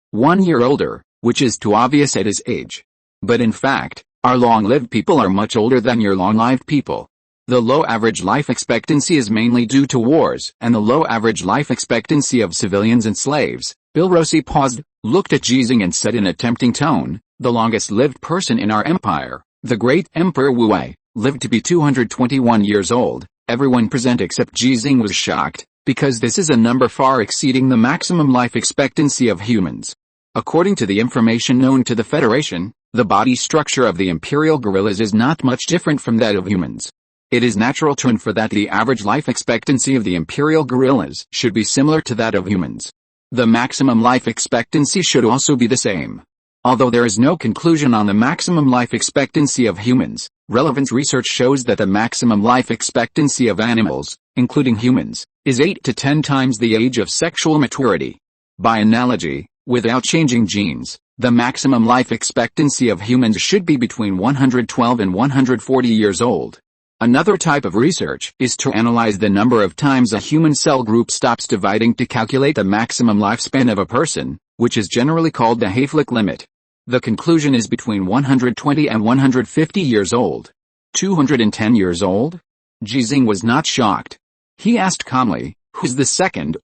which is too obvious at his age. But in fact, our long-lived people are much older than your long-lived people. The low average life expectancy is mainly due to wars and the low average life expectancy of civilians and slaves. Bilrosi paused, looked at Ji Xinghe and said in a tempting tone, the longest-lived person in our empire, the great Emperor Wu Wei, lived to be 221 years old. Everyone present except Ji Xinghe was shocked, because this is a number far exceeding the maximum life expectancy of humans. According to the information known to the Federation, the body structure of the imperial gorillas is not much different from that of humans. It is natural to infer that the average life expectancy of the imperial gorillas should be similar to that of humans. The maximum life expectancy should also be the same. Although there is no conclusion on the maximum life expectancy of humans, relevant research shows that the maximum life expectancy of animals, including humans, is 8 to 10 times the age of sexual maturity. By analogy, without changing genes, the maximum life expectancy of humans should be between 112 and 140 years old. Another type of research is to analyze the number of times a human cell group stops dividing to calculate the maximum lifespan of a person, which is generally called the Hayflick limit. The conclusion is between 120 and 150 years old. 210 years old? Ji Xinghe was not shocked. He asked calmly, who's the second?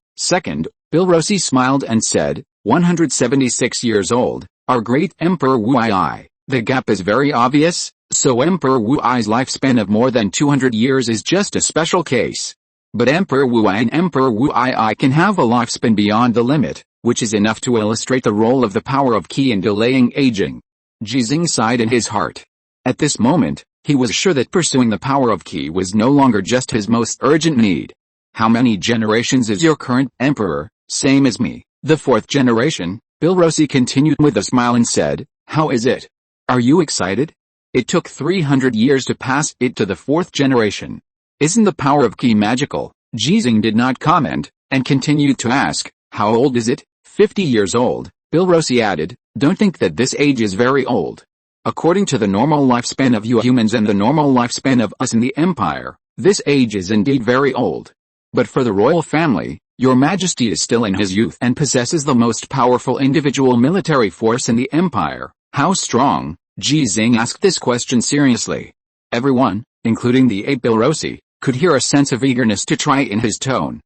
Bilrosi smiled and said, 176 years old, our great Emperor Wu Wei. The gap is very obvious, so Emperor Wu Wei's lifespan of more than 200 years is just a special case. But Emperor Wu Wei and Emperor Wu Wei can have a lifespan beyond the limit, which is enough to illustrate the role of the power of Qi in delaying aging. Ji Xinghe sighed in his heart. At this moment, he was sure that pursuing the power of Qi was no longer just his most urgent need. How many generations is your current emperor? Same as me, the 4th generation. Bilrosi continued with a smile and said, how is it? Are you excited? It took 300 years to pass it to the 4th generation. Isn't the power of Qi magical? Ji Xinghe did not comment, and continued to ask, how old is it? 50 years old. Bilrosi added, don't think that this age is very old. According to the normal lifespan of you humans and the normal lifespan of us in the Empire, this age is indeed very old. But for the royal family, your Majesty is still in his youth and possesses the most powerful individual military force in the Empire. How strong? Ji Xinghe asked this question seriously. Everyone, including the ape Bilrosi, could hear a sense of eagerness to try in his tone.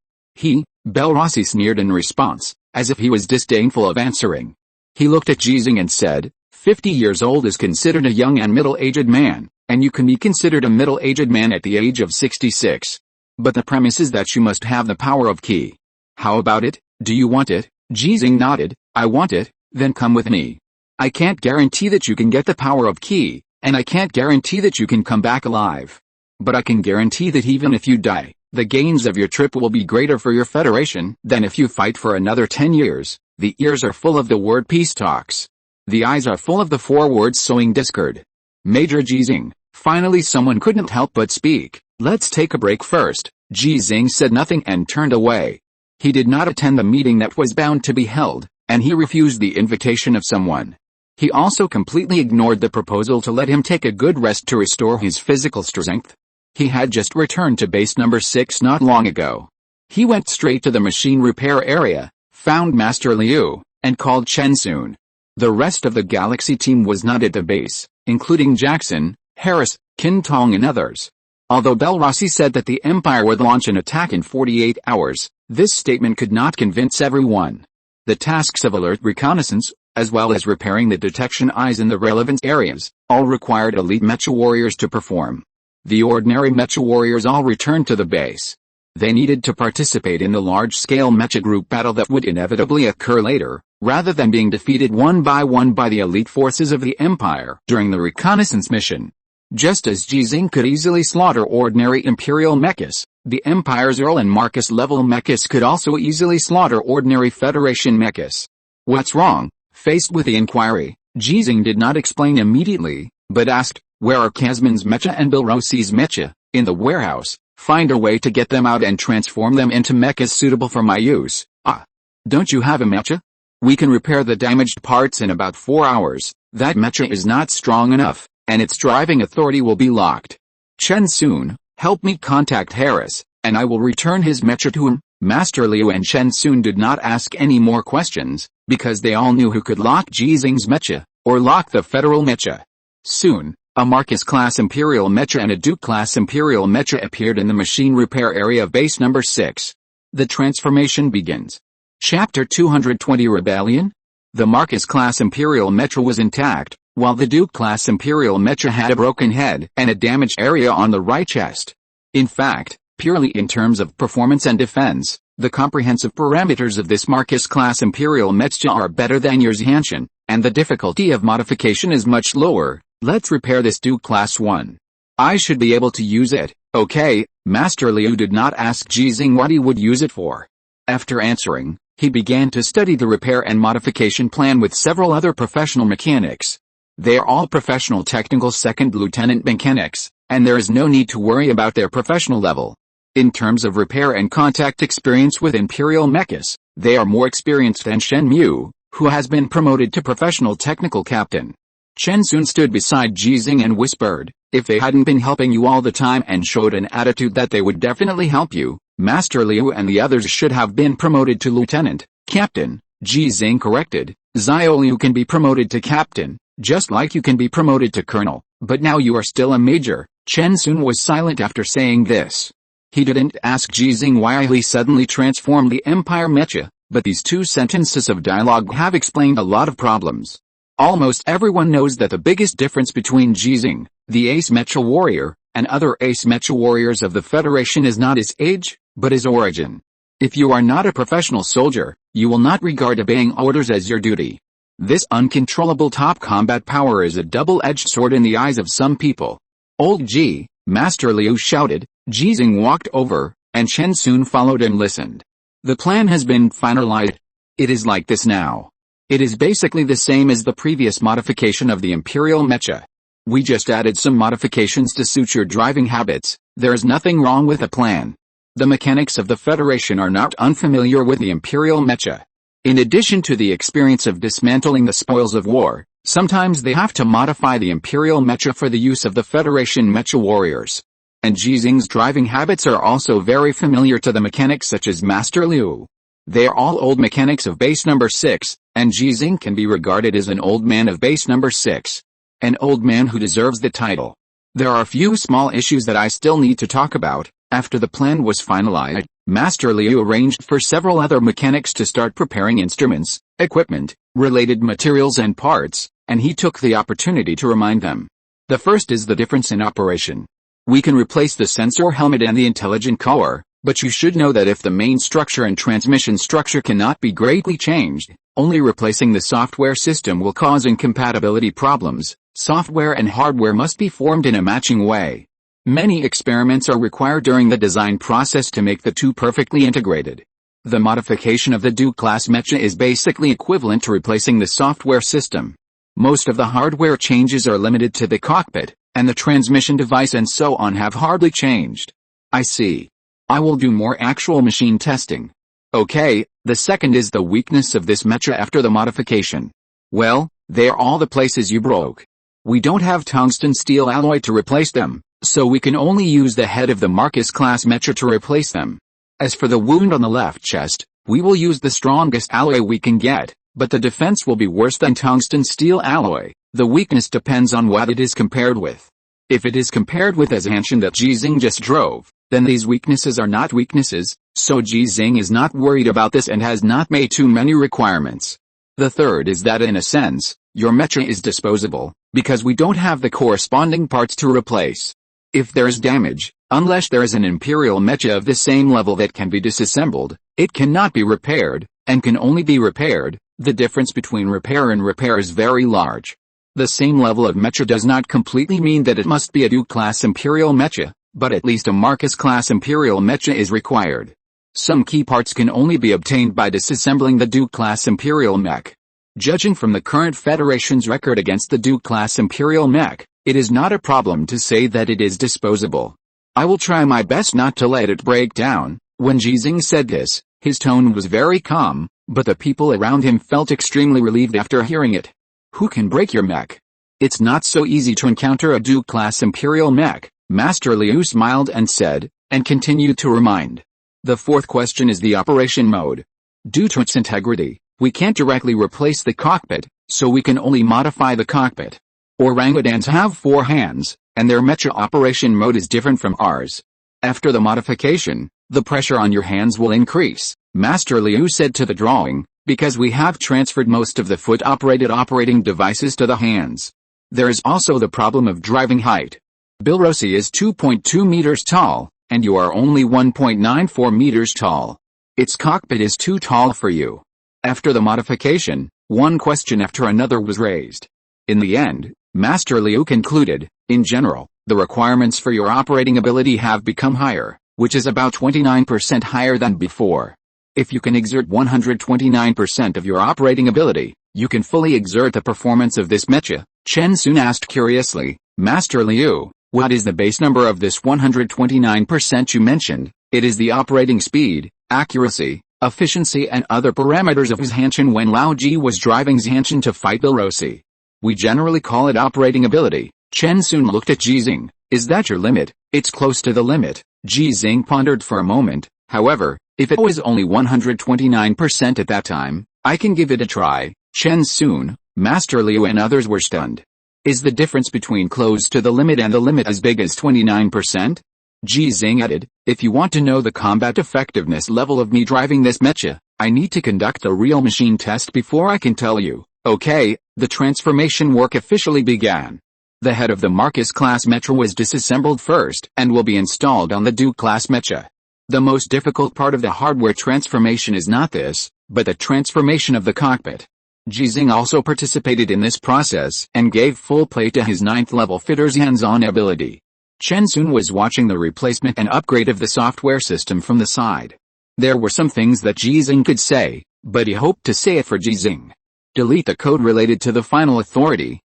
Bilrosi sneered in response, as if he was disdainful of answering. He looked at Ji Xinghe and said, 50 years old is considered a young and middle-aged man, and you can be considered a middle-aged man at the age of 66. But the premise is that you must have the power of Qi. How about it? Do you want it? Ji Xinghe nodded. I want it. Then come with me. I can't guarantee that you can get the power of Qi, and I can't guarantee that you can come back alive. But I can guarantee that even if you die, the gains of your trip will be greater for your federation than if you fight for another 10 years. The ears are full of the word peace talks. The eyes are full of the 4 words sowing discord. Major Ji Xinghe. Finally someone couldn't help but speak. Let's take a break first. Ji Xinghe said nothing and turned away. He did not attend the meeting that was bound to be held, and he refused the invitation of someone. He also completely ignored the proposal to let him take a good rest to restore his physical strength. He had just returned to base number 6 not long ago. He went straight to the machine repair area, found Master Liu, and called Chen Sun. The rest of the Galaxy team was not at the base, including Jackson, Harris, Qin Tong and others. Although Belrossi said that the Empire would launch an attack in 48 hours, this statement could not convince everyone. The tasks of alert reconnaissance, as well as repairing the detection eyes in the relevant areas, all required elite mecha warriors to perform. The ordinary mecha warriors all returned to the base. They needed to participate in the large-scale mecha group battle that would inevitably occur later, rather than being defeated one by the elite forces of the Empire during the reconnaissance mission. Just as Ji Xinghe could easily slaughter ordinary Imperial mechas, the Empire's Earl and Marcus level mechas could also easily slaughter ordinary Federation mechas. What's wrong? Faced with the inquiry, Ji Xinghe did not explain immediately, but asked, where are Kazman's mecha and Belrossi's mecha? In the warehouse. Find a way to get them out and transform them into mechas suitable for my use. Ah. Don't you have a mecha? We can repair the damaged parts in about 4 hours. That mecha is not strong enough, and its driving authority will be locked. Chen Sun, help me contact Harris, and I will return his mecha to him. Master Liu and Chen Sun did not ask any more questions, because they all knew who could lock Ji Xinghe's mecha, or lock the Federal mecha. Soon, a Marcus-class Imperial mecha and a Duke-class Imperial mecha appeared in the machine repair area of base number 6. The transformation begins. Chapter 220 Rebellion? The Marcus-class Imperial mecha was intact, while the Duke-class Imperial mecha had a broken head and a damaged area on the right chest. In fact, purely in terms of performance and defense, the comprehensive parameters of this Marcus-class Imperial mecha are better than yours Hanshin, and the difficulty of modification is much lower. Let's repair this Duke Class 1. I should be able to use it, okay? Master Liu did not ask Ji Xinghe what he would use it for. After answering, he began to study the repair and modification plan with several other professional mechanics. They are all professional technical second lieutenant mechanics, and there is no need to worry about their professional level. In terms of repair and contact experience with Imperial mechas, they are more experienced than Shen Mu, who has been promoted to professional technical captain. Chen Sun stood beside Ji Xinghe and whispered, if they hadn't been helping you all the time and showed an attitude that they would definitely help you, Master Liu and the others should have been promoted to lieutenant, captain. Ji Xinghe corrected, Xiao Liu can be promoted to captain, just like you can be promoted to colonel, but now you are still a major. Chen Sun was silent after saying this. He didn't ask Ji Xinghe why he suddenly transformed the Empire mecha, but these 2 sentences of dialogue have explained a lot of problems. Almost everyone knows that the biggest difference between Ji Xinghe, the ace mecha warrior, and other ace mecha warriors of the Federation is not his age, but his origin. If you are not a professional soldier, you will not regard obeying orders as your duty. This uncontrollable top combat power is a double-edged sword in the eyes of some people. Old Ji, Master Liu shouted. Ji Xinghe walked over, and Chen Sun followed and listened. The plan has been finalized. It is like this now. It is basically the same as the previous modification of the Imperial mecha. We just added some modifications to suit your driving habits. There is nothing wrong with the plan. The mechanics of the Federation are not unfamiliar with the Imperial mecha. In addition to the experience of dismantling the spoils of war, sometimes they have to modify the Imperial mecha for the use of the Federation mecha warriors. And Ji Xinghe's driving habits are also very familiar to the mechanics such as Master Liu. They are all old mechanics of base number 6, and Ji Xinghe can be regarded as an old man of base number 6. An old man who deserves the title. There are a few small issues that I still need to talk about. After the plan was finalized, Master Liu arranged for several other mechanics to start preparing instruments, equipment, related materials and parts, and he took the opportunity to remind them. The first is the difference in operation. We can replace the sensor helmet and the intelligent core, but you should know that if the main structure and transmission structure cannot be greatly changed, only replacing the software system will cause incompatibility problems. Software and hardware must be formed in a matching way. Many experiments are required during the design process to make the two perfectly integrated. The modification of the Duke-class mecha is basically equivalent to replacing the software system. Most of the hardware changes are limited to the cockpit, and the transmission device and so on have hardly changed. I see. I will do more actual machine testing. Okay, the second is the weakness of this mecha after the modification. Well, they are all the places you broke. We don't have tungsten steel alloy to replace them, so we can only use the head of the Marcus-class mecha to replace them. As for the wound on the left chest, we will use the strongest alloy we can get, but the defense will be worse than tungsten steel alloy. The weakness depends on what it is compared with. If it is compared with a Hanshin that Ji Xinghe just drove, then these weaknesses are not weaknesses, so Ji Xinghe is not worried about this and has not made too many requirements. The third is that in a sense, your mecha is disposable, because we don't have the corresponding parts to replace. If there is damage, unless there is an imperial mecha of the same level that can be disassembled, it cannot be repaired, and can only be repaired. The difference between repair and repair is very large. The same level of mecha does not completely mean that it must be a Duke-class imperial mecha, but at least a Marcus-class imperial mecha is required. Some key parts can only be obtained by disassembling the Duke-class imperial mech. Judging from the current Federation's record against the Duke-class imperial mech, it is not a problem to say that it is disposable. I will try my best not to let it break down. When Ji Xinghe said this, his tone was very calm, but the people around him felt extremely relieved after hearing it. Who can break your mech? It's not so easy to encounter a Duke-class imperial mech, Master Liu smiled and said, and continued to remind. The fourth question is the operation mode. Due to its integrity, we can't directly replace the cockpit, so we can only modify the cockpit. Orangutans have 4 hands, and their mecha operation mode is different from ours. After the modification, the pressure on your hands will increase, Master Liu said to the drawing, because we have transferred most of the foot-operated operating devices to the hands. There is also the problem of driving height. Bilrosi is 2.2 meters tall, and you are only 1.94 meters tall. Its cockpit is too tall for you. After the modification, one question after another was raised. In the end, Master Liu concluded, in general, the requirements for your operating ability have become higher, which is about 29% higher than before. If you can exert 129% of your operating ability, you can fully exert the performance of this mecha. Chen Sun asked curiously, Master Liu, what is the base number of this 129% you mentioned? It is the operating speed, accuracy, efficiency and other parameters of his Hanshin when Lao Ji was driving Hanshin to fight Bilrosi. We generally call it operating ability. Chen Sun looked at Ji Xinghe. Is that your limit? It's close to the limit. Ji Xinghe pondered for a moment. However, if it was only 129% at that time, I can give it a try. Chen Sun, Master Liu and others were stunned. Is the difference between close to the limit and the limit as big as 29%? Ji Xinghe added, if you want to know the combat effectiveness level of me driving this mecha, I need to conduct a real machine test before I can tell you. Okay, the transformation work officially began. The head of the Marcus-class mecha was disassembled first and will be installed on the Duke-class mecha. The most difficult part of the hardware transformation is not this, but the transformation of the cockpit. Ji Xinghe also participated in this process and gave full play to his 9th-level fitter's hands-on ability. Chen Sun was watching the replacement and upgrade of the software system from the side. There were some things that Ji Xinghe could say, but he hoped to say it for Ji Xinghe. Delete the code related to the final authority.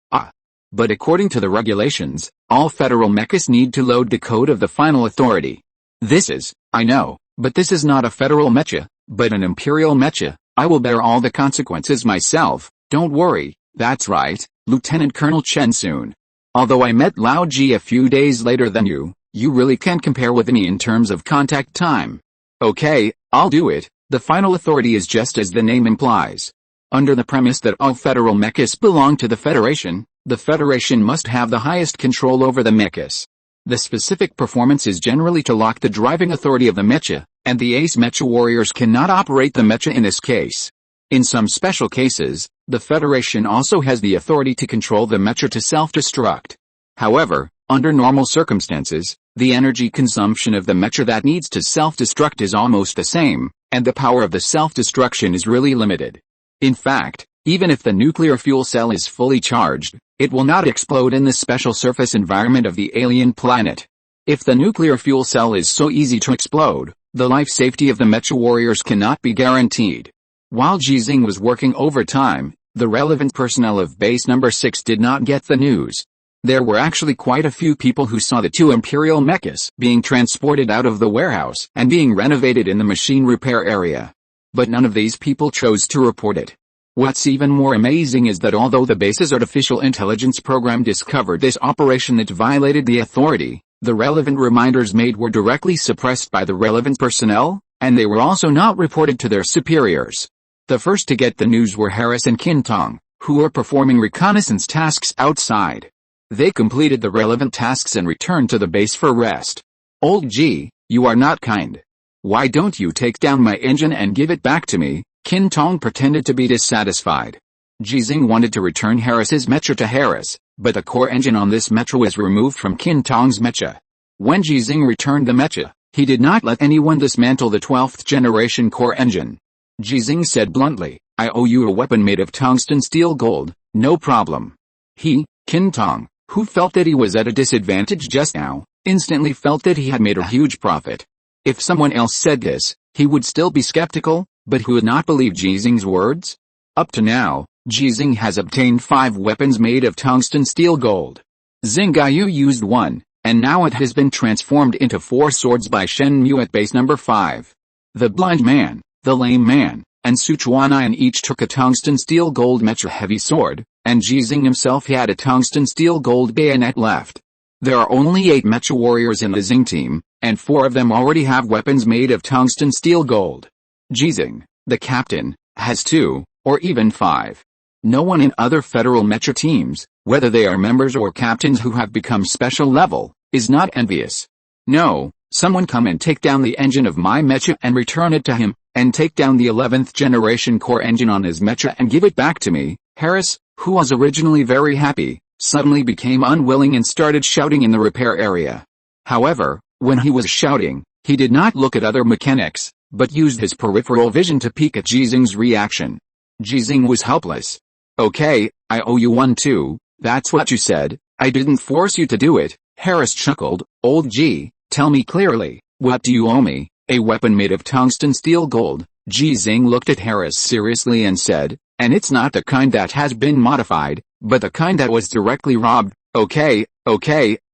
But according to the regulations, all federal mechas need to load the code of the final authority. This is, I know, but this is not a federal mecha, but an imperial mecha. I will bear all the consequences myself, don't worry. That's right, Lieutenant Colonel Chen Sun. Although I met Lao Ji a few days later than you, you really can't compare with me in terms of contact time. Okay, I'll do it. The final authority is just as the name implies. Under the premise that all federal mechas belong to the Federation must have the highest control over the mechas. The specific performance is generally to lock the driving authority of the mecha, and the ace mecha warriors cannot operate the mecha in this case. In some special cases, the Federation also has the authority to control the mecha to self-destruct. However, under normal circumstances, the energy consumption of the mecha that needs to self-destruct is almost the same, and the power of the self-destruction is really limited. In fact, even if the nuclear fuel cell is fully charged, it will not explode in the special surface environment of the alien planet. If the nuclear fuel cell is so easy to explode, the life safety of the mecha warriors cannot be guaranteed. While Ji Xinghe was working overtime, the relevant personnel of base number 6 did not get the news. There were actually quite a few people who saw the 2 imperial mechas being transported out of the warehouse and being renovated in the machine repair area. But none of these people chose to report it. What's even more amazing is that although the base's artificial intelligence program discovered this operation that violated the authority, the relevant reminders made were directly suppressed by the relevant personnel, and they were also not reported to their superiors. The first to get the news were Harris and Qin Tong, who were performing reconnaissance tasks outside. They completed the relevant tasks and returned to the base for rest. "Old Ji, you are not kind. Why don't you take down my engine and give it back to me?" Qin Tong pretended to be dissatisfied. Ji Xinghe wanted to return Harris's mecha to Harris, but the core engine on this mecha was removed from Qin Tong's mecha. When Ji Xinghe returned the mecha, he did not let anyone dismantle the 12th generation core engine. Ji Xinghe said bluntly, "I owe you a weapon made of tungsten steel gold, no problem." He, Qin Tong, who felt that he was at a disadvantage just now, instantly felt that he had made a huge profit. If someone else said this, he would still be skeptical, but he would not believe Ji Xinghe's words. Up to now, Ji Xinghe has obtained 5 weapons made of tungsten steel gold. Xinghe used one, and now it has been transformed into 4 swords by Shen Mu at base number 5. The blind man, the lame man, and Sichuan each took a tungsten steel gold mecha heavy sword, and Ji Xinghe himself had a tungsten steel gold bayonet left. There are only 8 mecha warriors in the Xinghe team, and 4 of them already have weapons made of tungsten steel gold. Ji Xinghe, the captain, has 2, or even 5. No one in other federal mecha teams, whether they are members or captains who have become special level, is not envious. "No, someone come and take down the engine of my mecha and return it to him, and take down the 11th generation core engine on his mecha and give it back to me." Harris, who was originally very happy, suddenly became unwilling and started shouting in the repair area. However, when he was shouting, he did not look at other mechanics, but used his peripheral vision to peek at Ji Xinghe's reaction. Ji Xinghe was helpless. "Okay, I owe you one too, that's what you said, I didn't force you to do it." Harris chuckled. "Old Ji, tell me clearly, what do you owe me?" "A weapon made of tungsten steel gold." Ji Xinghe looked at Harris seriously and said, "And it's not the kind that has been modified, but the kind that was directly robbed." Okay,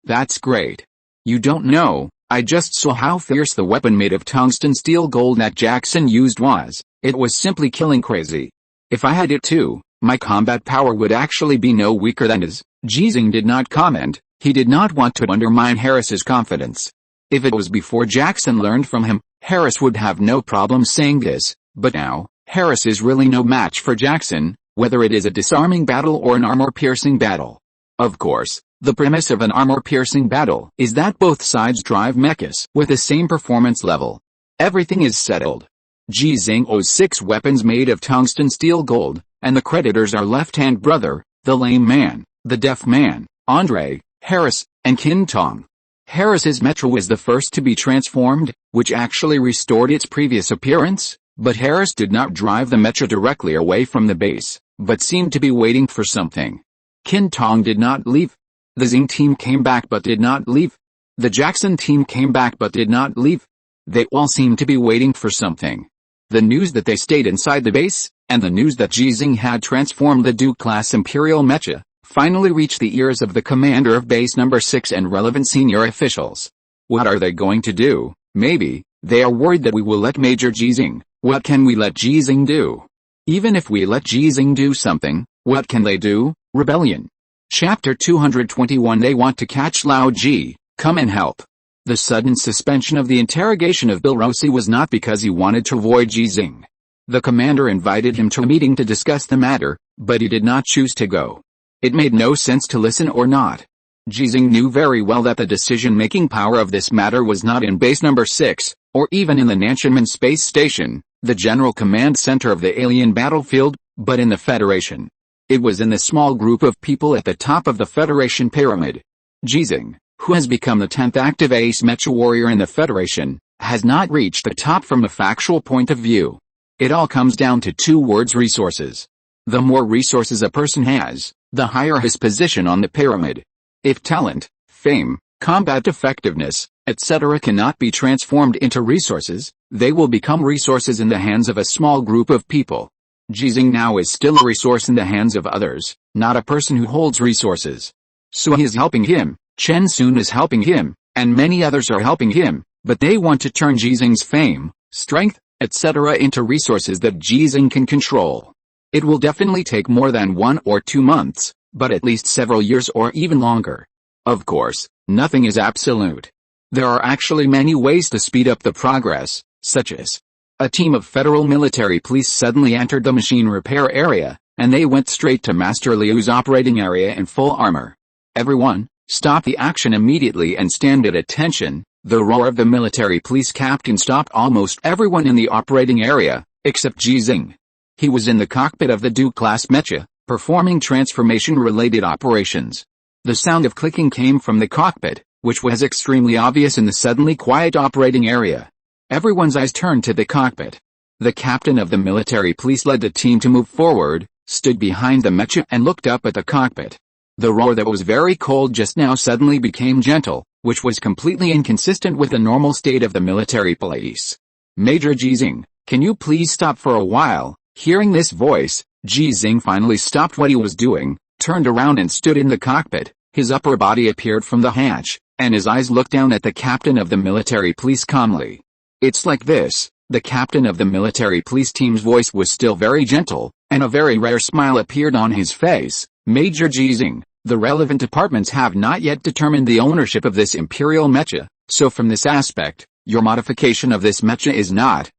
that's great. You don't know, I just saw how fierce the weapon made of tungsten steel gold that Jackson used was. It was simply killing crazy. If I had it too, my combat power would actually be no weaker than his." Ji Xinghe did not comment. He did not want to undermine Harris's confidence. If it was before Jackson learned from him, Harris would have no problem saying this, but now, Harris is really no match for Jackson, whether it is a disarming battle or an armor-piercing battle. Of course, the premise of an armor-piercing battle is that both sides drive mechas with the same performance level. Everything is settled. Ji Xinghe owes 6 weapons made of tungsten steel gold, and the creditors are left-hand brother, the lame man, the deaf man, Andre, Harris, and Qin Tong. Harris's mecha was the first to be transformed, which actually restored its previous appearance, but Harris did not drive the mecha directly away from the base, but seemed to be waiting for something. Qin Tong did not leave. The Xinghe team came back but did not leave. The Jackson team came back but did not leave. They all seemed to be waiting for something. The news that they stayed inside the base, and the news that Ji Xinghe had transformed the Duke-class Imperial mecha, finally reached the ears of the commander of base number 6 and relevant senior officials. What are they going to do? Maybe, they are worried that we will let Major Ji Xinghe. What can we let Ji Xinghe do? Even if we let Ji Xinghe do something, what can they do? Rebellion. Chapter 221. They want to catch Lao Ji, come and help. The sudden suspension of the interrogation of Bill Rossi was not because he wanted to avoid Ji Xinghe. The commander invited him to a meeting to discuss the matter, but he did not choose to go. It made no sense to listen or not. Ji Xinghe knew very well that the decision-making power of this matter was not in base number 6, or even in the Nantianmen space station, the general command center of the alien battlefield, but in the Federation. It was in the small group of people at the top of the Federation pyramid. Ji Xinghe, who has become the 10th active ace mecha warrior in the Federation, has not reached the top from a factual point of view. It all comes down to 2 words: resources. The more resources a person has, the higher his position on the pyramid. If talent, fame, combat effectiveness, etc. cannot be transformed into resources, they will become resources in the hands of a small group of people. Ji Xinghe now is still a resource in the hands of others, not a person who holds resources. Sui is helping him, Chen Sun is helping him, and many others are helping him, but they want to turn Ji Xinghe's fame, strength, etc. into resources that Ji Xinghe can control. It will definitely take more than 1 or 2 months, but at least several years or even longer. Of course, nothing is absolute. There are actually many ways to speed up the progress, such as A team of federal military police suddenly entered the machine repair area, and they went straight to Master Liu's operating area in full armor. Everyone, stop the action immediately and stand at attention. The roar of the military police captain stopped almost everyone in the operating area, except Ji Xinghe. He was in the cockpit of the Du-class mecha, performing transformation-related operations. The sound of clicking came from the cockpit, which was extremely obvious in the suddenly quiet operating area. Everyone's eyes turned to the cockpit. The captain of the military police led the team to move forward, stood behind the mecha and looked up at the cockpit. The roar that was very cold just now suddenly became gentle, which was completely inconsistent with the normal state of the military police. Major Ji Xinghe, can you please stop for a while? Hearing this voice, Ji Xinghe finally stopped what he was doing, turned around and stood in the cockpit. His upper body appeared from the hatch, and his eyes looked down at the captain of the military police calmly. It's like this. The captain of the military police team's voice was still very gentle, and a very rare smile appeared on his face. Major Ji Xinghe, the relevant departments have not yet determined the ownership of this imperial mecha, so from this aspect, your modification of this mecha is not,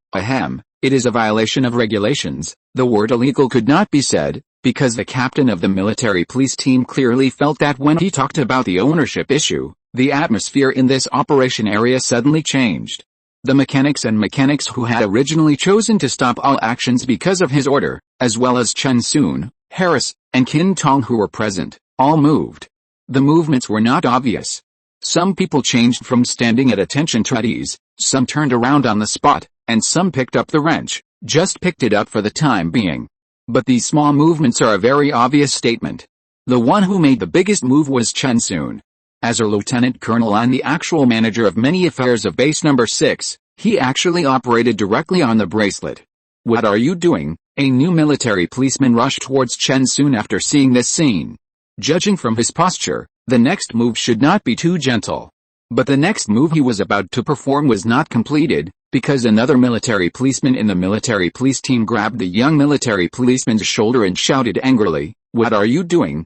it is a violation of regulations. The word illegal could not be said, because the captain of the military police team clearly felt that when he talked about the ownership issue, the atmosphere in this operation area suddenly changed. The mechanics who had originally chosen to stop all actions because of his order, as well as Chen Sun, Harris, and Qin Tong who were present, all moved. The movements were not obvious. Some people changed from standing at attention to at ease, some turned around on the spot, and some picked up the wrench, just picked it up for the time being. But these small movements are a very obvious statement. The one who made the biggest move was Chen Sun. As a lieutenant colonel and the actual manager of many affairs of base number 6, he actually operated directly on the bracelet. What are you doing? A new military policeman rushed towards Chen Sun after seeing this scene. Judging from his posture, the next move should not be too gentle. But the next move he was about to perform was not completed, because another military policeman in the military police team grabbed the young military policeman's shoulder and shouted angrily, "What are you doing?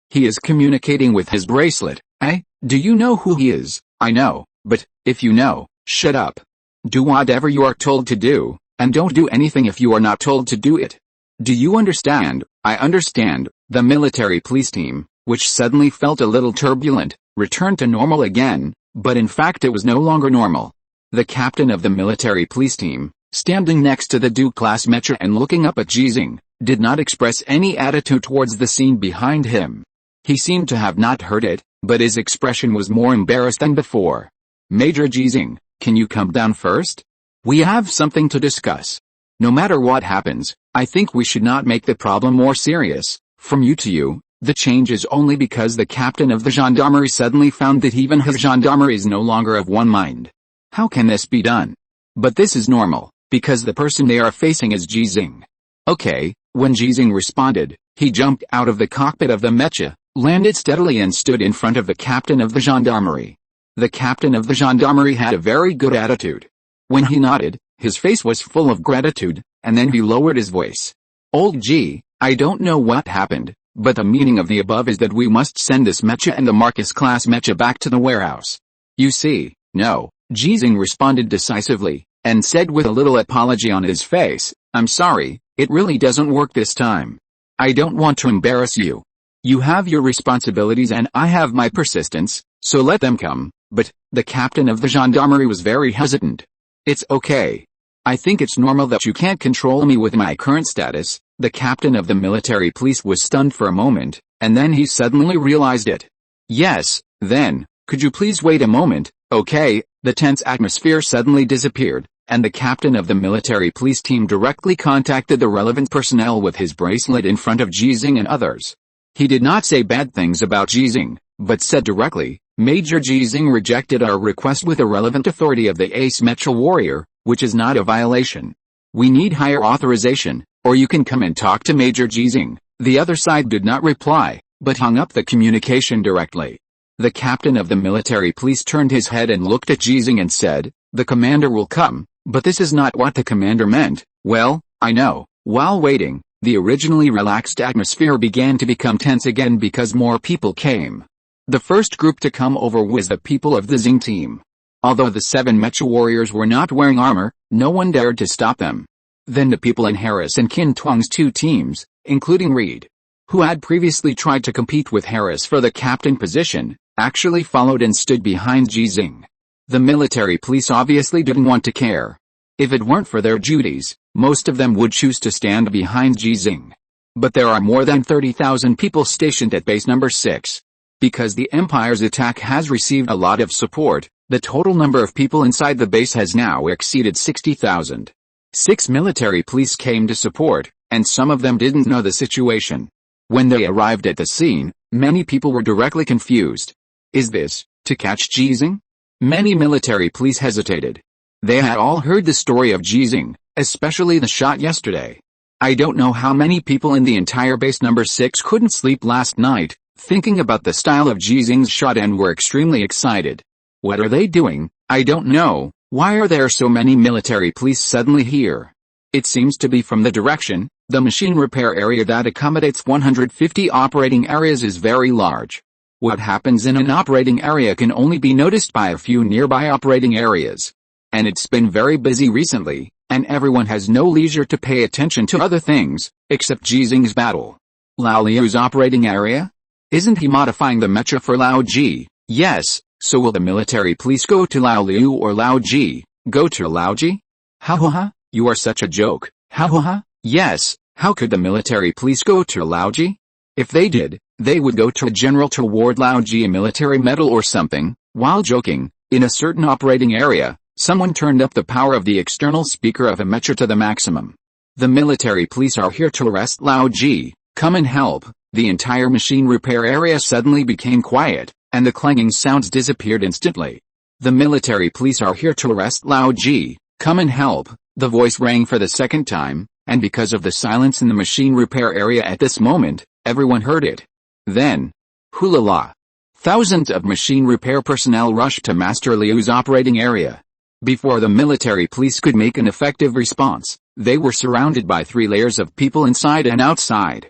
He is communicating with his bracelet, eh? Do you know who he is? I know, but, if you know, shut up. Do whatever you are told to do, and don't do anything if you are not told to do it. Do you understand?" I understand. The military police team, which suddenly felt a little turbulent, returned to normal again, but in fact it was no longer normal. The captain of the military police team, standing next to the Du-class mecha and looking up at Ji Xinghe, did not express any attitude towards the scene behind him. He seemed to have not heard it, but his expression was more embarrassed than before. Major Ji Xinghe, can you come down first? We have something to discuss. No matter what happens, I think we should not make the problem more serious. From you to you, the change is only because the captain of the gendarmerie suddenly found that even his gendarmerie is no longer of one mind. How can this be done? But this is normal, because the person they are facing is Ji Xinghe. Okay, when Ji Xinghe responded, he jumped out of the cockpit of the mecha, landed steadily and stood in front of the captain of the gendarmerie. The captain of the gendarmerie had a very good attitude. When he nodded, his face was full of gratitude, and then he lowered his voice. Old G, I don't know what happened, but the meaning of the above is that we must send this mecha and the Marcus-class mecha back to the warehouse. You see, no, Ji Xinghe responded decisively, and said with a little apology on his face, I'm sorry, it really doesn't work this time. I don't want to embarrass you. You have your responsibilities and I have my persistence, so let them come. But, the captain of the gendarmerie was very hesitant. It's okay. I think it's normal that you can't control me with my current status. The captain of the military police was stunned for a moment, and then he suddenly realized it. Yes, then, could you please wait a moment? Okay, the tense atmosphere suddenly disappeared, and the captain of the military police team directly contacted the relevant personnel with his bracelet in front of Ji Xinghe and others. He did not say bad things about Ji Xinghe, but said directly, Major Ji Xinghe rejected our request with a relevant authority of the Ace Mecha Warrior, which is not a violation. We need higher authorization, or you can come and talk to Major Ji Xinghe. The other side did not reply, but hung up the communication directly. The captain of the military police turned his head and looked at Ji Xinghe and said, the commander will come, but this is not what the commander meant. Well, I know. While waiting, the originally relaxed atmosphere began to become tense again because more people came. The first group to come over was the people of the Xinghe team. Although the 7 mecha warriors were not wearing armor, no one dared to stop them. Then the people in Harris and Qin Tuang's 2 teams, including Reed, who had previously tried to compete with Harris for the captain position, actually followed and stood behind Ji Xinghe. The military police obviously didn't want to care. If it weren't for their duties, most of them would choose to stand behind Ji Xinghe. But there are more than 30,000 people stationed at base number 6. Because the Empire's attack has received a lot of support, the total number of people inside the base has now exceeded 60,000. 6 military police came to support, and some of them didn't know the situation. When they arrived at the scene, many people were directly confused. Is this to catch Ji Xinghe? Many military police hesitated. They had all heard the story of Ji Xinghe, especially the shot yesterday. I don't know how many people in the entire base number 6 couldn't sleep last night, thinking about the style of Ji Xinghe's shot, and were extremely excited. What are they doing? I don't know. Why are there so many military police suddenly here? It seems to be from the direction. The machine repair area that accommodates 150 operating areas is very large. What happens in an operating area can only be noticed by a few nearby operating areas. And it's been very busy recently, and everyone has no leisure to pay attention to other things, except Ji Xinghe's battle. Lao Liu's operating area? Isn't he modifying the mecha for Lao Ji? Yes, so will the military police go to Lao Liu or Lao Ji, go to Lao Ji? Ha ha ha, you are such a joke, ha ha ha, yes, how could the military police go to Lao Ji? If they did, they would go to a general to award Lao Ji a military medal or something. While joking, in a certain operating area, someone turned up the power of the external speaker of a mecha to the maximum. The military police are here to arrest Lao Ji, come and help. The entire machine repair area suddenly became quiet, and the clanging sounds disappeared instantly. The military police are here to arrest Lao Ji, come and help. The voice rang for the second time, and because of the silence in the machine repair area at this moment, everyone heard it. Then, hoo-la-la. Thousands of machine repair personnel rushed to Master Liu's operating area. Before the military police could make an effective response, they were surrounded by 3 layers of people inside and outside.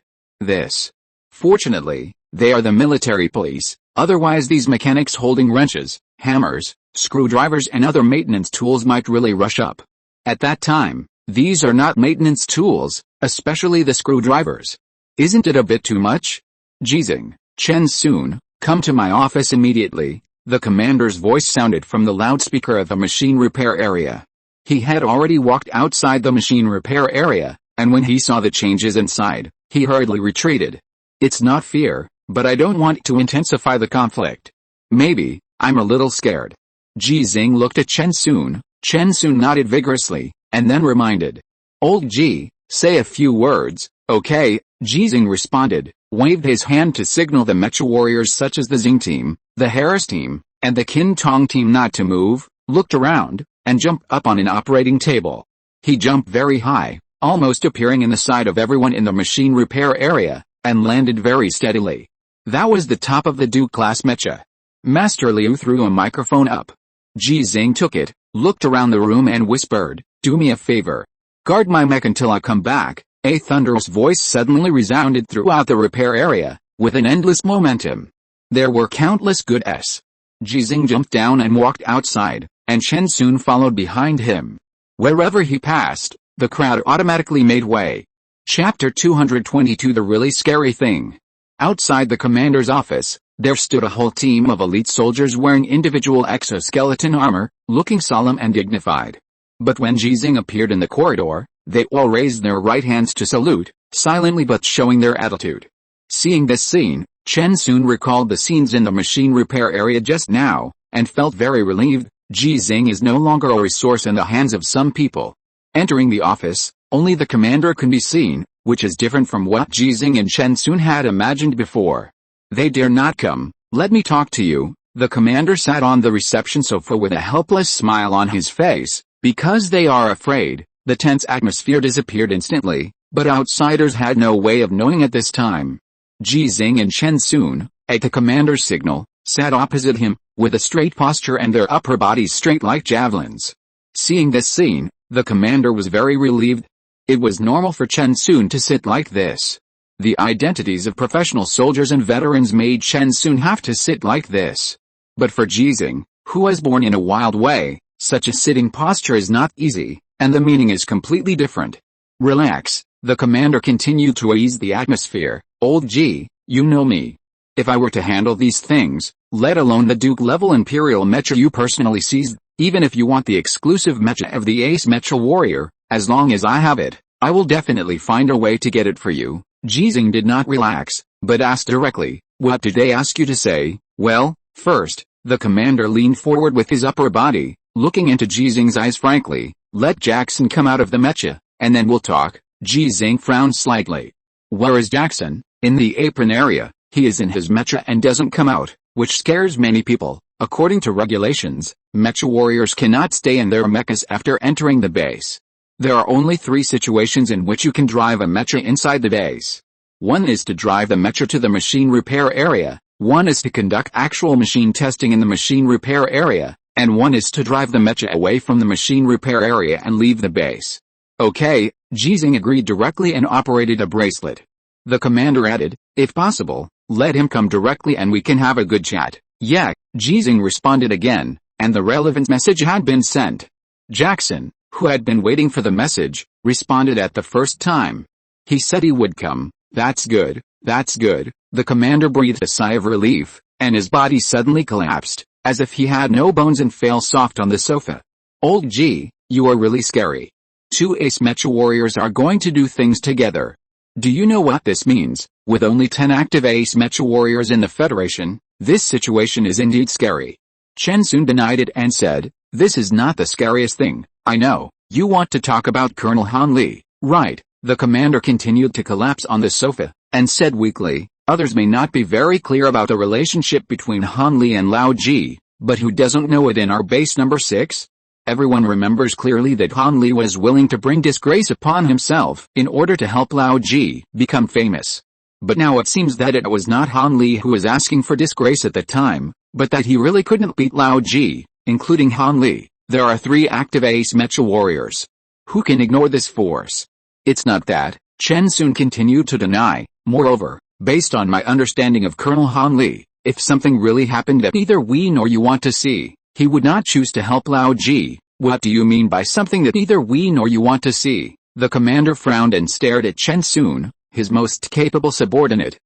Fortunately, they are the military police, otherwise these mechanics holding wrenches, hammers, screwdrivers and other maintenance tools might really rush up. At that time, these are not maintenance tools, especially the screwdrivers. Isn't it a bit too much? Ji Xinghe, Chen Sun, come to my office immediately. The commander's voice sounded from the loudspeaker of the machine repair area. He had already walked outside the machine repair area, and when he saw the changes inside, he hurriedly retreated. It's not fear, but I don't want to intensify the conflict. Maybe, I'm a little scared. Ji Xinghe looked at Chen Sun. Chen Sun nodded vigorously, and then reminded. Old Ji, say a few words. Okay, Ji Xinghe responded, waved his hand to signal the mecha warriors such as the Xinghe team, the Harris team, and the Qin Tuang team not to move, looked around, and jumped up on an operating table. He jumped very high, almost appearing in the sight of everyone in the machine repair area, and landed very steadily. That was the top of the Du-class mecha. Master Liu threw a microphone up. Ji Xinghe took it, looked around the room and whispered, do me a favor. Guard my mech until I come back. A thunderous voice suddenly resounded throughout the repair area, with an endless momentum. There were countless good S. Ji Xinghe jumped down and walked outside, and Chen Sun followed behind him. Wherever he passed, the crowd automatically made way. Chapter 222 The Really Scary Thing. Outside the commander's office, there stood a whole team of elite soldiers wearing individual exoskeleton armor, looking solemn and dignified. But when Ji Xinghe appeared in the corridor, they all raised their right hands to salute, silently but showing their attitude. Seeing this scene, Chen Sun recalled the scenes in the machine repair area just now, and felt very relieved. Ji Xinghe is no longer a resource in the hands of some people. Entering the office, only the commander can be seen, which is different from what Ji Xinghe and Chen Sun had imagined before. They dare not come, let me talk to you. The commander sat on the reception sofa with a helpless smile on his face. Because they are afraid, the tense atmosphere disappeared instantly, but outsiders had no way of knowing at this time. Ji Xinghe and Chen Sun, at the commander's signal, sat opposite him, with a straight posture and their upper bodies straight like javelins. Seeing this scene, the commander was very relieved. It was normal for Chen Sun to sit like this. The identities of professional soldiers and veterans made Chen Sun have to sit like this. But for Ji Xinghe, who was born in a wild way. Such a sitting posture is not easy, and the meaning is completely different. Relax, the commander continued to ease the atmosphere. Old Ji, you know me. If I were to handle these things, let alone the Duke-level Imperial mecha you personally seized, even if you want the exclusive mecha of the Ace Mecha Warrior, as long as I have it, I will definitely find a way to get it for you. Ji Xinghe did not relax, but asked directly, what did they ask you to say? Well, first, the commander leaned forward with his upper body, looking into Ji Xinghe's eyes frankly. Let Jackson come out of the mecha, and then we'll talk. Ji Xinghe frowned slightly. Where is Jackson? In the apron area. He is in his mecha and doesn't come out, which scares many people. According to regulations, mecha warriors cannot stay in their mechas after entering the base. There are only 3 situations in which you can drive a mecha inside the base. One is to drive the mecha to the machine repair area, one is to conduct actual machine testing in the machine repair area, and one is to drive the mecha away from the machine repair area and leave the base. Okay, Ji Xinghe agreed directly and operated a bracelet. The commander added, if possible, let him come directly and we can have a good chat. Yeah, Ji Xinghe responded again, and the relevant message had been sent. Jackson, who had been waiting for the message, responded at the first time. He said he would come. That's good, that's good. The commander breathed a sigh of relief, and his body suddenly collapsed, as if he had no bones and fell soft on the sofa. Old Ji, you are really scary. 2 Ace Mecha warriors are going to do things together. Do you know what this means? With only 10 active Ace Mecha warriors in the Federation, this situation is indeed scary. Chen Sun denied it and said, this is not the scariest thing. I know, you want to talk about Colonel Han Li, right? The commander continued to collapse on the sofa, and said weakly, others may not be very clear about the relationship between Han Li and Lao Ji, but who doesn't know it in our base number 6? Everyone remembers clearly that Han Li was willing to bring disgrace upon himself in order to help Lao Ji become famous. But now it seems that it was not Han Li who was asking for disgrace at the time, but that he really couldn't beat Lao Ji, including Han Li. There are 3 active Ace Mecha warriors. Who can ignore this force? It's not that, Chen Sun continued to deny. Moreover, based on my understanding of Colonel Han Li, if something really happened that neither we nor you want to see, he would not choose to help Lao Ji. What do you mean by something that neither we nor you want to see? The commander frowned and stared at Chen Sun, his most capable subordinate.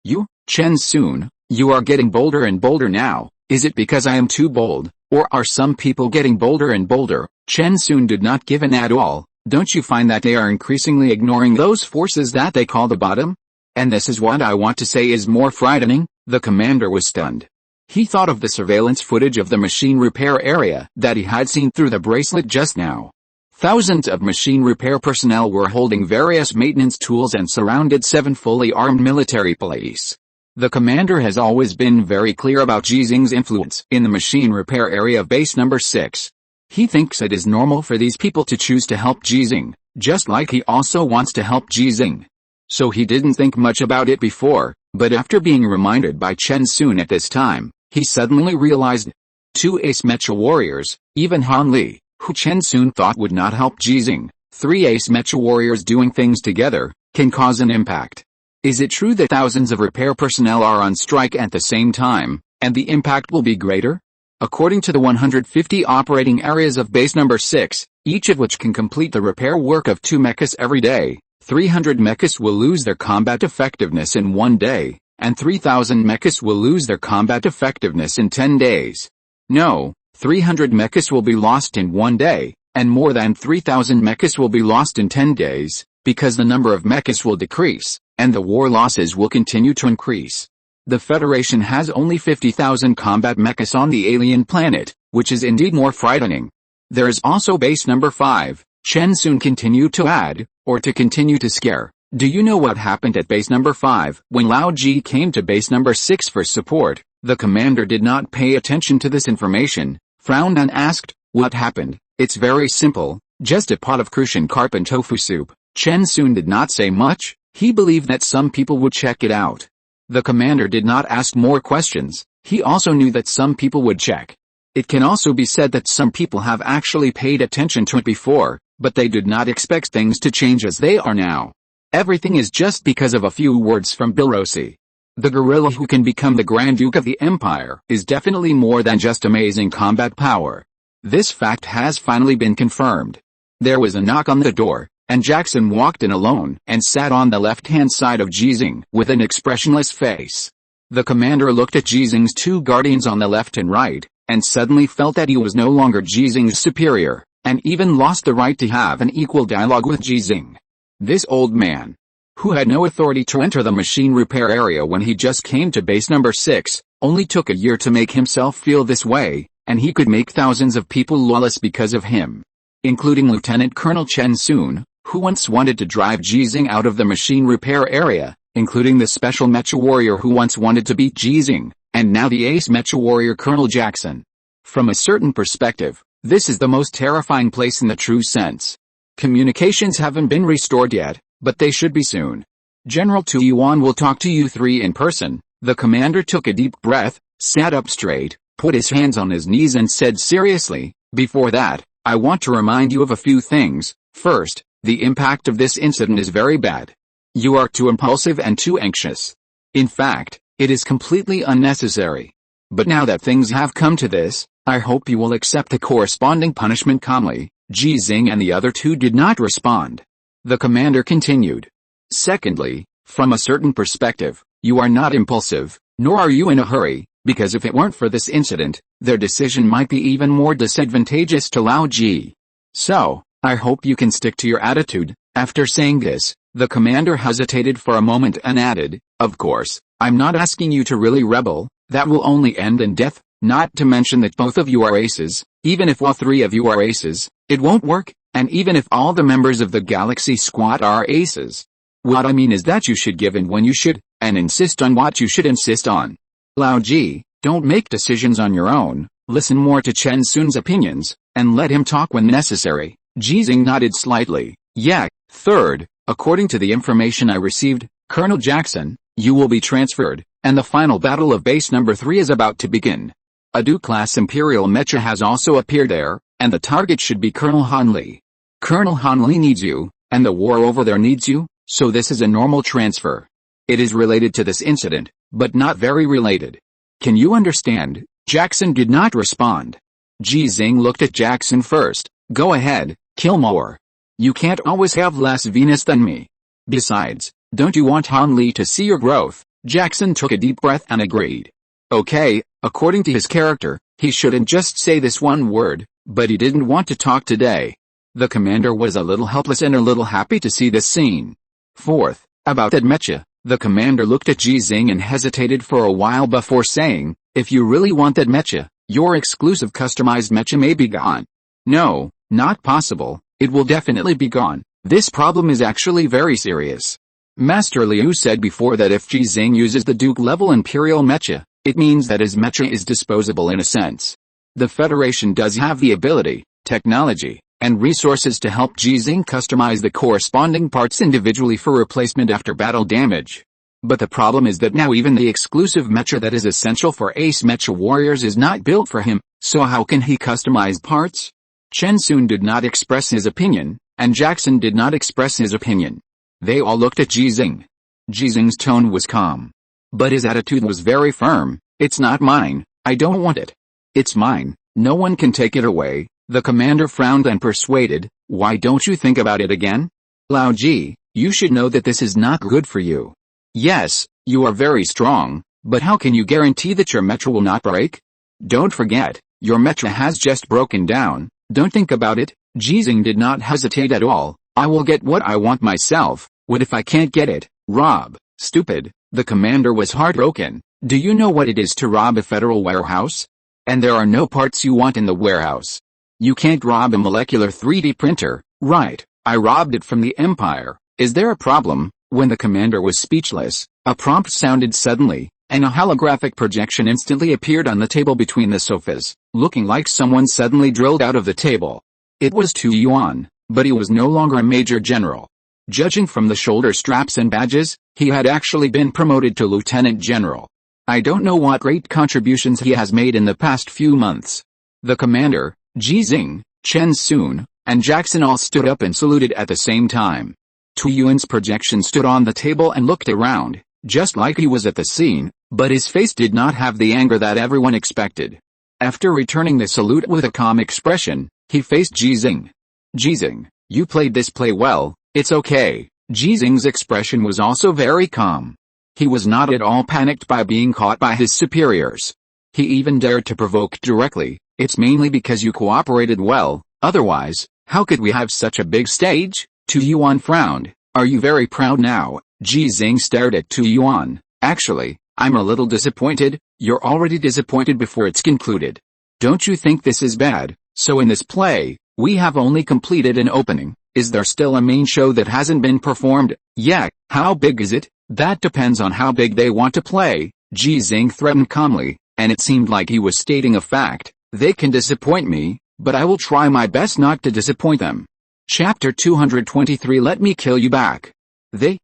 You? Chen Sun, you are getting bolder and bolder now. Is it because I am too bold, or are some people getting bolder and bolder? Chen Sun did not give in at all. Don't you find that they are increasingly ignoring those forces that they call the bottom? And this is what I want to say is more frightening. The commander was stunned. He thought of the surveillance footage of the machine repair area that he had seen through the bracelet just now. Thousands of machine repair personnel were holding various maintenance tools and surrounded 7 fully armed military police. The commander has always been very clear about Ji Xinghe's influence in the machine repair area of base number 6. He thinks it is normal for these people to choose to help Ji Xinghe, just like he also wants to help Ji Xinghe. So he didn't think much about it before, but after being reminded by Chen Sun at this time, he suddenly realized. 2 Ace Mecha warriors, even Han Li, who Chen Sun thought would not help Ji Xinghe, 3 Ace Mecha warriors doing things together, can cause an impact. Is it true that thousands of repair personnel are on strike at the same time, and the impact will be greater? According to the 150 operating areas of base number 6, each of which can complete the repair work of 2 mechas every day, 300 mechas will lose their combat effectiveness in 1 day, and 3,000 mechas will lose their combat effectiveness in 10 days. No, 300 mechas will be lost in 1 day, and more than 3,000 mechas will be lost in 10 days, because the number of mechas will decrease, and the war losses will continue to increase. The Federation has only 50,000 combat mechas on the alien planet, which is indeed more frightening. There is also base number 5, Chen Sun continued to add, or to continue to scare. Do you know what happened at base number 5? When Lao Ji came to base number 6 for support, the commander did not pay attention to this information, frowned and asked, what happened? It's very simple, just a pot of crucian carp and tofu soup. Chen Sun did not say much. He believed that some people would check it out. The commander did not ask more questions. He also knew that some people would check. It can also be said that some people have actually paid attention to it before, but they did not expect things to change as they are now. Everything is just because of a few words from Bill Rossi. The gorilla who can become the Grand Duke of the Empire is definitely more than just amazing combat power. This fact has finally been confirmed. There was a knock on the door, and Jackson walked in alone and sat on the left-hand side of Ji Xinghe with an expressionless face. The commander looked at Ji Xinghe's two guardians on the left and right, and suddenly felt that he was no longer Ji Xinghe's superior, and even lost the right to have an equal dialogue with Ji Xinghe. This old man, who had no authority to enter the machine repair area when he just came to base number 6, only took a year to make himself feel this way, and he could make thousands of people lawless because of him. Including Lieutenant Colonel Chen Sun, who once wanted to drive Ji Xinghe out of the machine repair area, including the special mecha warrior who once wanted to beat Ji Xinghe, and now the ace mecha warrior Colonel Jackson. From a certain perspective, this is the most terrifying place in the true sense. Communications haven't been restored yet, but they should be soon. General Tu Yuan will talk to you three in person. The commander took a deep breath, sat up straight, put his hands on his knees and said seriously, "Before that, I want to remind you of a few things. First, the impact of this incident is very bad. You are too impulsive and too anxious. In fact, it is completely unnecessary. But now that things have come to this, I hope you will accept the corresponding punishment calmly." Ji Xinghe and the other two did not respond. The commander continued. Secondly, from a certain perspective, you are not impulsive, nor are you in a hurry, because if it weren't for this incident, their decision might be even more disadvantageous to Lao Ji. So, I hope you can stick to your attitude. After saying this, the commander hesitated for a moment and added, "Of course, I'm not asking you to really rebel, that will only end in death, not to mention that both of you are aces. Even if all three of you are aces, it won't work, and even if all the members of the Galaxy Squad are aces. What I mean is that you should give in when you should, and insist on what you should insist on. Lao Ji, don't make decisions on your own, listen more to Chen Sun's opinions, and let him talk when necessary." Ji Xinghe nodded slightly. "Yeah." Third, according to the information I received, Colonel Jackson, you will be transferred, and the final battle of base number 3 is about to begin. A Du-class Imperial mecha has also appeared there, and the target should be Colonel Han Li. Colonel Han Li needs you, and the war over there needs you, so this is a normal transfer. It is related to this incident, but not very related. Can you understand? Jackson did not respond. Ji Xinghe looked at Jackson first. "Go ahead, kill more. You can't always have less Venus than me. Besides, don't you want Han Li to see your growth?" Jackson took a deep breath and agreed. Okay, according to his character, he shouldn't just say this one word, but he didn't want to talk today. The commander was a little helpless and a little happy to see this scene. Fourth, about that mecha, the commander looked at Ji Xinghe and hesitated for a while before saying, "If you really want that mecha, your exclusive customized mecha may be gone." "No, not possible, it will definitely be gone. This problem is actually very serious. Master Liu said before that if Ji Xinghe uses the Duke-level Imperial mecha, it means that his mecha is disposable in a sense. The Federation does have the ability, technology, and resources to help Ji Xinghe customize the corresponding parts individually for replacement after battle damage. But the problem is that now even the exclusive mecha that is essential for ace mecha warriors is not built for him, so how can he customize parts?" Chen Sun did not express his opinion, and Jackson did not express his opinion. They all looked at Ji Xinghe. Ji Xinghe's tone was calm, but his attitude was very firm. "It's not mine, I don't want it. It's mine, no one can take it away." The commander frowned and persuaded, "Why don't you think about it again? Lao Ji, you should know that this is not good for you. Yes, you are very strong, but how can you guarantee that your mecha will not break? Don't forget, your mecha has just broken down. Don't think about it." Ji Xinghe did not hesitate at all. "I will get what I want myself. What if I can't get it? Rob, stupid." The commander was heartbroken. "Do you know what it is to rob a federal warehouse? And there are no parts you want in the warehouse. You can't rob a molecular 3D printer, right? I robbed it from the Empire. Is there a problem?" When the commander was speechless, a prompt sounded suddenly, and a holographic projection instantly appeared on the table between the sofas, looking like someone suddenly drilled out of the table. It was Tu Yuan, but he was no longer a major general. Judging from the shoulder straps and badges, he had actually been promoted to lieutenant general. I don't know what great contributions he has made in the past few months. The commander, Ji Xinghe, Chen Sun, and Jackson all stood up and saluted at the same time. Tu Yuan's projection stood on the table and looked around. just like he was at the scene, but his face did not have the anger that everyone expected. After returning the salute with a calm expression, he faced Ji Xinghe. Ji Xinghe, you played this play well, it's okay. Ji Xinghe's expression was also very calm. He was not at all panicked by being caught by his superiors. He even dared to provoke directly, it's mainly because you cooperated well, otherwise, how could we have such a big stage? Tu Yuan frowned. Are you very proud now? Ji Xinghe stared at Tu Yuan. Actually, I'm a little disappointed. You're already disappointed before it's concluded. Don't you think this is bad? So in this play, we have only completed an opening. Is there still a main show that hasn't been performed? Yeah, how big is it? That depends on how big they want to play, Ji Xinghe threatened calmly, and it seemed like he was stating a fact. They can disappoint me, but I will try my best not to disappoint them. Chapter 223 Let me kill you back. They.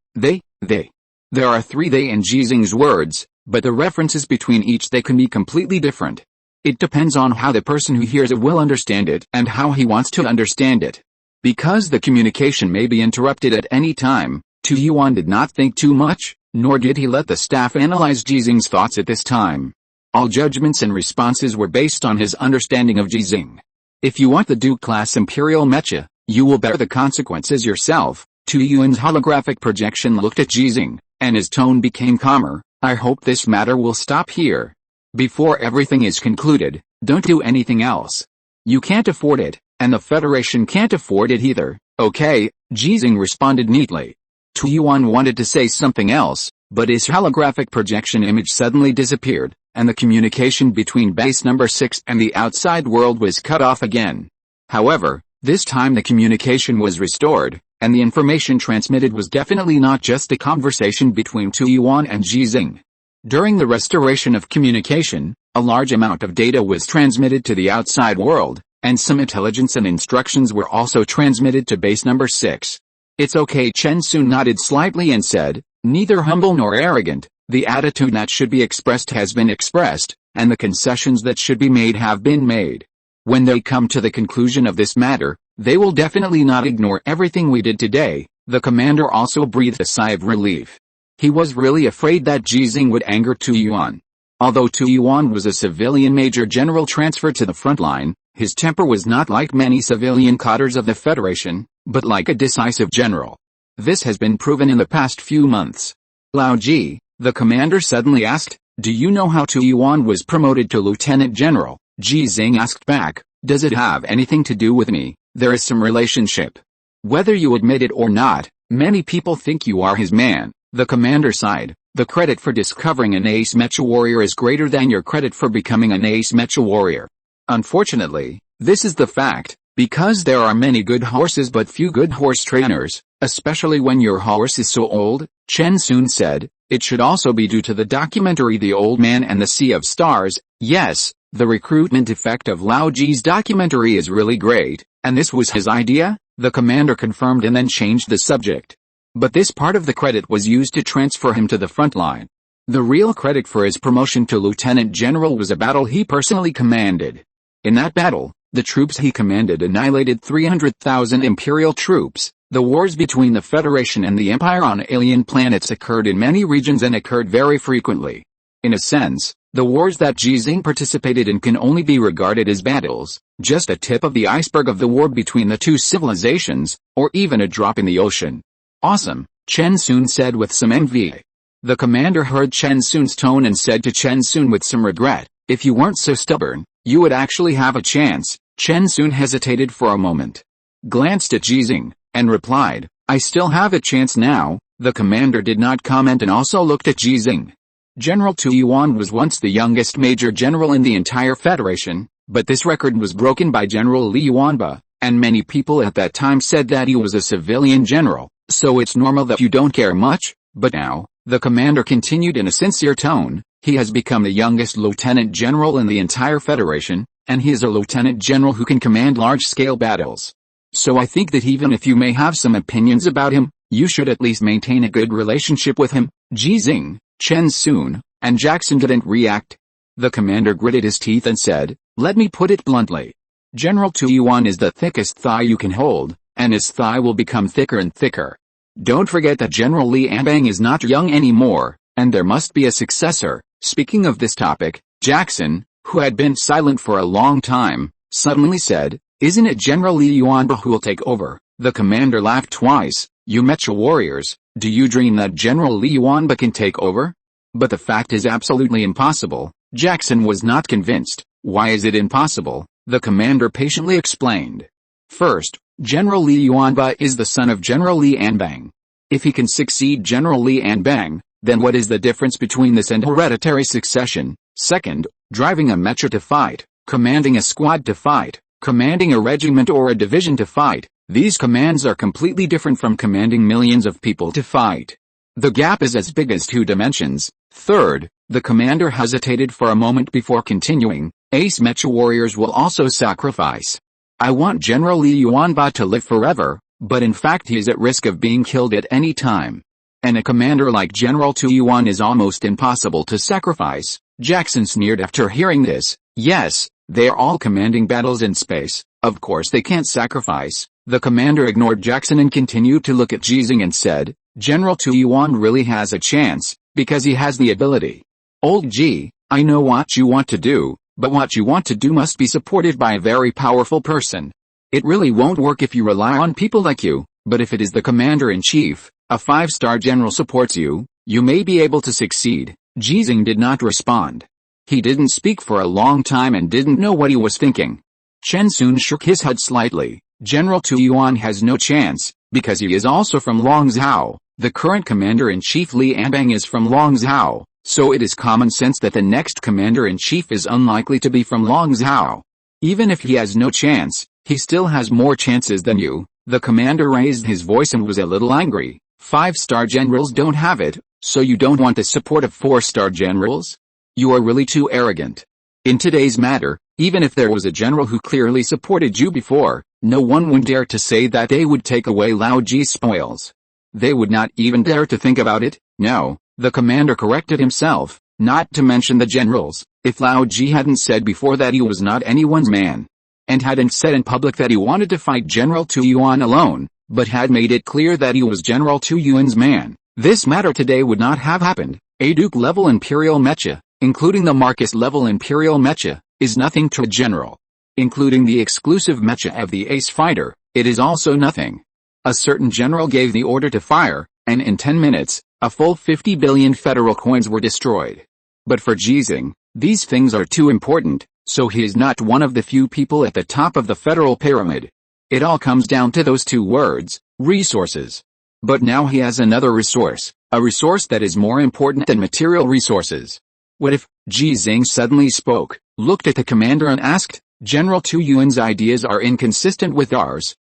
There are three they in Ji Xinghe's words, but the references between each they can be completely different. It depends on how the person who hears it will understand it and how he wants to understand it. Because the communication may be interrupted at any time, Tu Yuan did not think too much, nor did he let the staff analyze Ji Xinghe's thoughts at this time. All judgments and responses were based on his understanding of Ji Xinghe. If you want the Duke-class Imperial Mecha, you will bear the consequences yourself. Tu Yuan's holographic projection looked at Ji Xinghe, and his tone became calmer. I hope this matter will stop here. Before everything is concluded, don't do anything else. You can't afford it, and the Federation can't afford it either. Okay, Ji Xinghe responded neatly. Tu Yuan wanted to say something else, but his holographic projection image suddenly disappeared, and the communication between base number 6 and the outside world was cut off again. However, this time the communication was restored, and the information transmitted was definitely not just a conversation between Tu Yuan and Ji Xinghe. During the restoration of communication, a large amount of data was transmitted to the outside world, and some intelligence and instructions were also transmitted to base number 6. It's okay. Chen Sun nodded slightly and said, neither humble nor arrogant, the attitude that should be expressed has been expressed, and the concessions that should be made have been made. When they come to the conclusion of this matter, they will definitely not ignore everything we did today. The commander also breathed a sigh of relief. He was really afraid that Ji Xinghe would anger Tu Yuan. Although Tu Yuan was a civilian major general transferred to the front line, his temper was not like many civilian cadres of the Federation, but like a decisive general. This has been proven in the past few months. Lao Ji, the commander suddenly asked, do you know how Tu Yuan was promoted to lieutenant general? Ji Xinghe asked back, does it have anything to do with me? There is some relationship. Whether you admit it or not, many people think you are his man. The commander sighed. The credit for discovering an ace mecha warrior is greater than your credit for becoming an ace mecha warrior. Unfortunately, this is the fact, because there are many good horses but few good horse trainers, especially when your horse is so old, Chen Sun said. It should also be due to the documentary The Old Man and the Sea of Stars. Yes, the recruitment effect of Lao Ji's documentary is really great, and this was his idea, the commander confirmed and then changed the subject. But this part of the credit was used to transfer him to the front line. The real credit for his promotion to lieutenant general was a battle he personally commanded. In that battle, the troops he commanded annihilated 300,000 imperial troops. The wars between the Federation and the Empire on alien planets occurred in many regions and occurred very frequently. In a sense, the wars that Ji Xinghe participated in can only be regarded as battles, just a tip of the iceberg of the war between the two civilizations, or even a drop in the ocean. Awesome, Chen Sun said with some envy. The commander heard Chen Sun's tone and said to Chen Sun with some regret, if you weren't so stubborn, you would actually have a chance. Chen Sun hesitated for a moment, glanced at Ji Xinghe, and replied, I still have a chance now. The commander did not comment and also looked at Ji Xinghe. General Tu Yuan was once the youngest major general in the entire Federation, but this record was broken by General Li Yuanba, and many people at that time said that he was a civilian general, so it's normal that you don't care much. But now, the commander continued in a sincere tone, he has become the youngest lieutenant general in the entire Federation, and he is a lieutenant general who can command large-scale battles. So I think that even if you may have some opinions about him, you should at least maintain a good relationship with him. Ji Xinghe, Chen Sun, and Jackson didn't react. The commander gritted his teeth and said, let me put it bluntly. General Tu Yuan is the thickest thigh you can hold, and his thigh will become thicker and thicker. Don't forget that General Li Ambang is not young anymore, And there must be a successor. Speaking of this topic, Jackson, who had been silent for a long time, suddenly said, "Isn't it General Li Yuanba who will take over?" The commander laughed twice. "You Mecha warriors, do you dream that General Li Yuanba can take over? But the fact is absolutely impossible." Jackson was not convinced. "Why is it impossible?" The commander patiently explained. "First, General Li Yuanba is the son of General Li Anbang. If he can succeed General Li Anbang, then what is the difference between this and hereditary succession? Second, driving a mecha to fight, commanding a squad to fight, commanding a regiment or a division to fight, these commands are completely different from commanding millions of people to fight. The gap is as big as 2 dimensions. Third, the commander hesitated for a moment before continuing, ace mecha warriors will also sacrifice. I want General Li Yuanba to live forever, but in fact he is at risk of being killed at any time. And a commander like General Tu Yuan is almost impossible to sacrifice." Jackson sneered after hearing this. "Yes, they are all commanding battles in space, of course they can't sacrifice." The commander ignored Jackson and continued to look at Ji Xinghe and said, "General Tu Yuan really has a chance, because he has the ability. Old Ji, I know what you want to do, but what you want to do must be supported by a very powerful person. It really won't work if you rely on people like you, but if it is the commander-in-chief, a 5-star general supports you, you may be able to succeed." Ji Xinghe did not respond. He didn't speak for a long time and didn't know what he was thinking. Chen Sun shook his head slightly. "General Tu Yuan has no chance, because he is also from Longzhou. The current commander-in-chief Li Anbang is from Longzhou, so it is common sense that the next commander-in-chief is unlikely to be from Longzhou. Even if he has no chance, he still has more chances than you." The commander raised his voice and was a little angry. 5-star generals don't have it, so you don't want the support of 4-star generals? You are really too arrogant. In today's matter, even if there was a general who clearly supported you before, no one would dare to say that they would take away Lao Ji's spoils. They would not even dare to think about it. No, the commander corrected himself, not to mention the generals. If Lao Ji hadn't said before that he was not anyone's man, and hadn't said in public that he wanted to fight General Tu Yuan alone, but had made it clear that he was General Tu Yuan's man, this matter today would not have happened. A Duke-level Imperial Mecha, including the Marcus-level Imperial Mecha, is nothing to a general. Including the exclusive Mecha of the Ace Fighter, it is also nothing. A certain general gave the order to fire, and in 10 minutes, a full 50 billion federal coins were destroyed. But for Ji Xinghe, these things are too important, so he is not one of the few people at the top of the federal pyramid. It all comes down to those 2 words, resources. But now he has another resource, a resource that is more important than material resources. What if? Ji Xinghe suddenly spoke, looked at the commander and asked, "General Tu Yuan's ideas are inconsistent with ours."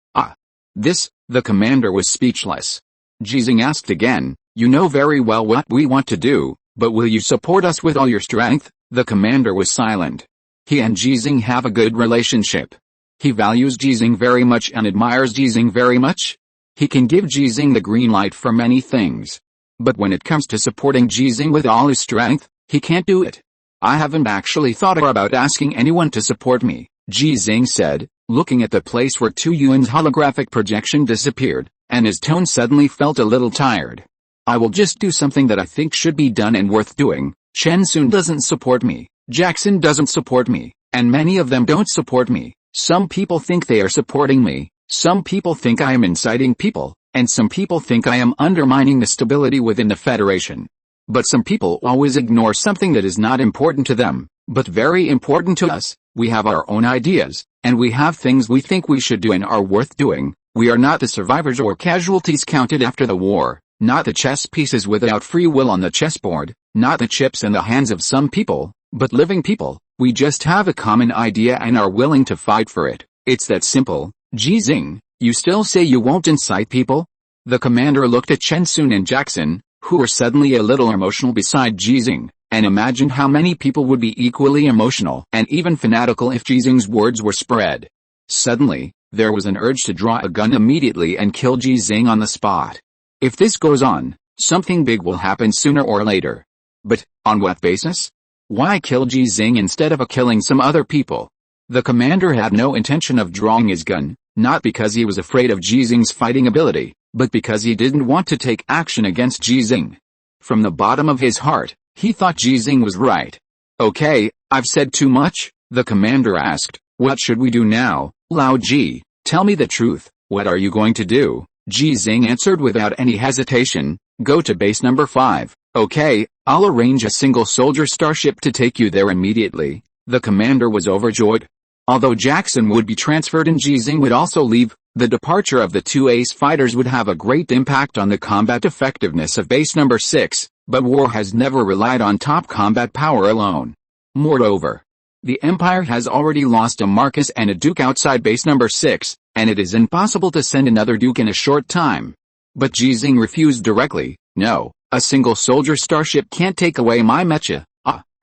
The commander was speechless. Ji Xinghe asked again, "You know very well what we want to do, but will you support us with all your strength?" The commander was silent. He and Ji Xinghe have a good relationship. He values Ji Xinghe very much and admires Ji Xinghe very much. He can give Ji Xinghe the green light for many things. But when it comes to supporting Ji Xinghe with all his strength, he can't do it. "I haven't actually thought about asking anyone to support me," Ji Xinghe said, looking at the place where Tu Yuan's holographic projection disappeared, and his tone suddenly felt a little tired. "I will just do something that I think should be done and worth doing. Chen Sun doesn't support me, Jackson doesn't support me, and many of them don't support me. Some people think they are supporting me, some people think I am inciting people, and some people think I am undermining the stability within the Federation. But some people always ignore something that is not important to them, but very important to us. We have our own ideas, and we have things we think we should do and are worth doing. We are not the survivors or casualties counted after the war, not the chess pieces without free will on the chessboard, not the chips in the hands of some people, but living people. We just have a common idea and are willing to fight for it. It's that simple." "Ji Xinghe, you still say you won't incite people?" The commander looked at Chen Sun and Jackson, who were suddenly a little emotional beside Ji Xinghe, and imagined how many people would be equally emotional and even fanatical if Ji Xinghe's words were spread. Suddenly, there was an urge to draw a gun immediately and kill Ji Xinghe on the spot. If this goes on, something big will happen sooner or later. But, on what basis? Why kill Ji Xinghe instead of killing some other people? The commander had no intention of drawing his gun, not because he was afraid of Ji Xinghe's fighting ability, but because he didn't want to take action against Ji Xinghe. From the bottom of his heart, he thought Ji Xinghe was right. Okay, I've said too much, the commander asked. What should we do now, Lao Ji? Tell me the truth, what are you going to do? Ji Xinghe answered without any hesitation. Go to base number 5. Okay, I'll arrange a single soldier starship to take you there immediately. The commander was overjoyed. Although Jackson would be transferred and Ji Xinghe would also leave, the departure of the two ace fighters would have a great impact on the combat effectiveness of base number 6, but war has never relied on top combat power alone. Moreover, the Empire has already lost a Marquis and a Duke outside base number 6, and it is impossible to send another Duke in a short time. But Ji Xinghe refused directly. No, a single soldier starship can't take away my mecha.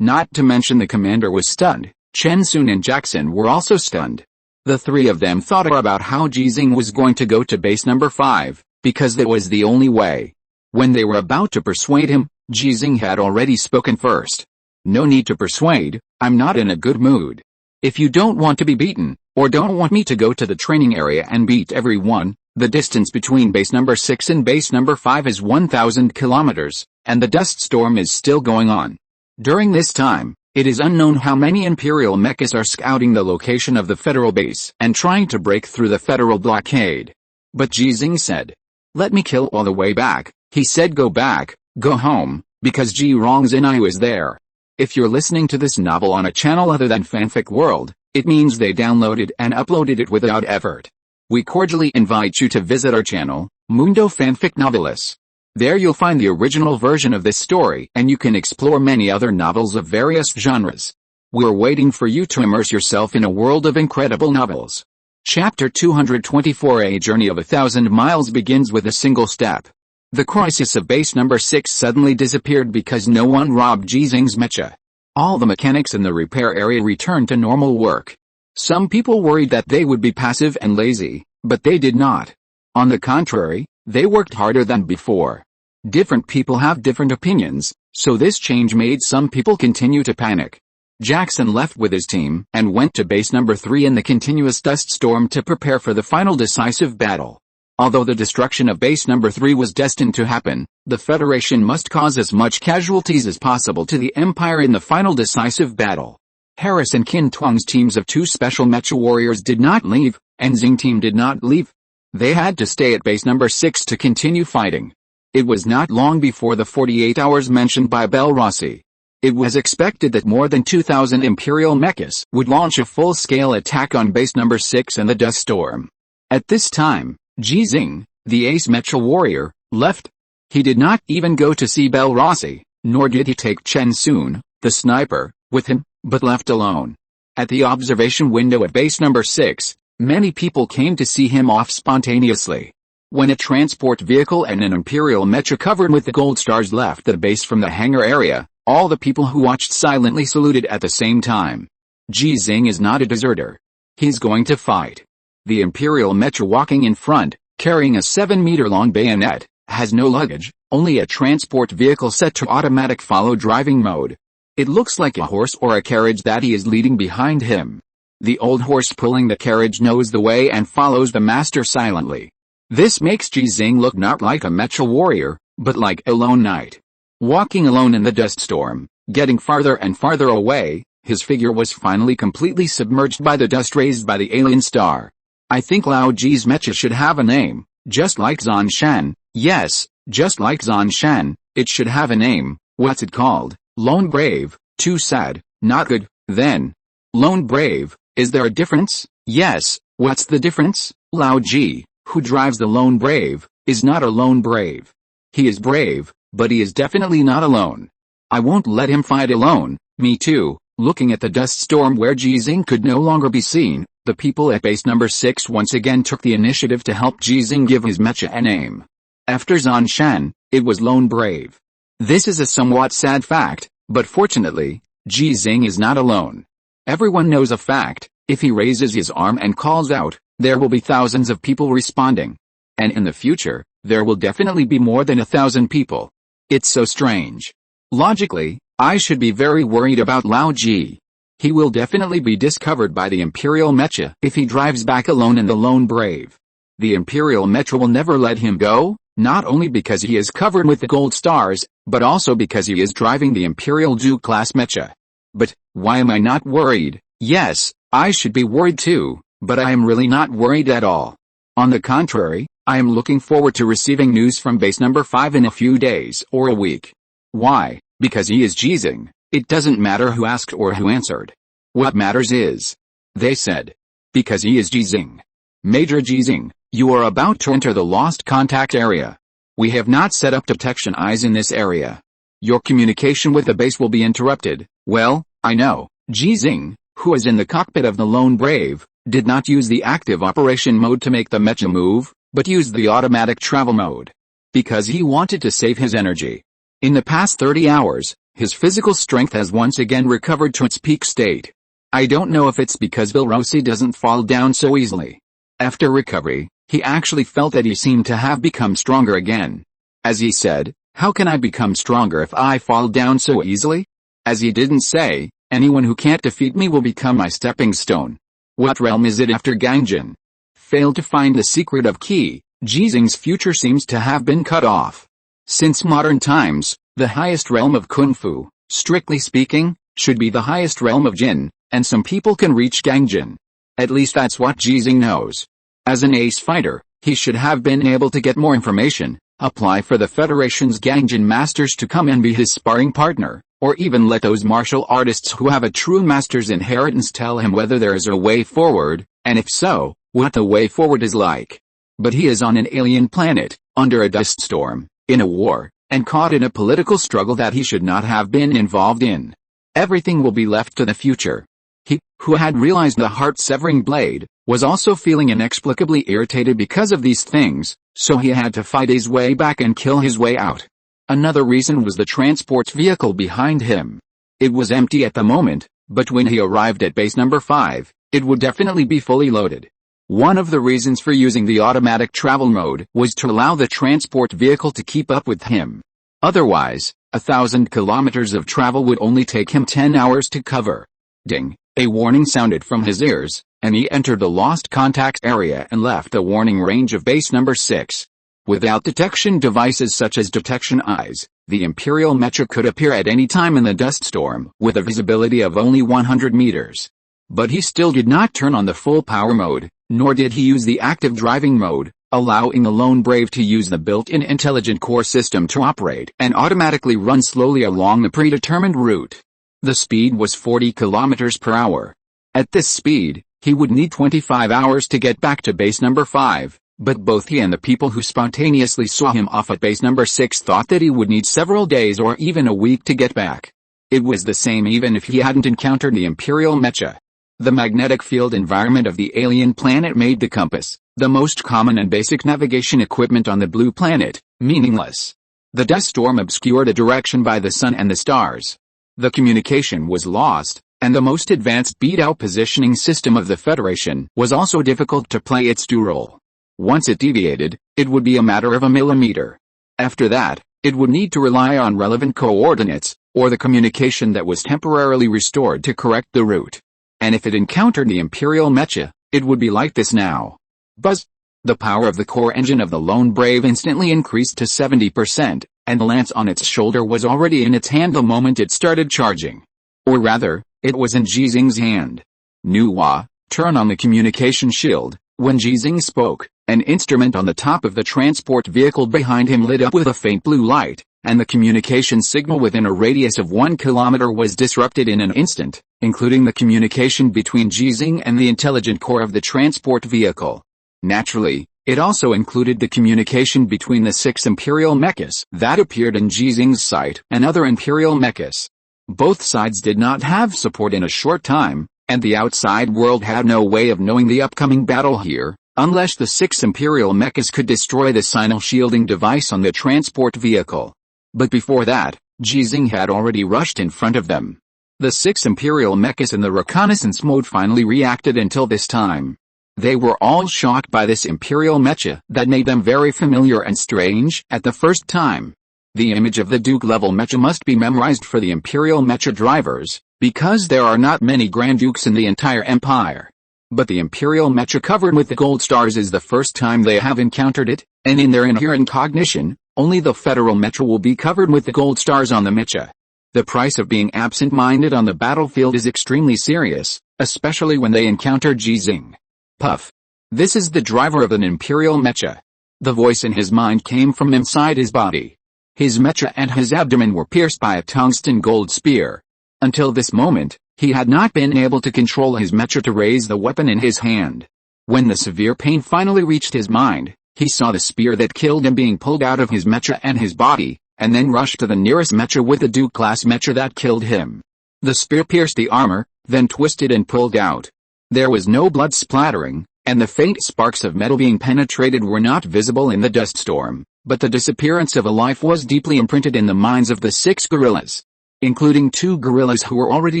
Not to mention the commander was stunned. Chen Sun and Jackson were also stunned. The three of them thought about how Ji Xinghe was going to go to base number 5, because that was the only way. When they were about to persuade him, Ji Xinghe had already spoken first. No need to persuade, I'm not in a good mood. If you don't want to be beaten, or don't want me to go to the training area and beat everyone, the distance between base number 6 and base number 5 is 1,000 kilometers, and the dust storm is still going on. During this time, it is unknown how many Imperial mechas are scouting the location of the federal base and trying to break through the federal blockade. But Ji Xinghe said, let me kill all the way back. He said go back, go home, because Ji Xinghe is there. If you're listening to this novel on a channel other than Fanfic World, it means they downloaded and uploaded it without effort. We cordially invite you to visit our channel, Mundo Fanfic Novelis. There you'll find the original version of this story and you can explore many other novels of various genres. We're waiting for you to immerse yourself in a world of incredible novels. Chapter 224. A journey of 1,000 miles begins with a single step. The crisis of base number 6 suddenly disappeared because no one robbed Ji Xinghe's mecha. All the mechanics in the repair area returned to normal work. Some people worried that they would be passive and lazy, but they did not. On the contrary, they worked harder than before. Different people have different opinions, so this change made some people continue to panic. Jackson left with his team and went to base number 3 in the continuous dust storm to prepare for the final decisive battle. Although the destruction of base number 3 was destined to happen, the Federation must cause as much casualties as possible to the Empire in the final decisive battle. Harris and Qin Tuang's teams of 2 special mecha warriors did not leave, and Xing team did not leave. They had to stay at base number 6 to continue fighting. It was not long before the 48 hours mentioned by Bel Rossi. It was expected that more than 2,000 Imperial mechas would launch a full-scale attack on base number 6 and the dust storm. At this time, Ji Xinghe, the ace mecha warrior, left. He did not even go to see Bel Rossi, nor did he take Chen Sun, the sniper, with him, but left alone. At the observation window at base number 6, many people came to see him off spontaneously. When a transport vehicle and an Imperial mecha covered with the gold stars left the base from the hangar area, all the people who watched silently saluted at the same time. Ji Xinghe is not a deserter. He's going to fight. The Imperial mecha walking in front, carrying a 7-meter-long bayonet, has no luggage, only a transport vehicle set to automatic follow driving mode. It looks like a horse or a carriage that he is leading behind him. The old horse pulling the carriage knows the way and follows the master silently. This makes Ji Xinghe look not like a mecha warrior, but like a lone knight. Walking alone in the dust storm, getting farther and farther away, his figure was finally completely submerged by the dust raised by the alien star. I think Lao Ji's mecha should have a name, just like Zhan Shan. Yes, just like Zhan Shan, it should have a name. What's it called? Lone Brave. Too sad, not good, then. Lone Brave, is there a difference? Yes, what's the difference? Lao Ji, who drives the Lone Brave, is not a lone brave. He is brave, but he is definitely not alone. I won't let him fight alone. Me too. Looking at the dust storm where Ji Xinghe could no longer be seen, the people at base number 6 once again took the initiative to help Ji Xinghe give his mecha a name. After Zhan Shan, it was Lone Brave. This is a somewhat sad fact, but fortunately, Ji Xinghe is not alone. Everyone knows a fact: if he raises his arm and calls out, there will be thousands of people responding. And in the future, there will definitely be more than 1,000 people. It's so strange. Logically, I should be very worried about Lao Ji. He will definitely be discovered by the Imperial mecha if he drives back alone in the Lone Brave. The Imperial mecha will never let him go. Not only because he is covered with gold stars, but also because he is driving the Imperial Duke-class mecha. But, why am I not worried? Yes, I should be worried too, but I am really not worried at all. On the contrary, I am looking forward to receiving news from base number 5 in a few days or a week. Why? Because he is Ji Xinghe. It doesn't matter who asked or who answered. What matters is, they said. Because he is Ji Xinghe. Major Ji Xinghe, you are about to enter the lost contact area. We have not set up detection eyes in this area. Your communication with the base will be interrupted. Well, I know, Ji Xinghe, who is in the cockpit of the Lone Brave, did not use the active operation mode to make the mecha move, but used the automatic travel mode. Because he wanted to save his energy. In the past 30 hours, his physical strength has once again recovered to its peak state. I don't know if it's because Vilrosi doesn't fall down so easily. After recovery, he actually felt that he seemed to have become stronger again. As he said, how can I become stronger if I fall down so easily? As he didn't say, anyone who can't defeat me will become my stepping stone. What realm is it after Gangjin? Failed to find the secret of Ji Xinghe's future seems to have been cut off. Since modern times, the highest realm of Kung Fu, strictly speaking, should be the highest realm of Jin, and some people can reach Gangjin. At least that's what Ji Xinghe knows. As an ace fighter, he should have been able to get more information, apply for the Federation's Gangjin masters to come and be his sparring partner, or even let those martial artists who have a true master's inheritance tell him whether there is a way forward, and if so, what the way forward is like. But he is on an alien planet, under a dust storm, in a war, and caught in a political struggle that he should not have been involved in. Everything will be left to the future. He, who had realized the heart-severing blade, was also feeling inexplicably irritated because of these things, so he had to fight his way back and kill his way out. Another reason was the transport vehicle behind him. It was empty at the moment, but when he arrived at base number 5, it would definitely be fully loaded. One of the reasons for using the automatic travel mode was to allow the transport vehicle to keep up with him. Otherwise, 1,000 kilometers of travel would only take him 10 hours to cover. Ding! A warning sounded from his ears, and he entered the lost contact area and left the warning range of base number 6. Without detection devices such as detection eyes, the Imperial mecha could appear at any time in the dust storm with a visibility of only 100 meters. But he still did not turn on the full power mode, nor did he use the active driving mode, allowing the Lone Brave to use the built-in intelligent core system to operate and automatically run slowly along the predetermined route. The speed was 40 kilometers per hour. At this speed, he would need 25 hours to get back to base number 5, but both he and the people who spontaneously saw him off at base number 6 thought that he would need several days or even a week to get back. It was the same even if he hadn't encountered the Imperial mecha. The magnetic field environment of the alien planet made the compass, the most common and basic navigation equipment on the blue planet, meaningless. The dust storm obscured a direction by the sun and the stars. The communication was lost, and the most advanced beat-out positioning system of the Federation was also difficult to play its due role. Once it deviated, it would be a matter of a millimeter. After that, it would need to rely on relevant coordinates, or the communication that was temporarily restored to correct the route. And if it encountered the Imperial mecha, it would be like this now. Buzz! The power of the core engine of the Lone Brave instantly increased to 70%, and the lance on its shoulder was already in its hand the moment it started charging. Or rather, it was in Ji Xinghe's hand. Nuwa, turn on the communication shield. When Ji Xinghe spoke, an instrument on the top of the transport vehicle behind him lit up with a faint blue light, and the communication signal within a radius of 1 kilometer was disrupted in an instant, including the communication between Ji Xinghe and the intelligent core of the transport vehicle. Naturally, it also included the communication between the 6 Imperial mechas that appeared in Ji Xinghe's sight and other Imperial mechas. Both sides did not have support in a short time, and the outside world had no way of knowing the upcoming battle here, unless the 6 Imperial mechas could destroy the signal shielding device on the transport vehicle. But before that, Ji Xinghe had already rushed in front of them. The 6 Imperial mechas in the reconnaissance mode finally reacted until this time. They were all shocked by this Imperial mecha that made them very familiar and strange at the first time. The image of the Duke-level mecha must be memorized for the Imperial mecha drivers, because there are not many Grand Dukes in the entire empire. But the Imperial mecha covered with the gold stars is the first time they have encountered it, and in their inherent cognition, only the Federal mecha will be covered with the gold stars on the mecha. The price of being absent-minded on the battlefield is extremely serious, especially when they encounter Ji Xinghe. Puff. This is the driver of an Imperial mecha. The voice in his mind came from inside his body. His mecha and his abdomen were pierced by a tungsten gold spear. Until this moment, he had not been able to control his mecha to raise the weapon in his hand. When the severe pain finally reached his mind, he saw the spear that killed him being pulled out of his mecha and his body, and then rushed to the nearest mecha with the Duke-class mecha that killed him. The spear pierced the armor, then twisted and pulled out. There was no blood splattering, and the faint sparks of metal being penetrated were not visible in the dust storm, but the disappearance of a life was deeply imprinted in the minds of the 6 gorillas, including 2 gorillas who were already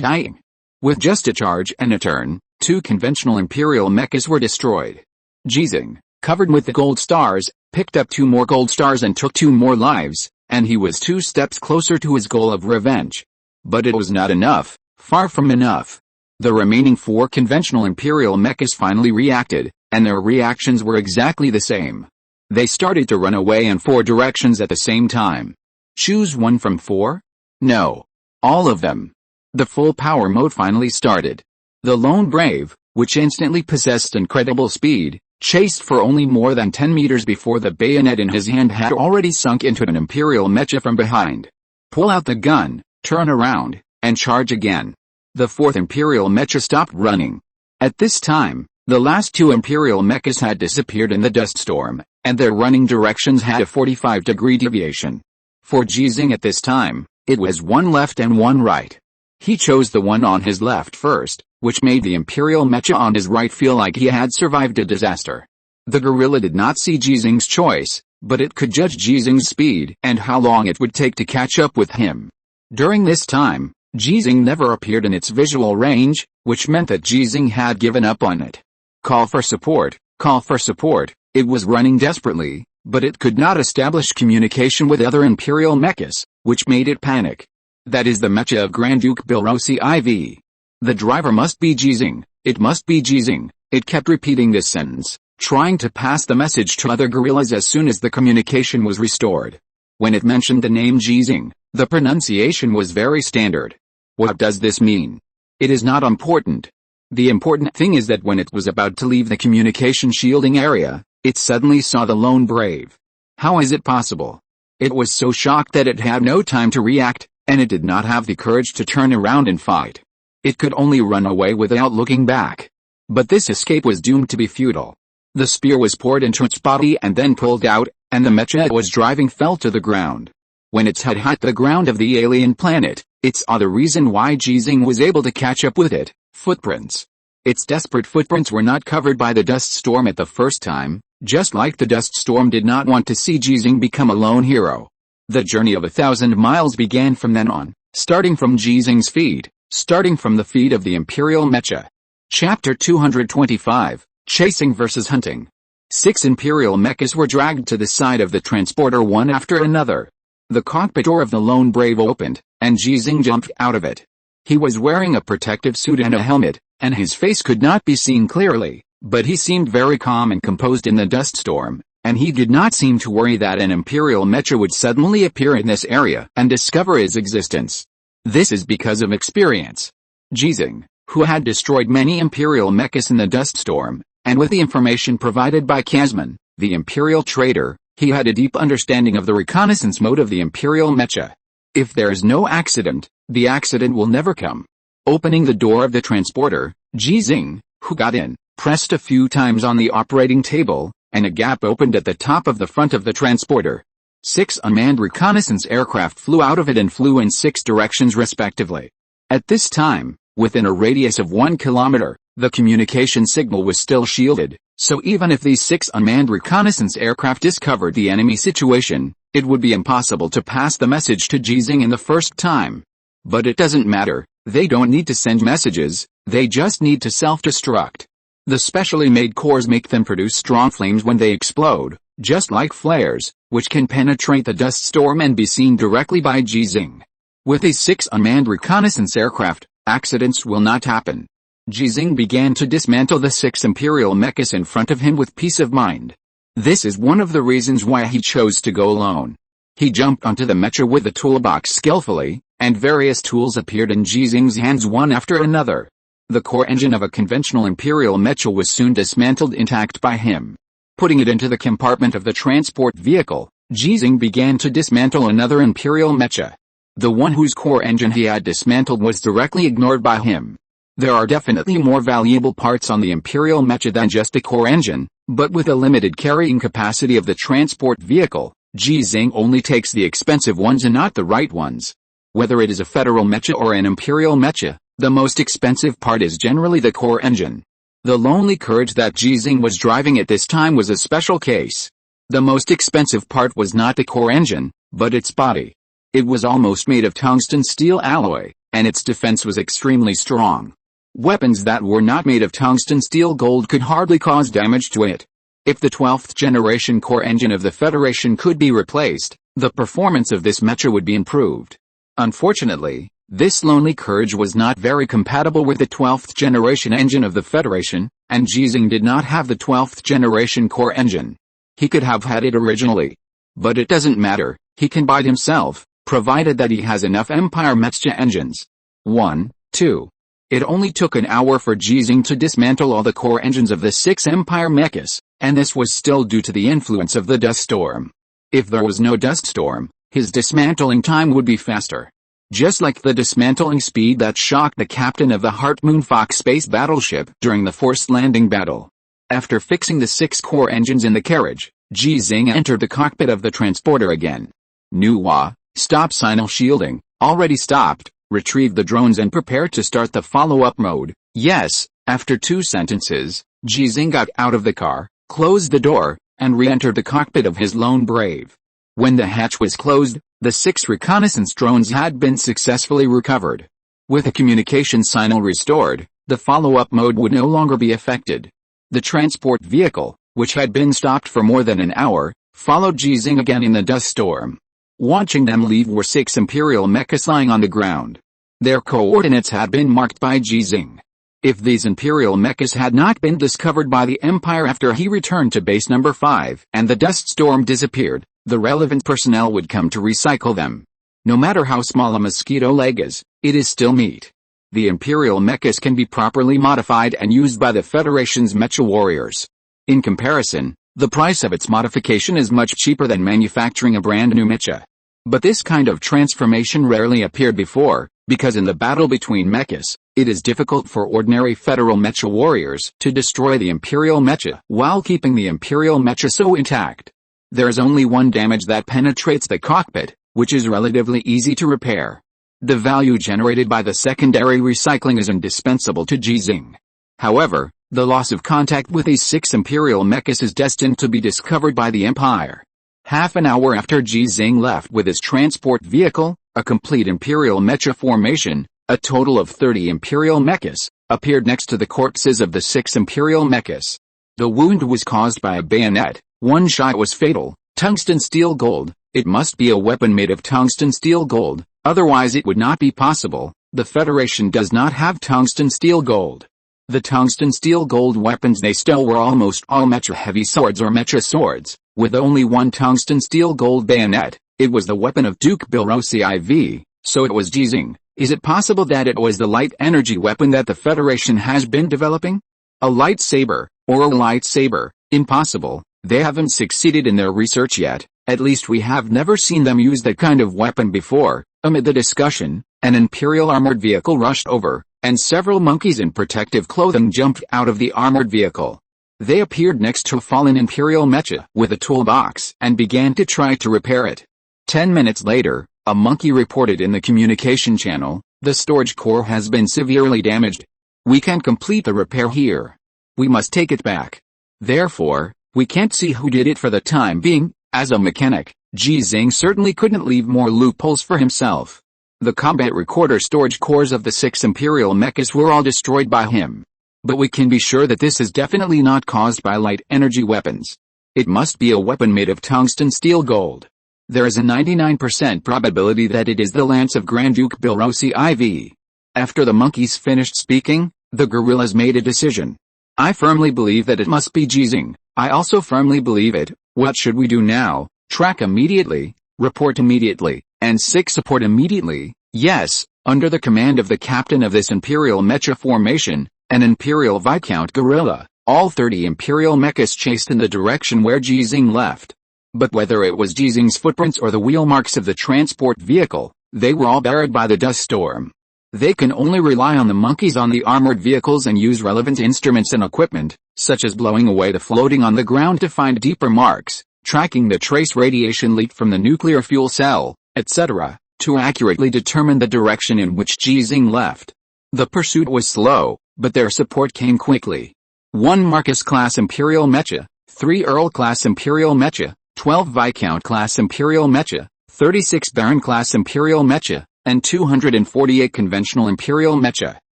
dying. With just a charge and a turn, 2 conventional Imperial mechas were destroyed. Ji Xinghe, covered with the gold stars, picked up 2 more gold stars and took 2 more lives, and he was 2 steps closer to his goal of revenge. But it was not enough, far from enough. The remaining 4 conventional Imperial mechas finally reacted, and their reactions were exactly the same. They started to run away in 4 directions at the same time. Choose one from 4? No. All of them. The full power mode finally started. The lone brave, which instantly possessed incredible speed, chased for only more than 10 meters before the bayonet in his hand had already sunk into an Imperial mecha from behind. Pull out the gun, turn around, and charge again. The 4th Imperial mecha stopped running. At this time, the last 2 Imperial mechas had disappeared in the dust storm, and their running directions had a 45-degree deviation. For Ji Xinghe at this time, it was 1 left and 1 right. He chose the one on his left first, which made the Imperial mecha on his right feel like he had survived a disaster. The gorilla did not see Ji Xinghe's choice, but it could judge Ji Xinghe's speed and how long it would take to catch up with him. During this time, Ji Xinghe never appeared in its visual range, which meant that Ji Xinghe had given up on it. Call for support, call for support. It was running desperately, but it could not establish communication with other Imperial mechas, which made it panic. That is the mecha of Grand Duke Bilrosi IV. The driver must be Ji Xinghe, it must be Ji Xinghe. It kept repeating this sentence, trying to pass the message to other gorillas as soon as the communication was restored. When it mentioned the name Ji Xinghe, the pronunciation was very standard. What does this mean? It is not important. The important thing is that when it was about to leave the communication shielding area, it suddenly saw the lone brave. How is it possible? It was so shocked that it had no time to react, and it did not have the courage to turn around and fight. It could only run away without looking back. But this escape was doomed to be futile. The spear was poured into its body and then pulled out, and the mecha it was driving fell to the ground. When its head hit the ground of the alien planet, it saw the reason why Ji Xinghe was able to catch up with it: footprints. Its desperate footprints were not covered by the dust storm at the first time, just like the dust storm did not want to see Ji Xinghe become a lone hero. The journey of 1,000 miles began from then on, starting from Ji Xinghe's feet, starting from the feet of the Imperial mecha. Chapter 225, Chasing versus Hunting. 6 Imperial mechas were dragged to the side of the transporter one after another. The cockpit door of the lone brave opened, and Ji Xinghe jumped out of it. He was wearing a protective suit and a helmet, and his face could not be seen clearly, but he seemed very calm and composed in the dust storm, and he did not seem to worry that an Imperial mecha would suddenly appear in this area and discover his existence. This is because of experience. Ji Xinghe, who had destroyed many Imperial mechas in the dust storm, and with the information provided by Kazman, the Imperial trader, he had a deep understanding of the reconnaissance mode of the Imperial mecha. If there is no accident, the accident will never come. Opening the door of the transporter, Ji Xinghe, who got in, pressed a few times on the operating table, and a gap opened at the top of the front of the transporter. 6 unmanned reconnaissance aircraft flew out of it and flew in 6 directions respectively. At this time, within a radius of 1 kilometer, the communication signal was still shielded, so even if these 6 unmanned reconnaissance aircraft discovered the enemy situation, it would be impossible to pass the message to Ji Xinghe in the first time. But it doesn't matter, they don't need to send messages, they just need to self-destruct. The specially made cores make them produce strong flames when they explode, just like flares, which can penetrate the dust storm and be seen directly by Ji Xinghe. With these 6 unmanned reconnaissance aircraft, accidents will not happen. Ji Xinghe began to dismantle the 6 imperial mechas in front of him with peace of mind. This is one of the reasons why he chose to go alone. He jumped onto the mecha with the toolbox skillfully, and various tools appeared in Ji Xinghe's hands one after another. The core engine of a conventional imperial mecha was soon dismantled intact by him. Putting it into the compartment of the transport vehicle, Ji Xinghe began to dismantle another imperial mecha. The one whose core engine he had dismantled was directly ignored by him. There are definitely more valuable parts on the imperial mecha than just a core engine, but with a limited carrying capacity of the transport vehicle, Ji Xinghe only takes the expensive ones and not the right ones. Whether it is a federal mecha or an imperial mecha, the most expensive part is generally the core engine. The lonely carriage that Ji Xinghe was driving at this time was a special case. The most expensive part was not the core engine, but its body. It was almost made of tungsten steel alloy, and its defense was extremely strong. Weapons that were not made of tungsten steel gold could hardly cause damage to it. If the 12th generation core engine of the Federation could be replaced, the performance of this mecha would be improved. Unfortunately, this lonely carriage was not very compatible with the 12th generation engine of the Federation, and Ji Xinghe did not have the 12th generation core engine. He could have had it originally. But it doesn't matter, he can buy it himself, provided that he has enough Empire mecha engines. 1, 2. It only took an hour for Ji Xinghe to dismantle all the core engines of the 6 Empire mechas, and this was still due to the influence of the dust storm. If there was no dust storm, his dismantling time would be faster. Just like the dismantling speed that shocked the captain of the Heart Moon Fox space battleship during the forced landing battle. After fixing the 6 core engines in the carriage, Ji Xinghe entered the cockpit of the transporter again. Nuwa, stop signal shielding, already stopped, retrieve the drones and prepare to start the follow-up mode. Yes, after 2 sentences, Ji Xinghe got out of the car, closed the door, and re-entered the cockpit of his lone brave. When the hatch was closed, the 6 reconnaissance drones had been successfully recovered. With the communication signal restored, the follow-up mode would no longer be affected. The transport vehicle, which had been stopped for more than an hour, followed Ji Xinghe again in the dust storm. Watching them leave were 6 imperial mechas lying on the ground. Their coordinates had been marked by Ji Xinghe. If these imperial mechas had not been discovered by the Empire after he returned to base number 5 and the dust storm disappeared, the relevant personnel would come to recycle them. No matter how small a mosquito leg is, it is still meat. The imperial mechas can be properly modified and used by the Federation's mecha warriors. In comparison, the price of its modification is much cheaper than manufacturing a brand new mecha. But this kind of transformation rarely appeared before, because in the battle between mechas, it is difficult for ordinary federal mecha warriors to destroy the imperial mecha while keeping the imperial mecha so intact. There is only one damage that penetrates the cockpit, which is relatively easy to repair. The value generated by the secondary recycling is indispensable to Ji Xinghe. However, the loss of contact with these 6 imperial mechas is destined to be discovered by the Empire. Half an hour after Ji Xinghe left with his transport vehicle, a complete imperial mecha formation, a total of 30 imperial mechas, appeared next to the corpses of the 6 imperial mechas. The wound was caused by a bayonet. One shot was fatal. Tungsten steel gold. It must be a weapon made of tungsten steel gold, otherwise it would not be possible. The Federation does not have tungsten steel gold. The tungsten steel gold weapons they stole were almost all mecha heavy swords or mecha swords, with only one tungsten steel gold bayonet. It was the weapon of Duke Bilrosi IV, so it was Ji Xinghe. Is it possible that it was the light energy weapon that the Federation has been developing? A lightsaber, or a lightsaber? Impossible. They haven't succeeded in their research yet, at least we have never seen them use that kind of weapon before. Amid the discussion, an Imperial armored vehicle rushed over, and several monkeys in protective clothing jumped out of the armored vehicle. They appeared next to a fallen Imperial mecha with a toolbox and began to try to repair it. 10 minutes later, a monkey reported in the communication channel, the storage core has been severely damaged. We can't complete the repair here. We must take it back. Therefore, we can't see who did it for the time being. As a mechanic, Ji Xinghe certainly couldn't leave more loopholes for himself. The combat recorder storage cores of the 6 Imperial mechas were all destroyed by him. But we can be sure that this is definitely not caused by light energy weapons. It must be a weapon made of tungsten steel gold. There is a 99% probability that it is the lance of Grand Duke Bilrosi IV. After the monkeys finished speaking, The gorillas made a decision. I firmly believe that it must be Ji Xinghe. I also firmly believe it. What should we do now? Track immediately, report immediately, and seek support immediately. Yes, under the command of the captain of this imperial mecha formation, an imperial viscount gorilla, all 30 imperial mechas chased in the direction where Ji Xinghe left. But whether it was Ji Xinghe's footprints or the wheel marks of the transport vehicle, they were all buried by the dust storm. They can only rely on the monkeys on the armored vehicles and use relevant instruments and equipment, such as blowing away the floating on the ground to find deeper marks, tracking the trace radiation leak from the nuclear fuel cell, etc., to accurately determine the direction in which Ji Xinghe left. The pursuit was slow, but their support came quickly. 1 Marcus-class Imperial Mecha, 3 Earl-class Imperial Mecha, 12 Viscount-class Imperial Mecha, 36 Baron-class Imperial Mecha, and 248 conventional Imperial Mecha.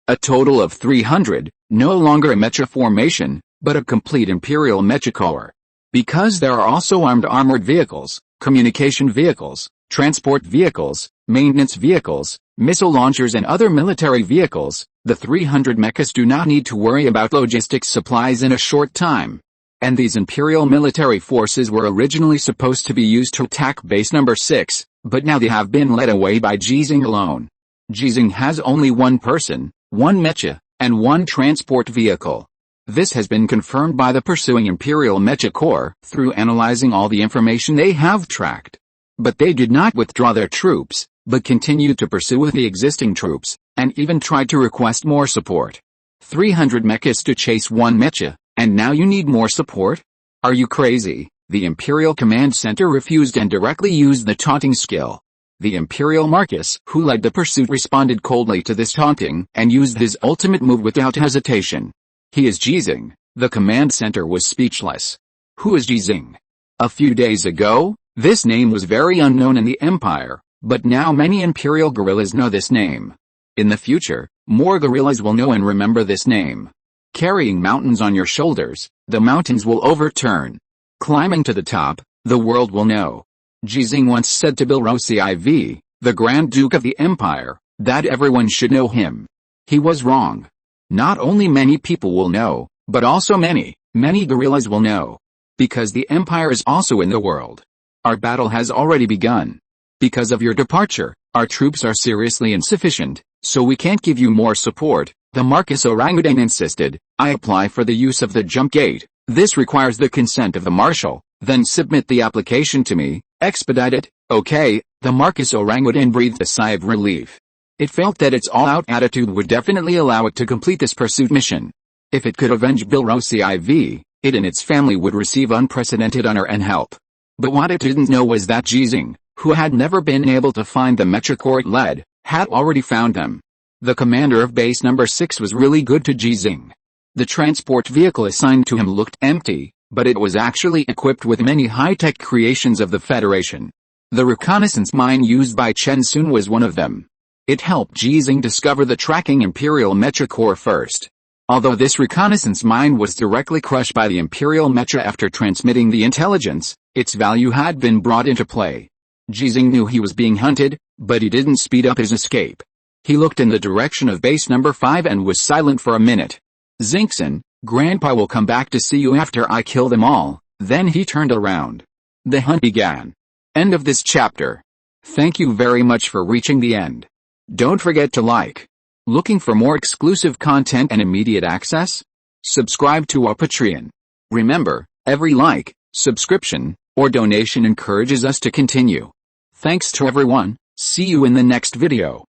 A total of 300, no longer a Mecha formation, but a complete Imperial Mecha Corps. Because there are also armored vehicles, communication vehicles, transport vehicles, maintenance vehicles, missile launchers and other military vehicles, the 300 mechas do not need to worry about logistics supplies in a short time. And these Imperial military forces were originally supposed to be used to attack base number 6, but now they have been led away by Ji Xinghe alone. Ji Xinghe has only 1 person, 1 mecha, and 1 transport vehicle. This has been confirmed by the pursuing Imperial Mecha Corps through analyzing all the information they have tracked. But they did not withdraw their troops, but continued to pursue with the existing troops, and even tried to request more support. 300 mechas to chase 1 mecha, and now you need more support? Are you crazy? The Imperial Command Center refused and directly used the taunting skill. The Imperial Marcus, who led the pursuit, responded coldly to this taunting, and used his ultimate move without hesitation. He is Ji Xinghe. The Command Center was speechless. Who is Ji Xinghe? A few days ago, this name was very unknown in the Empire, but now many Imperial guerrillas know this name. In the future, more guerrillas will know and remember this name. Carrying mountains on your shoulders, the mountains will overturn. Climbing to the top, the world will know. Ji Xinghe once said to Bilrosi IV, the Grand Duke of the Empire, that everyone should know him. He was wrong. Not only many people will know, but also many guerrillas will know. Because the Empire is also in the world. Our battle has already begun. Because of your departure, our troops are seriously insufficient, so we can't give you more support, the Marcus Orangutan insisted. I apply for the use of the jump gate. This requires the consent of the Marshal, then submit the application to me, expedite it. Okay, the Marcus Orangutan breathed a sigh of relief. It felt that its all-out attitude would definitely allow it to complete this pursuit mission. If it could avenge Bilrosi IV, it and its family would receive unprecedented honor and help. But what it didn't know was that Ji Xinghe, who had never been able to find the Mecha Corps it led, had already found them. The commander of base number 6 was really good to Ji Xinghe. The transport vehicle assigned to him looked empty, but it was actually equipped with many high-tech creations of the Federation. The reconnaissance mine used by Chen Sun was one of them. It helped Ji Xinghe discover the tracking Imperial Mecha Corps first. Although this reconnaissance mine was directly crushed by the Imperial Mecha after transmitting the intelligence, its value had been brought into play. Ji Xinghe knew he was being hunted, but he didn't speed up his escape. He looked in the direction of base number 5 and was silent for a minute. Xinghe, Grandpa will come back to see you after I kill them all. Then he turned around. The hunt began. End of this chapter. Thank you very much for reaching the end. Don't forget to like. Looking for more exclusive content and immediate access? Subscribe to our Patreon. Remember, every like, subscription, or donation encourages us to continue. Thanks to everyone. See you in the next video.